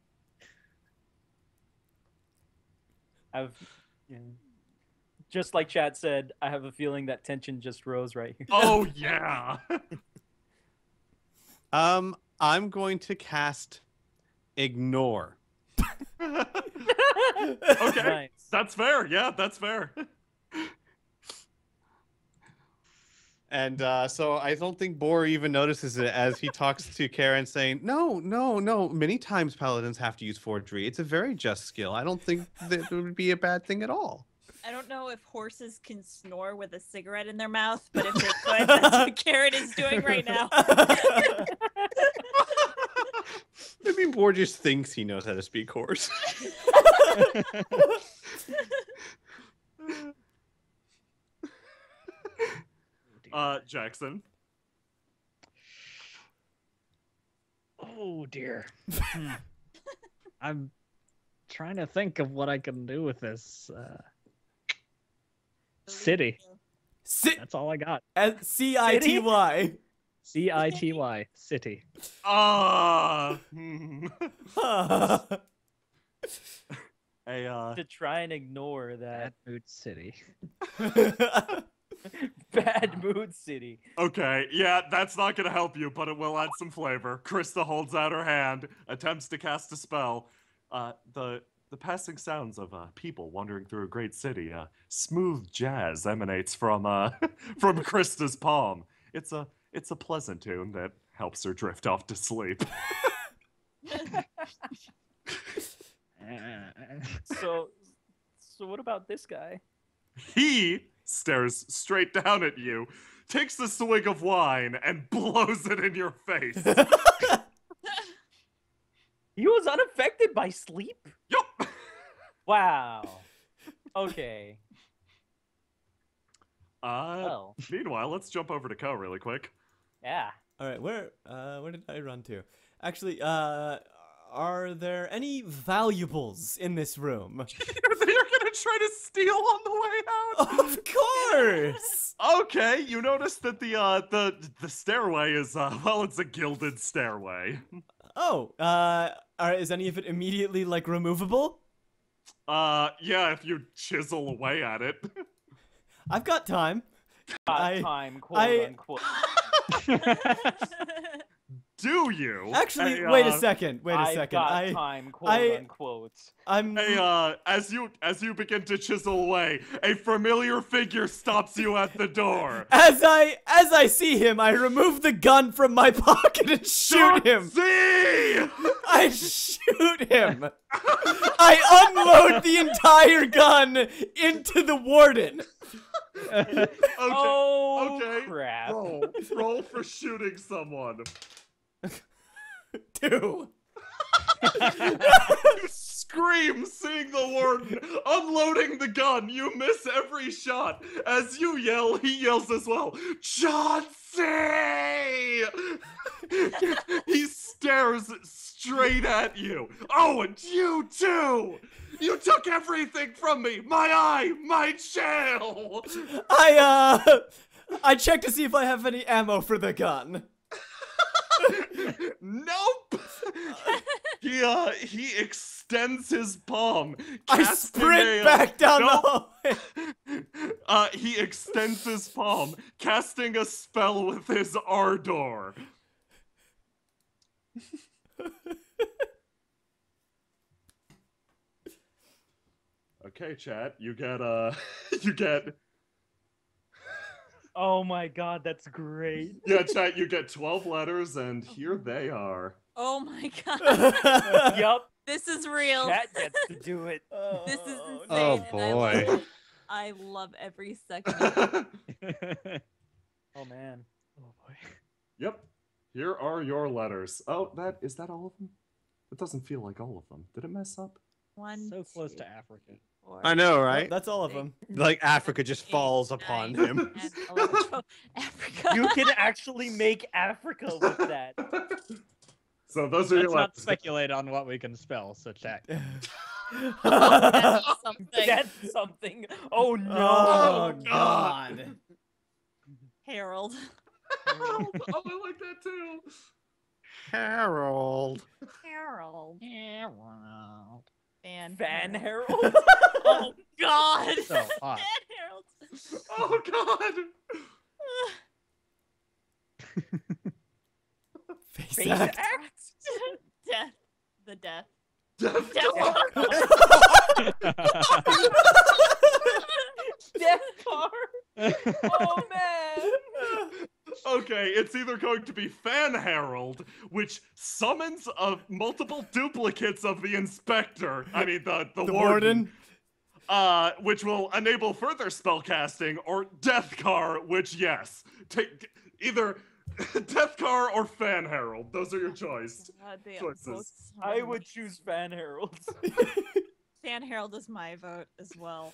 Just like Chad said, I have a feeling that tension just rose right here. Oh yeah. I'm going to cast Ignore. Okay, Nice. that's fair. Yeah, that's fair. And so I don't think Boar even notices it as he talks to Karen, saying, no. Many times paladins have to use forgery. It's a very just skill. I don't think that it would be a bad thing at all. I don't know if horses can snore with a cigarette in their mouth, but if they could, that's what Karen is doing right now. Maybe Boar just thinks he knows how to speak horse. Jackson. Oh dear. I'm trying to think of what I can do with this city. That's all I got. C-I-T-Y. C-I-T-Y. City. Hey, To try and ignore that Bad Mood City. bad mood city. Okay, yeah, that's not gonna help you, but it will add some flavor. Krista holds out her hand, attempts to cast a spell. The passing sounds of people wandering through a great city. Smooth jazz emanates from from Krista's palm. It's a pleasant tune that helps her drift off to sleep. So what about this guy? He stares straight down at you, takes a swig of wine, and blows it in your face. He was unaffected by sleep? Yup. Wow. Okay. Meanwhile, let's jump over to Ko really quick. Yeah. All right, where did I run to? Actually, are there any valuables in this room? You're gonna try to steal on the way out? Of course. Okay, you notice that the stairway is well, it's a gilded stairway. Oh, is any of it immediately like removable? Yeah, if you chisel away at it. I've got time. Time, quote unquote. Do you? Actually, wait a second. I've got time, quote unquote. Hey, as you begin to chisel away, a familiar figure stops you at the door. As I see him, I remove the gun from my pocket and shoot him. See! I shoot him. I unload the entire gun into the warden. Okay. Oh, okay. crap. Roll for shooting someone. 2. You scream, seeing the warden unloading the gun. You miss every shot. As you yell, he yells as well. Chauncey! He stares straight at you. Oh, and you too! You took everything from me! My eye! My jail! I check to see if I have any ammo for the gun. Nope! He extends his palm. I sprint back down the hallway. He extends his palm, casting a spell with his ardor. Okay, chat, you get Oh my god, that's great. Yeah, chat, you get 12 letters, and here they are. Oh my god. Yup. This is real. Chat gets to do it. This is Oh, insane. and boy. I love every second of it. Oh man. Oh boy. Yep. Here are your letters. Oh, is that all of them? It doesn't feel like all of them. Did it mess up? One, So close two, to Africa. four, I know, right? That's all of them. Like Africa just eight, falls upon 9, him. 10, 11, 12. Africa. You can actually make Africa with that. So those are your Let's not letters. speculate on what we can spell, so chat. That's something. That's something. Oh no. Oh God. Harold. Oh, I like that too. Harold. Harold. Van Harold. Oh God. So hot. Van Harold. Oh God. Face Face act. act. Death. The death. Death Death. Death car. Oh man. Okay, it's either going to be Fan Herald, which summons multiple duplicates of the inspector. I mean, the warden. Which will enable further spellcasting, or Death Car, which, yes. Take either Death Car or Fan Herald. Those are your choice. God, they are choices. both so I would much. choose Van Harold. Fan Harold is my vote as well.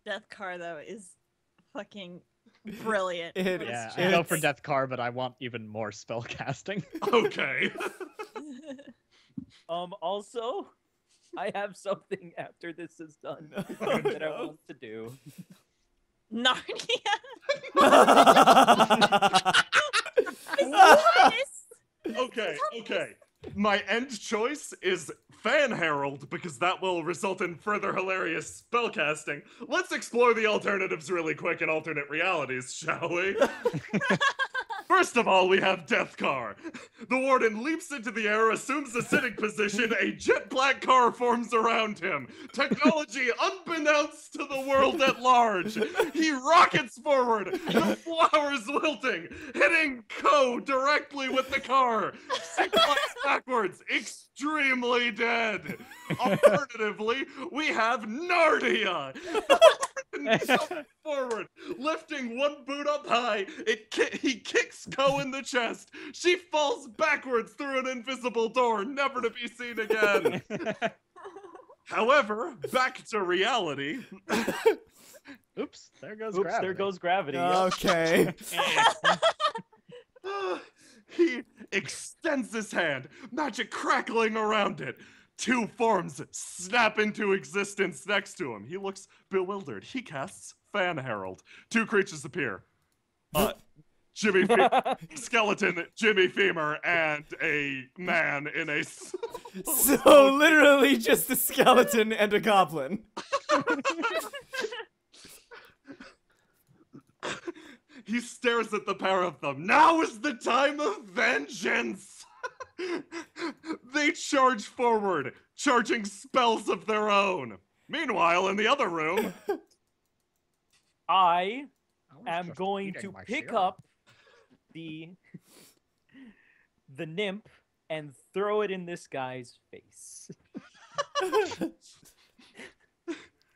Death Car though is fucking brilliant. It Yeah, is. I go for Death Car, but I want even more spell casting. Okay. Also, I have something after this is done that I want to do. Narnia. Okay. My end choice is Fan Herald, because that will result in further hilarious spellcasting. Let's explore the alternatives really quick in alternate realities, shall we? First of all, we have Death Car. The warden leaps into the air, assumes a sitting position, a jet black car forms around him. Technology unbeknownst to the world at large. He rockets forward, the flowers wilting, hitting Ko directly with the car. She flies backwards, extremely dead. Alternatively, we have Narnia. Forward, lifting one boot up high, he kicks Ko in the chest. She falls backwards through an invisible door, never to be seen again. However, back to reality. Oops, there goes Oops, gravity. there goes gravity. Okay. He extends his hand, magic crackling around it. Two forms snap into existence next to him. He looks bewildered. He casts Fan Herald. Two creatures appear. Jimmy skeleton, Jimmy Femur, and a man in a. So literally just a skeleton and a goblin. He stares at the pair of them. Now is the time of vengeance! They charge forward, charging spells of their own. Meanwhile, in the other room, I was am just going eating to my pick cereal. up the nymph and throw it in this guy's face.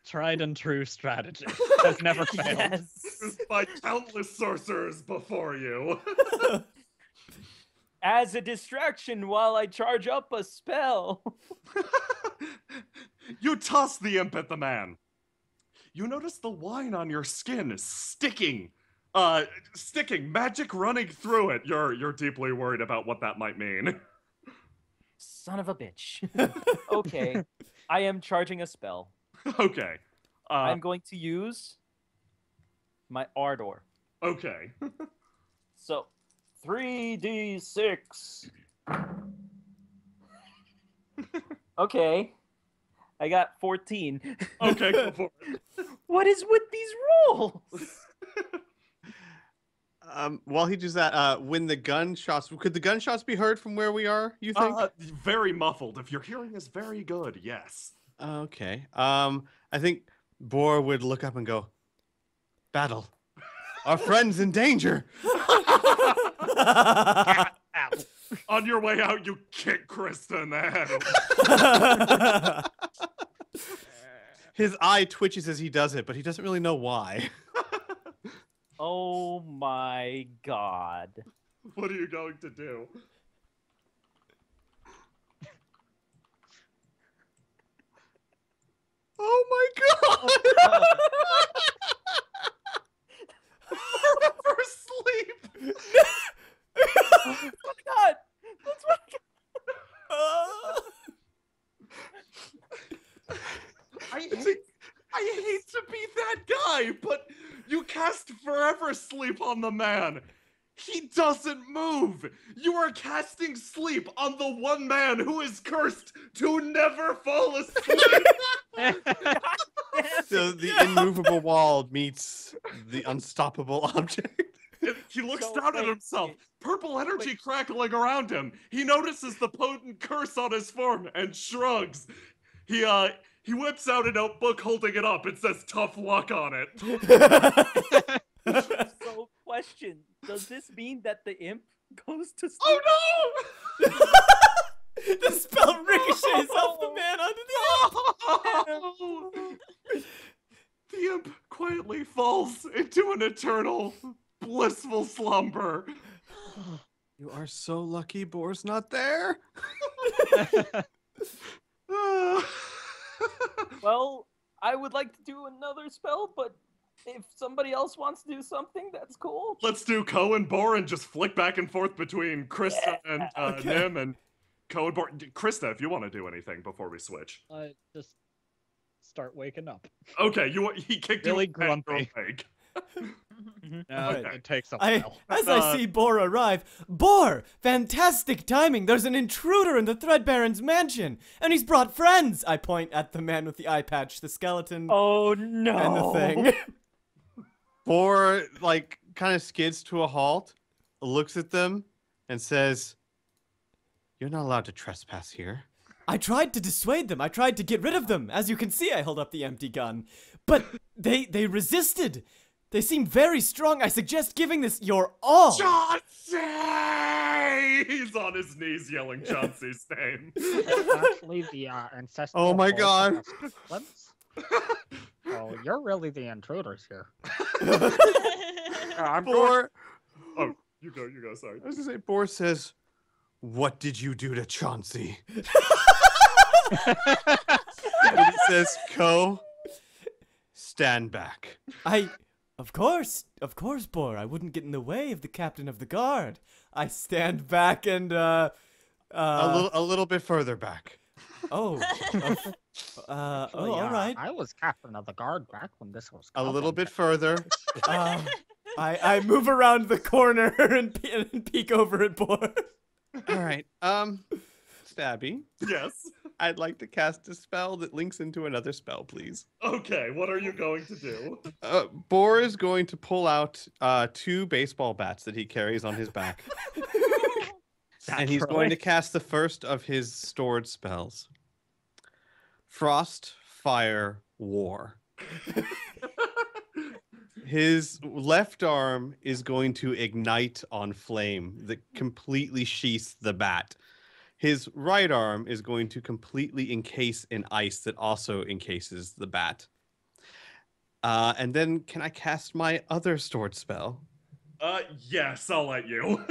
Tried and true strategy. Has never failed. Yes. by countless sorcerers before you. As a distraction while I charge up a spell. You toss the imp at the man. You notice the wine on your skin is sticking. Magic running through it. You're deeply worried about what that might mean. Son of a bitch. Okay. I am charging a spell. Okay. I'm going to use my Ardor. Okay. So, 3d6. Okay. I got 14. Okay, go for it. What is with these rolls? While he does that, when the gunshots, could the gunshots be heard from where we are, you think? Very muffled. If your hearing is very good, yes. Okay. I think Boar would look up and go, "Battle. Our friend's in danger." On your way out, you kick Krista in the head. His eye twitches as he does it, but he doesn't really know why. Oh my god. What are you going to do? Oh my god! Forever sleep! Oh my god! That's my I hate to be that guy, but you cast Forever Sleep on the man. He doesn't move. You are casting sleep on the one man who is cursed to never fall asleep. So the immovable wall meets the unstoppable object. He looks So, down at wait, himself. wait. Purple energy crackling around him. He notices the potent curse on his form and shrugs. He whips out a notebook holding it up. It says tough luck on it. So, question. Does this mean that the imp goes to sleep? Oh no! The spell ricochets off the man onto the The imp quietly falls into an eternal, blissful slumber. You are so lucky Boar's not there. Well, I would like to do another spell, but if somebody else wants to do something, that's cool. Let's do Ko and Bor and just flick back and forth between Krista and okay. Nim and Ko and Bor. Krista, if you want to do anything before we switch. Just start waking up. Okay, he kicked Really you in the head grumpy. for a leg. No, Okay. it takes a I, while. as I see Bor arrive, Bor, fantastic timing. There's an intruder in the Threadbaron's mansion, and he's brought friends. I point at the man with the eye patch, the skeleton, Oh no! and the thing. Boar, like, kind of skids to a halt, looks at them, and says, "You're not allowed to trespass here." I tried to dissuade them. I tried to get rid of them. As you can see, I hold up the empty gun. But they resisted. They seem very strong. I suggest giving this your all. Chauncey! He's on his knees yelling Chauncey's name. Actually, the ancestral. Oh my force God. of us Muslims. Oh, you're really the intruders here. I'm going. Boar, Oh, you go, sorry. I was gonna say, Boar says, "What did you do to Chauncey?" And he says, "Ko, stand back." Of course, Bor. I wouldn't get in the way of the captain of the guard. I stand back and, A little bit further back. Oh. Actually, all right. I was captain of the guard back when this was. A little common. bit further. I move around the corner and peek over at Bor. All right. Stabby, Yes. I'd like to cast a spell that links into another spell, please. Okay, what are you going to do? Bor is going to pull out 2 baseball bats that he carries on his back. And he's going to cast the first of his stored spells. Frost, Fire, War. His left arm is going to ignite on flame that completely sheaths the bat. His right arm is going to completely encase in ice that also encases the bat. And then can I cast my other stored spell? Yes, I'll let you.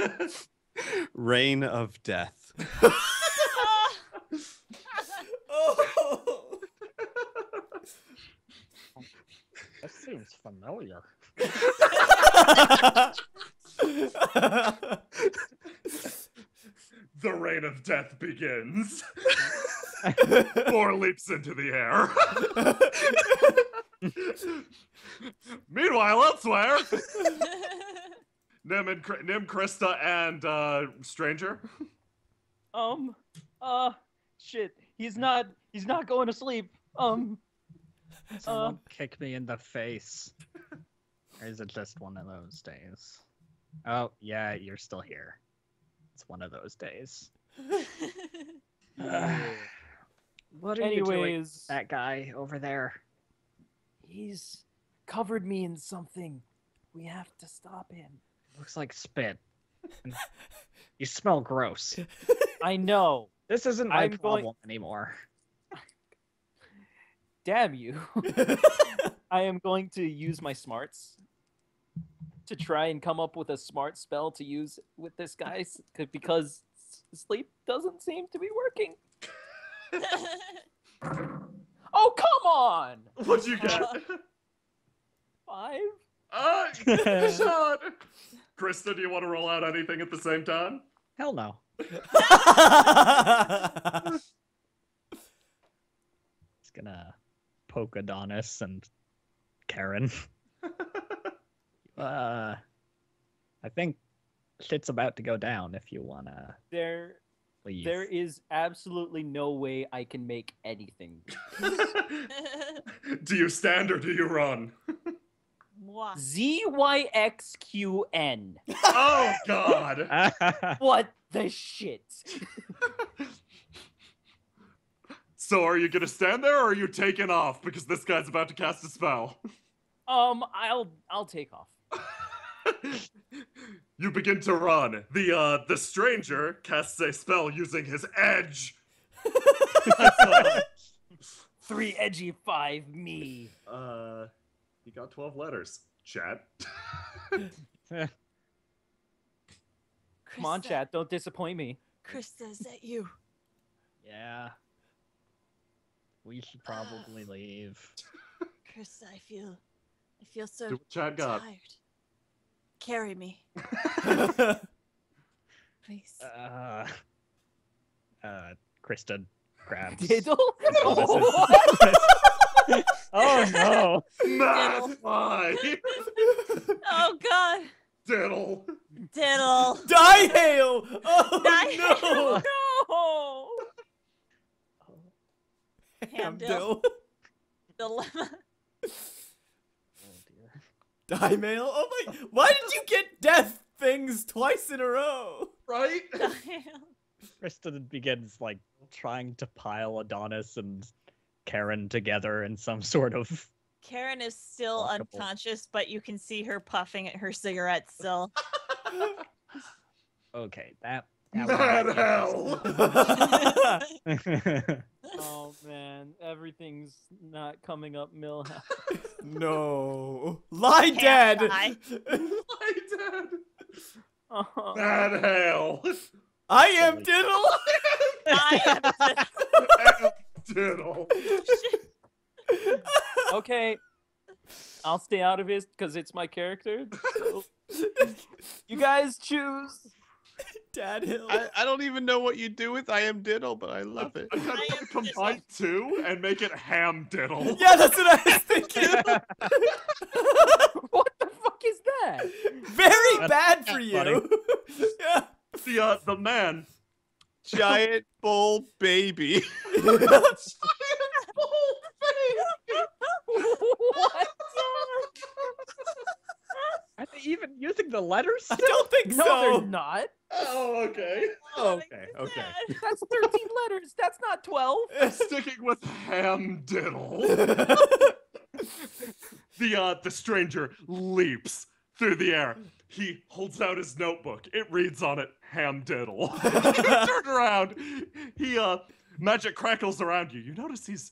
Rain of Death. Oh. That seems familiar. The rain of death begins. Bor leaps into the air. Meanwhile, elsewhere, Nim, Krista, and Stranger. Shit. He's not going to sleep. Someone kick me in the face. Or is it just one of those days? Oh, yeah, you're still here. It's one of those days. What are you doing, Anyways, that guy over there? he's covered me in something. We have to stop him. Looks like spit. You smell gross. I know. This isn't my I'm going- problem anymore. Damn you. I am going to use my smarts to try and come up with a smart spell to use with this guy because sleep doesn't seem to be working. Oh, come on! What'd you get? 5? Good shot! Krista, do you want to roll out anything at the same time? Hell no. It's gonna poke Adonis and Karen. I think shit's about to go down if you wanna leave. There is absolutely no way I can make anything. Do you stand or do you run? What? ZYXQN. Oh, God. What the shit? So are you gonna stand there or are you taking off because this guy's about to cast a spell? I'll take off. You begin to run. The stranger casts a spell using his edge. 3 edgy 5 me. He got 12 letters. Chat. Come on, Krista. chat, don't disappoint me. Krista, is that you? Yeah. We should probably leave. Krista, I feel so Do what Chad got. tired. Carry me. Please. Krista grabs. Diddle? Oh no! Matt, why? Oh God. Diddle. Diddle. Die hail! Oh Die- no! No. Hamdill. Dilemma. Die mail? Oh my! Why did you get death things twice in a row? Right? Krista begins like trying to pile Adonis and Karen together in some sort of. Karen is still Walkable. unconscious, but you can see her puffing at her cigarette still. Okay, that. Mad hell. Oh man, everything's not coming up Millhouse. No. Lie dead! die. My dad. Oh. Mad hell. I am Diddle! I am Diddle. Okay, I'll stay out of it because it's my character. So you guys choose. Dad Hill. I don't even know what you do with I am Diddle, but I love it. I kind of want to combine two and make it ham diddle. Yeah, that's what I was thinking. What the fuck is that? Very That's bad for you. funny. Yeah. The man. Giant bull baby. What? Are they even using the letters? I don't think No, so. they're not. Oh, okay. Okay, okay. That's 13 letters. That's not 12. Sticking with ham diddle. The stranger leaps through the air. He holds out his notebook. It reads on it, ham diddle. Turn around. He magic crackles around you. You notice his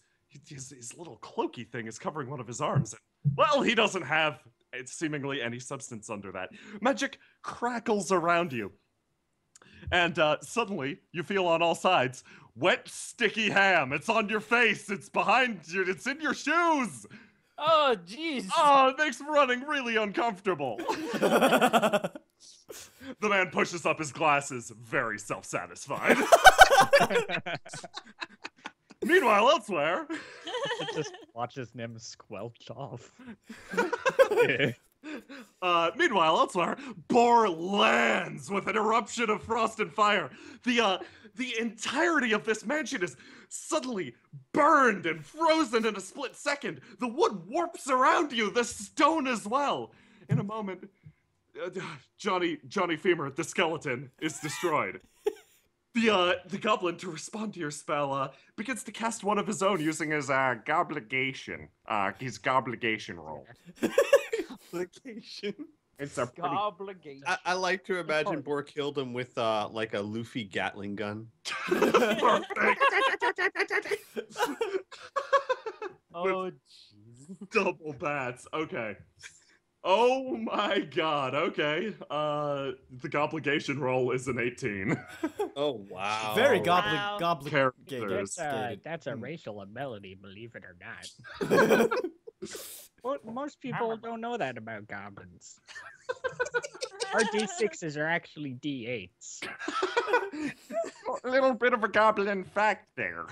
little cloaky thing is covering one of his arms. Well, he doesn't have seemingly any substance under that. Magic crackles around you. And suddenly, you feel on all sides, wet, sticky ham. It's on your face. It's behind you. It's in your shoes. Oh, jeez. Oh, it makes running really uncomfortable. The man pushes up his glasses, very self-satisfied. Meanwhile, elsewhere... Just watches Nim squelch off. Meanwhile, elsewhere, Boar lands with an eruption of frost and fire. The entirety of this mansion is suddenly burned and frozen in a split second. The wood warps around you, the stone as well. In a moment, Johnny Femur, the skeleton, is destroyed. The goblin, to respond to your spell, begins to cast one of his own using his gobligation roll. Application. It's a pretty. Obligation. I like to imagine Boar killed him with like a Luffy Gatling gun. Oh, jeez. Double bats. Okay. Oh my god. Okay. The obligation roll is an 18. Oh wow. Very Wow. Characters. That's a racial ability, believe it or not. Well, most people don't know that about goblins. Our D6s are actually D8s. A little bit of a goblin fact there.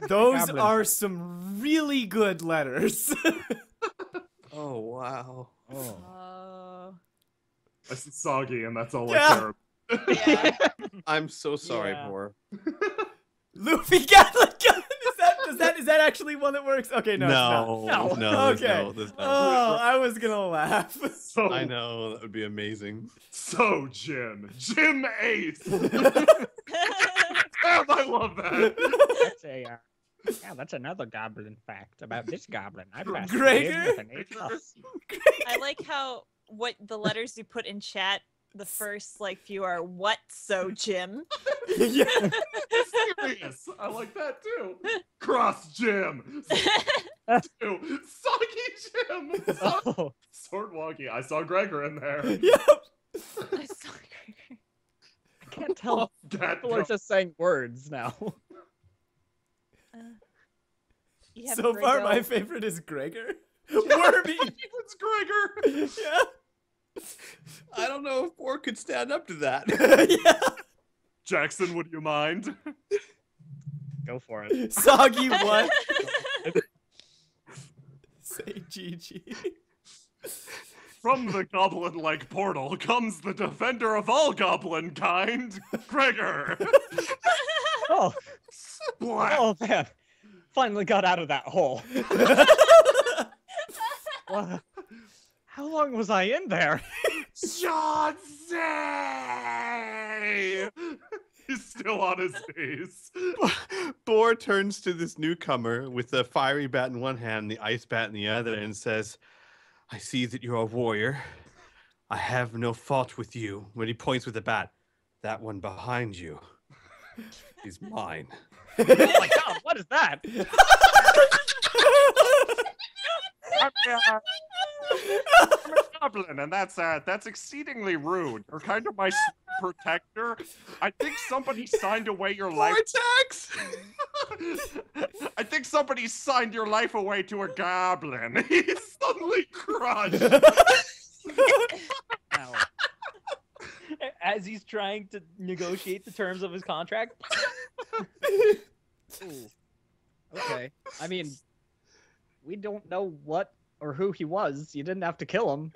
Those Goblin. are some really good letters. Oh wow. Oh. I said soggy, and that's all Yeah. I care Yeah. I'm so sorry, Yeah. Boar. Luffy Gatling gun. Is that actually one that works? Okay, no, it's not. no, Okay. there's no. Oh, I was gonna laugh. So, I know that would be amazing. So, Jim Ace. Damn, I love that. That's a. Yeah, that's another goblin fact about this goblin. I passed Gregor? with an A+. I like how what the letters you put in chat, the first like few are what so Jim. Yeah. Serious. I like that too. Cross Jim. Two. Soggy Jim. Oh, Sword Wonky. I saw Gregor in there. Yep. I saw Gregor. I can't tell. That People are just saying words now. You have So far, Grego. my favorite is Gregor. Wormy. It's Gregor. Yeah. I don't know if Boar could stand up to that. Yeah. Jackson, would you mind? Go for it. Soggy what? Say GG. From the goblin-like portal comes the defender of all goblin kind, Gregor. Oh, Splat. oh man! Finally got out of that hole. Wow. How long was I in there? Chauncey! He's still on his knees. Boar turns to this newcomer with the fiery bat in one hand, the ice bat in the other, and says, I see that you're a warrior. I have no fault with you. When he points with the bat, that one behind you is mine. Oh my god, what is that? I'm a goblin, and that's exceedingly rude. You're kind of my protector. I think somebody signed away your life. Vortex! I think somebody signed your life away to a goblin. He's suddenly crushed. Ow. As he's trying to negotiate the terms of his contract. Ooh. Okay. I mean, we don't know what or who he was. You didn't have to kill him.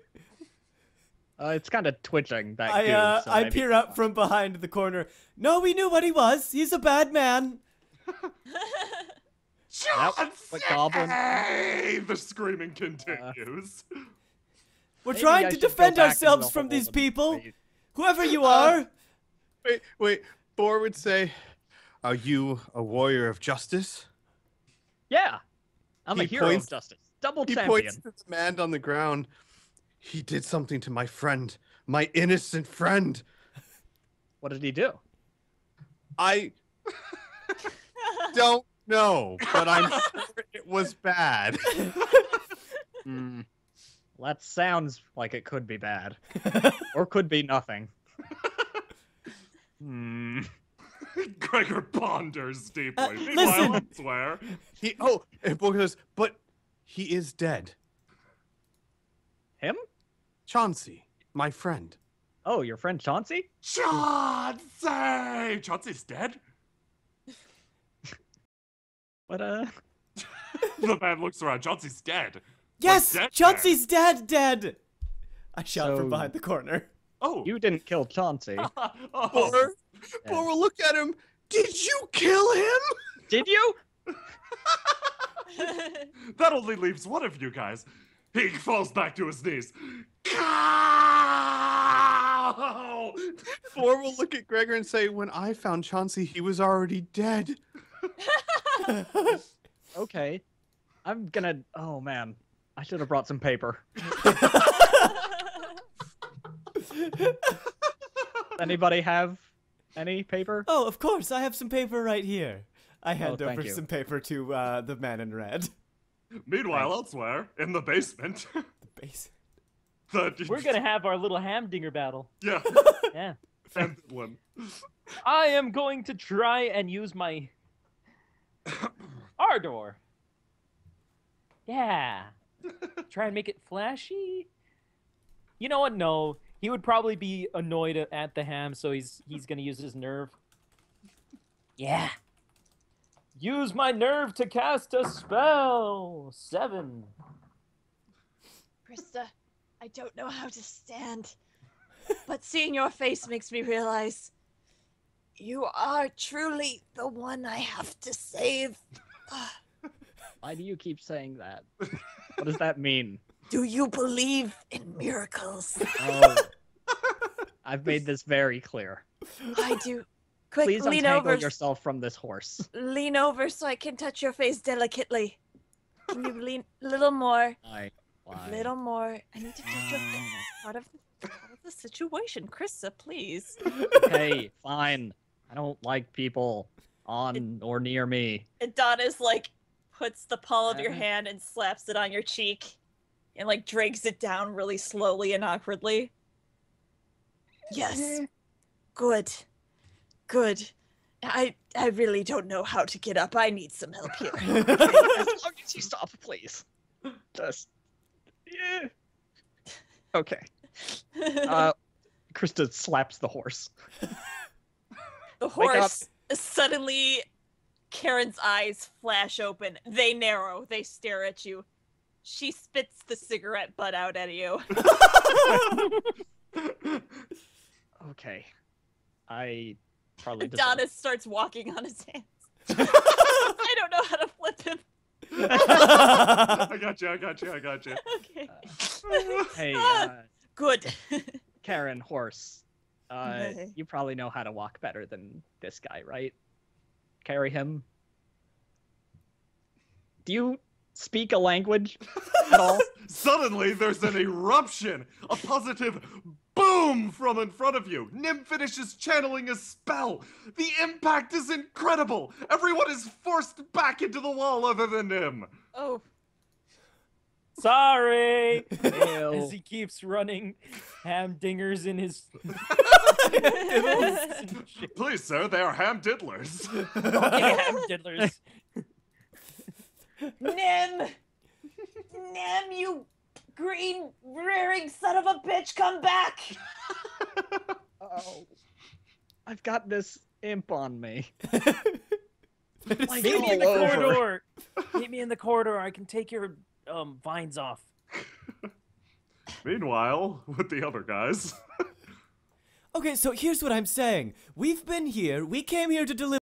It's kind of twitching, that goo, so I maybe- peer up from behind the corner. No, we knew what he was. He's a bad man. That- what goblin? Hey, the screaming continues. We're Maybe trying I to should go defend back into ourselves the from hole these and people. wait. Whoever you are. Wait. Boar would say, are you a warrior of justice? Yeah, I'm a He hero points- of justice. Double He champion. points to the man on the ground. He did something to my friend, my innocent friend. What did he do? I don't know, but I'm sure it was bad. Hmm. Well, that sounds like it could be bad, or could be nothing. Hmm. Gregor ponders deeply. listen. Meanwhile, elsewhere, And Boar goes, but he is dead. Him? Chauncey, my friend. Oh, your friend Chauncey? Chauncey! Chauncey's dead? What, The man looks around. Chauncey's dead. Yes, dead Chauncey's dead. I shout from So- behind the corner. Oh. you didn't kill Chauncey. Oh. Boar Yeah. will look at him. Did you kill him? Did you? That only leaves one of you guys. He falls back to his knees. Cow! Boar will look at Gregor and say, when I found Chauncey, he was already dead. Okay. I'm gonna. Oh man, I should have brought some paper. Anybody have any paper? Oh, of course. I have some paper right here. I hand thank over you. some paper to the man in red. Meanwhile, elsewhere, in the basement. The base. We're gonna have our little hamdinger battle. Yeah. Yeah. And one. I am going to try and use my Ardor. Yeah. Try and make it flashy. You know what? No. He would probably be annoyed at the ham, so he's gonna use his nerve. Yeah. Use my nerve to cast a spell. 7. Krista, I don't know how to stand, but seeing your face makes me realize you are truly the one I have to save. Why do you keep saying that? What does that mean? Do you believe in miracles? Oh, I've made this very clear. I do. Quick, Please lean untangle over. yourself from this horse. Lean over so I can touch your face delicately. Can you lean a little more? Why? A little more. I need to touch your face. Part of the situation, Krista, please. Okay, fine. I don't like people on or near me. Adonis puts the palm of your hand and slaps it on your cheek, and drags it down really slowly and awkwardly. Yes. Good. Good. I really don't know how to get up. I need some help here. As long as you stop, please. Just. Yeah. Okay. Krista slaps the horse. The horse suddenly, Karen's eyes flash open. They narrow. They stare at you. She spits the cigarette butt out at you. Okay. I probably Adonis starts walking on his hands. I don't know how to flip him. I got you. Okay. Hey, good. Karen, horse. You probably know how to walk better than this guy, right? Carry him. Do you speak a language at all? Suddenly, there's an eruption, a positive boom from in front of you. Nim finishes channeling a spell. The impact is incredible. Everyone is forced back into the wall other than Nim. Oh. Sorry. As he keeps running hamdingers in his. Please, sir, they are ham diddlers. Okay, ham diddlers. Nim! Nim, you green rearing son of a bitch, come back! Oh, I've got this imp on me. Meet me in the corridor. Meet me in the corridor. I can take your vines off. Meanwhile, with the other guys. Okay, so here's what I'm saying. We've been here. We came here to deliver.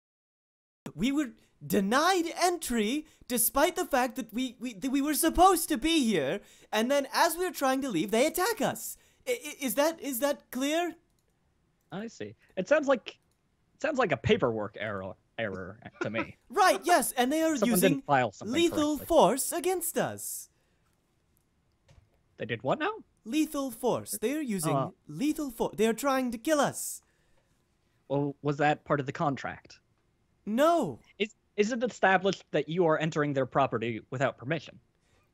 We were denied entry despite the fact that we were supposed to be here, and then as we were trying to leave, they attack us. Is that clear? I see. It sounds like a paperwork error to me. Right, yes, and they are Someone using didn't file something lethal correctly. force against us. They did what now? Lethal force. They are using lethal force. They are trying to kill us. Well, was that part of the contract? No. Is it established that you are entering their property without permission?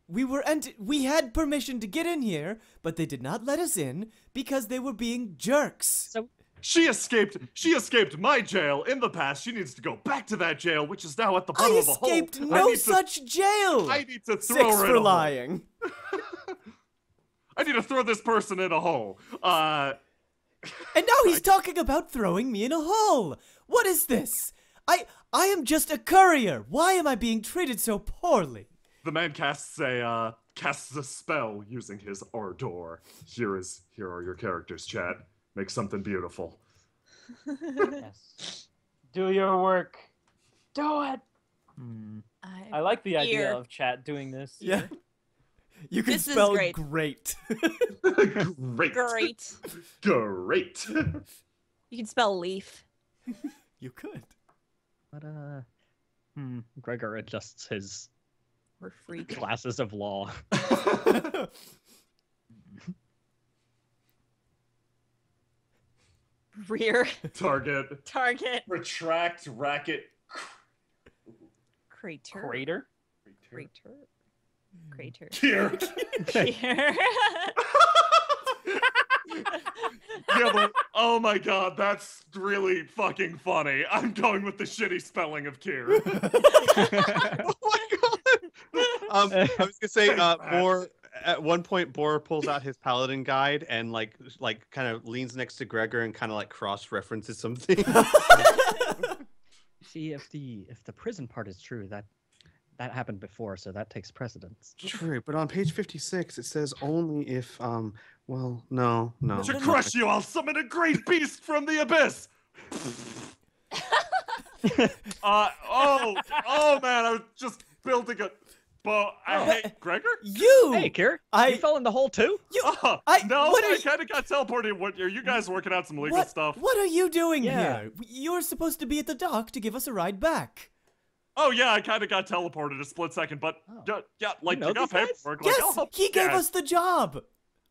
We had permission to get in here, but they did not let us in because they were being jerks. So She escaped my jail in the past. She needs to go back to that jail, which is now at the bottom I of a hole. escaped no such jail. I need to throw 6 her in for a hole. lying. I need to throw this person in a hole. And now he's talking about throwing me in a hole. What is this? I am just a courier. Why am I being treated so poorly? The man casts a spell using his ardor. Here are your characters, chat. Make something beautiful. Yes. Do your work. Do it. I like the idea here. of chat doing this. Yeah. You can This is spell great. great. Great. Great. Great. You can spell leaf. You could. But Gregor adjusts his We're freak. glasses of law. Rear. Target. Target. Retract. Racket. Crater. Crater. Crater. Crater. Here. Here. Yeah, but, oh my god, that's really fucking funny. I'm going with the shitty spelling of Kier. Oh my god. I was gonna say, Boar. At one point, Boar pulls out his paladin guide and like kind of leans next to Gregor and kind of like cross references something. See, if the prison part is true, that happened before, so that takes precedence. True, but on page 56 it says only if well, no. To crush you, I'll summon a great beast from the abyss. Oh man, I was just building a bow. Hey, Gregor? Hey, Kier. You You fell in the hole too? No, I kind of got teleported. What are you guys working out some legal stuff? What are you doing Yeah. here? You're supposed to be at the dock to give us a ride back. Oh yeah, I kind of got teleported a split second, but yeah, like you got paperwork. Like, I'll Yes, help he you gave guys. us the job.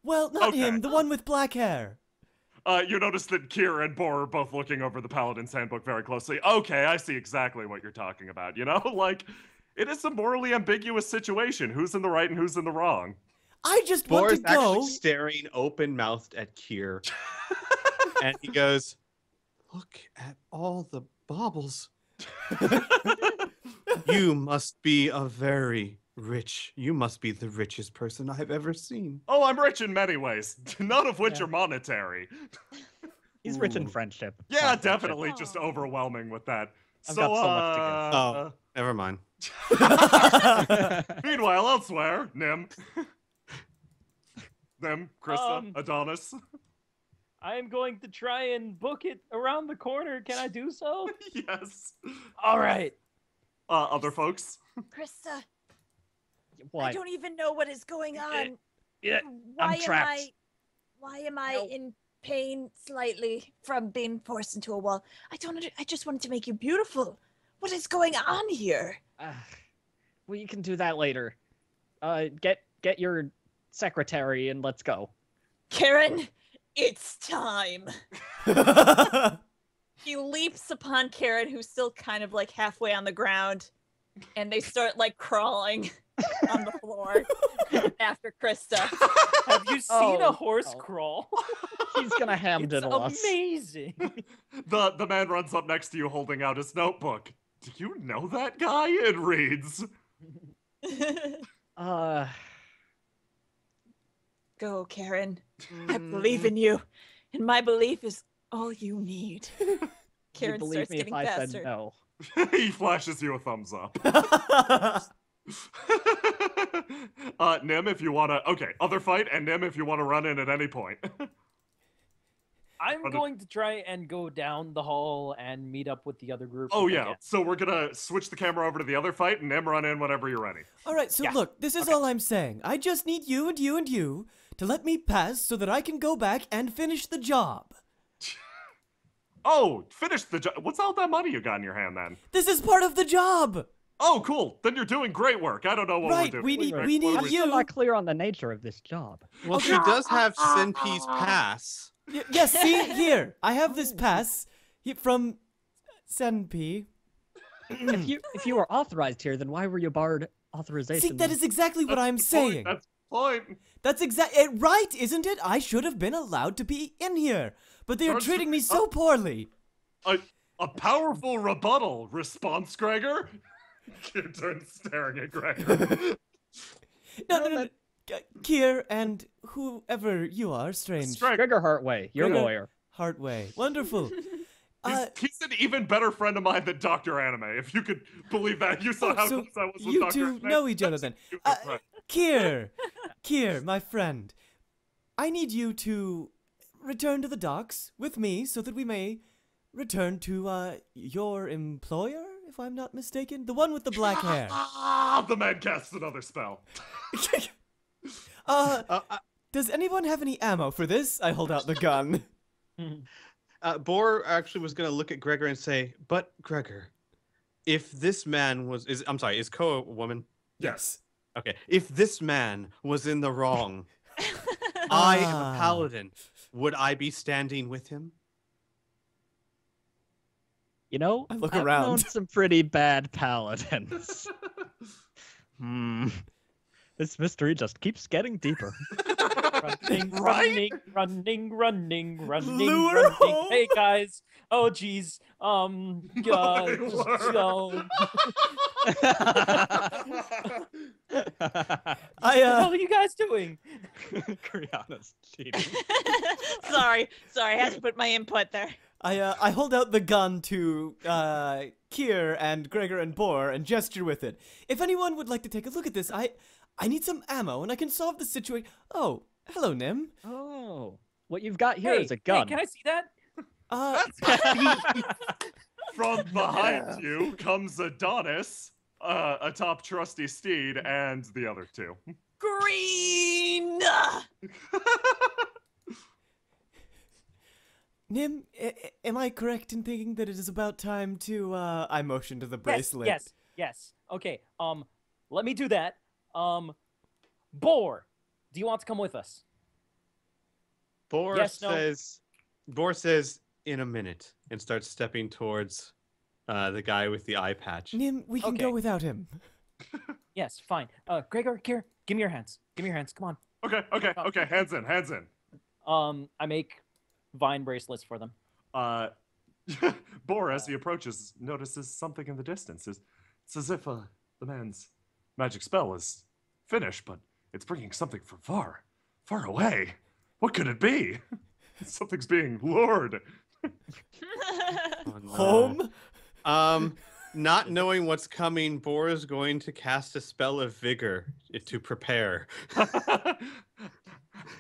Well, not Okay. him, the one with black hair. You notice that Kier and Bor are both looking over the Paladin's handbook very closely. Okay, I see exactly what you're talking about. You know, like it is a morally ambiguous situation. Who's in the right and who's in the wrong? I just Boar want is to go. actually staring open-mouthed at Kier, and he goes, "Look at all the baubles. You must be you must be the richest person I've ever seen." Oh, I'm rich in many ways, none of which are monetary. He's rich in friendship. Yeah, Not friendship. definitely just overwhelming with that. I've so, got so much to give. Oh, never mind. Meanwhile, elsewhere, Nim, Krista, Um, Adonis. I am going to try and book it around the corner. Can I do so? Yes. All right. Other folks. Krista, I What? don't even know what is going on. Yeah, Why I'm trapped. Why am I in pain slightly from being forced into a wall? I just wanted to make you beautiful. What is going on here? Well, you can do that later. Get your secretary and let's go. Karen, it's time. He leaps upon Karen, who's still kind of like halfway on the ground, and they start like crawling on the floor after Krista. Have you seen a Oh, horse no. crawl? He's gonna ham It's diddle us. amazing. The man runs up next to you holding out his notebook. Do you know that guy? It reads. Go, Karen. I believe in you, and my belief is all you need. You Karen believe starts me if getting I faster. said no. He flashes you a thumbs up. Nim, if you wanna. Okay, other fight, and Nim, if you wanna run in at any point. I'm going to try and go down the hall and meet up with the other group. Oh if I yeah, can. so we're gonna switch the camera over to the other fight, and Nim run in whenever you're ready. All right, so look, this is all I'm saying. I just need you and you and you to let me pass so that I can go back and finish the job. Oh, finish the job. What's all that money you got in your hand then? This is part of the job. Oh, cool. Then you're doing great work. I don't know what Right, we're doing. we need- What we are need I'm you- still not clear on the nature of this job. Well, she does have Sinpee's pass. Yes, see here. I have this pass from Senpi. if you were authorized here, then why were you barred authorization? See, that is exactly what I'm saying. That's the point. That's exactly right, isn't it? I should have been allowed to be in here, but they are Aren't you- treating me so poorly. A powerful rebuttal response, Gregor. Kid turns staring at Gregor. No. Kier and whoever you are, strange. Gregor Hartway, your Gregor lawyer. Hartway, wonderful. He's an even better friend of mine than Dr. Anime, if you could believe that. You saw how so close I was with you Dr. two Anime. know each other then. Right. Kier, my friend, I need you to return to the docks with me so that we may return to your employer, if I'm not mistaken, the one with the black hair. The man casts another spell. Does anyone have any ammo for this? I hold out the gun. Boar actually was going to look at Gregor and say, "But Gregor, if this man is Ko a woman?" Yes. Okay. If this man was in the wrong, I am a paladin. Would I be standing with him? You know, I look I've around. known some pretty bad paladins. This mystery just keeps getting deeper. Running, Right? running. Lure running. home. Hey guys. Oh geez. Lord. I What are you guys doing? Kriana's cheating. sorry, I had to put my input there. I hold out the gun to Kier and Gregor and Bor and gesture with it. If anyone would like to take a look at this, I need some ammo and I can solve the situation. Oh, hello, Nim. Oh, what you've got here Hey, is a gun. Hey, can I see that? From behind you comes Adonis, atop Trusty Steed, and the other two. Green. Nim, am I correct in thinking that it is about time to I motion to the bracelet? Yes. Okay. Let me do that. Bor, do you want to come with us? Bor Yes, no. says in a minute and starts stepping towards the guy with the eye patch. Nim, we can go Okay. without him. Yes, fine. Gregor, Kier, give me your hands. Come on. Okay, hands in. I make vine bracelets for them. Bor, as he approaches, notices something in the distance. It's as if the man's magic spell is finished, but it's bringing something from far away. What could it be? Something's being lured. Oh, no. Home? Not knowing what's coming, Bor is going to cast a spell of vigor to prepare.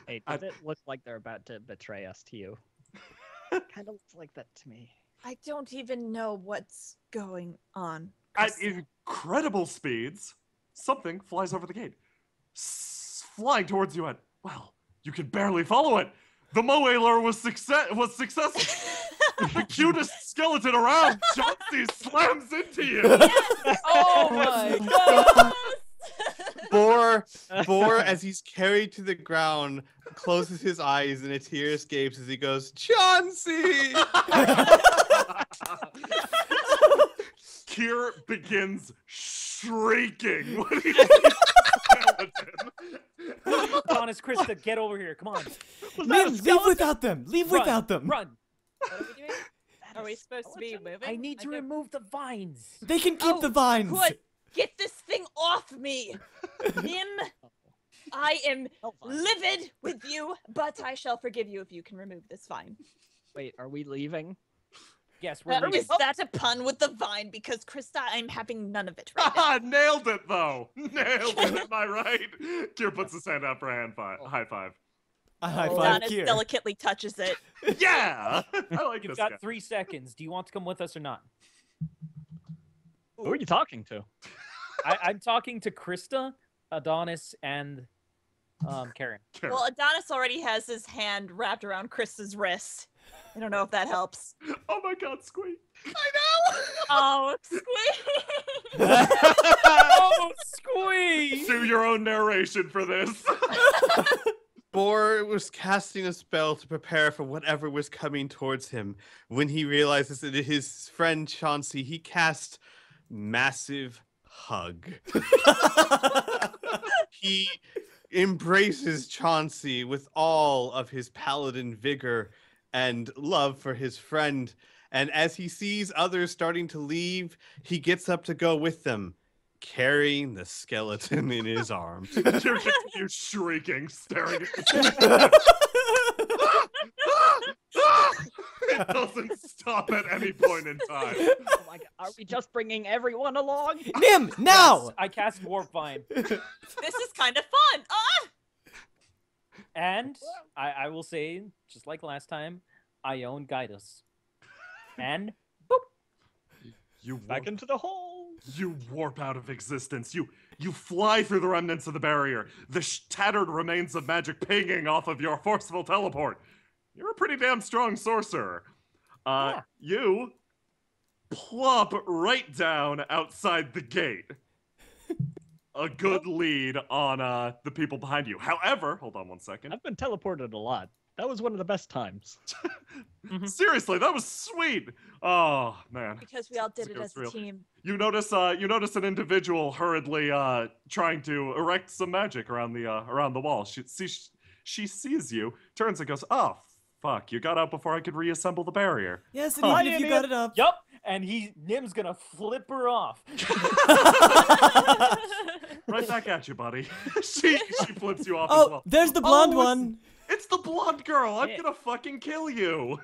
Hey, does it look like they're about to betray us to you? Kind of looks like that to me. I don't even know what's going on. At Krista. incredible speeds, something flies over the gate, flying towards you at, well, you can barely follow it. The Moe was successful. The cutest skeleton around, Chauncey slams into you. Oh my god! Bor, as he's carried to the ground, closes his eyes and a tear escapes as he goes, Chauncey! Kier begins shrieking when he sees the skeleton. Honest Krista, get over here. Come on. Nim, leave without them. Leave Run, without them. Run. What are we doing? Are we supposed to be moving? I need to Like a- remove the vines. They can keep Oh, the vines. Good. Get this thing off me, Nim. I am livid with you, but I shall forgive you if you can remove this vine. Wait, are we leaving? Yes, we're leaving. Is that a pun with the vine? Because Krista, I'm having none of it right now. Nailed it, though. Nailed it, am I right? Kier puts his hand out for a high five. A high five, Adonis Kier. delicately touches it. Yeah! I like You've this got guy. 3 seconds. Do you want to come with us or not? Who are you talking to? I'm talking to Krista, Adonis, and Karen. Karen. Well, Adonis already has his hand wrapped around Krista's wrist. I don't know if that helps. Oh my god, Squeak. Oh, squeak! Oh, squeeze! Do your own narration for this. Bor was casting a spell to prepare for whatever was coming towards him. When he realizes that his friend Chauncey, he cast Massive Hug. He embraces Chauncey with all of his paladin vigor and love for his friend. And as he sees others starting to leave, he gets up to go with them, carrying the skeleton in his arms. You continue shrieking, staring at the It doesn't stop at any point in time. Oh my god, are we just bringing everyone along? Nim, now! I cast Warp Vine. This is kind of fun. Ah! And I will say, just like last time, Ione guide us. And You Back into the hole. You warp out of existence. You fly through the remnants of the barrier. The tattered remains of magic pinging off of your forceful teleport. You're a pretty damn strong sorcerer. Yeah. You plop right down outside the gate. A good lead on the people behind you. However, hold on one second. I've been teleported a lot. That was one of the best times. Seriously, that was sweet. Oh man. Because we all did it Ghost as a reel. team. You notice an individual hurriedly trying to erect some magic around the wall. She sees you, turns and goes, "Oh, fuck! You got out before I could reassemble the barrier." Yes, and even if you got it up. Yup. And Nim's gonna flip her off. Right back at you, buddy. she flips you off as Oh, well. there's the blonde Oh, one. It's the blonde girl. I'm gonna fucking kill you.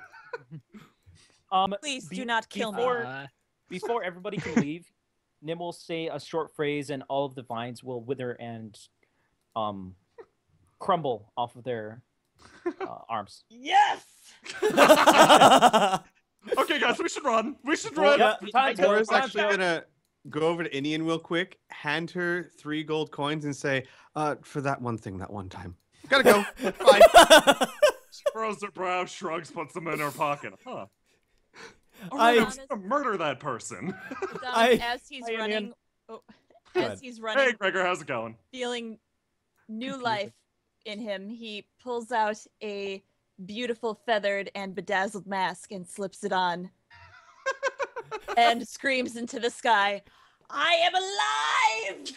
Please do not kill me. Before everybody can leave, Nim will say a short phrase, and all of the vines will wither and crumble off of their arms. Yes. Okay, guys, we should run. We should run. Bora's actually gonna go over to Inian real quick, hand her 3 gold coins, and say, "For that one thing, that one time. Gotta go. Bye." She furrows her brow, shrugs, puts them in her pocket. Huh. I'm gonna murder that person. As he's running, Hey, Gregor, how's it going? feeling new life in him, he pulls out a beautiful feathered and bedazzled mask and slips it on and screams into the sky, "I am alive!"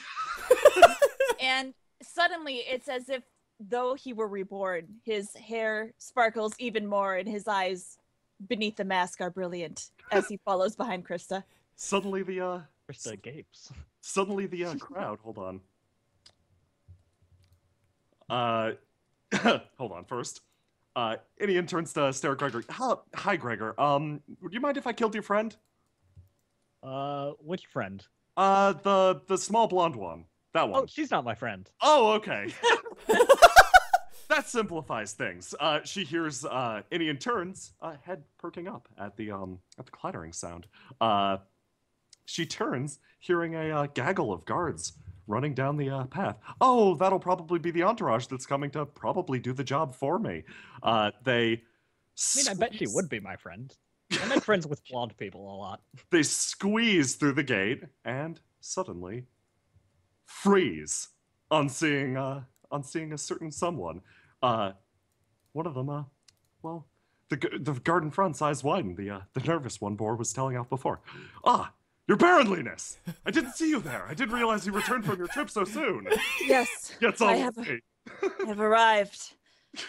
And suddenly it's as if though he were reborn. His hair sparkles even more and his eyes beneath the mask are brilliant as he follows behind Krista. Suddenly the Krista gapes. Suddenly the crowd. Hold on. Hold on first. Inian turns to stare at Gregor. Hi, Gregor. Would you mind if I killed your friend? Which friend? The small blonde one. That one. Oh, she's not my friend. Oh, okay. That simplifies things. She hears Inian turns, head perking up at the clattering sound. She turns, hearing a gaggle of guards running down the path. Oh, that'll probably be the entourage that's coming to probably do the job for me. I bet she would be my friend. I make friends with blonde people a lot. They squeeze through the gate and suddenly freeze on seeing a certain someone. One of them, the guard in front's eyes widen. The nervous one Bor was telling off before. Your Baronliness! I didn't see you there. I didn't realize you returned from your trip so soon. Yes, Gets all I have arrived.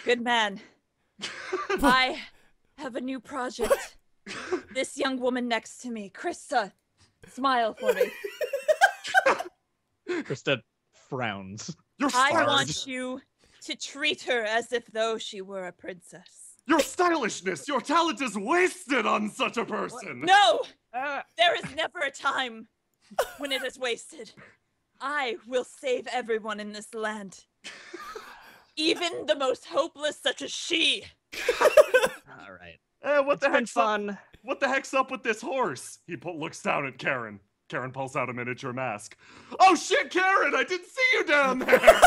Good man. I have a new project. This young woman next to me, Krista, smile for me. Krista frowns. I want you to treat her as if though she were a princess. Your stylishness, your talent is wasted on such a person. No! There is never a time when it is wasted. I will save everyone in this land. Even the most hopeless such as she. All right. What the heck's fun? What the heck's up with this horse? He looks down at Karen. Karen pulls out a miniature mask. Oh shit, Karen! I didn't see you down there!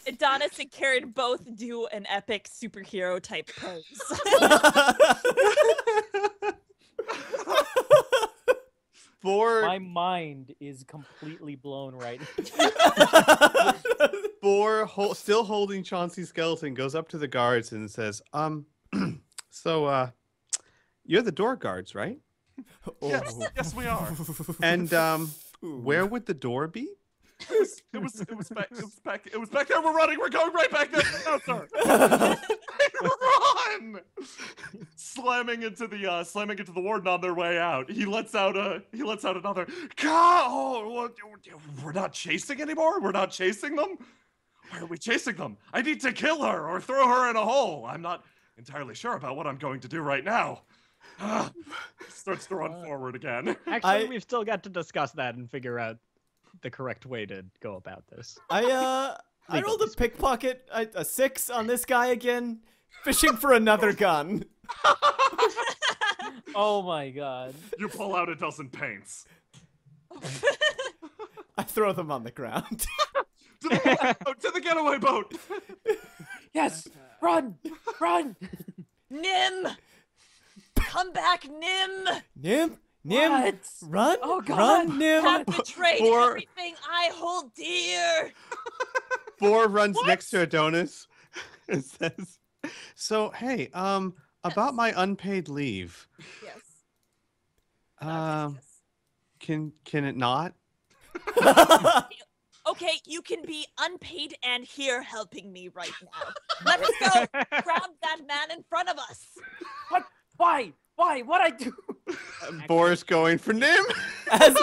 Adonis and Karen both do an epic superhero type pose. My mind is completely blown right Bor, still holding Chauncey's skeleton, goes up to the guards and says, so, you're the door guards, right? Yes, we are. And, where would the door be? It was back there. We're running. We're going right back there. No, sir. Run! Slamming into the warden on their way out. He lets out another. We're not chasing anymore. We're not chasing them. Why are we chasing them? I need to kill her or throw her in a hole. I'm not entirely sure about what I'm going to do right now. Starts to run forward again. Actually, we've still got to discuss that and figure out the correct way to go about this. I rolled a pickpocket, a 6 on this guy again, fishing for another gun. Oh my god. You pull out a dozen paints. I throw them on the ground. To the getaway boat. Yes, run, run. Nim! Come back, Nim! Nim? What? Run! Oh god! Run, Nim! Have betrayed everything I hold dear! Bor runs next to Adonis It says, so hey, about my unpaid leave. Yes. Um, can it not? Okay, you can be unpaid and here helping me right now. Let us go grab that man in front of us. What? Why? Why? What I do? Boris going for Nim. As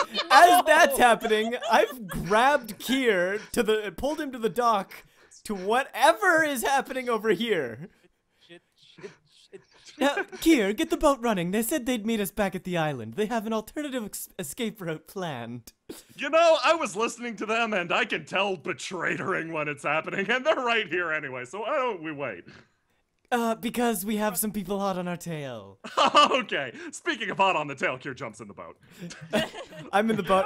that's happening, I've grabbed Kier pulled him to the dock to whatever is happening over here. Shit. Now, Kier, get the boat running. They said they'd meet us back at the island. They have an alternative escape route planned. You know, I was listening to them, and I can tell betraying when it's happening, and they're right here anyway, so why don't we wait? Because we have some people hot on our tail. Okay, speaking of hot on the tail, Kier jumps in the boat. I'm in the boat.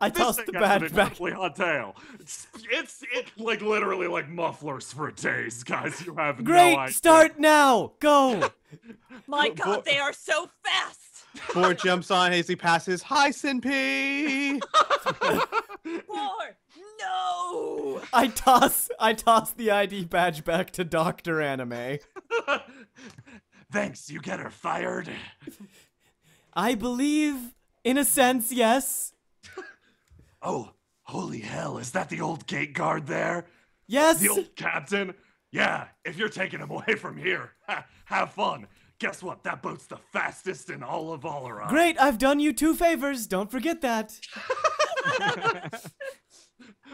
I tossed the badge back. Hot tail. It's like literally like mufflers for days, guys. You have Great, no idea. start now. Go. My God, they are so fast. Boar jumps on as he passes. Hi, Sinpee. Boar, no. I toss the ID badge back to Dr. Anime. Thanks, you get her fired. I believe, in a sense, yes. Oh, holy hell, is that the old gate guard there? Yes. The old captain? Yeah, if you're taking him away from here, have fun. Guess what? That boat's the fastest in all of Oleron. Great, I've done you 2 favors. Don't forget that.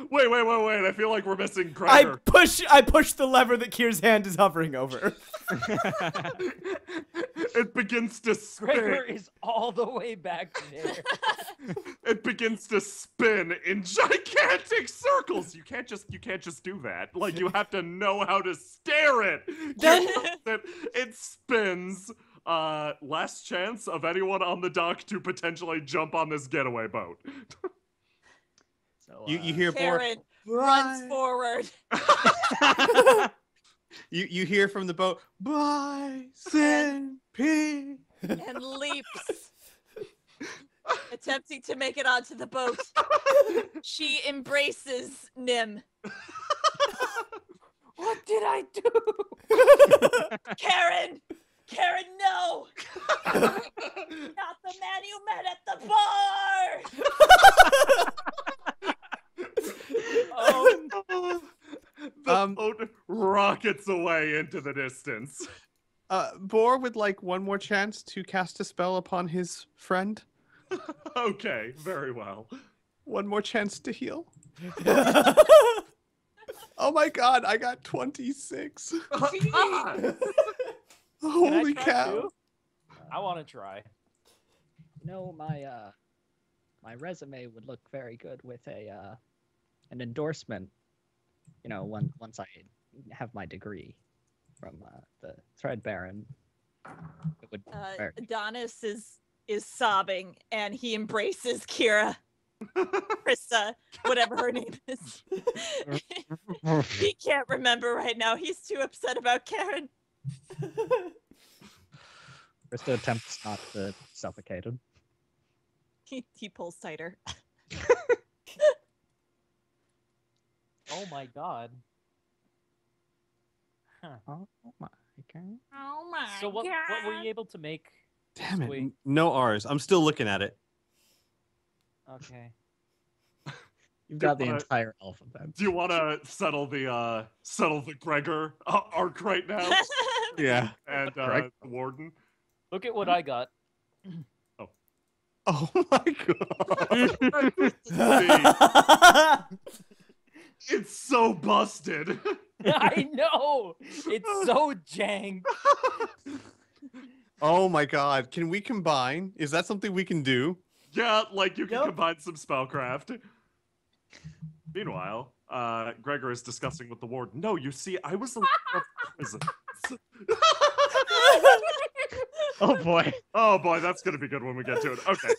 Wait. I feel like we're missing Gregor. I push the lever that Kier's hand is hovering over. It begins to spin. Gregor is all the way back there. It begins to spin in gigantic circles. You can't just do that. Like, you have to know how to steer it. Then it spins. Last chance of anyone on the dock to potentially jump on this getaway boat. You hear Boar. Karen runs forward. You hear from the boat. Bye, Sinpee. And leaps, attempting to make it onto the boat. She embraces Nim. What did I do? Karen, no! Not the man you met at the bar! The boat rockets away into the distance. Boar would like one more chance to cast a spell upon his friend. Okay, very well. One more chance to heal. Oh my God, I got 26. Holy cow. Too? I want to try. No, my resume would look very good with an endorsement. You know, once I have my degree from the Thread Baron. It would Adonis is sobbing and he embraces Kira. Krista, whatever her name is. He can't remember right now. He's too upset about Karen. Krista attempts not to suffocate him. He pulls tighter. Oh my God. Huh. Oh my God. Oh my So what were you able to make? Damn it. Sweet. No R's. I'm still looking at it. Okay. You've got the entire alphabet. Do you want to settle the Gregor arc right now? Yeah. And the warden. Look at what I got. Oh my God. It's so busted. I know. It's so jank. Oh my God. Can we combine? Is that something we can do? Yeah, like you can combine some spellcraft. Meanwhile, Gregor is discussing with the warden. No, you see, I was the leader of prison. Oh boy. Oh boy, that's gonna be good when we get to it. Okay.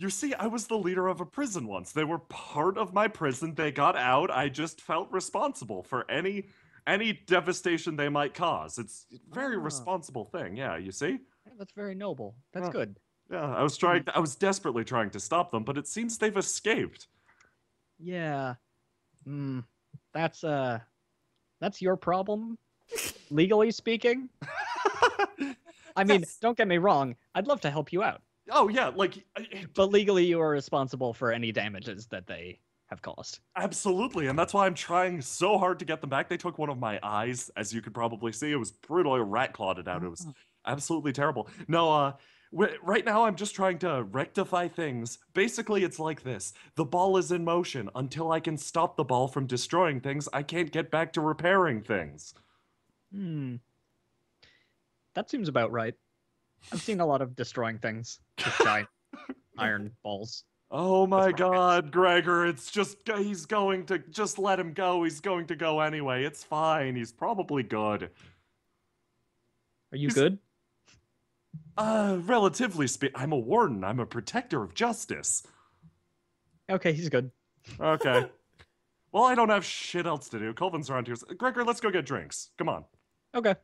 You see, I was the leader of a prison once. They were part of my prison. They got out. I just felt responsible for any devastation they might cause. It's a very responsible thing. Yeah, you see? That's very noble. That's good. Yeah, I was desperately trying to stop them, but it seems they've escaped. Yeah. that's your problem, legally speaking. I mean, don't get me wrong. I'd love to help you out. Oh yeah, like, but legally you are responsible for any damages that they have caused. Absolutely, and that's why I'm trying so hard to get them back. They took one of my eyes, as you could probably see. It was brutally rat clawed it out. It was absolutely terrible. No, right now I'm just trying to rectify things. Basically, it's like this. The ball is in motion. Until I can stop the ball from destroying things, I can't get back to repairing things. That seems about right. I've seen a lot of destroying things with giant iron balls. Oh my god, Gregor, it's just, he's going to, just let him go. He's going to go anyway. It's fine. He's probably good. Are you good? Relatively speaking, I'm a warden. I'm a protector of justice. Okay, he's good. Okay. Well, I don't have shit else to do. Colvin's around here. Gregor, let's go get drinks. Come on. Okay.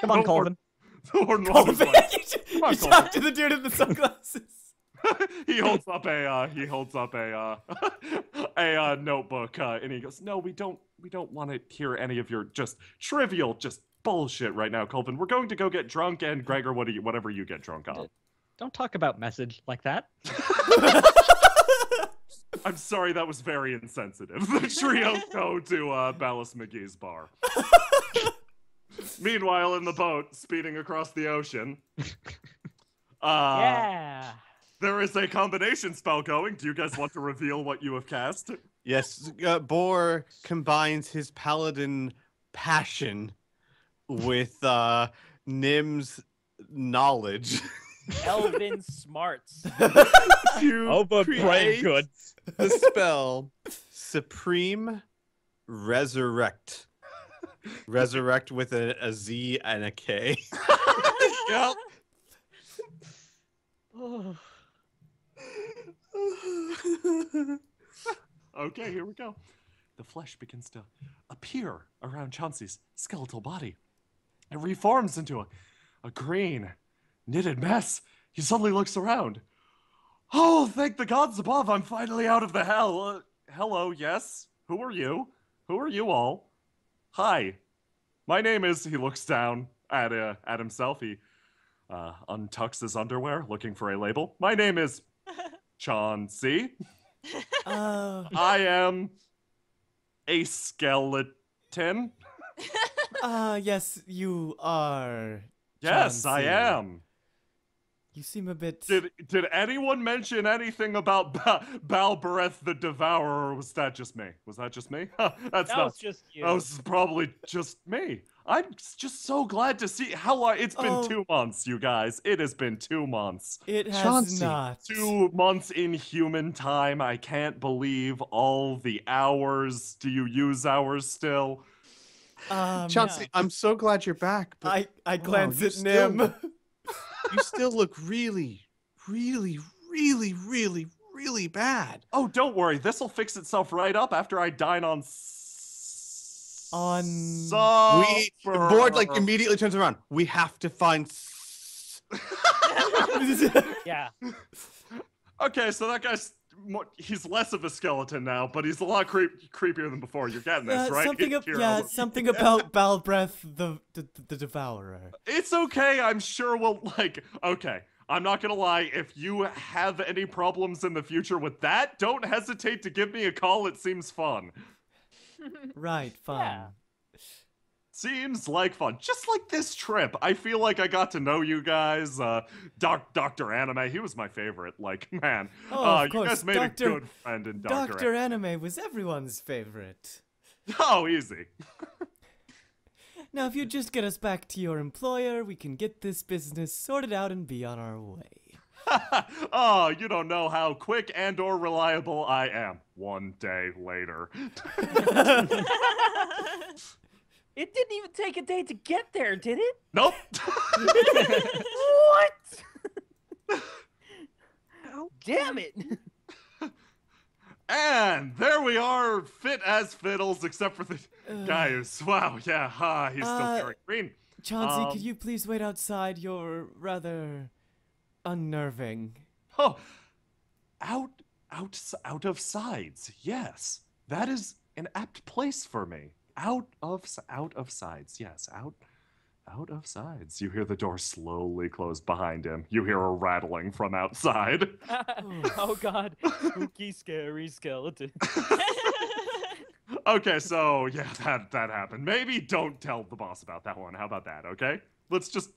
Come on, Colvin. Colvin. You talk to the dude in the sunglasses. he holds up a notebook, and he goes, "No, we don't want to hear any of your just trivial, just bullshit right now, Colvin. We're going to go get drunk, and Gregor, whatever you get drunk on." Don't talk about message like that. I'm sorry, that was very insensitive. The trio go to Ballas McGee's bar. Meanwhile, in the boat, speeding across the ocean. Yeah. There is a combination spell going. Do you guys want to reveal what you have cast? Yes, Boar combines his paladin passion with Nim's knowledge. Elven smarts. To but create goods. the spell Supreme Resurrect. Resurrect with a Z and a K. Yep. Okay, here we go. The flesh begins to appear around Chauncey's skeletal body. It reforms into a green, knitted mess. He suddenly looks around. Oh, thank the gods above, I'm finally out of the hell. Hello, yes? Who are you? Who are you all? Hi. My name is... He looks down at himself. He untucks his underwear, looking for a label. My name is Chauncey. I am a skeleton. Yes, you are. Yes, I Chauncey. am. You seem a bit... Did anyone mention anything about Balbereth the Devourer, or was that just me? Was that just me? That was just you. That was probably just me. I'm just so glad to see how long... It's been 2 months, you guys. It has been 2 months. It has Chauncey. not. 2 months in human time. I can't believe all the hours. Do you use hours still? Chauncey, I'm so glad you're back. But I glance you at Nim. You still look really, really, really, really, really bad. Oh, don't worry. This'll fix itself right up after I dine on... Board like immediately turns around. We have to find... Yeah. Okay, so that guy's... He's less of a skeleton now, but he's a lot creepier than before. You're getting this, right? Something about Balbreth the Devourer. It's okay. I'm sure we'll, okay. I'm not gonna lie. If you have any problems in the future with that, don't hesitate to give me a call. It seems fun. Right, fine. Yeah. Seems like fun. Just like this trip. I feel like I got to know you guys. Dr. Anime, he was my favorite. Like, man. Of you course, guys made a good friend in Dr. Anime was everyone's favorite. Oh, easy. Now, if you just get us back to your employer, we can get this business sorted out and be on our way. Oh, you don't know how quick and or reliable I am. 1 day later. It didn't even take a day to get there, did it? Nope. What? Damn it. And there we are, fit as fiddles, except for the guy who's, wow, yeah, he's still very green. Chauncey, could you please wait outside? You're rather unnerving. Oh, out of sides, yes. That is an apt place for me. Out of sides. Yes, out of sides. You hear the door slowly close behind him. You hear a rattling from outside. Oh God, spooky, scary skeleton. Okay, so yeah, that happened. Maybe don't tell the boss about that one. How about that? Okay. Let's just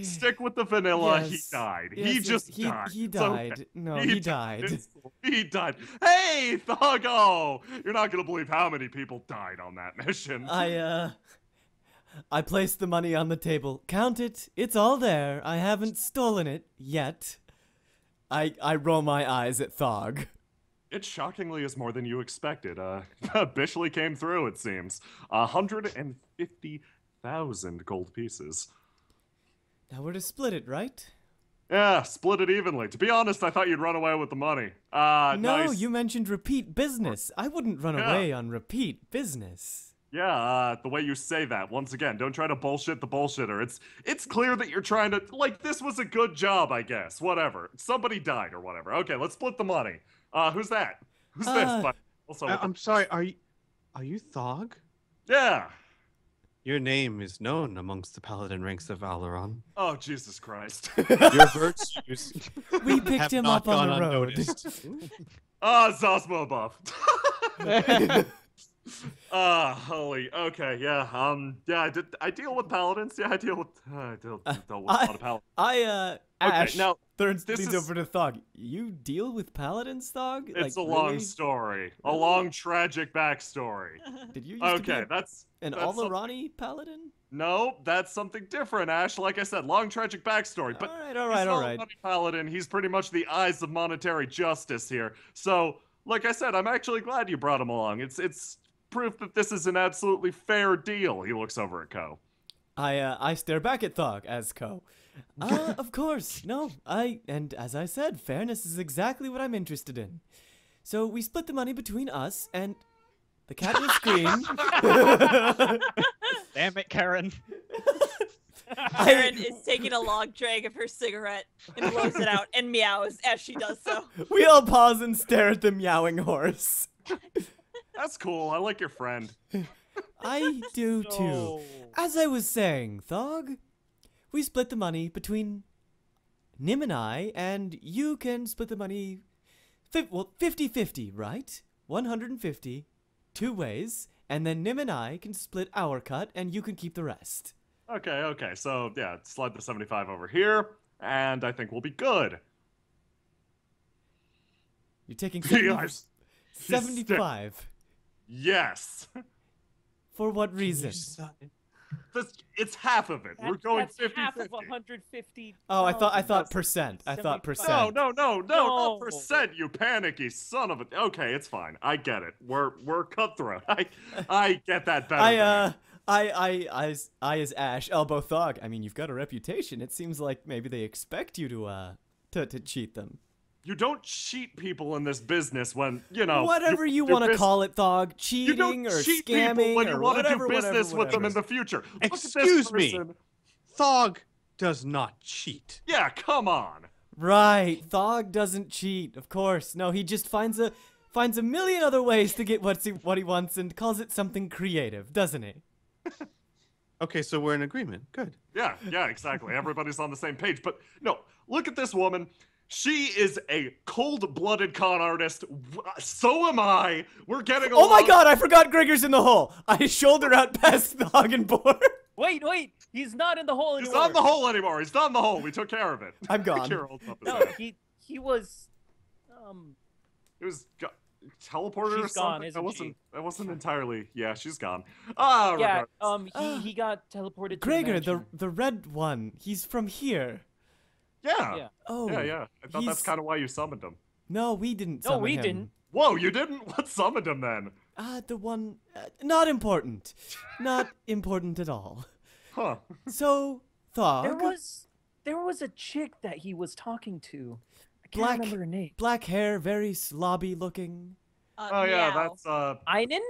stick with the vanilla. Yes. He died. Yes, he yes, just died. He It's okay. died. No, he died. He died. Hey, Thuggo! You're not gonna believe how many people died on that mission. I placed the money on the table. Count it. It's all there. I haven't stolen it yet. I roll my eyes at Thog. It shockingly is more than you expected. Bishley came through, it seems. 150,000 gold pieces. Now we're to split it, right? Yeah, split it evenly. To be honest, I thought you'd run away with the money. No, Nice. you mentioned repeat business. I wouldn't run away on repeat business. Yeah, the way you say that. Once again, don't try to bullshit the bullshitter. It's clear that you're trying to, like, this was a good job, I guess. Whatever. Somebody died or whatever. Okay, let's split the money. Who's that? Who's this? Also, I'm sorry. Are you Thog? Yeah. Your name is known amongst the paladin ranks of Valoran. Oh, Jesus Christ. Your virtues We picked have him not up on gone the road. unnoticed. Zosmo buff. Holy. Okay, yeah. Yeah, I deal with paladins. Yeah, I deal with a lot of paladins. Ash now, leads is- over to Thog. You deal with paladins, Thog? It's Like, a long really? story. A long, tragic backstory. Did you used to be that's an Alarani paladin? No, that's something different, Ash. Like I said, long, tragic backstory. But all right. he's not a money paladin. He's pretty much the eyes of monetary justice here. So, like I said, I'm actually glad you brought him along. It's proof that this is an absolutely fair deal. He looks over at Ko. I stare back at Thog as Ko. Of course. No, and as I said, fairness is exactly what I'm interested in. So we split the money between us, and the cat will scream. Damn it, Karen. Karen is taking a long drag of her cigarette and blows it out and meows as she does so. We all pause and stare at the meowing horse. That's cool. I like your friend. I do too. As I was saying, Thog, we split the money between Nim and I, and you can split the money 50-50, right? 150, 2 ways, and then Nim and I can split our cut, and you can keep the rest. Okay. So, yeah, slide the 75 over here, and I think we'll be good. You're taking He's 75. Yes. For what reason? It's half of it. We're going That's 50 half of 150. Oh, I thought percent. I thought percent. No, No. not percent, you panicky son of a. Okay, it's fine. I get it. We're cutthroat. I get that better. I as Ash elbow Thog. I mean, you've got a reputation. It seems like maybe they expect you to cheat them. You don't cheat people in this business when, you know. Whatever you want to call it, Thog. You don't Cheating or cheat scamming people when you or want to do whatever, business with them whatever. in the future. Look at this Excuse me. person. Thog does not cheat. Yeah, come on. Right, Thog doesn't cheat, of course. No, he just finds a million other ways to get what he wants and calls it something creative, doesn't he? Okay, so we're in agreement. Good. Yeah, exactly. Everybody's on the same page. But no, look at this woman. She is a cold-blooded con artist. So am I. We're getting along. Oh my god, I forgot Gregor's in the hole. I shoulder out past Thog and Boar. Wait, he's not in the hole anymore. He's not in the hole anymore. He's not in the hole. We took care of it. I'm gone. No, he was. It was teleported or She's gone, something. isn't I wasn't entirely. Yeah, she's gone. Yeah. Regardless. He got teleported. Gregor, to the red one. He's from here. Yeah. Oh. Yeah. I thought that's kind of why you summoned him. No, we didn't. No, summon we him. didn't. Whoa, you didn't? What summoned him then? The one. Not important. Not important at all. Huh. So, Thog. There was a chick that he was talking to. I can't Black, remember her name. black hair, very slobby looking. Oh yeah, that's Einen?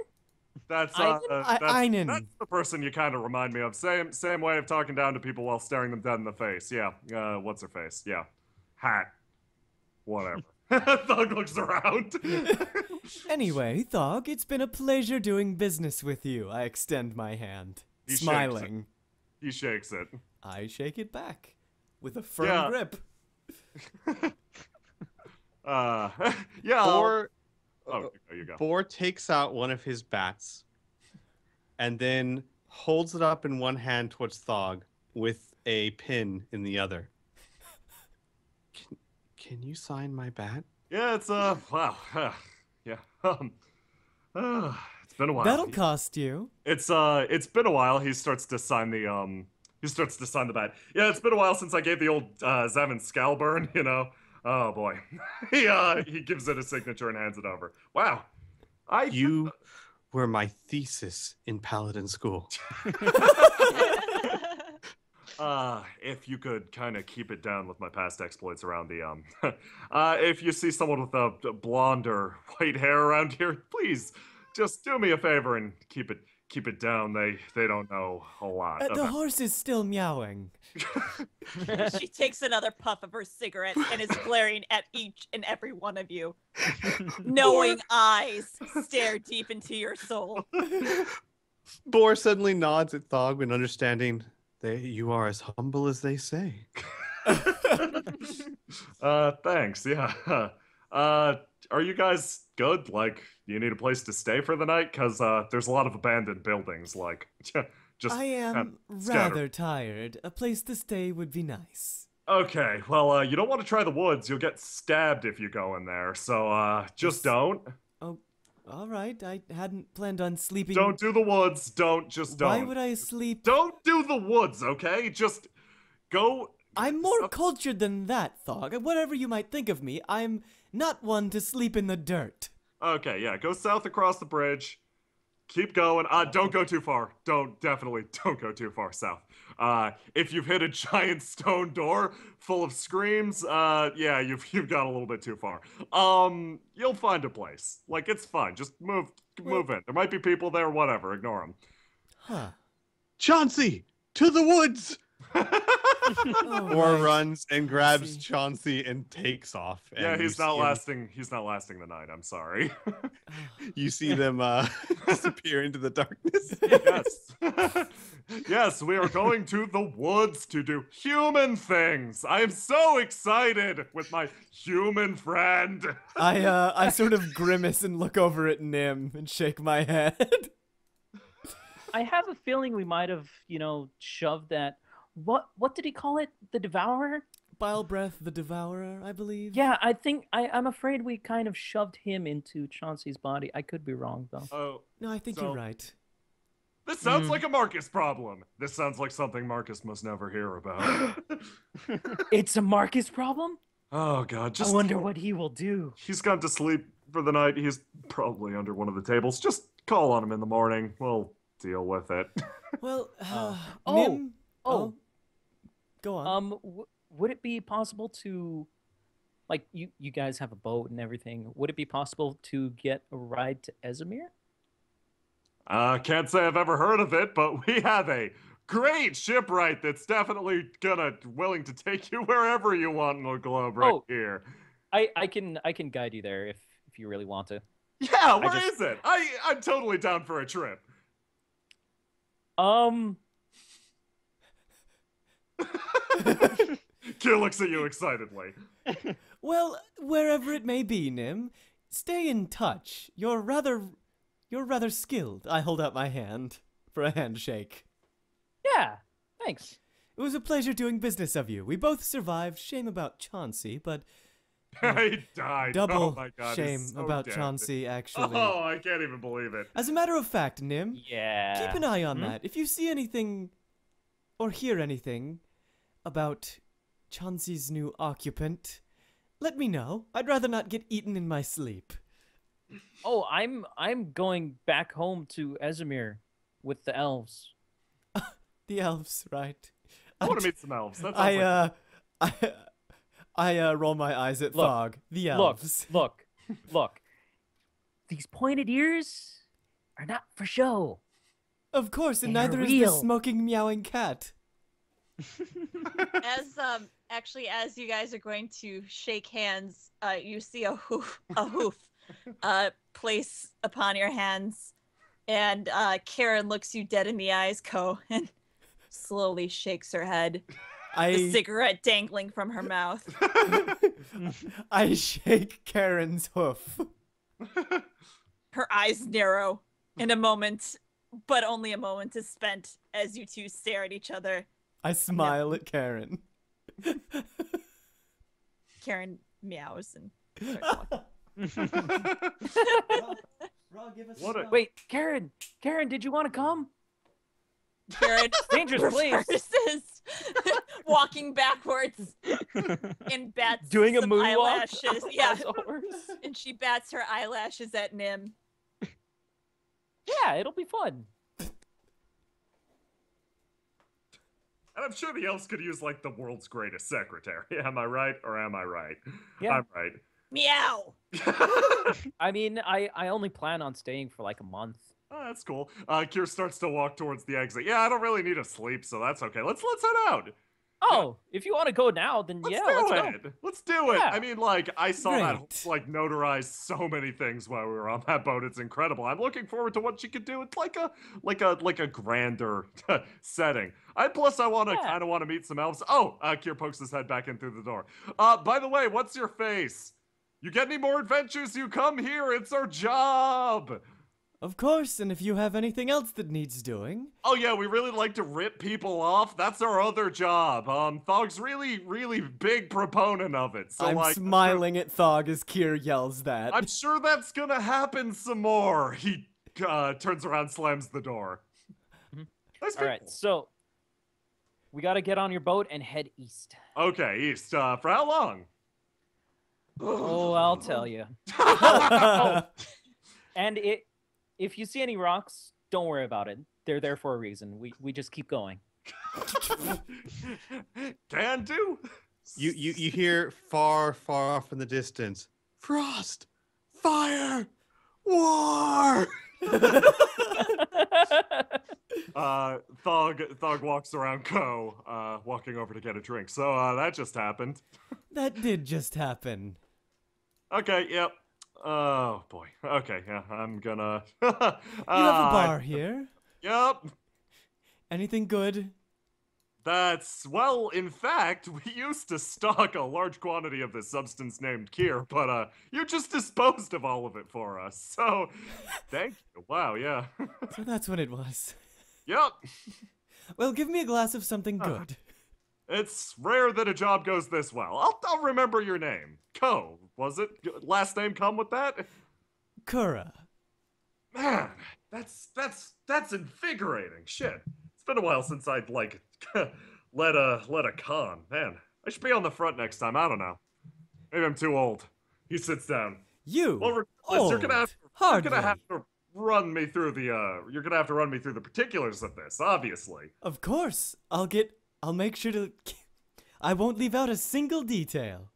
That's Einen. That's the person you kind of remind me of. Same way of talking down to people while staring them dead in the face. Yeah. What's her face? Yeah. Hat. Whatever. Thug looks around. Anyway, Thog, it's been a pleasure doing business with you. I extend my hand, He shakes smiling. He shakes it. I shake it back with a firm Yeah. grip. Yeah. Boar, Oh, you go. Boar takes out one of his bats and then holds it up in one hand towards Thog with a pin in the other. Can you sign my bat? Yeah, it's wow. Yeah. It's been a while. That'll cost you. It's been a while. He starts to sign the bat. Yeah, it's been a while since I gave the old Zavin Scalburn, you know. Oh boy. He gives it a signature and hands it over. Wow. You were my thesis in Paladin School. If you could kind of keep it down with my past exploits around the if you see someone with a blonde or white hair around here, please just do me a favor and keep it down. They don't know a lot. The horse is still meowing. She takes another puff of her cigarette and is glaring at each and every one of you. Knowing eyes stare deep into your soul. Boar suddenly nods at Thog when understanding you are as humble as they say. Thanks. Yeah. Are you guys good? Like, do you need a place to stay for the night? Cause there's a lot of abandoned buildings. Like, just I am rather tired. A place to stay would be nice. Okay. Well, you don't want to try the woods. You'll get stabbed if you go in there. So, just don't. Oh, all right. I hadn't planned on sleeping. Don't do the woods. Don't. Why would I sleep? Don't do the woods, okay? Just go. I'm more cultured than that, Thog. Whatever you might think of me, I'm not one to sleep in the dirt. Okay, yeah. Go south across the bridge. Keep going. Don't go too far. Definitely don't go too far south. If you've hit a giant stone door full of screams, yeah, you've gone a little bit too far. You'll find a place. Like, it's fine. Just move in. There might be people there, whatever. Ignore them. Huh. Chauncey, to the woods! Oh, Boar right. runs and grabs Chauncey and takes off. Yeah, and he's you not see him- lasting. He's not lasting the night. I'm sorry. You see them disappear into the darkness. Yes. Yes, we are going to the woods to do human things. I am so excited with my human friend. I sort of grimace and look over at Nim and shake my head. I have a feeling we might have, shoved that. What did he call it? The Devourer? Bile Breath the Devourer, I believe. Yeah, I think I'm afraid we kind of shoved him into Chauncey's body. I could be wrong though. Oh, No, I think So- you're right. this sounds like a Marcus problem. This sounds like something Marcus must never hear about. It's a Marcus problem? Oh God, just I wonder what he will do. he's gone to sleep for the night. He's probably under one of the tables. Just call on him in the morning. We'll deal with it. Well, Oh, Nim. oh. Go on. Would it be possible to, like, you guys have a boat and everything? Would it be possible to get a ride to Ezimir? Can't say I've ever heard of it, but we have a great shipwright that's definitely willing to take you wherever you want in the globe right Oh. here. I can guide you there if you really want to. Yeah, where is it? I'm totally down for a trip. Kill looks at you excitedly. Well, wherever it may be, Nim, stay in touch. You're rather skilled. I hold out my hand for a handshake. Yeah, thanks. It was a pleasure doing business of you. We both survived. Shame about Chauncey, but He died. double Oh my God, he's shame so about dead. Chauncey, actually. Oh, I can't even believe it. As a matter of fact, Nim, Yeah. keep an eye on that. If you see anything or hear anything about Chauncey's new occupant, let me know. I'd rather not get eaten in my sleep. Oh, I'm going back home to Ezimir with the elves. The elves, right? I want to meet some elves. That sounds like... I roll my eyes at Look, Fog. The elves. Look. These pointed ears are not for show. Of course, and They're neither is the real. smoking meowing cat. As actually, as you guys are going to shake hands, you see a hoof place upon your hands, and Karen looks you dead in the eyes, Ko, and slowly shakes her head. The cigarette dangling from her mouth. I shake Karen's hoof. Her eyes narrow in a moment, but only a moment is spent as you two stare at each other. I smile at Karen. Karen meows and starts walking. Wait, Karen, did you want to come? Karen Dangerous place. reverses, walking backwards, and bats Doing a some moonwalk eyelashes. Yeah, as a horse? and she bats her eyelashes at Nim. Yeah, it'll be fun. And I'm sure the elves could use like the world's greatest secretary. Am I right or am I right? Yeah. I'm right. Meow. I mean, I only plan on staying for like a month. Oh, that's cool. Kier starts to walk towards the exit. Yeah, I don't really need to sleep, so that's okay. Let's head out. Oh, if you want to go now, then let's go. Let's do it. Yeah. I mean, like, I saw that Great. like notarize so many things while we were on that boat. It's incredible. I'm looking forward to what she could do. It's like a grander setting. Plus, I want to kind of want to meet some elves. Oh, Kier pokes his head back in through the door. By the way, what's your face? You get any more adventures? You come here. It's our job. Of course, and if you have anything else that needs doing. Oh yeah, we really like to rip people off. That's our other job. Thog's really big proponent of it. So I'm smiling at Thog as Kier yells that. I'm sure that's gonna happen some more. He turns around, slams the door. All right, so we got to get on your boat and head east. Okay, east. For how long? Oh, I'll tell you. And if you see any rocks, don't worry about it. They're there for a reason. We just keep going. Can do. You hear far off in the distance. Frost, fire, war. Thog walks around Ko, walking over to get a drink. So that just happened. That did just happen. Okay, yep. Oh boy. Okay, yeah, I'm gonna. You have a bar here. Yep. Anything good? Well, in fact, we used to stock a large quantity of this substance named Kier, but you just disposed of all of it for us. So, thank you. Wow, yeah. So that's what it was. Yep. Well, give me a glass of something good. It's rare that a job goes this well. I'll remember your name. Ko, was it? Last name come with that? Kura. Man, that's invigorating. Shit. It's been a while since I'd like let a con. Man, I should be on the front next time. I don't know. Maybe I'm too old. He sits down. You. Well, regardless, you're gonna have to run me through the particulars of this, obviously. Of course. I'll make sure to. I won't leave out a single detail.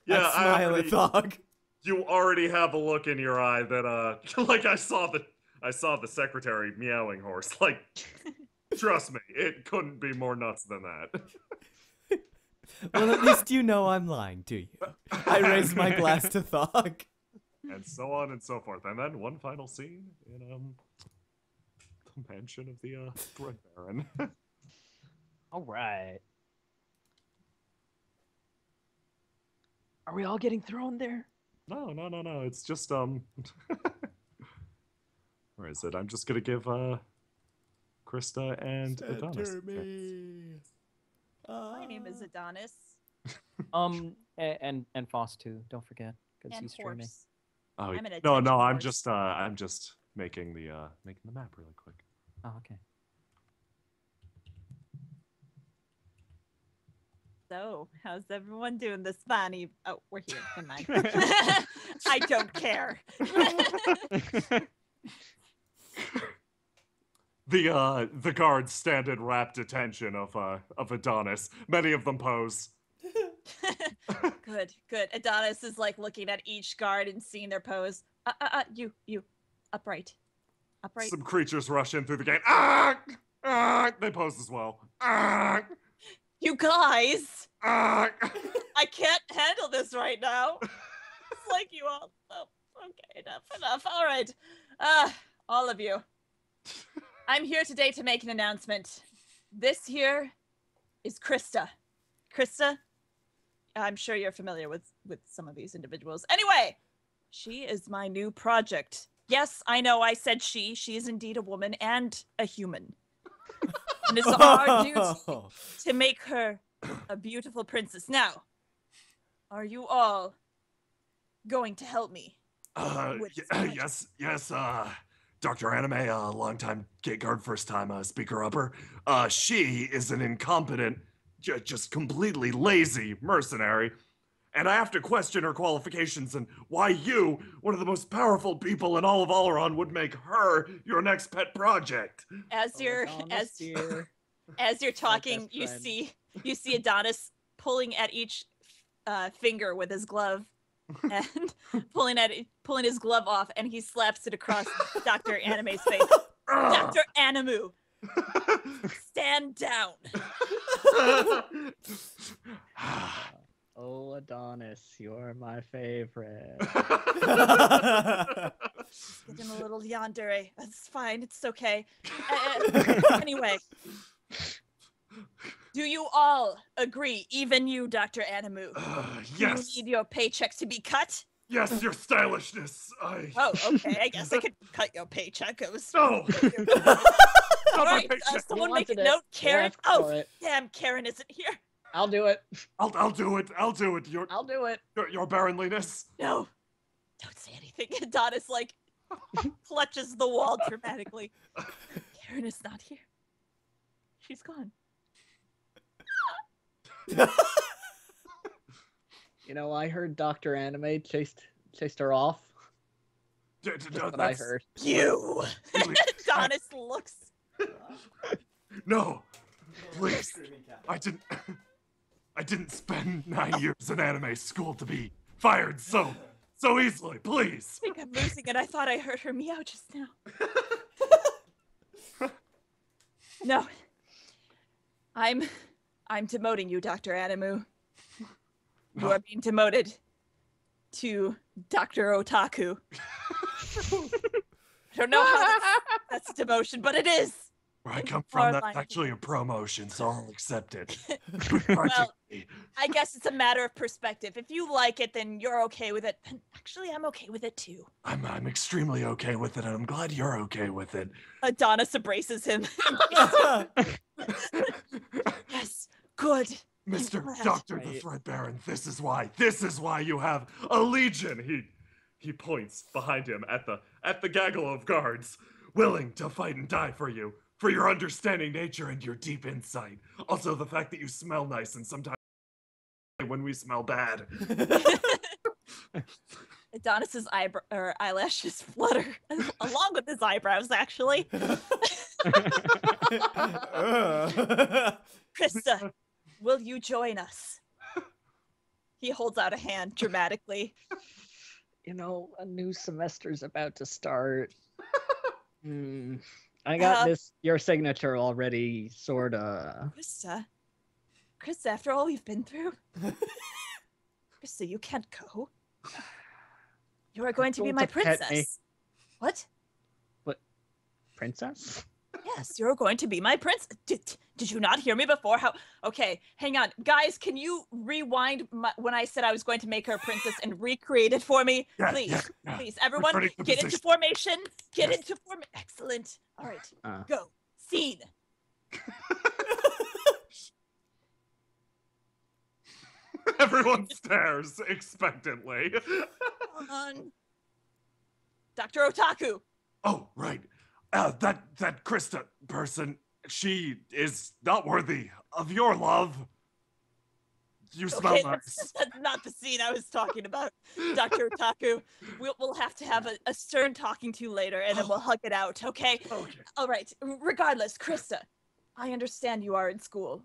Yeah, I smile at Thog. You already have a look in your eye that like I saw the secretary meowing horse. Like, trust me, it couldn't be more nuts than that. Well, at least you know I'm lying to you. I raise my glass to Thog. And so on and so forth. And then one final scene in the mansion of the Bread Baron. All right. Are we all getting thrown there? No. It's just where is it? I'm just gonna give Krista and Adonis. My name is Adonis. And Foss too. Don't forget, because And he's streaming. horse. Oh I'm an no, attention I'm horse. just making the map really quick. Oh, okay. So, how's everyone doing this funny? Oh, we're here. Never mind. I don't care. The guards stand in rapt attention of Adonis. Many of them pose. Good. Adonis is like looking at each guard and seeing their pose. You, upright. Upright. Some creatures rush in through the gate. Ah! Ah! They pose as well. Ah! You guys, Ah, I can't handle this right now. It's like you all. Oh, okay, enough. All right, all of you. I'm here today to make an announcement. This here is Krista. Krista, I'm sure you're familiar with some of these individuals. Anyway, she is my new project. Yes, I know I said she. She is indeed a woman and a human. And it's our duty to make her a beautiful princess. Now, are you all going to help me? yes, Dr. Anime, longtime gate guard, first time speaker upper. She is an incompetent, just completely lazy mercenary. And I have to question her qualifications and why you, one of the most powerful people in all of Oleron, would make her your next pet project. As you're talking, you see Adonis pulling at each finger with his glove and pulling his glove off, and he slaps it across Dr. Anime's face. Dr. Animu, stand down. Oh, Adonis, you're my favorite. Getting a little yandere. That's fine. It's okay. Anyway, do you all agree, even you, Dr. Animu? Yes. You need your paycheck to be cut? Yes, your stylishness. Oh, okay. I guess I could cut your paycheck. It was No. All right. Someone make a note. Karen. Oh, damn! Karen isn't here. I'll do it. I'll do it. I'll do it. I'll do it. Your barrenliness. No. Don't say anything. Adonis clutches the wall dramatically. Karen is not here. She's gone. You know, I heard Dr. Anime chased her off. That's what I heard. You. Adonis looks. No, please. I didn't spend 9 years in anime school to be fired so easily. Please. I think I'm losing it. I thought I heard her meow just now. No. I'm demoting you, Dr. Animu. You are being demoted to Dr. Otaku. I don't know how that's a demotion, but it is. Where I come from, that's actually a promotion, so I'll accept it. Well, I guess it's a matter of perspective. If you like it, then you're okay with it. And actually, I'm okay with it too. I'm extremely okay with it, and I'm glad you're okay with it. Adonis embraces him. Yes, good. Mr. Dr. the Thread Baron, this is why you have a legion. He points behind him at the gaggle of guards, willing to fight and die for you, for your understanding nature and your deep insight. Also the fact that you smell nice and sometimes when we smell bad. Adonis's eyelashes flutter along with his eyebrows, actually. Krista, will you join us? He holds out a hand dramatically. You know, a new semester's about to start. I got your signature already, sorta. Krista, after all we've been through, Krista, you can't go. You are going to be my princess. What? What? Princess? Yes, you're going to be my princess. Did you not hear me before? Okay, hang on. Guys, can you rewind when I said I was going to make her a princess and recreate it for me? Yeah, please, yeah. please. Everyone, get into formation. Get into formation. Excellent. All right, go. Scene. Everyone stares expectantly. Dr. Otaku. Oh, right. That Krista person, she is not worthy of your love. You smell nice. That's not the scene I was talking about, Dr. Otaku. We'll have to have a stern talking to later, and then we'll hug it out, okay? Okay. All right. Regardless, Krista, I understand you are in school,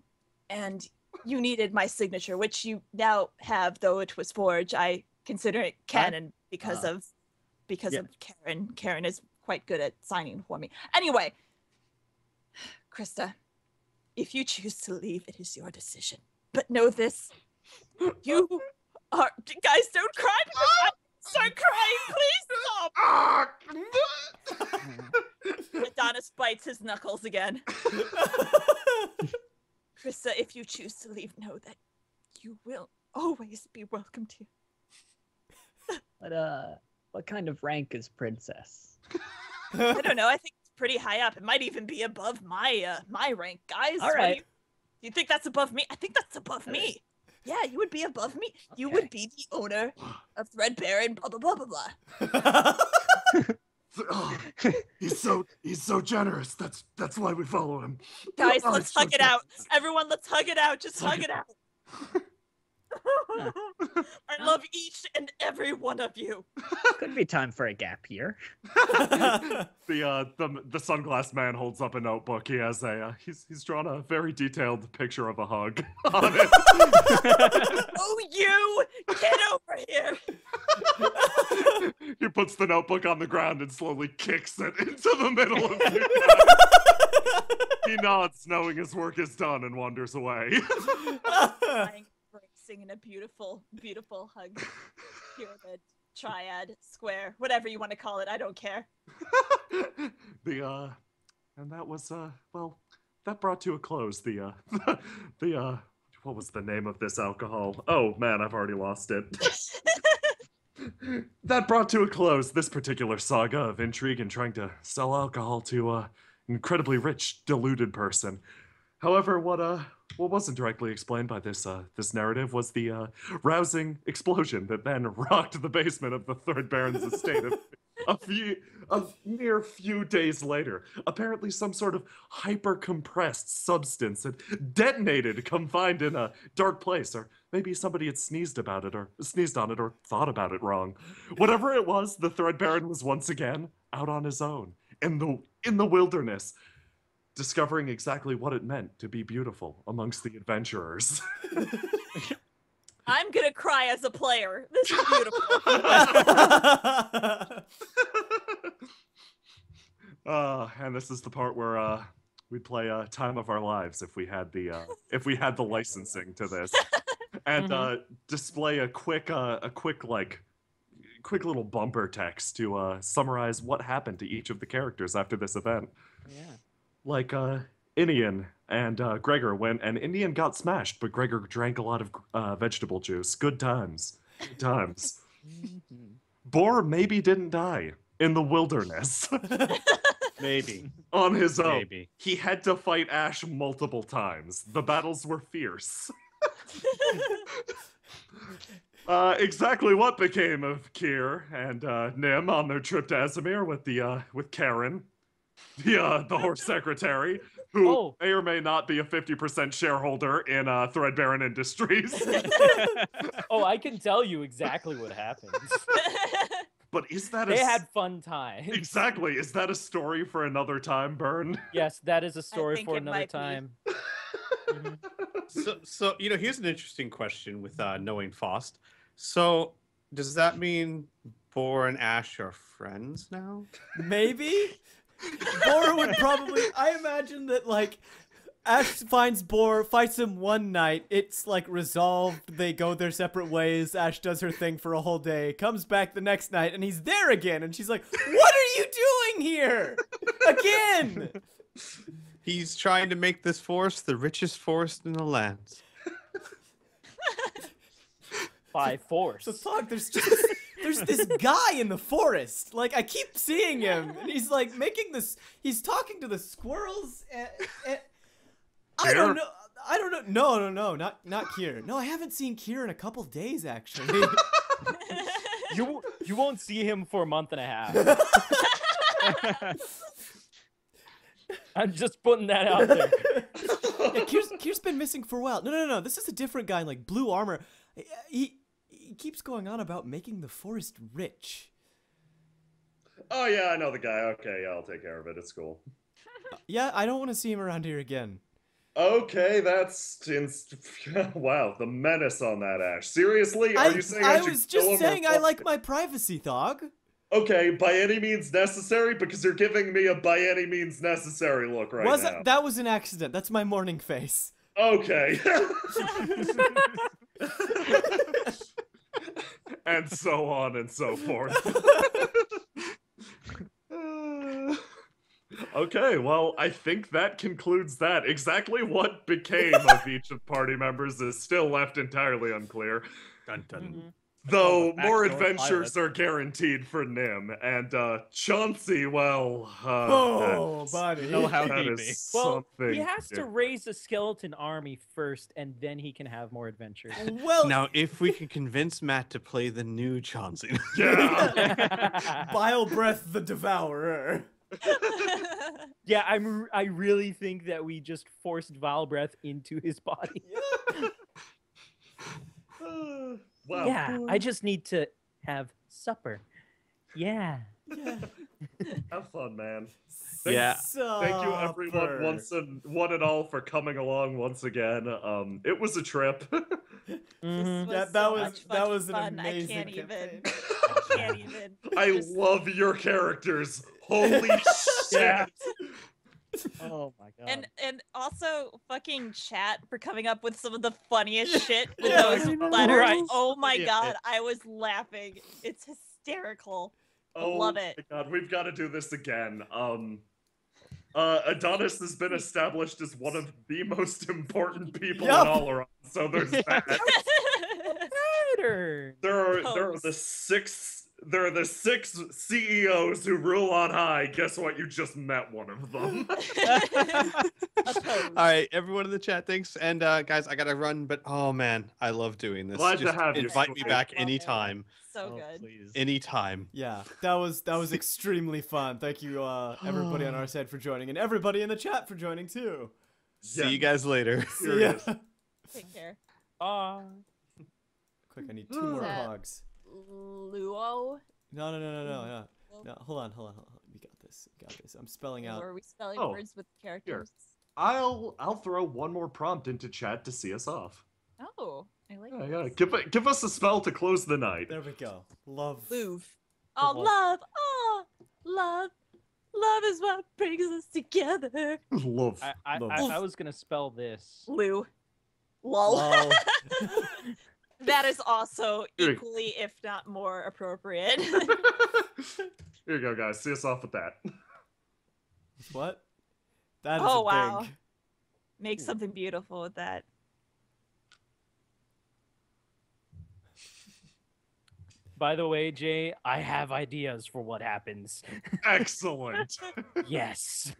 and you needed my signature, which you now have, though it was forged. I consider it canon because of Karen. Karen is quite good at signing for me. Anyway, Krista, If you choose to leave, it is your decision. But know this. You are... Guys, don't cry because I start crying. Please stop. Adonis bites his knuckles again. Krista, if you choose to leave, know that you will always be welcome to. What kind of rank is Princess? I don't know. I think it's pretty high up. It might even be above my my rank, guys. All right. Do you think that's above me? I think that's above me. Yeah, you would be above me. You would be the owner of Threadbare and blah blah blah blah blah. Oh, he's so generous. That's why we follow him. Guys, Oh, let's he's so hug it out. generous. Everyone, let's hug it out. Just hug it out. I love each and every one of you. Could be time for a gap year. The sunglass man holds up a notebook. He has he's drawn a very detailed picture of a hug on it. Oh, you! Get over here! He puts the notebook on the ground and slowly kicks it into the middle of you. He nods, knowing his work is done, and wanders away. Singing a beautiful, beautiful hug. Pyramid, triad, square, whatever you want to call it. I don't care. And that was well, that brought to a close the what was the name of this alcohol? Oh man, I've already lost it. That brought to a close this particular saga of intrigue and trying to sell alcohol to an incredibly rich, deluded person. However, what wasn't directly explained by this narrative was the rousing explosion that then rocked the basement of the Third Baron's estate a mere few days later. Apparently, some sort of hyper-compressed substance had detonated, confined in a dark place, or maybe somebody had sneezed on it, or thought about it wrong. Whatever it was, the Thread Baron was once again out on his own in the wilderness, discovering exactly what it meant to be beautiful amongst the adventurers. I'm gonna cry as a player. This is beautiful. And this is the part where we'd play Time of Our Lives if we had the licensing to this, and display a quick little bumper text to summarize what happened to each of the characters after this event. Yeah. Like Inian and Gregor went, and Inian got smashed, but Gregor drank a lot of vegetable juice. Good times. Good times. Boar maybe didn't die in the wilderness. Maybe. On his own. Maybe. He had to fight Ash multiple times. The battles were fierce. Exactly what became of Kier and Nim on their trip to Esamir with Karen, the horse secretary, who may or may not be a 50% shareholder in Threadbare Industries. Oh, I can tell you exactly what happened. But is that they had fun times. Exactly. Is that a story for another time, Byrne? Yes, that is a story for another time. So here's an interesting question with knowing Faust. So does that mean Boar and Ash are friends now? Maybe. Boar would probably. I imagine that like Ash finds Boar, fights him one night. It's like resolved. They go their separate ways. Ash does her thing for a whole day. Comes back the next night and he's there again. And she's like, "What are you doing here again?" He's trying to make this forest the richest forest in the land. By force. So fuck, there's this guy in the forest. Like I keep seeing him, and he's like making this. He's talking to the squirrels. And I don't know. No, not Kier. No, I haven't seen Kier in a couple days actually. You won't see him for a month and a half. I'm just putting that out there. Yeah, Kier's been missing for a while. No. This is a different guy in like blue armor. He keeps going on about making the forest rich. Oh yeah, I know the guy. Okay, yeah, I'll take care of it. It's cool. Yeah, I don't want to see him around here again. Okay, wow, the menace on that, Ash. Seriously? Are you saying I should was just kill him saying or I like my privacy, Thog. Okay, by any means necessary, because you're giving me a by any means necessary look right now. That was an accident. That's my morning face. Okay. And so on and so forth. Okay, well, I think that concludes that. Exactly what became of each of party members is still left entirely unclear. Dun, dun. Though the more backdoor adventures are guaranteed for Nim, and Chauncey, well, Oh, buddy. Oh, how that he is be. Well, something he has to different. raise a skeleton army first, and then he can have more adventures. Well, Now, if we can convince Matt to play the new Chauncey. Yeah. Bile Breath the Devourer. Yeah, I really think that we just forced Vile Breath into his body. Wow. Yeah, I just need to have supper. Yeah. Have fun, man. Yeah. Thank you, everyone, one and all, for coming along once again. It was a trip. Mhm. Was Yeah, so that was- much that fucking was an fun. amazing I can't even. campaign. I can't even. I Just- love your characters. Holy shit! Yeah. Oh my god. And also fucking chat for coming up with some of the funniest shit with Yeah, those I know. letters. Right. Oh my Yeah. god, I was laughing. It's hysterical. Oh love it. my god, we've got to do this again. Adonis has been established as one of the most important people Yup. in All-Around, so there's that. Pattern. There are Pose. the six CEOs who rule on high. Guess what? You just met one of them. Opposed. All right, everyone in the chat, thanks. And guys, I gotta run, but oh man, I love doing this. Glad to Just have you. invite me back Love it. anytime. So good. Please. Anytime. Yeah, that was extremely fun. Thank you, everybody on our side for joining, and everybody in the chat for joining too. See you guys later. See ya. Serious. Take care. Quick, I need 2 more That- hogs. Luo? No. No, hold on. We got this. I'm spelling out. Or are we spelling Oh, words with characters? I'll throw one more prompt into chat to see us off. Oh, I like Yeah, this. yeah. Give us a spell to close the night. There we go. Love. Louvre. Oh, Love. love. Oh, love. Love is what brings us together. Love. I was gonna spell this. Lou. Lol. Lol. That is also Here. equally, if not more, appropriate. Here you go, guys. See us off with that. What? That is Oh, a wow. big. Make something beautiful with that. By the way, Jay, I have ideas for what happens. Excellent. Yes.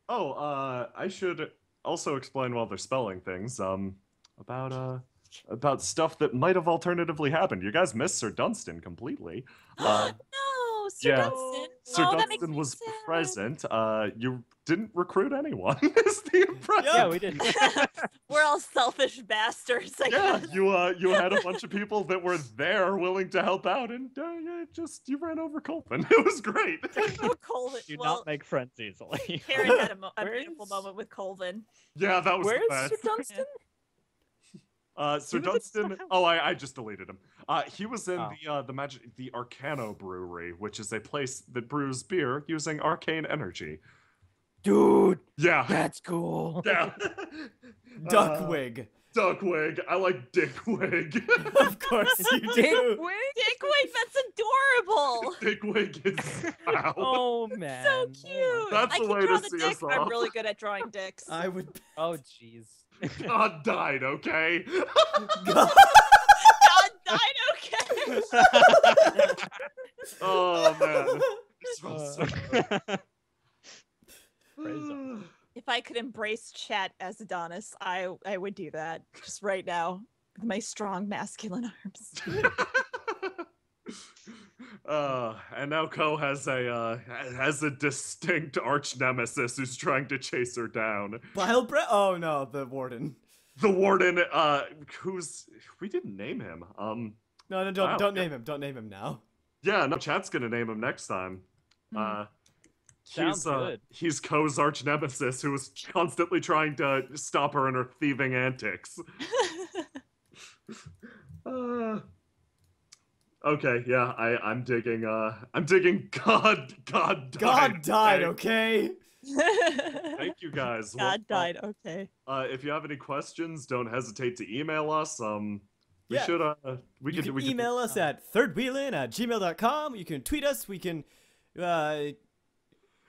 Oh, I should also explain while they're spelling things. About stuff that might have alternatively happened. You guys missed Sir Dunstan completely. No, Sir yeah. Dunstan. Sir Oh, that makes Dunstan me was sad. present. You didn't recruit anyone. Is the impression? Yeah, we did. We're all selfish bastards. I Yeah, guess. you had a bunch of people that were there willing to help out, and you ran over Colvin. It was great. Oh, Colvin. Do Well, not make friends easily. Karen had a Where beautiful is- moment with Colvin. Yeah, that was Where's the best. Sir Dunstan? Sir He was at Dunstan. the house. Oh, I just deleted him. He was in Oh. the Arcano Brewery, which is a place that brews beer using arcane energy. Dude, Yeah, that's cool. yeah. Duckwig. Duckwig. I like Dickwig. Of course you do. Dickwig, that's adorable. Dickwig is wow. Oh man. So cute. That's I the can way draw to the see dick. us I'm off. really good at drawing dicks. I would. Oh jeez. God died, okay? God died, okay. Oh man. It smells so good. Praise him. If I could embrace chat as Adonis, I would do that just right now with my strong masculine arms. And now Ko has a distinct arch nemesis who's trying to chase her down. Bile Breath. Oh no, the warden. The warden, we didn't name him. No, don't Wow. don't name him. Don't name him now. Yeah, no, chat's gonna name him next time. Sounds good. He's Ko's arch nemesis who was constantly trying to stop her in her thieving antics. Okay, yeah, I'm digging God died, okay? Thank you guys. God died, okay. If you have any questions, don't hesitate to email us. We Yeah. should You can email us at thirdwheelin@gmail.com. You can tweet us. We can you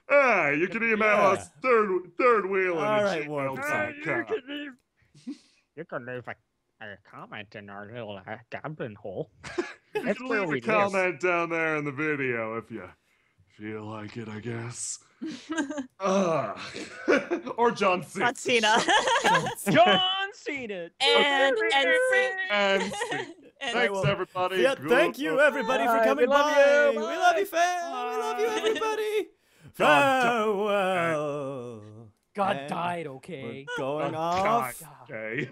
can email us thirdwheelin All right, at Warp. gmail.com. You can leave a comment in our little goblin hole. You That's can where leave we a comment down there in the video if you feel like it, I guess. Or John Cena. John Cena. John Cena. and And thanks, everybody. Yeah, thank you, everybody, for coming we love by. you. We love you, fam. We love you, everybody. Farewell. God And died, okay. We're going off. Okay.